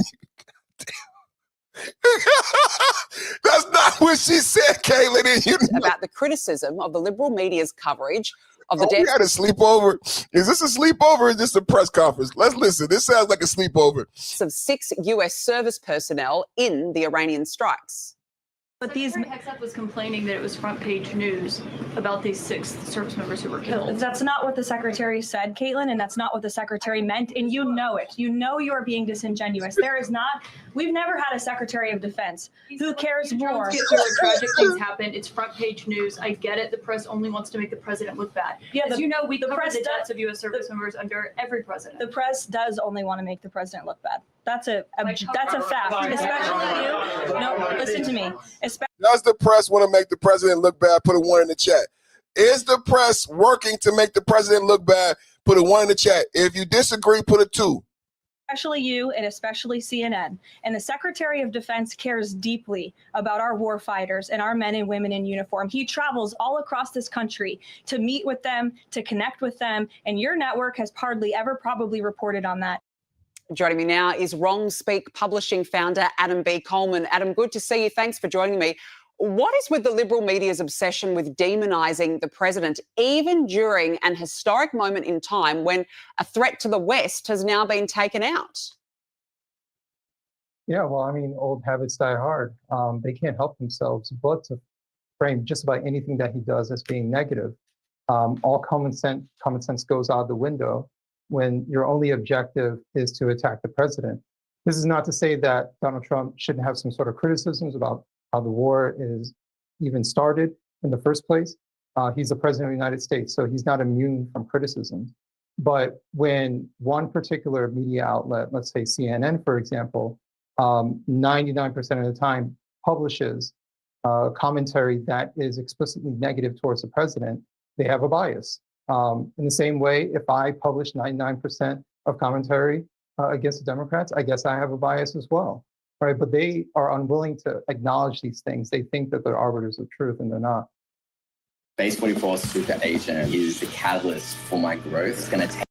That's not what she said, Caitlin. And you know. About the criticism of the liberal media's coverage of the We had a sleepover. Is this a sleepover or is this a press conference? Let's listen. This sounds like a sleepover. Of 6 US service personnel in the Iranian strikes. But Hexeth was complaining that it was front page news about these 6 service members who were killed. That's not what the secretary said, Caitlin, and that's not what the secretary meant, and you know it. You know you're being disingenuous. There is not. We've never had a secretary of defense who cares more. Tragic things happen. It's front page news. I get it. The press only wants to make the president look bad. Yeah, as you know, we cover the deaths of U.S. service members under every president. The press does only want to make the president look bad. That's a fact. Especially you. No, listen to me. Does the press want to make the president look bad? Put a 1 in the chat. Is the press working to make the president look bad? Put a 1 in the chat. If you disagree, put a 2. Especially you and especially CNN. And the Secretary of Defense cares deeply about our war fighters and our men and women in uniform. He travels all across this country to meet with them, to connect with them, and your network has hardly ever probably reported on that. Joining me now is Wrong Speak Publishing founder Adam B. Coleman. Adam, good to see you. Thanks for joining me. What is with the liberal media's obsession with demonising the president, even during an historic moment in time when a threat to the West has now been taken out? Yeah, well, I mean, old habits die hard. They can't help themselves but to frame just about anything that he does as being negative. All common sense goes out the window when your only objective is to attack the president. This is not to say that Donald Trump shouldn't have some sort of criticisms about how the war is even started in the first place. He's the president of the United States, so he's not immune from criticism. But when one particular media outlet, let's say CNN, for example, 99% of the time publishes commentary that is explicitly negative towards the president, they have a bias. In the same way, if I publish 99% of commentary against the Democrats, I guess I have a bias as well, right? But they are unwilling to acknowledge these things. They think that they're arbiters of truth, and they're not. Base 44 super agent is the catalyst for my growth. It's going to take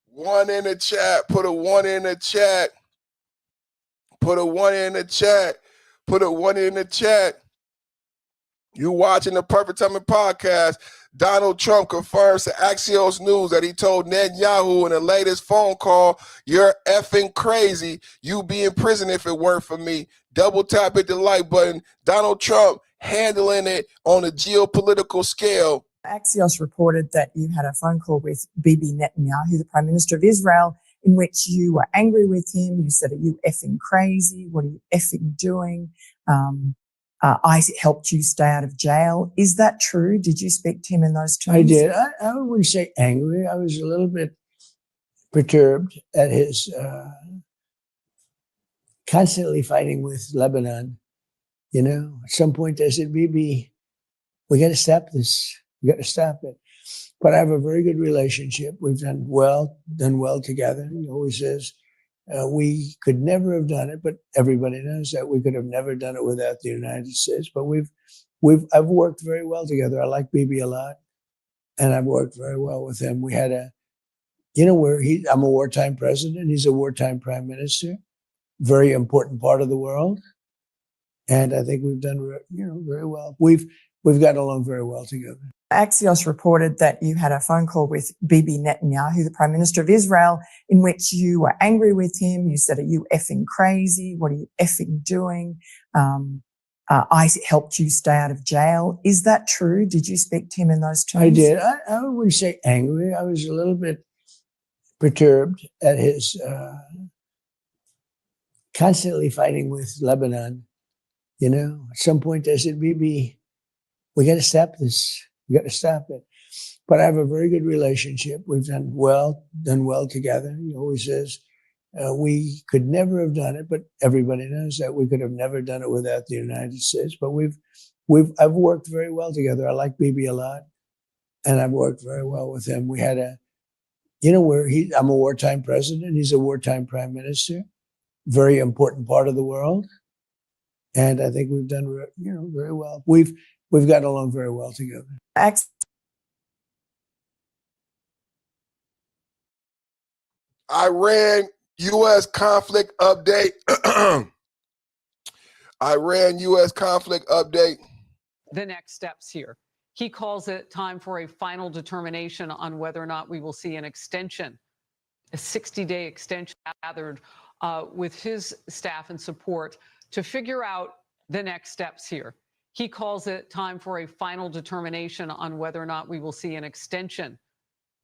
1 in the chat. Put a 1 in the chat. Put a 1 in the chat. Put a 1 in the chat. You watching the Perfect Timing podcast. Donald Trump confirms to Axios News that he told Netanyahu in the latest phone call, "You're effing crazy. You'd be in prison if it weren't for me." Double tap hit the like button. Donald Trump handling it on a geopolitical scale. Axios reported that you had a phone call with Bibi Netanyahu, the Prime Minister of Israel, in which you were angry with him. You said, "Are you effing crazy? What are you effing doing? I helped you stay out of jail." Is that true? Did you speak to him in those terms? I did. I wouldn't say angry. I was a little bit perturbed at his constantly fighting with Lebanon. You know, at some point I said, "Bibi, we got to stop this. We got to stop it." But I have a very good relationship. We've done well together. He always says, we could never have done it, but everybody knows that we could have never done it without the United States. But I've worked very well together. I like Bibi a lot, and I've worked very well with him. We had I'm a wartime president. He's a wartime prime minister, very important part of the world, and I think we've done very well. we've gotten along very well together. Axios reported that you had a phone call with Bibi Netanyahu, the Prime Minister of Israel, in which you were angry with him. You said, "Are you effing crazy? What are you effing doing?" I helped you stay out of jail. Is that true? Did you speak to him in those terms? I did. I wouldn't say angry. I was a little bit perturbed at his constantly fighting with Lebanon. You know, at some point I said, Bibi, we got to stop this. We got to stop it. But I have a very good relationship. We've done well together. He always says, we could never have done it, but everybody knows that we could have never done it without the United States. But I've worked very well together. I like Bibi a lot, and I've worked very well with him. We had I'm a wartime president. He's a wartime prime minister. Very important part of the world, and I think we've done very well. We've gotten along very well together. Iran U.S. conflict update. Iran U.S. conflict update. The next steps here. He calls it time for a final determination on whether or not we will see an extension, a 60-day extension gathered with his staff and support to figure out the next steps here. He calls it time for a final determination on whether or not we will see an extension,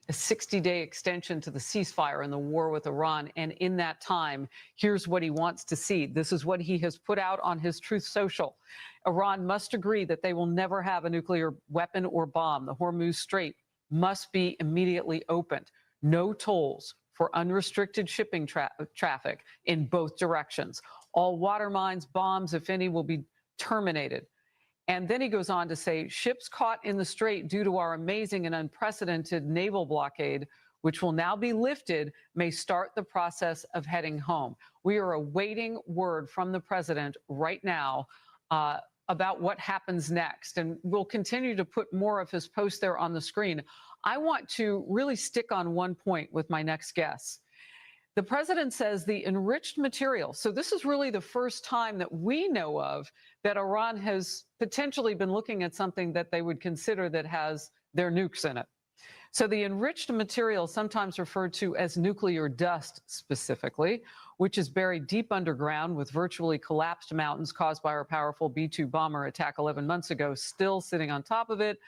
a 60-day extension to the ceasefire and the war with Iran. And in that time, here's what he wants to see. This is what he has put out on his Truth Social. Iran must agree that they will never have a nuclear weapon or bomb. The Hormuz Strait must be immediately opened. No tolls for unrestricted shipping traffic in both directions. All water mines, bombs, if any, will be terminated. And then he goes on to say, ships caught in the strait due to our amazing and unprecedented naval blockade, which will now be lifted, may start the process of heading home. We are awaiting word from the president right now about what happens next. And we'll continue to put more of his posts there on the screen. I want to really stick on one point with my next guest. The president says the enriched material. So this is really the first time that we know of that Iran has potentially been looking at something that they would consider that has their nukes in it. So the enriched material, sometimes referred to as nuclear dust specifically, which is buried deep underground with virtually collapsed mountains caused by our powerful B-2 bomber attack 11 months ago, still sitting on top of it.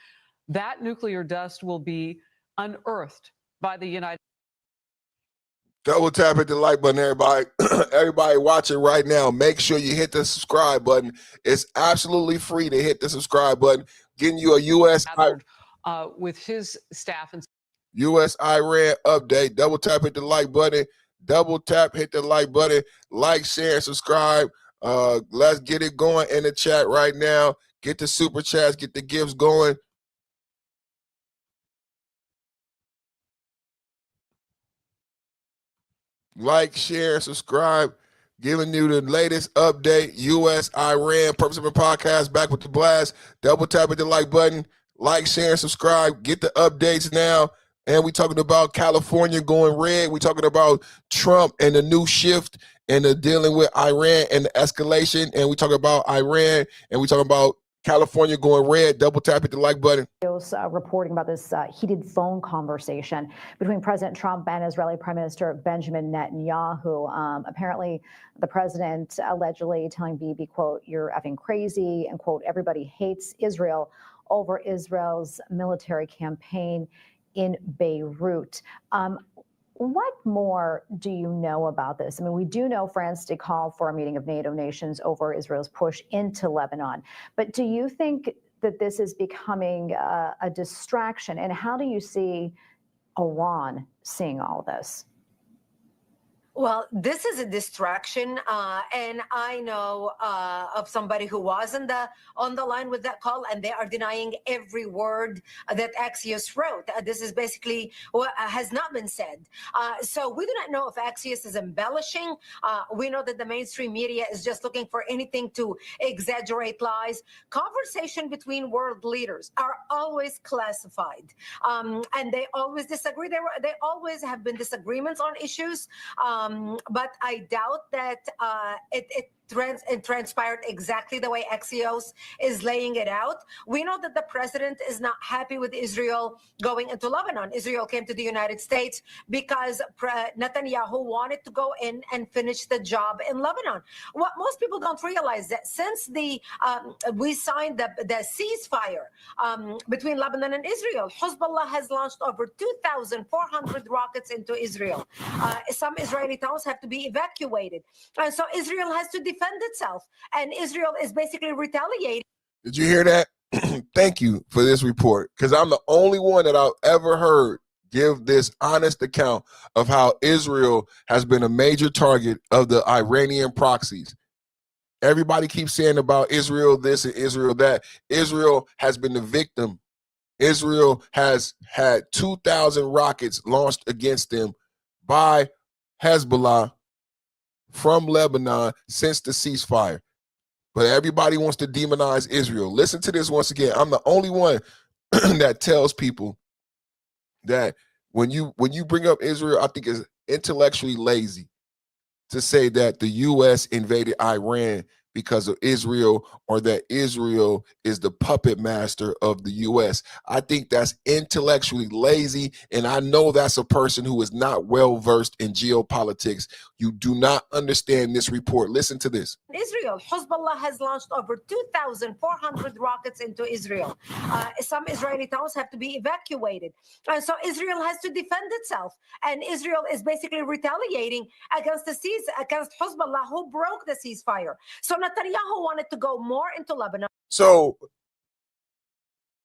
That nuclear dust will be unearthed by the United States. Double tap hit the like button, everybody. Everybody watching right now, make sure you hit the subscribe button. It's absolutely free to hit the subscribe button. Getting you a U.S. With his staff and U.S. Iran update. Double tap hit the like button. Double tap hit the like button. Like, share, and subscribe. Let's get it going in the chat right now. Get the super chats. Get the gifts going. Like, share, subscribe. Giving you the latest update. U.S. Iran Purpose of a Podcast back with the blast. Double tap at the like button. Like, share, and subscribe. Get the updates now. And we talking about California going red. We talking about Trump and the new shift and the dealing with Iran and the escalation. And we talking about Iran and we talking about California going red. Double tap at the like button. Reporting about this heated phone conversation between President Trump and Israeli Prime Minister Benjamin Netanyahu. Apparently, the president allegedly telling Bibi, quote, "You're effing crazy," and quote, "Everybody hates Israel," over Israel's military campaign in Beirut. What more do you know about this? I mean, we do know France did call for a meeting of NATO nations over Israel's push into Lebanon. But do you think that this is becoming a distraction? And how do you see Iran seeing all this? Well, this is a distraction, and I know of somebody who was on the line with that call, and they are denying every word that Axios wrote. This is basically what has not been said. So we do not know if Axios is embellishing. We know that the mainstream media is just looking for anything to exaggerate lies. Conversation between world leaders are always classified, and they always disagree. They always have been disagreements on issues. But I doubt that transpired exactly the way Axios is laying it out. We know that the president is not happy with Israel going into Lebanon. Israel came to the United States because Netanyahu wanted to go in and finish the job in Lebanon. What most people don't realize that since we signed the ceasefire between Lebanon and Israel, Hezbollah has launched over 2,400 rockets into Israel. Some Israeli towns have to be evacuated. And so Israel has to defend itself. And Israel is basically retaliating. Did you hear that? Thank you for this report, because I'm the only one that I've ever heard give this honest account of how Israel has been a major target of the Iranian proxies. Everybody keeps saying about Israel this and Israel that. Israel has been the victim. Israel has had 2,000 rockets launched against them by Hezbollah from Lebanon since the ceasefire. But everybody wants to demonize Israel. Listen to this once again. I'm the only one that tells people that when you bring up Israel, I think it's intellectually lazy to say that the U.S. invaded Iran because of Israel, or that Israel is the puppet master of the U.S. I think that's intellectually lazy, and I know that's a person who is not well-versed in geopolitics. You do not understand this report. Listen to this. Israel, Hezbollah has launched over 2,400 rockets into Israel. Some Israeli towns have to be evacuated. And so Israel has to defend itself. And Israel is basically retaliating against Hezbollah, who broke the ceasefire. So Netanyahu wanted to go more into Lebanon. So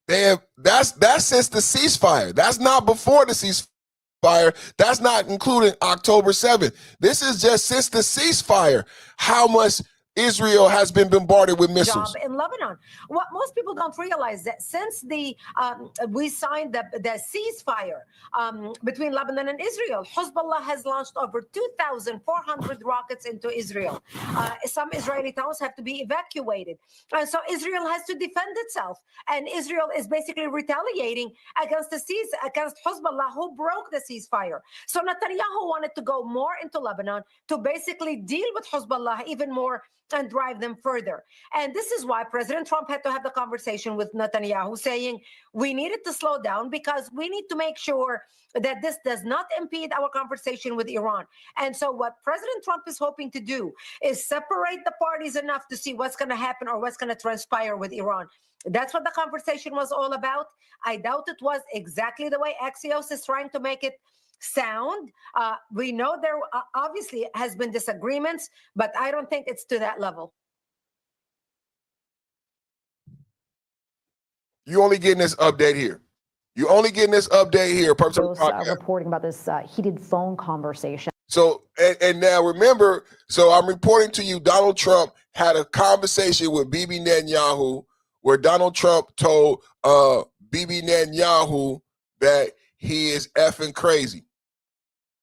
that's since the ceasefire. That's not before the ceasefire. That's not including October 7th. This is just since the ceasefire. How much Israel has been bombarded with missiles. Job in Lebanon. What most people don't realize that since we signed the ceasefire between Lebanon and Israel, Hezbollah has launched over 2,400 rockets into Israel. Some Israeli towns have to be evacuated. And so Israel has to defend itself. And Israel is basically retaliating against Hezbollah, who broke the ceasefire. So Netanyahu wanted to go more into Lebanon to basically deal with Hezbollah even more and drive them further. And this is why President Trump had to have the conversation with Netanyahu, saying we needed to slow down because we need to make sure that this does not impede our conversation with Iran. And so what President Trump is hoping to do is separate the parties enough to see what's going to happen or what's going to transpire with Iran. That's what the conversation was all about. I doubt it was exactly the way Axios is trying to make it sound. We know there obviously has been disagreements, but I don't think it's to that level. You only getting this update here. You only getting this update here. Reporting about this heated phone conversation. So, and now remember, so I'm reporting to you, Donald Trump had a conversation with Bibi Netanyahu where Donald Trump told Bibi Netanyahu that he is effing crazy.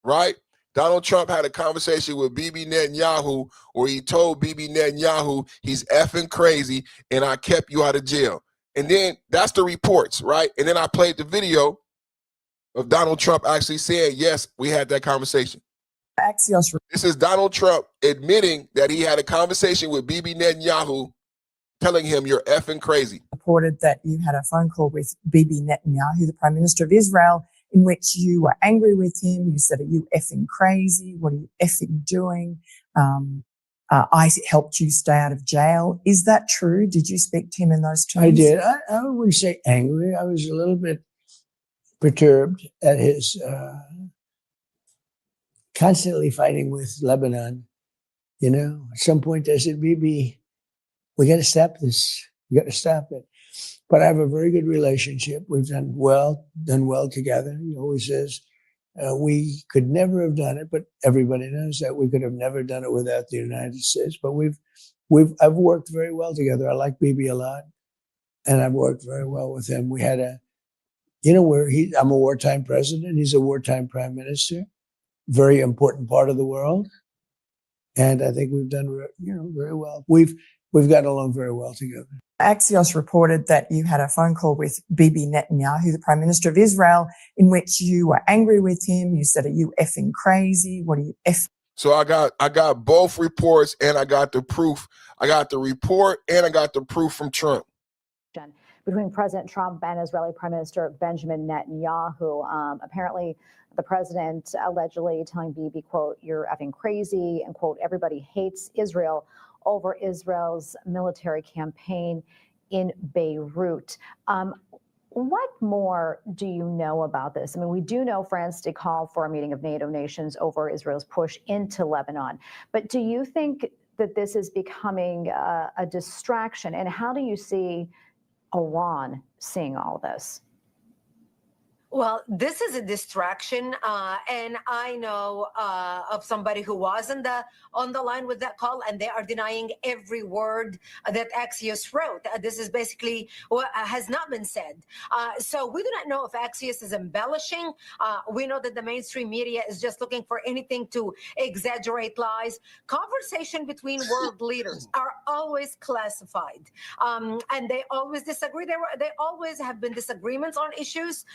Right? Donald Trump had a conversation with Bibi Netanyahu where he told Bibi Netanyahu he's effing crazy and I kept you out of jail. And then that's the reports, right? And then I played the video of Donald Trump actually saying, yes, we had that conversation. Axios. This is Donald Trump admitting that he had a conversation with Bibi Netanyahu telling him you're effing crazy. Reported that you had a phone call with Bibi Netanyahu, the Prime Minister of Israel, in which you were angry with him. You said, are you effing crazy? What are you effing doing? I helped you stay out of jail. Is that true? Did you speak to him in those terms? I did. I wouldn't say angry. I was a little bit perturbed at his constantly fighting with Lebanon. You know, at some point I said, Bibi, we got to stop this. We got to stop it. But I have a very good relationship. We've done well together. He always says we could never have done it, but everybody knows that we could have never done it without the United States. But I've worked very well together. I like Bibi a lot, and I've worked very well with him. We had I'm a wartime president. He's a wartime prime minister. Very important part of the world, and I think we've done very well. We've gotten along very well together. Axios reported that you had a phone call with Bibi Netanyahu, the Prime Minister of Israel, in which you were angry with him. You said, are you effing crazy? What are you effing? So I got both reports and I got the proof. I got the report and I got the proof from Trump. Between President Trump and Israeli Prime Minister Benjamin Netanyahu. Apparently, the president allegedly telling Bibi, quote, "You're effing crazy," and quote, "Everybody hates Israel," over Israel's military campaign in Beirut. What more do you know about this? I mean, we do know France did call for a meeting of NATO nations over Israel's push into Lebanon. But do you think that this is becoming a distraction? And how do you see Iran seeing all this? Well, this is a distraction, and I know of somebody who was on the line with that call, and they are denying every word that Axios wrote. This is basically what has not been said. So we do not know if Axios is embellishing. We know that the mainstream media is just looking for anything to exaggerate lies. Conversation between world leaders are always classified, and they always disagree. They always have been disagreements on issues.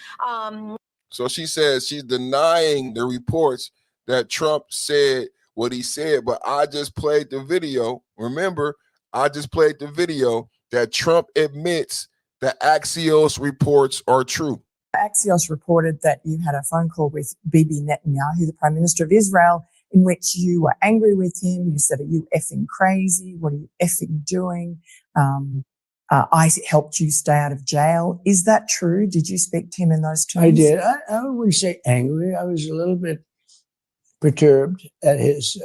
So she says she's denying the reports that Trump said what he said, but I just played the video. Remember, I just played the video that Trump admits that Axios reports are true. Axios reported that you had a phone call with Bibi Netanyahu, the Prime Minister of Israel, in which you were angry with him. You said, "Are you effing crazy? What are you effing doing? I helped you stay out of jail." Is that true? Did you speak to him in those terms? I did. I wouldn't say angry. I was a little bit perturbed at his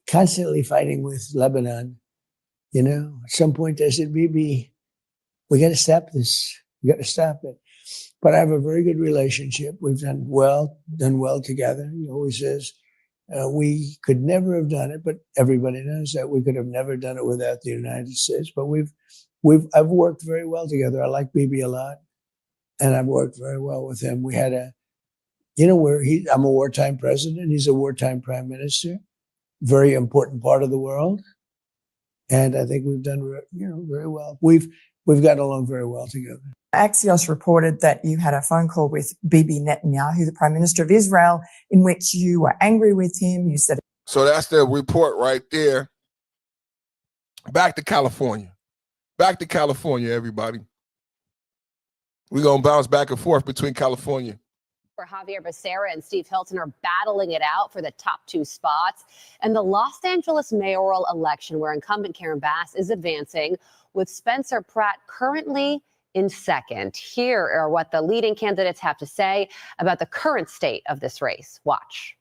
constantly fighting with Lebanon. You know, at some point I said, "Bibi, we got to stop this. We got to stop it." But I have a very good relationship. We've done well together. He always says, we could never have done it, but everybody knows that we could have never done it without the United States. But I've worked very well together. I like Bibi a lot, and I've worked very well with him. We had I'm a wartime president. He's a wartime prime minister. Very important part of the world, and I think we've done very well. We've gotten along very well together. Axios reported that you had a phone call with Bibi Netanyahu, the Prime Minister of Israel, in which you were angry with him. You said, so that's the report right there. Back to California. Back to California, everybody. We're going to bounce back and forth between California. Javier Becerra and Steve Hilton are battling it out for the top two spots. And the Los Angeles mayoral election, where incumbent Karen Bass is advancing, with Spencer Pratt currently in second. Here are what the leading candidates have to say about the current state of this race. Watch.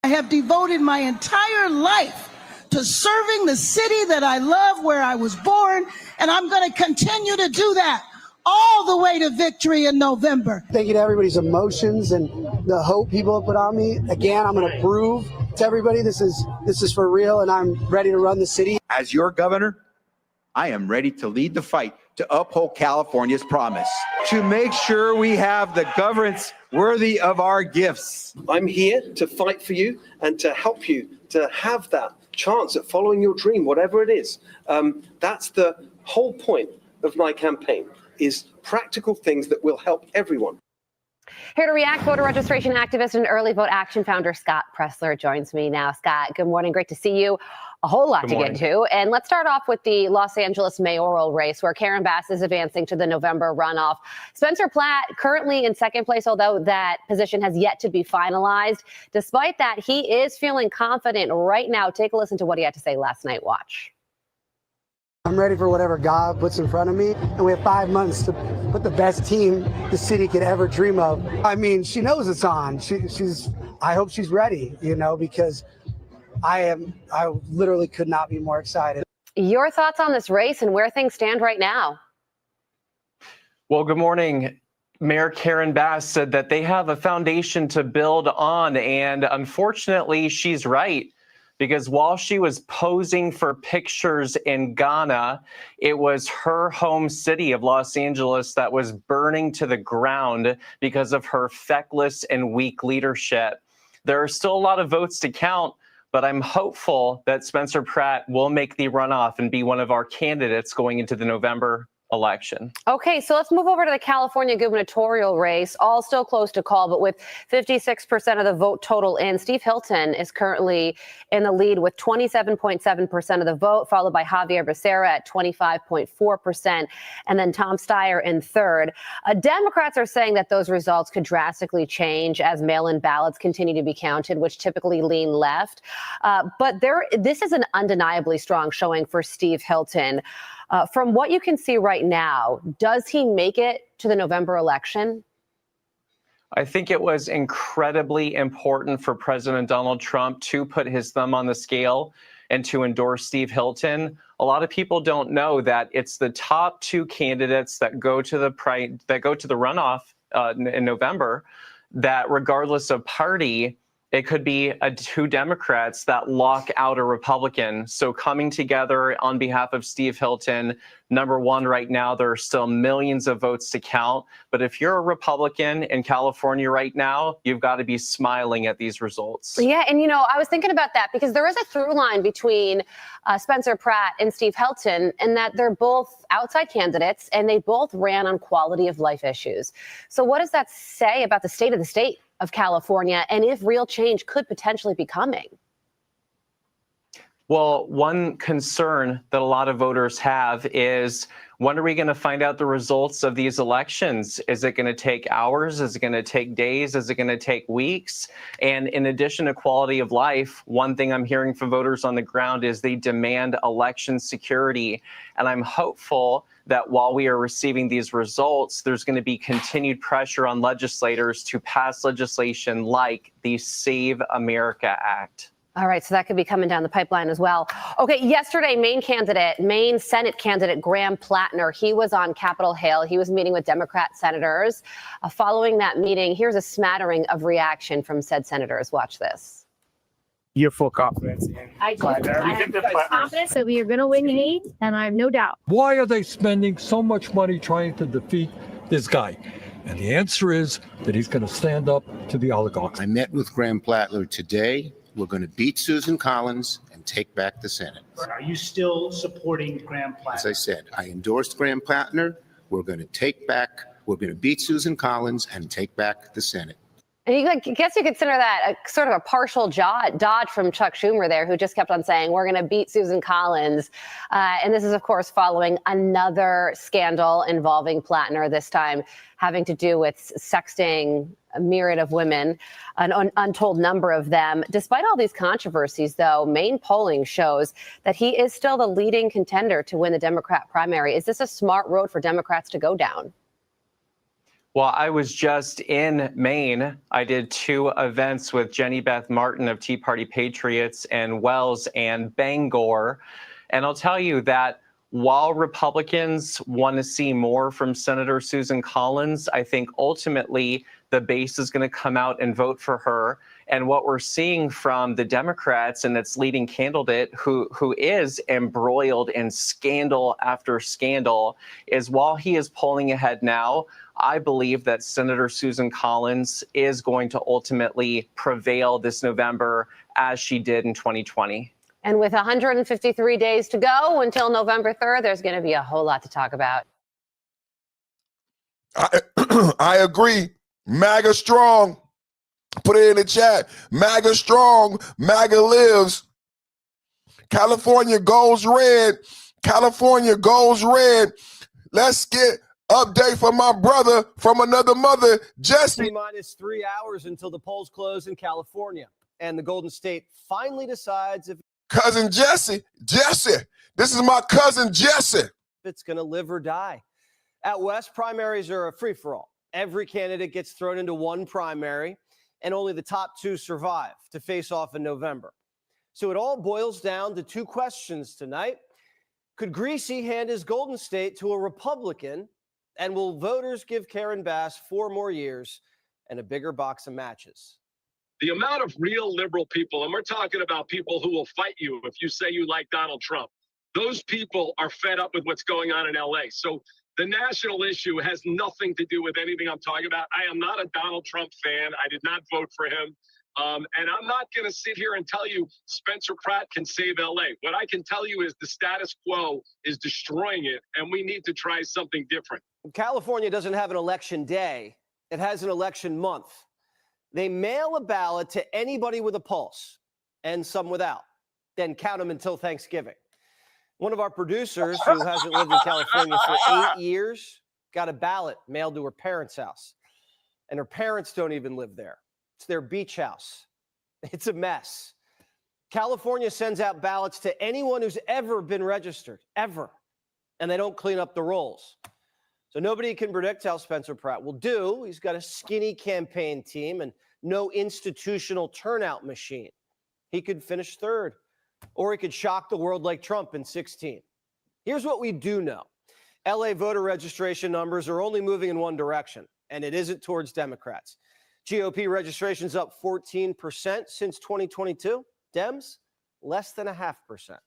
I have devoted my entire life to serving the city that I love, where I was born, and I'm going to continue to do that all the way to victory in November. Thank you to everybody's emotions and the hope people have put on me. Again, I'm going to prove to everybody this is for real, and I'm ready to run the city. As your governor, I am ready to lead the fight to uphold California's promise, to make sure we have the governance worthy of our gifts. I'm here to fight for you and to help you to have that chance at following your dream, whatever it is. That's the whole point of my campaign, is practical things that will help everyone. Here to react, voter registration activist and Early Vote Action founder Scott Pressler joins me now. Scott, good morning. Great to see you. A whole lot to get to. And let's start off with the Los Angeles mayoral race, where Karen Bass is advancing to the November runoff. Spencer Pratt currently in second place, although that position has yet to be finalized. Despite that, he is feeling confident right now. Take a listen to what he had to say last night. Watch. I'm ready for whatever God puts in front of me, and we have 5 months to put the best team the city could ever dream of. I mean, she knows it's on. I hope she's ready, because I literally could not be more excited. Your thoughts on this race and where things stand right now? Well, good morning. Mayor Karen Bass said that they have a foundation to build on, and unfortunately, she's right. Because while she was posing for pictures in Ghana, it was her home city of Los Angeles that was burning to the ground because of her feckless and weak leadership. There are still a lot of votes to count, but I'm hopeful that Spencer Pratt will make the runoff and be one of our candidates going into the November election. Okay, so let's move over to the California gubernatorial race, all still close to call, but with 56% of the vote total in. Steve Hilton is currently in the lead with 27.7% of the vote, followed by Javier Becerra at 25.4%, and then Tom Steyer in third. Democrats are saying that those results could drastically change as mail-in ballots continue to be counted, which typically lean left. But this is an undeniably strong showing for Steve Hilton. From what you can see right now, does he make it to the November election? I think it was incredibly important for President Donald Trump to put his thumb on the scale and to endorse Steve Hilton. A lot of people don't know that it's the top two candidates that go to the runoff in November, that regardless of party, it could be two Democrats that lock out a Republican. So coming together on behalf of Steve Hilton, number one, right now, there are still millions of votes to count. But if you're a Republican in California right now, you've got to be smiling at these results. Yeah, and I was thinking about that because there is a through line between Spencer Pratt and Steve Hilton, and that they're both outside candidates and they both ran on quality of life issues. So what does that say about the state of California, and if real change could potentially be coming? Well, one concern that a lot of voters have is, when are we going to find out the results of these elections? Is it going to take hours? Is it going to take days? Is it going to take weeks? And in addition to quality of life, one thing I'm hearing from voters on the ground is they demand election security. And I'm hopeful that while we are receiving these results, there's going to be continued pressure on legislators to pass legislation like the Save America Act. All right, so that could be coming down the pipeline as well. Okay, yesterday, Maine Senate candidate Graham Plattner, he was on Capitol Hill. He was meeting with Democrat senators. Following that meeting, here's a smattering of reaction from said senators. Watch this. Your full confidence. I do. I have confidence that we are going to win Maine, and I have no doubt. Why are they spending so much money trying to defeat this guy? And the answer is that he's going to stand up to the oligarchs. I met with Graham Plattner today. We're going to beat Susan Collins and take back the Senate. Are you still supporting Graham Plattner? As I said, I endorsed Graham Plattner. We're going to beat Susan Collins and take back the Senate. And I guess you consider that a sort of a partial dodge from Chuck Schumer there, who just kept on saying, we're going to beat Susan Collins. And this is, of course, following another scandal involving Plattner, this time having to do with sexting a myriad of women, an untold number of them. Despite all these controversies, though, Maine polling shows that he is still the leading contender to win the Democrat primary. Is this a smart road for Democrats to go down? Well, I was just in Maine. I did two events with Jenny Beth Martin of Tea Party Patriots and Wells and Bangor. And I'll tell you that while Republicans want to see more from Senator Susan Collins, I think ultimately the base is going to come out and vote for her. And what we're seeing from the Democrats and its leading candidate, who is embroiled in scandal after scandal, is while he is polling ahead now, I believe that Senator Susan Collins is going to ultimately prevail this November, as she did in 2020. And with 153 days to go until November 3rd, there's going to be a whole lot to talk about. I agree. MAGA strong. Put it in the chat. MAGA strong. MAGA lives. California goes red. California goes red. Let's get update from my brother from another mother, Jesse. Minus 3 hours until the polls close in California. And the Golden State finally decides if cousin Jesse, this is my cousin Jesse. It's going to live or die. At West, primaries are a free-for-all. Every candidate gets thrown into one primary, and only the top two survive to face off in November. So it all boils down to two questions tonight. Could Greasy hand his Golden State to a Republican? And will voters give Karen Bass 4 more years and a bigger box of matches? The amount of real liberal people, and we're talking about people who will fight you if you say you like Donald Trump, those people are fed up with what's going on in LA. So the national issue has nothing to do with anything I'm talking about. I am not a Donald Trump fan. I did not vote for him. And I'm not going to sit here and tell you Spencer Pratt can save LA. What I can tell you is the status quo is destroying it, and we need to try something different. California doesn't have an election day. It has an election month. They mail a ballot to anybody with a pulse and some without, then count them until Thanksgiving. One of our producers who hasn't lived in California for 8 years got a ballot mailed to her parents' house. And her parents don't even live there. It's their beach house. It's a mess. California sends out ballots to anyone who's ever been registered, ever. And they don't clean up the rolls. So nobody can predict how Spencer Pratt will do. He's got a skinny campaign team and no institutional turnout machine. He could finish third, or he could shock the world like Trump in 2016. Here's what we do know. LA voter registration numbers are only moving in one direction, and it isn't towards Democrats. GOP registration's up 14% since 2022. Dems, less than 0.5%.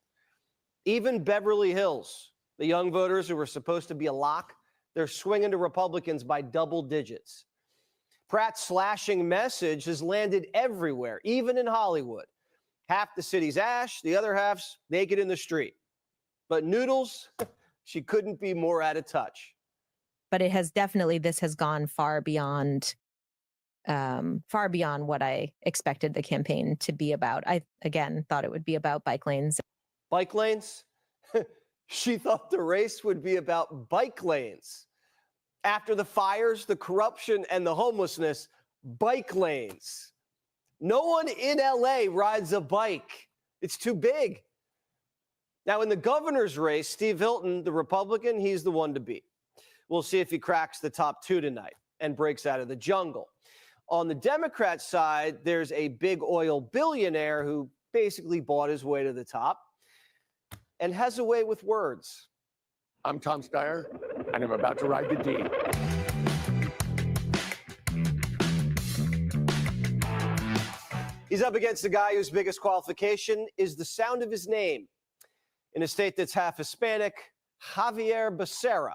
Even Beverly Hills, the young voters who were supposed to be a lock, they're swinging to Republicans by double digits. Pratt's slashing message has landed everywhere, even in Hollywood. Half the city's ash, the other half's naked in the street. But Noodles, she couldn't be more out of touch. But it has definitely, this has gone far beyond what I expected the campaign to be about. I, again, thought it would be about bike lanes. Bike lanes? She thought the race would be about bike lanes. After the fires, the corruption, and the homelessness, bike lanes. No one in LA rides a bike. It's too big. Now, in the governor's race, Steve Hilton, the Republican, he's the one to beat. We'll see if he cracks the top two tonight and breaks out of the jungle. On the Democrat side, there's a big oil billionaire who basically bought his way to the top and has a way with words. I'm Tom Steyer, and I'm about to ride the D. He's up against a guy whose biggest qualification is the sound of his name. In a state that's half Hispanic, Javier Becerra.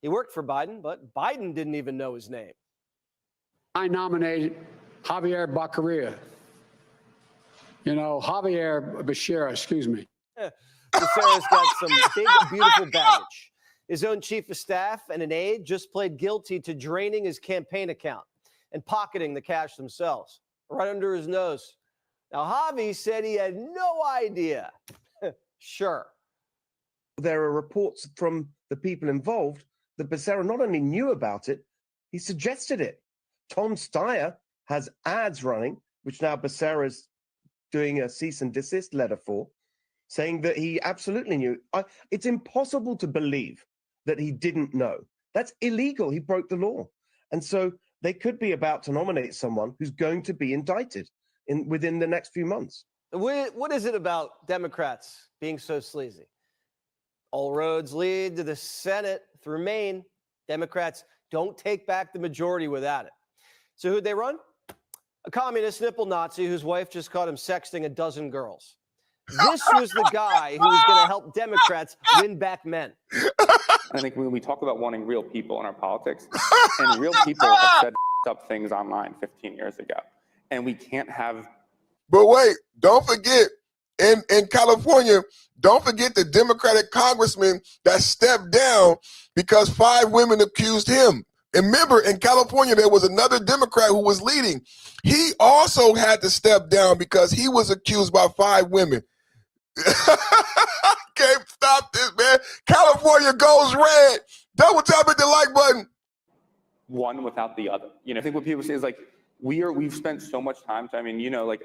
He worked for Biden, but Biden didn't even know his name. I nominated Javier Becerra. Javier Becerra, excuse me. Becerra's got some big, beautiful baggage. His own chief of staff and an aide just pled guilty to draining his campaign account and pocketing the cash themselves, right under his nose. Now, Javi said he had no idea. Sure. There are reports from the people involved that Becerra not only knew about it, he suggested it. Tom Steyer has ads running, which now Becerra's doing a cease and desist letter for, saying that he absolutely knew. It's impossible to believe that he didn't know. That's illegal. He broke the law. And so they could be about to nominate someone who's going to be indicted within the next few months. What is it about Democrats being so sleazy? All roads lead to the Senate through Maine. Democrats don't take back the majority without it. So who'd they run? A communist nipple Nazi whose wife just caught him sexting a dozen girls. This was the guy who was going to help Democrats win back men. I think when we talk about wanting real people in our politics, and real people have said up things online 15 years ago, and we can't have. But wait, don't forget, in California, don't forget the Democratic congressman that stepped down because 5 women accused him. And remember, in California, there was another Democrat who was leading. He also had to step down because he was accused by 5 women. Can't stop this, man. California goes red. Double tap at the like button. One without the other. I think what people say is like, we've spent so much time. Like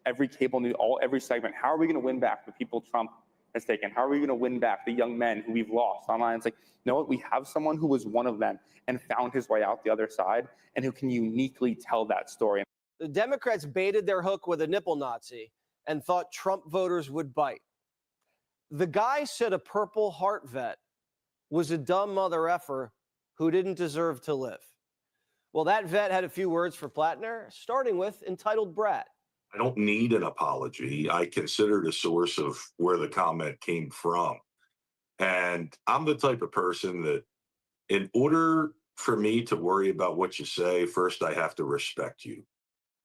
every cable news, every segment. How are we going to win back the people Trump has taken? How are we going to win back the young men who we've lost online? It's like, no, we have someone who was one of them and found his way out the other side and who can uniquely tell that story. The Democrats baited their hook with a nipple Nazi and thought Trump voters would bite. The guy said a Purple Heart vet was a dumb mother effer who didn't deserve to live. Well, that vet had a few words for Plattner, starting with entitled brat. I don't need an apology. I considered a source of where the comment came from. And I'm the type of person that in order for me to worry about what you say, first I have to respect you.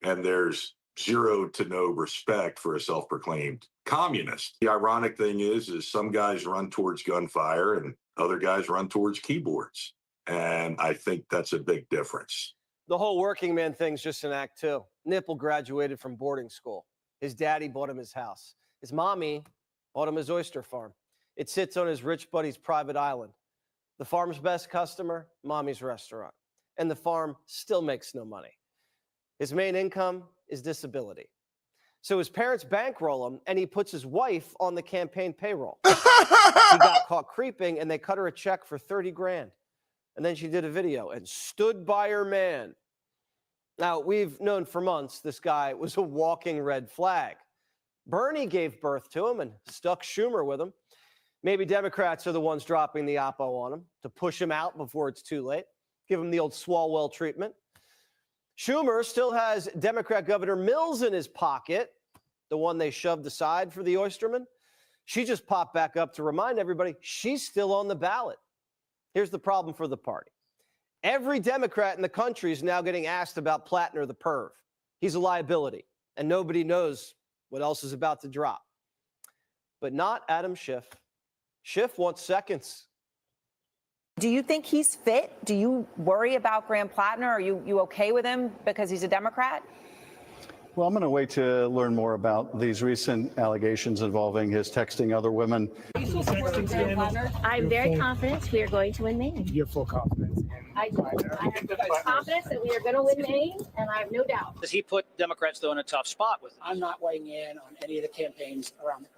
and there's zero to no respect for a self-proclaimed communist. The ironic thing is some guys run towards gunfire and other guys run towards keyboards. And I think that's a big difference. The whole working man thing's just an act too. Nipple graduated from boarding school. His daddy bought him his house. His mommy bought him his oyster farm. It sits on his rich buddy's private island. The farm's best customer, mommy's restaurant. And the farm still makes no money. His main income is disability. So his parents bankroll him, and he puts his wife on the campaign payroll. He got caught creeping, and they cut her a check for 30 grand. And then she did a video and stood by her man. Now, we've known for months this guy was a walking red flag. Bernie gave birth to him and stuck Schumer with him. Maybe Democrats are the ones dropping the oppo on him to push him out before it's too late. Give him the old Swalwell treatment. Schumer still has Democrat Governor Mills in his pocket, the one they shoved aside for the oysterman. She just popped back up to remind everybody she's still on the ballot. Here's the problem for the party. Every Democrat in the country is now getting asked about Plattner the perv. He's a liability, and nobody knows what else is about to drop. But not Adam Schiff. Schiff wants seconds. Do you think he's fit? Do you worry about Graham Plattner? Are you okay with him because he's a Democrat? Well, I'm going to wait to learn more about these recent allegations involving his texting other women. I'm very confident we are going to win Maine. Your full confidence. I have confidence that we are going to win Maine, and I have no doubt. Does he put Democrats, though, in a tough spot with it? I'm not weighing in on any of the campaigns around the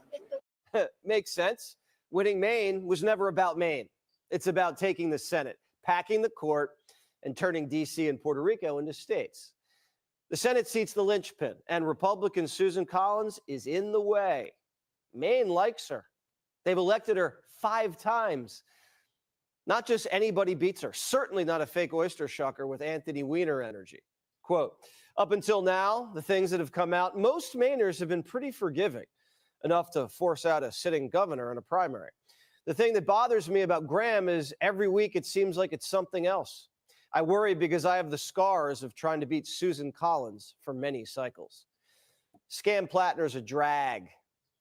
country. Makes sense. Winning Maine was never about Maine. It's about taking the Senate, packing the court, and turning D.C. and Puerto Rico into states. The Senate seat's the linchpin, and Republican Susan Collins is in the way. Maine likes her. They've elected her 5 times. Not just anybody beats her, certainly not a fake oyster shucker with Anthony Weiner energy. Quote, up until now, the things that have come out, most Mainers have been pretty forgiving, enough to force out a sitting governor in a primary. The thing that bothers me about Graham is every week it seems like it's something else. I worry because I have the scars of trying to beat Susan Collins for many cycles. Scam Plattner's a drag.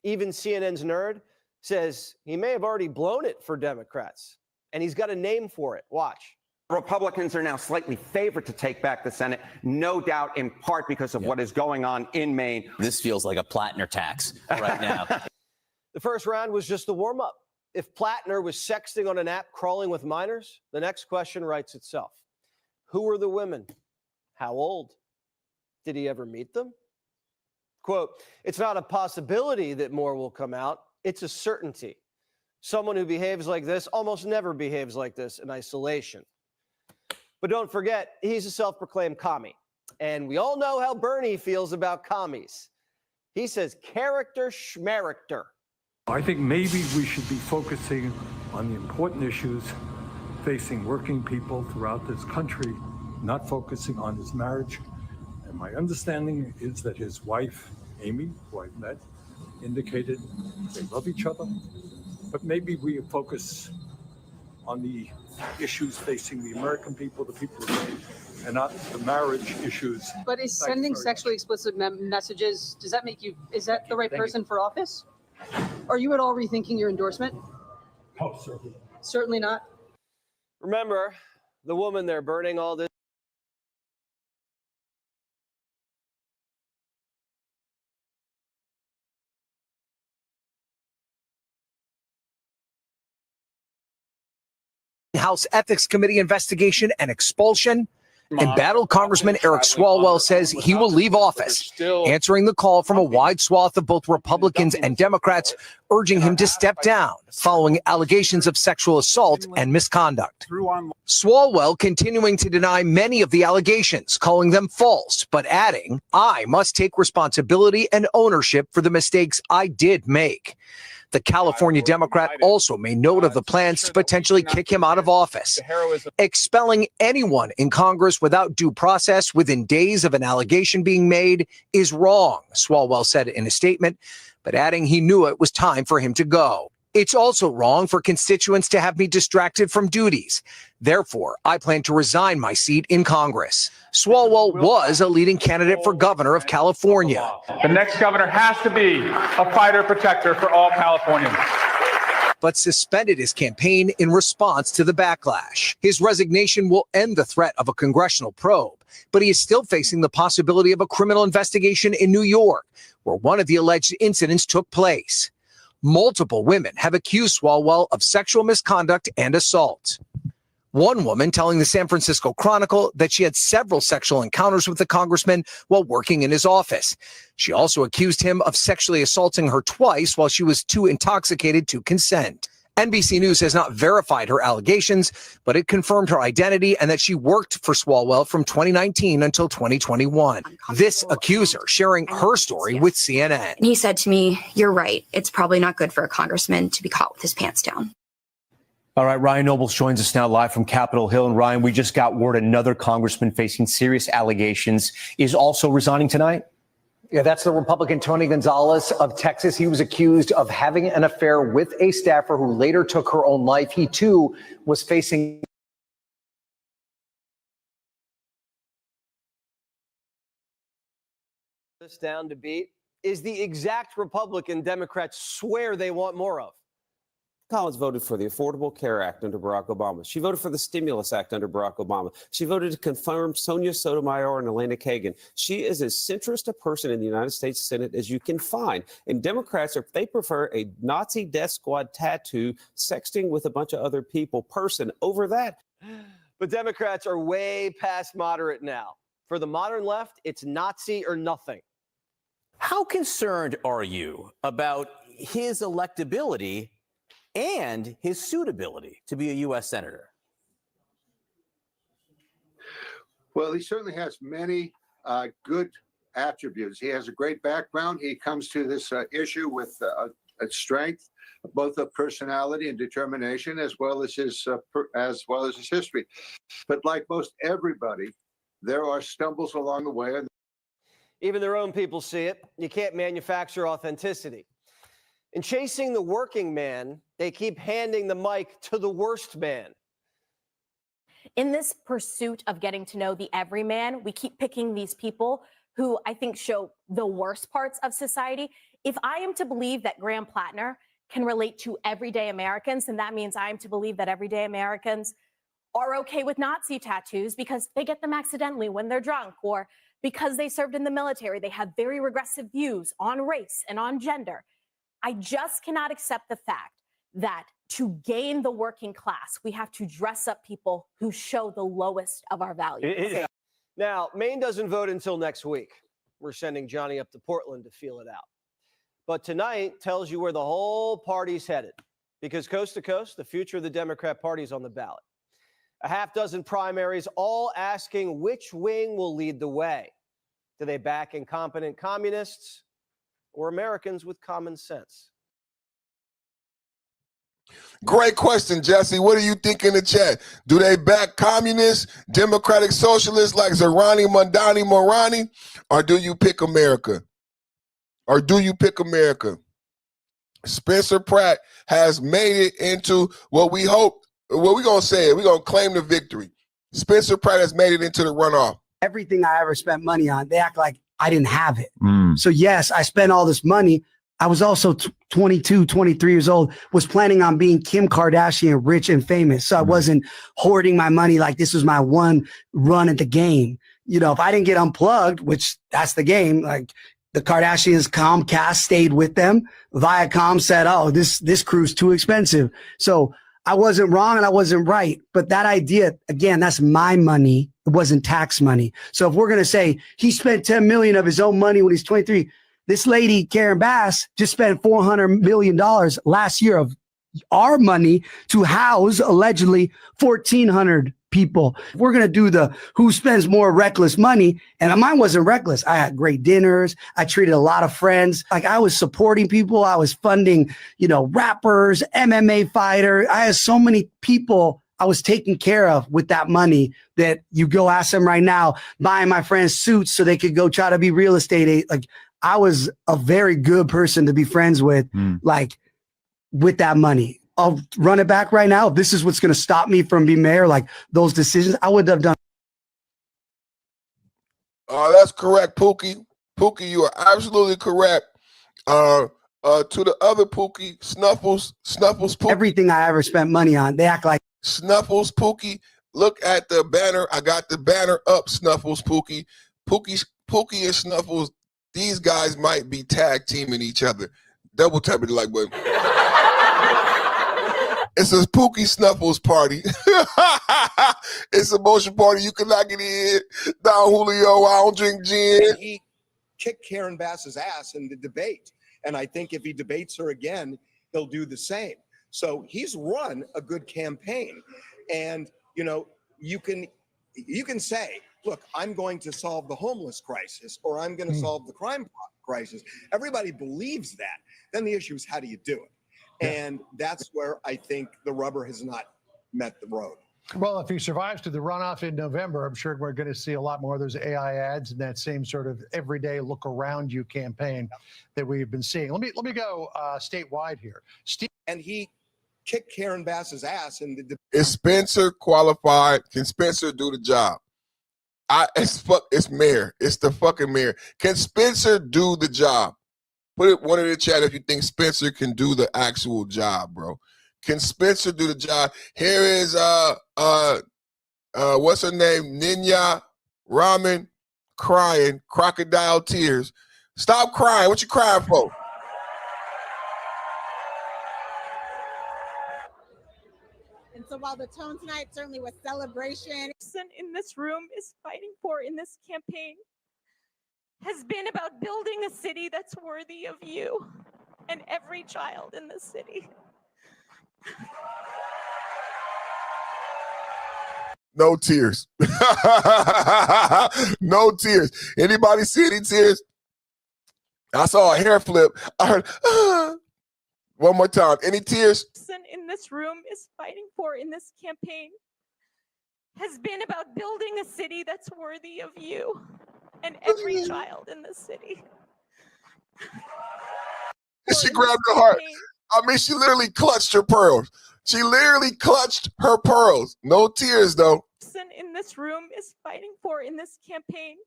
Even CNN's nerd says he may have already blown it for Democrats, and he's got a name for it. Watch. Republicans are now slightly favored to take back the Senate, no doubt in part because of what is going on in Maine. This feels like a Plattner tax right now. The first round was just the warm-up. If Plattner was sexting on an app crawling with minors, the next question writes itself. Who were the women? How old? Did he ever meet them? Quote, it's not a possibility that more will come out. It's a certainty. Someone who behaves like this almost never behaves like this in isolation. But don't forget, he's a self-proclaimed commie. And we all know how Bernie feels about commies. He says character schmaracter. I think maybe we should be focusing on the important issues facing working people throughout this country, not focusing on his marriage. And my understanding is that his wife, Amy, who I've met, indicated they love each other. But maybe we focus on the issues facing the American people, the people of Maine, and not the marriage issues. But is sending sexually explicit messages, does that make you, is that the right person for office? Are you at all rethinking your endorsement? Oh, certainly. Certainly not. Remember, the woman they're burning all this. House Ethics Committee investigation and expulsion. Embattled Congressman Eric Swalwell says he will leave office, answering the call from a wide swath of both Republicans and Democrats, urging him to step down following allegations of sexual assault and misconduct. Swalwell continuing to deny many of the allegations, calling them false, but adding, I must take responsibility and ownership for the mistakes I did make. The California Democrat also made note of the plans to potentially kick him out of office. Expelling anyone in Congress without due process within days of an allegation being made is wrong, Swalwell said in a statement, but adding he knew it was time for him to go. It's also wrong for constituents to have me distracted from duties. Therefore, I plan to resign my seat in Congress. Swalwell was a leading candidate for governor of California. The next governor has to be a fighter protector for all Californians. But suspended his campaign in response to the backlash. His resignation will end the threat of a congressional probe, but he is still facing the possibility of a criminal investigation in New York, where one of the alleged incidents took place. Multiple women have accused Swalwell of sexual misconduct and assault. One woman telling the San Francisco Chronicle that she had several sexual encounters with the congressman while working in his office. She also accused him of sexually assaulting her twice while she was too intoxicated to consent. NBC News has not verified her allegations, but it confirmed her identity and that she worked for Swalwell from 2019 until 2021. This accuser sharing her story with CNN. He said to me, "You're right. It's probably not good for a congressman to be caught with his pants down." All right, Ryan Nobles joins us now live from Capitol Hill. And Ryan, we just got word another congressman facing serious allegations is also resigning tonight. Yeah, that's the Republican Tony Gonzalez of Texas. He was accused of having an affair with a staffer who later took her own life. He, too, was facing this down to beat is the exact Republican Democrats swear they want more of. Collins voted for the Affordable Care Act under Barack Obama. She voted for the Stimulus Act under Barack Obama. She voted to confirm Sonia Sotomayor and Elena Kagan. She is as centrist a person in the United States Senate as you can find. And Democrats, they prefer a Nazi death squad tattoo, sexting with a bunch of other people person over that. But Democrats are way past moderate now. For the modern left, it's Nazi or nothing. How concerned are you about his electability and his suitability to be a U.S. senator? Well, he certainly has many good attributes. He has a great background. He comes to this issue with a strength, both of personality and determination, as well as his history. But like most everybody, there are stumbles along the way. Even their own people see it. You can't manufacture authenticity. In chasing the working man, they keep handing the mic to the worst man. In this pursuit of getting to know the everyman, we keep picking these people who I think show the worst parts of society. If I am to believe that Graham Plattner can relate to everyday Americans, then that means I am to believe that everyday Americans are okay with Nazi tattoos because they get them accidentally when they're drunk, or because they served in the military. They have very regressive views on race and on gender. I just cannot accept the fact that to gain the working class, we have to dress up people who show the lowest of our values. Now, Maine doesn't vote until next week. We're sending Johnny up to Portland to feel it out. But tonight tells you where the whole party's headed, because coast to coast, the future of the Democrat Party is on the ballot. A half dozen primaries, all asking which wing will lead the way. Do they back incompetent communists or Americans with common sense? Great question, Jesse. What do you think in the chat? Do they back communists, democratic socialists like Zerani Mondani Morani, or do you pick America? Or do you pick America? Spencer Pratt has made it into what we hope. What we're going to say, we're going to claim the victory. Spencer Pratt has made it into the runoff. Everything I ever spent money on, they act like I didn't have it. So yes, I spent all this money. I was also 22, 23 years old, was planning on being Kim Kardashian, rich and famous. So I wasn't hoarding my money like this was my one run at the game. You know, if I didn't get unplugged, which that's the game, like the Kardashians, Comcast stayed with them. Viacom said, oh, this crew's too expensive. So I wasn't wrong and I wasn't right. But that idea, again, that's my money. It wasn't tax money. So if we're going to say he spent $10 million of his own money when he's 23, this lady, Karen Bass, just spent $400 million last year of our money to house allegedly 1,400 people. We're going to do the who spends more reckless money. And mine wasn't reckless. I had great dinners. I treated a lot of friends. Like I was supporting people. I was funding, rappers, MMA fighter. I had so many people I was taking care of with that money that you go ask them right now, buying my friends suits so they could go try to be real estate. Like I was a very good person to be friends with. Like with that money. I'll run it back right now. If this is what's going to stop me from being mayor, like those decisions, I would have done. That's correct, Pookie. Pookie, you are absolutely correct. To the other Pookie, Snuffles, Pookie. Everything I ever spent money on, they act like Snuffles, Pookie. Look at the banner. I got the banner up, Snuffles, Pookie. Pookie and Snuffles, these guys might be tag teaming each other. Double tap it like button. It's a Pookie Snuffles party. It's a motion party. You cannot get in. Don Julio, I don't drink gin. And he kicked Karen Bass's ass in the debate. And I think if he debates her again, he'll do the same. So he's run a good campaign. And, you know, you can say, look, I'm going to solve the homeless crisis, or I'm going to solve the crime crisis. Everybody believes that. Then the issue is, how do you do it? And that's where I think the rubber has not met the road. Well, if he survives to the runoff in November, I'm sure we're going to see a lot more of those AI ads and that same sort of everyday look around you campaign that we've been seeing. Let me go statewide here. And he kicked Karen Bass's ass in the Is Spencer qualified? Can Spencer do the job? It's mayor. It's the fucking mayor. Can Spencer do the job? Put one in the chat if you think Spencer can do the actual job, bro. Can Spencer do the job? Here is what's her name? Ninya Ramen crying, crocodile tears. Stop crying. What you crying for? And so while the tone tonight certainly was celebration, in this room is fighting for in this campaign has been about building a city that's worthy of you and every child in this city. No tears. No tears. Anybody see any tears? I saw a hair flip. I heard, one more time. Any tears? In this room is fighting for in this campaign has been about building a city that's worthy of you and every child in this city. She grabbed her heart. I mean, she literally clutched her pearls. She literally clutched her pearls. No tears, though. In this room is fighting for in this campaign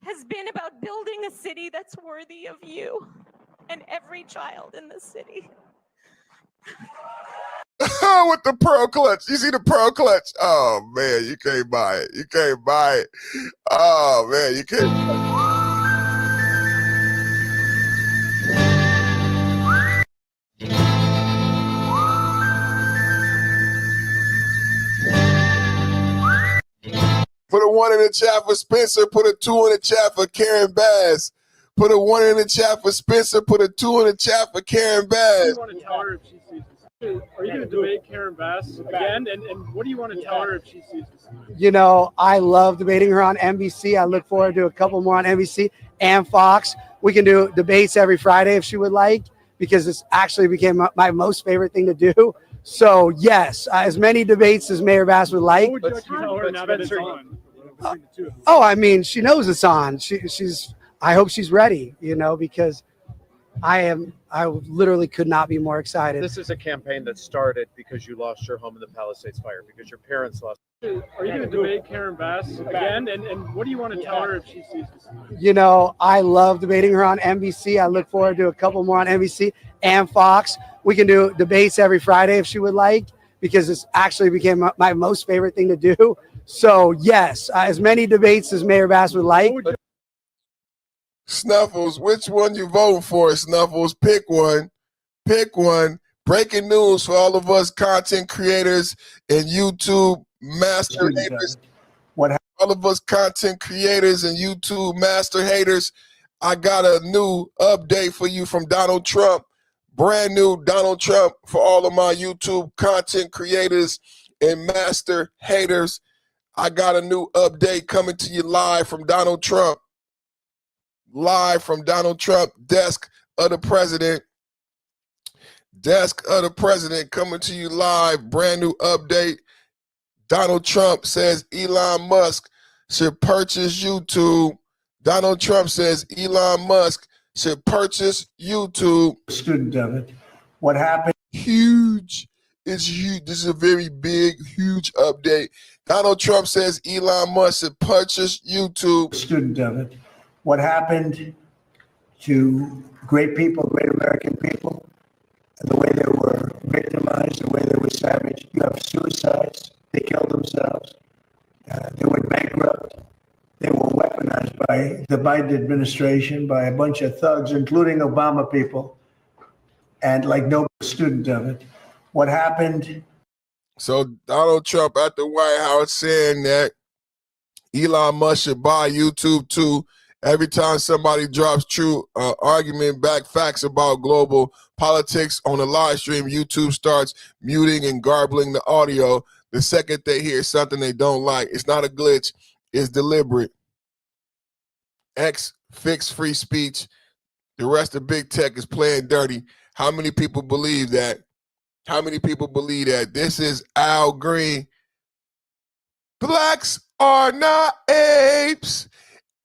has been about building a city that's worthy of you and every child in this city. With the pearl clutch. You see the pearl clutch? Oh, man, you can't buy it. You can't buy it. Oh, man, you can't buy it. Put a 1 in the chat for Spencer. Put a 2 in the chat for Karen Bass. Put a 1 in the chat for Spencer. Put a 2 in the chat for Karen Bass. What do you want to tell her if she sees this? Are you going to debate Karen Bass again? And what do you want to tell her if she sees this? You know, I love debating her on NBC. I look forward to a couple more on NBC and Fox. We can do debates every Friday if she would like, because it's actually became my most favorite thing to do. So, yes, as many debates as Mayor Bass would like. What would you tell her now that it's on? I mean, she knows it's on. She's. I hope she's ready, you know, because I literally could not be more excited. This is a campaign that started because you lost your home in the Palisades fire, because your parents lost. Are you going to debate Karen Bass again? And what do you want to tell her if she sees this? You know, I love debating her on NBC. I look forward to a couple more on NBC and Fox. We can do debates every Friday if she would like, because it's actually became my most favorite thing to do. So, yes, as many debates as Mayor Bass would like. Snuffles, which one you voting for, Snuffles? Pick one. Pick one. Breaking news for all of us content creators and YouTube master haters. All of us content creators and YouTube master haters, I got a new update for you from Donald Trump. Brand new Donald Trump for all of my YouTube content creators and master haters. I got a new update coming to you live from Donald Trump. Live from Donald Trump, desk of the president. Desk of the president coming to you live. Brand new update. Donald Trump says Elon Musk should purchase YouTube. Donald Trump says Elon Musk should purchase YouTube. Student of it. What happened? Huge. It's huge. This is a very big, huge update. Donald Trump says Elon Musk should purchase YouTube. Student of it. What happened to great people, great American people, and the way they were victimized, the way they were savaged. You have suicides. They killed themselves. They went bankrupt. They were weaponized by the Biden administration, by a bunch of thugs, including Obama people, and like no student of it. What happened? So Donald Trump at the White House saying that Elon Musk should buy YouTube too. Every time somebody drops true argument back facts about global politics on a live stream, YouTube starts muting and garbling the audio the second they hear something they don't like. It's not a glitch. It's deliberate. X fix free speech. The rest of big tech is playing dirty. How many people believe that? How many people believe that? This is Al Green. Blacks are not apes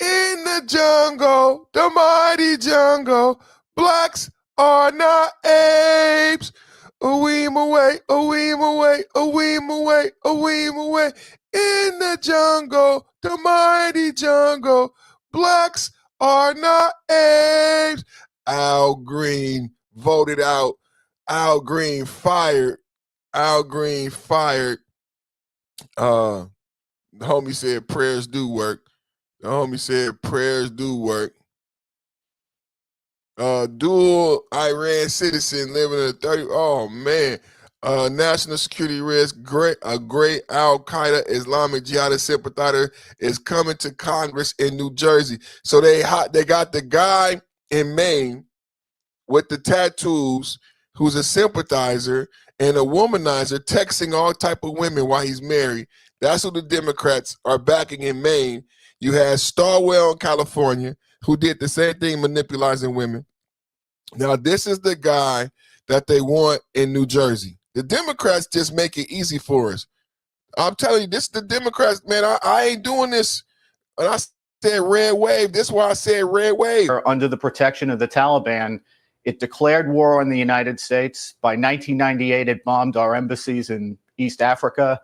in the jungle, the mighty jungle. Blacks are not apes. A weem away, a weem away, a weem away, a weem away. In the jungle, the mighty jungle. Blacks are not apes. Al Green voted out. Al Green fired. Al Green fired. The homie said prayers do work. The homie said prayers do work. Dual Iran citizen living in a 30. Oh man. National security risk. A great Al Qaeda Islamic jihadist sympathizer is coming to Congress in New Jersey. So they got the guy in Maine with the tattoos who's a sympathizer and a womanizer texting all type of women while he's married. That's who the Democrats are backing in Maine. You had Starwell in California who did the same thing, manipulating women. Now, this is the guy that they want in New Jersey. The Democrats just make it easy for us. I'm telling you, this is the Democrats, man. I ain't doing this. And I said red wave. This is why I said red wave. Under the protection of the Taliban, it declared war on the United States. By 1998, it bombed our embassies in East Africa.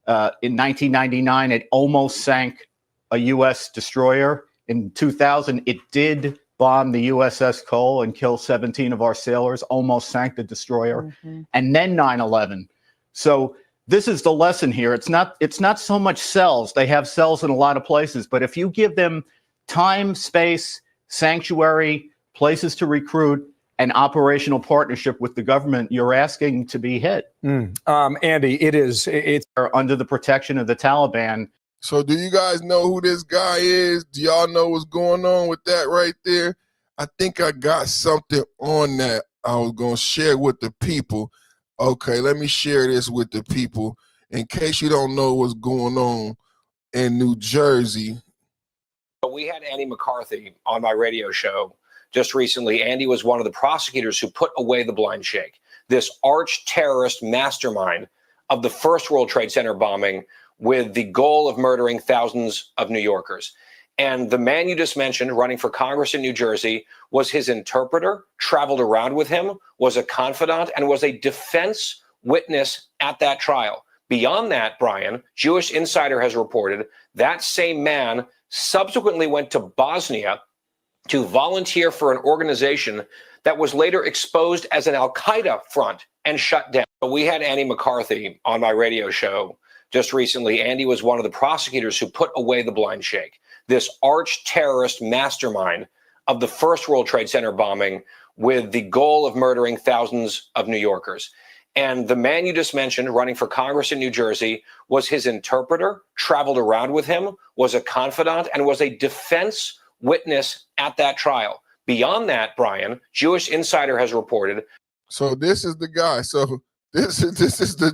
In 1999, it almost sank a U.S. destroyer. In 2000, it did bomb the USS Cole and kill 17 of our sailors, almost sank the destroyer. And then 9/11. So this is the lesson here. It's not so much cells. They have cells in a lot of places, but if you give them time, space, sanctuary, places to recruit, and operational partnership with the government, you're asking to be hit. Andy, it's under the protection of the Taliban. So do you guys know who this guy is? Do y'all know what's going on with that right there? I think I got something on that I was going to share with the people. Okay, let me share this with the people in case you don't know what's going on in New Jersey. We had Andy McCarthy on my radio show just recently. Andy was one of the prosecutors who put away the blind shake, this arch terrorist mastermind of the first World Trade Center bombing with the goal of murdering thousands of New Yorkers. And the man you just mentioned running for Congress in New Jersey was his interpreter, traveled around with him, was a confidant, and was a defense witness at that trial. Beyond that, Brian, Jewish Insider has reported that same man subsequently went to Bosnia to volunteer for an organization that was later exposed as an al-Qaeda front and shut down. We had Andy McCarthy on my radio show just recently. Andy was one of the prosecutors who put away the blind shake, this arch terrorist mastermind of the first World Trade Center bombing with the goal of murdering thousands of New Yorkers. And the man you just mentioned running for Congress in New Jersey was his interpreter, traveled around with him, was a confidant, and was a defense witness at that trial. Beyond that, Brian, Jewish Insider has reported. So this is the guy. So this is the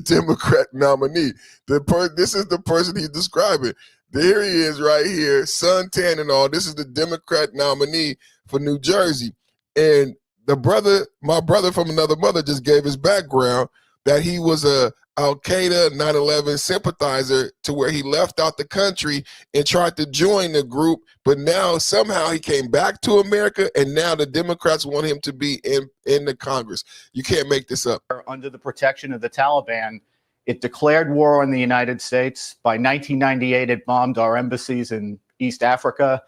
Democrat nominee. This is the person he's describing. There he is right here, suntan and all. This is the Democrat nominee for New Jersey. And my brother from another mother just gave his background that he was a Al-Qaeda 9/11 sympathizer to where he left out the country and tried to join the group, but now somehow he came back to America, and now the Democrats want him to be in the Congress. You can't make this up. Under the protection of the Taliban, it declared war on the United States. By 1998, it bombed our embassies in East Africa.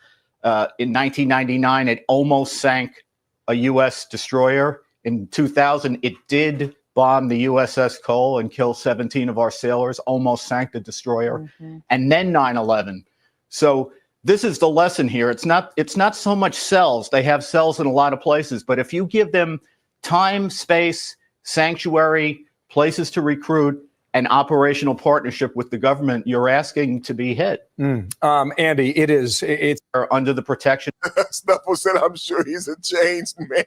In 1999, it almost sank a U.S. destroyer. In 2000, it did bomb the USS Cole and kill 17 of our sailors, almost sank the destroyer. And then 9/11. So this is the lesson here. It's not so much cells. They have cells in a lot of places, but if you give them time, space, sanctuary, places to recruit, and operational partnership with the government, you're asking to be hit. Andy, it's under the protection. Snuffle said, I'm sure he's a changed man.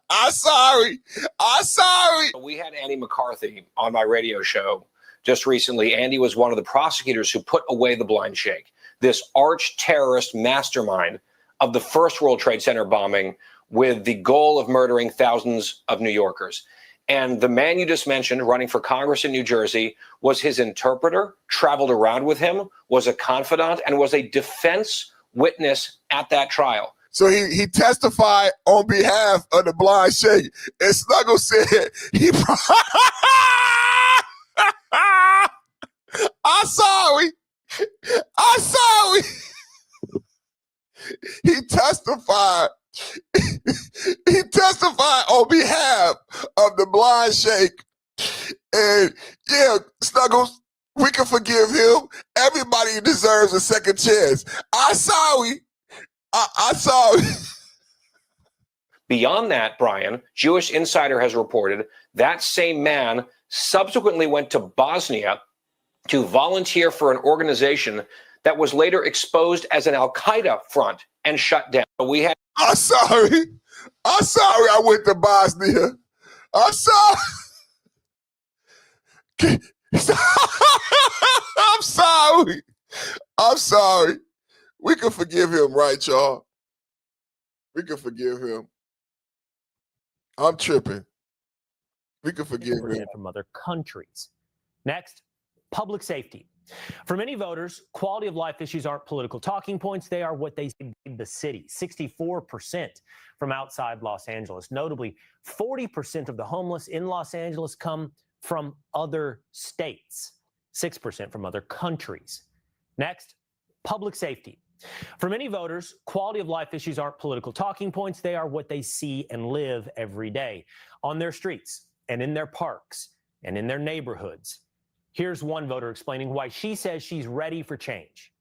I'm sorry. We had Andy McCarthy on my radio show just recently. Andy was one of the prosecutors who put away the blind shake, this arch terrorist mastermind of the first World Trade Center bombing with the goal of murdering thousands of New Yorkers. And the man you just mentioned running for Congress in New Jersey was his interpreter, traveled around with him, was a confidant, and was a defense witness at that trial. So he testified on behalf of the blind shake. And Snuggle said I'm sorry. He testified on behalf of the blind shake. And yeah, Snuggles, we can forgive him. Everybody deserves a second chance. I'm sorry. Beyond that, Brian, Jewish Insider has reported that same man subsequently went to Bosnia to volunteer for an organization that was later exposed as an Al-Qaeda front and shut down. I'm sorry I went to Bosnia. I'm sorry. I'm sorry. We can forgive him, right, y'all? We can forgive him. I'm tripping. We can forgive him. From other countries. Next, public safety. For many voters, quality of life issues aren't political talking points. They are what they see in the city. 64% from outside Los Angeles. Notably, 40% of the homeless in Los Angeles come from other states. 6% from other countries. Next, public safety. For many voters, quality of life issues aren't political talking points. They are what they see and live every day on their streets and in their parks and in their neighborhoods. Here's one voter explaining why she says she's ready for change.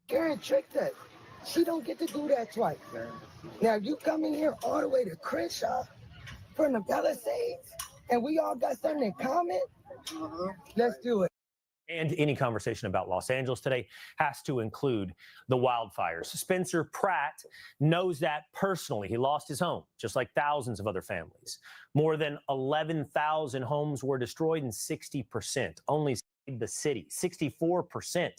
Karen tricked us. She don't get to do that twice. Now you coming here all the way to Crenshaw from the Palisades, and we all got something in common? Let's do it. And any conversation about Los Angeles today has to include the wildfires. Spencer Pratt knows that personally. He lost his home, just like thousands of other families. More than 11,000 homes were destroyed, and 60% only saved the city. 64%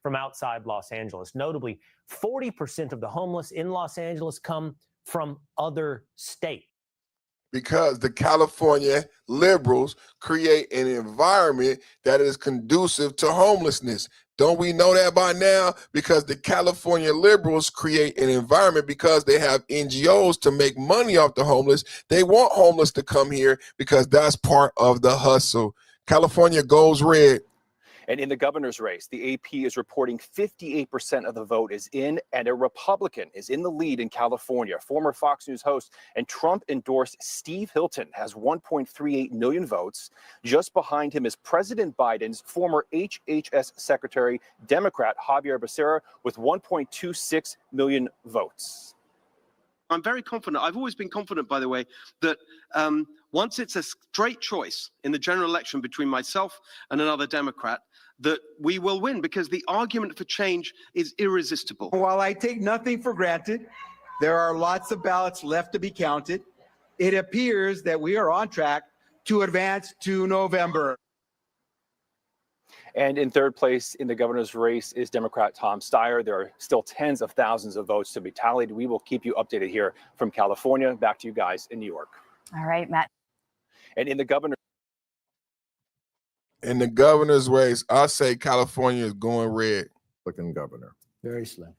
from outside Los Angeles. Notably, 40% of the homeless in Los Angeles come from other states. Because the California liberals create an environment that is conducive to homelessness. Don't we know that by now? Because the California liberals create an environment because they have NGOs to make money off the homeless. They want homeless to come here because that's part of the hustle. California goes red. And in the governor's race, the AP is reporting 58% of the vote is in, and a Republican is in the lead in California. Former Fox News host and Trump-endorsed Steve Hilton has 1.38 million votes. Just behind him is President Biden's former HHS Secretary, Democrat Javier Becerra, with 1.26 million votes. I'm very confident. I've always been confident, by the way, that once it's a straight choice in the general election between myself and another Democrat, that we will win because the argument for change is irresistible. While I take nothing for granted, there are lots of ballots left to be counted. It appears that we are on track to advance to November. And in third place in the governor's race is Democrat Tom Steyer. There are still tens of thousands of votes to be tallied. We will keep you updated here from California. Back to you guys in New York. All right, Matt. And in the governor's race, I say California is going red. Republican governor. Very slim.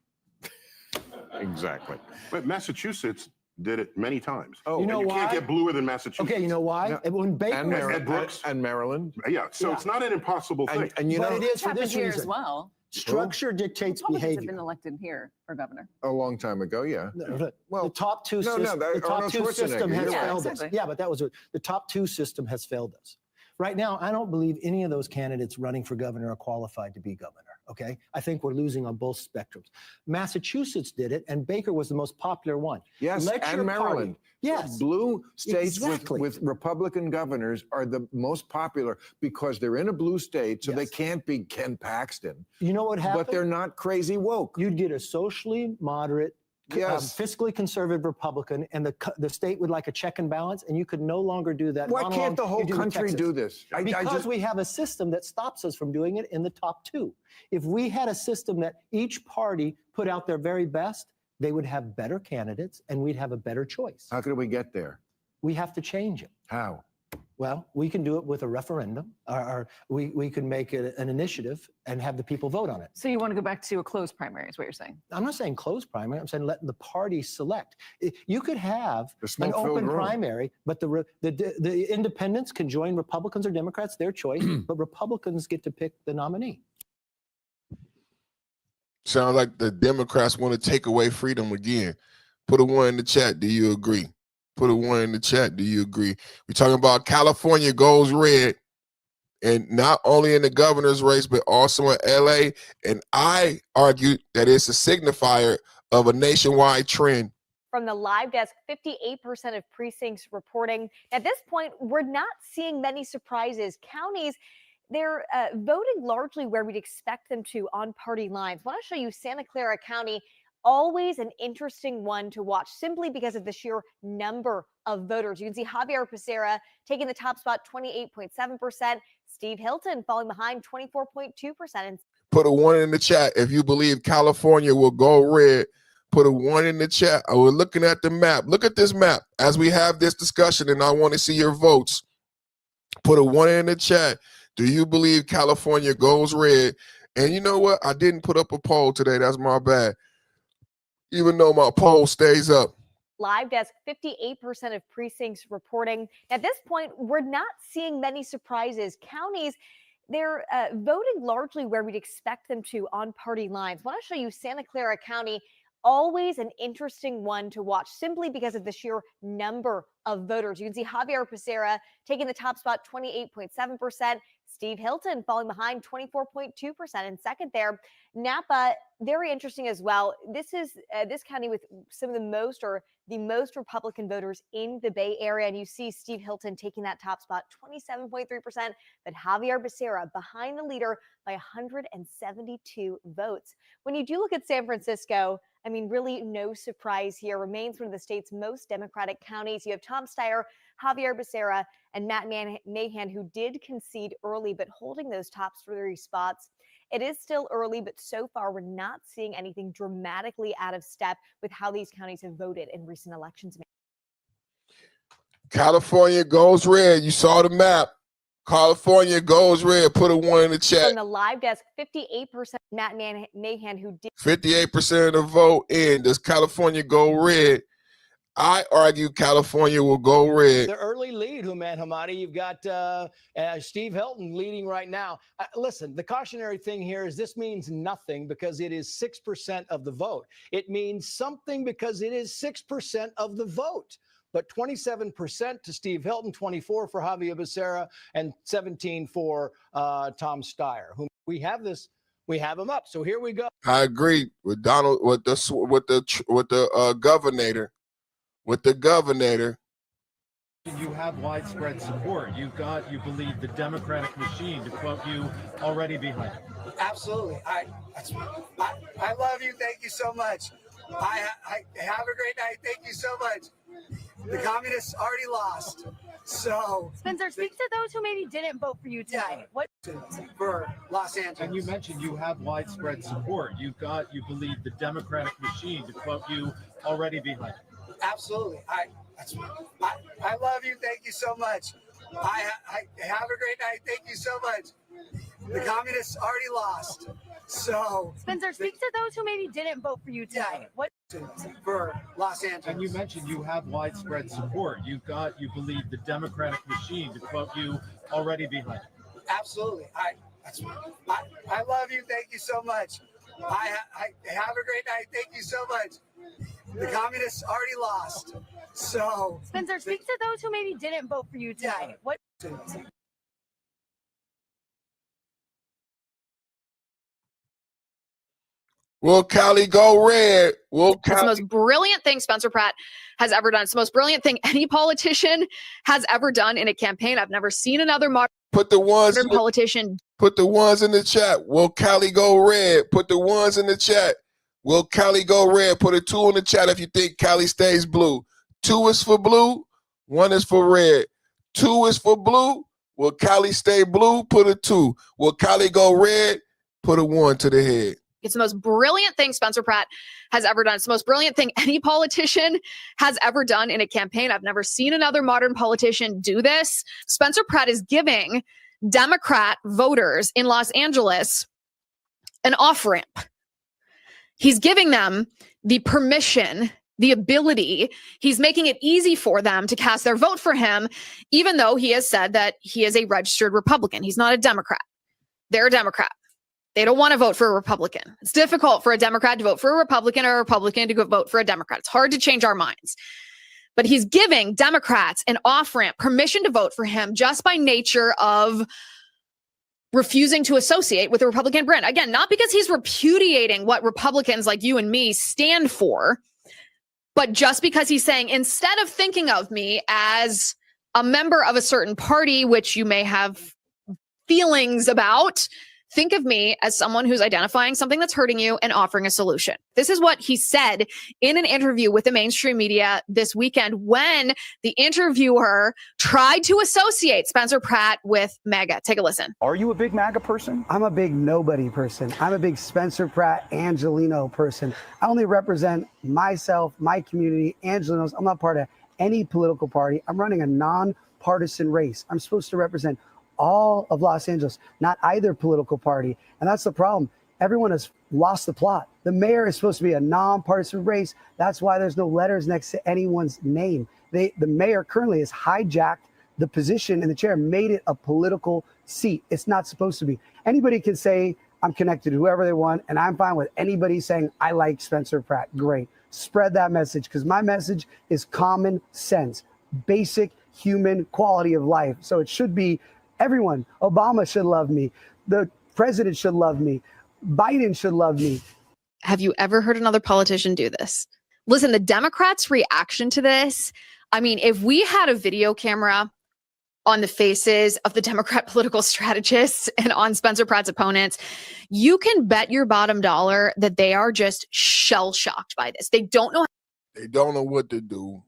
Exactly. But Massachusetts did it many times. Oh, you know and you why? can't get bluer than Massachusetts. Okay, you know why? When Baker and was- Ed Brooks and Maryland. Yeah, so it's not an impossible thing. And you know, it is for happened this here reason. as well. Structure dictates Republicans have behavior. been elected here for governor. A long time ago, yeah. Well, the top two no, system, that- the top Arnold two system Schwarzenegger, has you're right. failed us. exactly. Yeah, but that was the top two system has failed us. Right now, I don't believe any of those candidates running for governor are qualified to be governor. Okay, I think we're losing on both spectrums. Massachusetts did it, and Baker was the most popular one. Yes, Let your and party- Maryland. Yes. Blue states Exactly. with Republican governors are the most popular because they're in a blue state, so they can't be Ken Paxton. You know what happened? But they're not crazy woke. You'd get a socially moderate, Yes. fiscally conservative Republican, and the state would like a check and balance, and you could no longer do that. Why monologue can't the whole you do in country Texas. do this? Because we have a system that stops us from doing it in the top two. If we had a system that each party put out their very best, they would have better candidates, and we'd have a better choice. How could we get there? We have to change it. How? Well, we can do it with a referendum, or we can make an initiative and have the people vote on it. So you want to go back to a closed primary, is what you're saying? I'm not saying closed primary. I'm saying letting the party select. You could have The an smoke-filled open room. primary, but the independents can join Republicans or Democrats, their choice, but Republicans get to pick the nominee. Sounds like the Democrats want to take away freedom again. Put a 1 in the chat. Do you agree? Put a 1 in the chat. Do you agree? We're talking about California goes red, and not only in the governor's race, but also in LA. And I argue that it's a signifier of a nationwide trend. From the live desk, 58% of precincts reporting. At this point, we're not seeing many surprises. Counties, they're voting largely where we'd expect them to on party lines. I want to show you Santa Clara County, always an interesting one to watch simply because of the sheer number of voters. You can see Javier Becerra taking the top spot, 28.7%. Steve Hilton falling behind, 24.2%. Put a 1 in the chat if you believe California will go red. Put a 1 in the chat. We're looking at the map. Look at this map as we have this discussion, and I want to see your votes. Put a 1 in the chat. Do you believe California goes red? And you know what? I didn't put up a poll today. That's my bad. Even though my poll stays up. Live desk, 58% of precincts reporting. At this point, we're not seeing many surprises. Counties, they're voting largely where we'd expect them to on party lines. I want to show you Santa Clara County, always an interesting one to watch simply because of the sheer number of voters. You can see Javier Becerra taking the top spot, 28.7%. Steve Hilton falling behind, 24.2% in second there. Napa, very interesting as well. This is this county with some of the most Republican voters in the Bay Area. And you see Steve Hilton taking that top spot, 27.3%, but Javier Becerra behind the leader by 172 votes. When you do look at San Francisco, I mean, really no surprise here. Remains one of the state's most Democratic counties. You have Tom Steyer, Javier Becerra, and Matt Mahan, who did concede early, but holding those top 3 spots. It is still early, but so far we're not seeing anything dramatically out of step with how these counties have voted in recent elections. California goes red. You saw the map. California goes red. Put a 1 in the chat. From the live desk, 58% Matt Mahan, who did 58% of the vote in. Does California go red? I argue California will go red. The early lead, Human Hamadi. You've got Steve Hilton leading right now. Listen, the cautionary thing here is this means nothing because it is 6% of the vote. It means something because it is 6% of the vote. But 27% to Steve Hilton, 24 for Javier Becerra, and 17 for Tom Steyer. Whom we have him up. So here we go. I agree with Donald, with the governor. With the governor. You have widespread support. You believe the Democratic machine, to quote you, already behind you. Absolutely. I love you. Thank you so much. I have a great night. Thank you so much. The communists already lost. So, Spencer, speak to those who maybe didn't vote for you tonight. What for Los Angeles? And you mentioned you have widespread support. You believe the Democratic machine, to quote you, already behind it. Absolutely. I love you. Thank you so much. I have a great night. Thank you so much. The communists already lost. So, Spencer, speak to those who maybe didn't vote for you tonight. What for Los Angeles? And you mentioned you have widespread support. You believe the Democratic machine, to quote you, already behind it. Absolutely. I love you. Thank you so much. I have a great night. Thank you so much. The communists already lost. So, Spencer, speak to those who maybe didn't vote for you tonight. What Will Cali go red? Will It's the Cali? most brilliant thing Spencer Pratt has ever done. It's the most brilliant thing any politician has ever done in a campaign. I've never seen another Put the ones. politician. Put the ones in the chat. Will Cali go red? Put the ones in the chat. Will Cali go red? Put a 2 in the chat if you think Cali stays blue. 2 is for blue. 1 is for red. 2 is for blue. Will Cali stay blue? Put a 2. Will Cali go red? Put a 1 to the head. It's the most brilliant thing Spencer Pratt has ever done. It's the most brilliant thing any politician has ever done in a campaign. I've never seen another modern politician do this. Spencer Pratt is giving Democrat voters in Los Angeles an off-ramp. He's giving them the permission, the ability. He's making it easy for them to cast their vote for him, even though he has said that he is a registered Republican. He's not a Democrat. They're a Democrat. They don't want to vote for a Republican. It's difficult for a Democrat to vote for a Republican or a Republican to go vote for a Democrat. It's hard to change our minds. But he's giving Democrats an off-ramp, permission to vote for him just by nature of refusing to associate with the Republican brand. Again, not because he's repudiating what Republicans like you and me stand for, but just because he's saying, instead of thinking of me as a member of a certain party, which you may have feelings about, think of me as someone who's identifying something that's hurting you and offering a solution. This is what he said in an interview with the mainstream media this weekend when the interviewer tried to associate Spencer Pratt with MAGA. Take a listen. Are you a big MAGA person? I'm a big nobody person. I'm a big Spencer Pratt Angelino person. I only represent myself, my community, Angelinos. I'm not part of any political party. I'm running a nonpartisan race. I'm supposed to represent all of Los Angeles, not either political party. And that's the problem. Everyone has lost the plot. The mayor is supposed to be a nonpartisan race. That's why there's no letters next to anyone's name. The mayor currently has hijacked the position in the chair, made it a political seat. It's not supposed to be. Anybody can say, I'm connected to whoever they want, and I'm fine with anybody saying, I like Spencer Pratt. Great. Spread that message, because my message is common sense, basic human quality of life. So it should be everyone. Obama should love me. The president should love me. Biden should love me. Have you ever heard another politician do this? Listen, the Democrats' reaction to this, I mean, if we had a video camera on the faces of the Democrat political strategists and on Spencer Pratt's opponents, you can bet your bottom dollar that they are just shell-shocked by this. They don't know. They don't know what to do.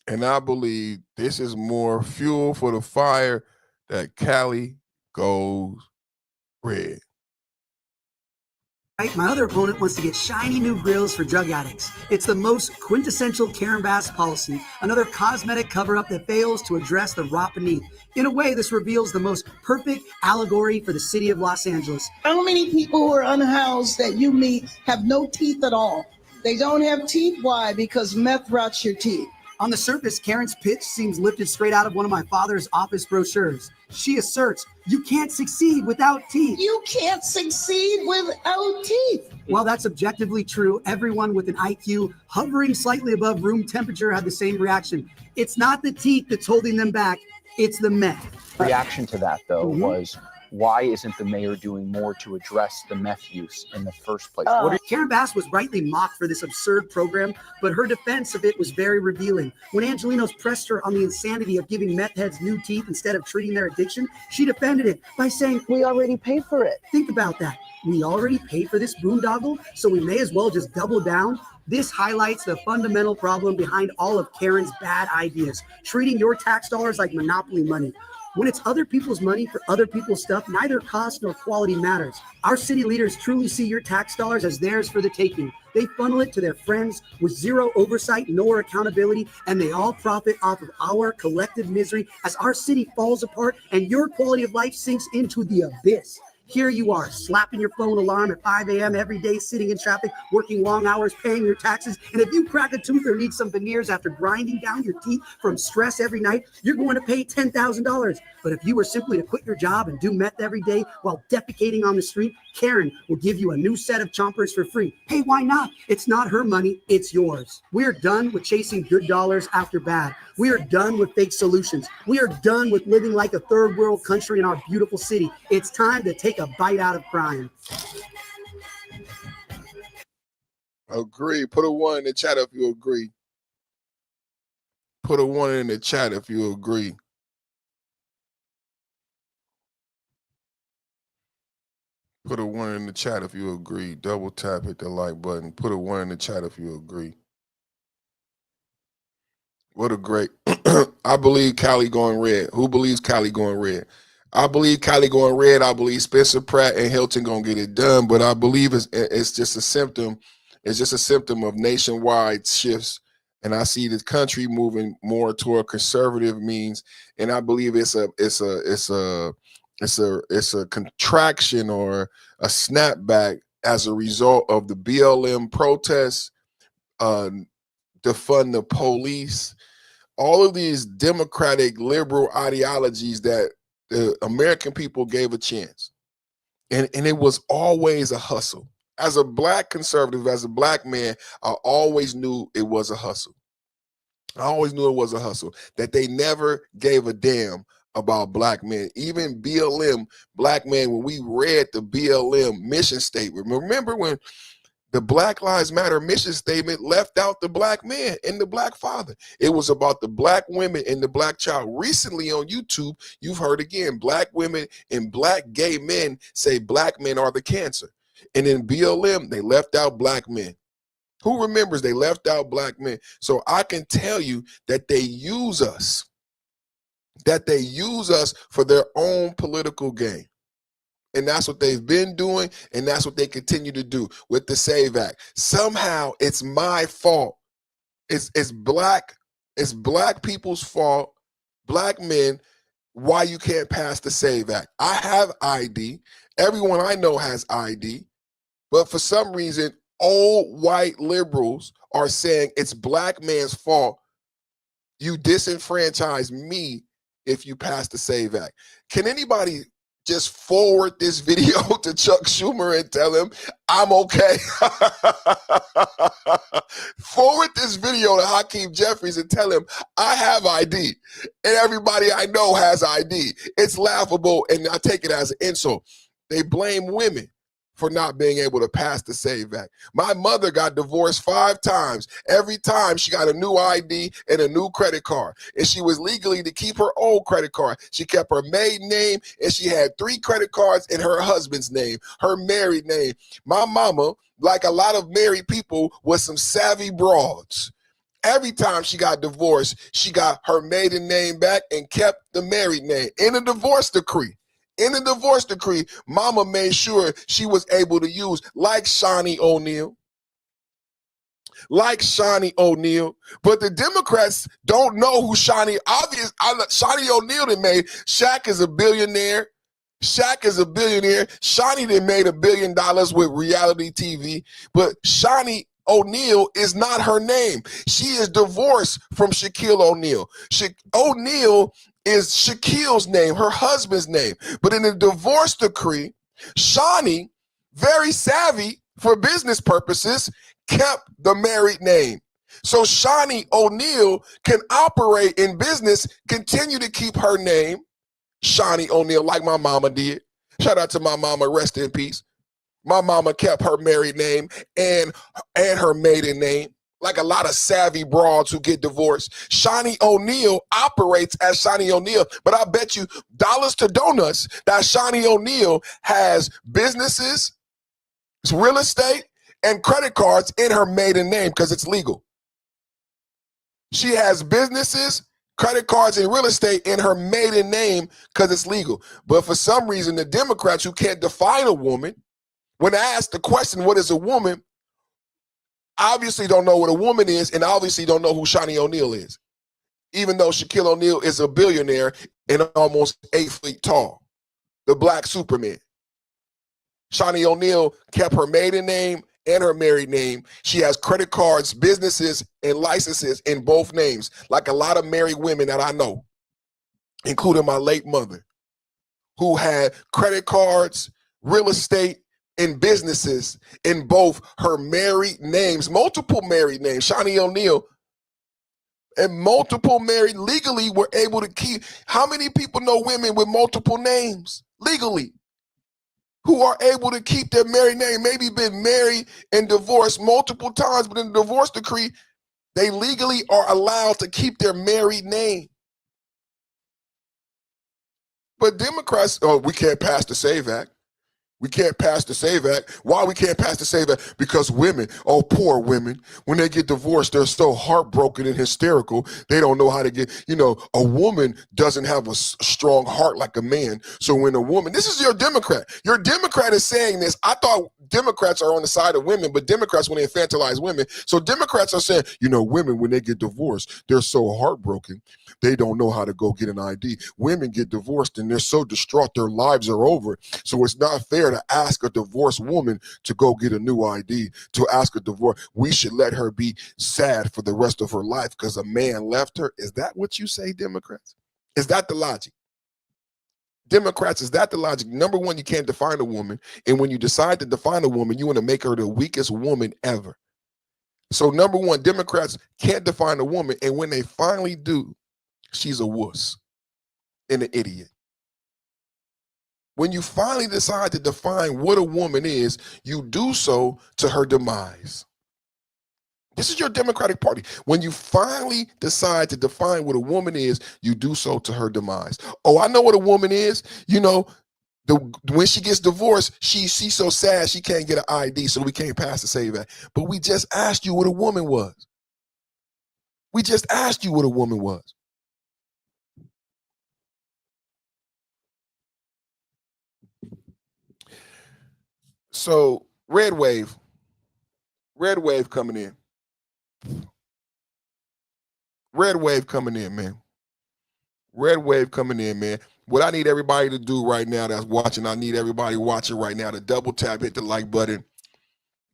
And I believe this is more fuel for the fire that Cali goes red. Right? My other opponent wants to get shiny new grills for drug addicts. It's the most quintessential Karen Bass policy, another cosmetic cover-up that fails to address the raw beneath. In a way, this reveals the most perfect allegory for the city of Los Angeles. How many people who are unhoused that you meet have no teeth at all? They don't have teeth. Why? Because meth rots your teeth. On the surface, Karen's pitch seems lifted straight out of one of my father's office brochures. She asserts, you can't succeed without teeth. You can't succeed without teeth. While that's objectively true, everyone with an IQ hovering slightly above room temperature had the same reaction. It's not the teeth that's holding them back, it's the meth. Reaction to that, though, was why isn't the mayor doing more to address the meth use in the first place? Karen Bass was rightly mocked for this absurd program, but her defense of it was very revealing. When Angelinos pressed her on the insanity of giving meth heads new teeth instead of treating their addiction, she defended it by saying, we already paid for it. Think about that. We already paid for this boondoggle, so we may as well just double down. This highlights the fundamental problem behind all of Karen's bad ideas, treating your tax dollars like monopoly money. When it's other people's money for other people's stuff, neither cost nor quality matters. Our city leaders truly see your tax dollars as theirs for the taking. They funnel it to their friends with zero oversight nor accountability, and they all profit off of our collective misery as our city falls apart and your quality of life sinks into the abyss. Here you are, slapping your phone alarm at 5 a.m. every day, sitting in traffic, working long hours, paying your taxes. And if you crack a tooth or need some veneers after grinding down your teeth from stress every night, you're going to pay $10,000. But if you were simply to quit your job and do meth every day while defecating on the street, Karen will give you a new set of chompers for free. Hey, why not? It's not her money, it's yours. We're done with chasing good dollars after bad. We are done with fake solutions. We are done with living like a third world country in our beautiful city. It's time to take a bite out of crime. Agree. Put a 1 in the chat if you agree. Put a 1 in the chat if you agree. Put a 1 in the chat if you agree. Double tap, hit the like button. Put a 1 in the chat if you agree. What a great. I believe Cali going red. Who believes Cali going red? I believe Cali going red. I believe Spencer Pratt and Hilton going to get it done. But I believe it's just a symptom. It's just a symptom of nationwide shifts. And I see the country moving more toward conservative means. And I believe it's a contraction or a snapback as a result of the BLM protests, defund the police, all of these democratic liberal ideologies that the American people gave a chance. And it was always a hustle. As a black conservative, as a black man, I always knew it was a hustle. I always knew it was a hustle, that they never gave a damn about black men. Even BLM, black men, when we read the BLM mission statement, remember when the Black Lives Matter mission statement left out the black man and the black father? It was about the black women and the black child. Recently on YouTube, you've heard again, black women and black gay men say black men are the cancer. And in BLM, they left out black men. Who remembers they left out black men? So I can tell you that they use us. That they use us for their own political gain. And that's what they've been doing, and that's what they continue to do with the SAVE Act. Somehow it's my fault. It's black people's fault, black men, why you can't pass the SAVE Act. I have ID. Everyone I know has ID. But for some reason, old white liberals are saying it's black man's fault. You disenfranchise me if you pass the SAVE Act. Can anybody just forward this video to Chuck Schumer and tell him I'm okay? Forward this video to Hakeem Jeffries and tell him I have ID and everybody I know has ID. It's laughable, and I take it as an insult. They blame women for not being able to pass the SAVE Act. My mother got divorced 5 times. Every time she got a new ID and a new credit card. And she was legally to keep her old credit card. She kept her maiden name, and she had 3 credit cards in her husband's name, her married name. My mama, like a lot of married people, was some savvy broads. Every time she got divorced, she got her maiden name back and kept the married name in a divorce decree. In the divorce decree, mama made sure she was able to use, like Shawnee O'Neal. Like Shawnee O'Neal. But the Democrats don't know who Shawnee O'Neal they made. Shaq is a billionaire. Shaq is a billionaire. Shawnee they made $1 billion with reality TV. But Shawnee O'Neal is not her name. She is divorced from Shaquille O'Neal. O'Neal is Shaquille's name, her husband's name. But in the divorce decree, Shawnee, very savvy for business purposes, kept the married name. So Shawnee O'Neal can operate in business, continue to keep her name, Shawnee O'Neal, like my mama did. Shout out to my mama, rest in peace. My mama kept her married name and her maiden name. Like a lot of savvy broads who get divorced. Shawnee O'Neal operates as Shawnee O'Neal, but I bet you dollars to donuts that Shawnee O'Neal has businesses, real estate, and credit cards in her maiden name because it's legal. She has businesses, credit cards, and real estate in her maiden name because it's legal. But for some reason, the Democrats who can't define a woman, when asked the question, what is a woman, obviously don't know what a woman is and obviously don't know who Shawnee O'Neal is, even though Shaquille O'Neal is a billionaire and almost 8 feet tall, the black Superman. Shawnee O'Neal kept her maiden name and her married name. She has credit cards, businesses, and licenses in both names, like a lot of married women that I know, including my late mother, who had credit cards, real estate, and businesses in both her married names, multiple married names. Shawnee O'Neal and multiple married legally were able to keep. How many people know women with multiple names legally who are able to keep their married name, maybe been married and divorced multiple times, but in the divorce decree, they legally are allowed to keep their married name? But Democrats, oh, we can't pass the SAVE Act. We can't pass the SAVE Act. Why we can't pass the SAVE Act? Because women, oh, poor women, when they get divorced, they're so heartbroken and hysterical. They don't know how to get, a woman doesn't have a strong heart like a man. So when a woman, this is your Democrat. Your Democrat is saying this. I thought Democrats are on the side of women, but Democrats, when they infantilize women. So Democrats are saying, women, when they get divorced, they're so heartbroken. They don't know how to go get an ID. Women get divorced and they're so distraught, their lives are over. So it's not fair to ask a divorced woman to go get a new ID, to ask a divorce. We should let her be sad for the rest of her life because a man left her. Is that what you say, Democrats? Is that the logic? Democrats, is that the logic? Number one, you can't define a woman. And when you decide to define a woman, you want to make her the weakest woman ever. So number one, Democrats can't define a woman. And when they finally do, she's a wuss and an idiot. When you finally decide to define what a woman is, you do so to her demise. This is your Democratic Party. When you finally decide to define what a woman is, you do so to her demise. Oh, I know what a woman is. When she gets divorced, she's so sad she can't get an ID, so we can't pass the SAVE Act. But we just asked you what a woman was. We just asked you what a woman was. So red wave coming in. Red wave coming in, man. Red wave coming in, man. What I need everybody to do right now that's watching, I need everybody watching right now to double tap, hit the like button.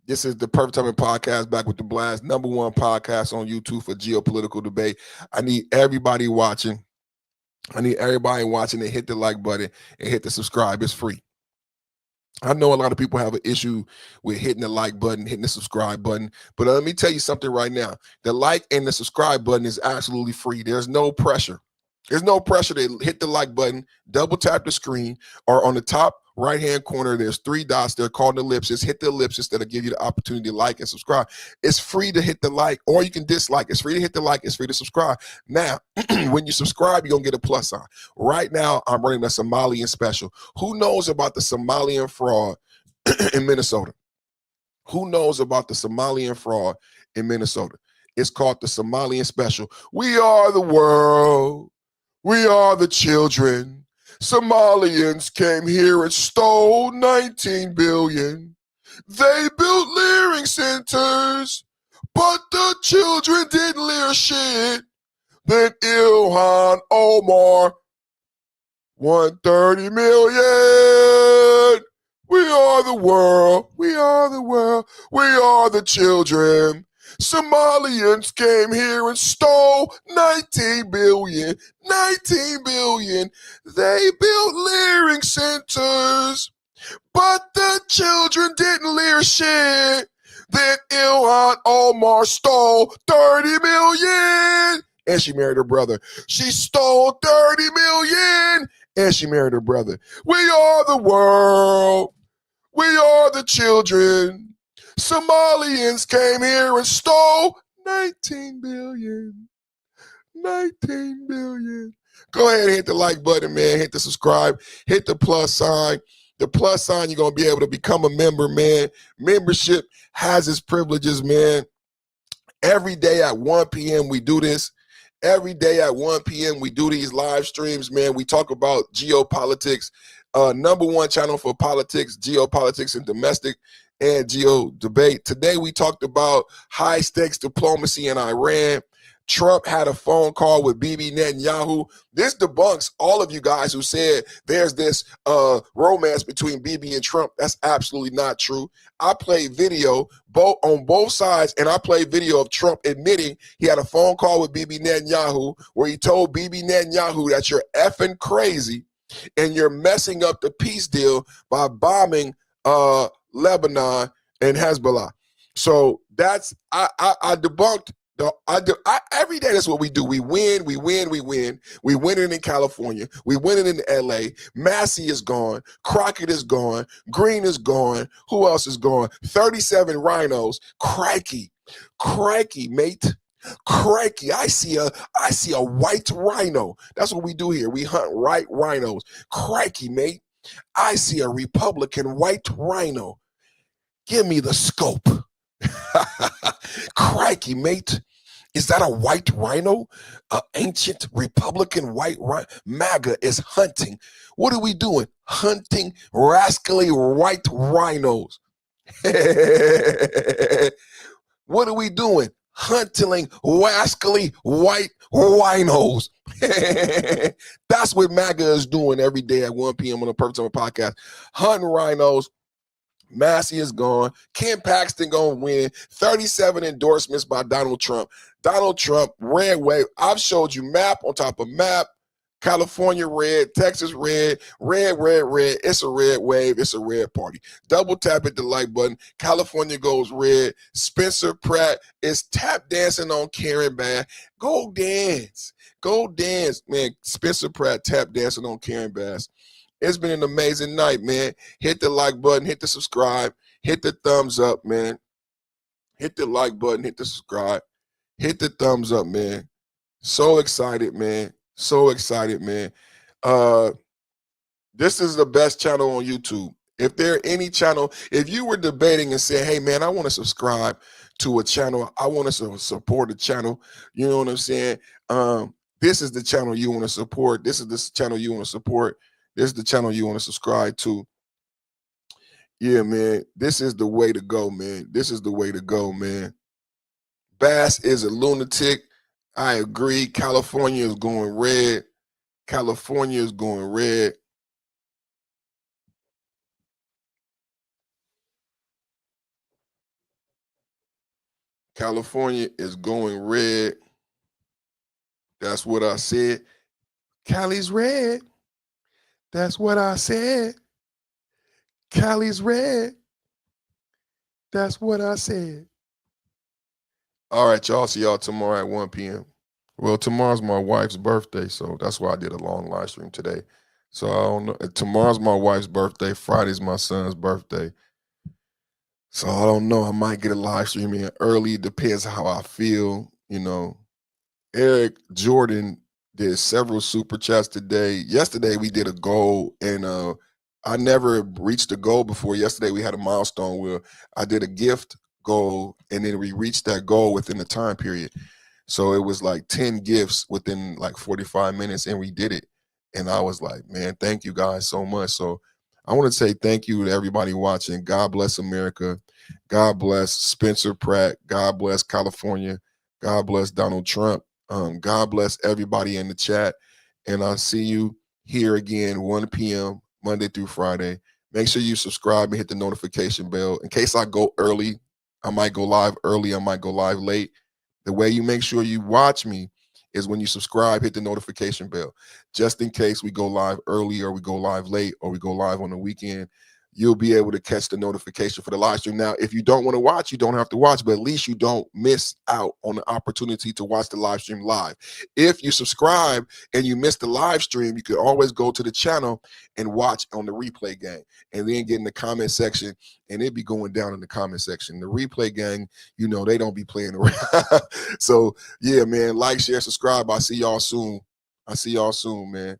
This is the Perfect Timing Podcast, back with the blast, #1 podcast on YouTube for geopolitical debate. I need everybody watching. To hit the like button and hit the subscribe. It's free. I know a lot of people have an issue with hitting the like button, hitting the subscribe button, but let me tell you something right now. The like and the subscribe button is absolutely free. There's no pressure. There's no pressure to hit the like button, double tap the screen, or on the top right-hand corner, there's 3 dots. They're called ellipses. Hit the ellipsis. That'll give you the opportunity to like and subscribe. It's free to hit the like, or you can dislike. It's free to hit the like. It's free to subscribe. Now, when you subscribe, you're going to get a plus sign. Right now, I'm running a Somalian special. Who knows about the Somalian fraud in Minnesota? Who knows about the Somalian fraud in Minnesota? It's called the Somalian special. We are the world. We are the children. Somalians came here and stole 19 billion. They built leering centers, but the children didn't lear shit. Then Ilhan Omar won 30 million. We are the world. We are the world. We are the children. Somalians came here and stole 19 billion. 19 billion. They built leering centers, but the children didn't lear shit. Then Ilhan Omar stole 30 million. And she married her brother. She stole 30 million. And she married her brother. We are the world. We are the children. Somalians came here and stole 19 billion. 19 billion. Go ahead and hit the like button, man. Hit the subscribe. Hit the plus sign. The plus sign, you're going to be able to become a member, man. Membership has its privileges, man. Every day at 1 p.m. we do this. Every day at 1 p.m. we do these live streams, man. We talk about geopolitics. #1 channel for politics, geopolitics, and domestic and geo debate. Today we talked about high stakes diplomacy in Iran. Trump had a phone call with Bibi Netanyahu. This debunks all of you guys who said there's this romance between Bibi and Trump. That's absolutely not true. I played video on both sides, and I played video of Trump admitting he had a phone call with Bibi Netanyahu where he told Bibi Netanyahu that you're effing crazy and you're messing up the peace deal by bombing Lebanon and Hezbollah. So that's I debunked. Every day that's what we do. We win. We win it in California. We win it in LA. Massey is gone. Crockett is gone. Green is gone. Who else is gone? 37 rhinos. Crikey, mate. Crikey. I see a white rhino. That's what we do here. We hunt white rhinos. Crikey, mate. I see a Republican white rhino. Give me the scope. Crikey, mate. Is that a white rhino? An ancient Republican white rhino? MAGA is hunting. What are we doing? Hunting rascally white rhinos. What are we doing? Hunting rascally white rhinos. That's what MAGA is doing every day at 1 p.m. on the Perfect Summer Podcast. Hunting rhinos. Massey is gone. Ken Paxton gonna win. 37 endorsements by Donald Trump. Donald Trump, red wave. I've showed you map on top of map. California red, Texas red, red. It's a red wave. It's a red party. Double tap at the like button. California goes red. Spencer Pratt is tap dancing on Karen Bass. Go dance. Man, Spencer Pratt tap dancing on Karen Bass. It's been an amazing night, man. Hit the like button, hit the subscribe, hit the thumbs up, man. Hit the like button, hit the subscribe, hit the thumbs up, man. So excited, man. This is the best channel on YouTube. If there any channel, if you were debating and saying, hey, man, I want to subscribe to a channel, I want to support a channel, you know what I'm saying? This is the channel you want to support. This is the channel you want to support. This is the channel you want to subscribe to. Yeah, man. This is the way to go, man. This is the way to go, man. Bass is a lunatic. I agree. California is going red. California is going red. California is going red. That's what I said. Cali's red. That's what I said. Cali's red. That's what I said. All right, y'all. See y'all tomorrow at 1 p.m. Well, tomorrow's my wife's birthday, so that's why I did a long live stream today. So I don't know. Tomorrow's my wife's birthday. Friday's my son's birthday. So I don't know. I might get a live stream in early. It depends how I feel. You know, Eric Jordan did several super chats today. Yesterday we did a goal, and I never reached a goal before. Yesterday we had a milestone where I did a gift goal, and then we reached that goal within the time period. So it was like 10 gifts within like 45 minutes, and we did it. And I was like, man, thank you guys so much. So I want to say thank you to everybody watching. God bless America. God bless Spencer Pratt. God bless California. God bless Donald Trump. God bless everybody in the chat. And I'll see you here again, 1 p.m., Monday through Friday. Make sure you subscribe and hit the notification bell. In case I go early, I might go live early. I might go live late. The way you make sure you watch me is when you subscribe, hit the notification bell. Just in case we go live early or we go live late or we go live on the weekend, you'll be able to catch the notification for the live stream. Now, if you don't want to watch, you don't have to watch, but at least you don't miss out on the opportunity to watch the live stream live. If you subscribe and you miss the live stream, you can always go to the channel and watch on the replay gang, and then get in the comment section, and it be going down in the comment section. The replay gang, you know, they don't be playing around. So, yeah, man, like, share, subscribe. I'll see y'all soon. Man.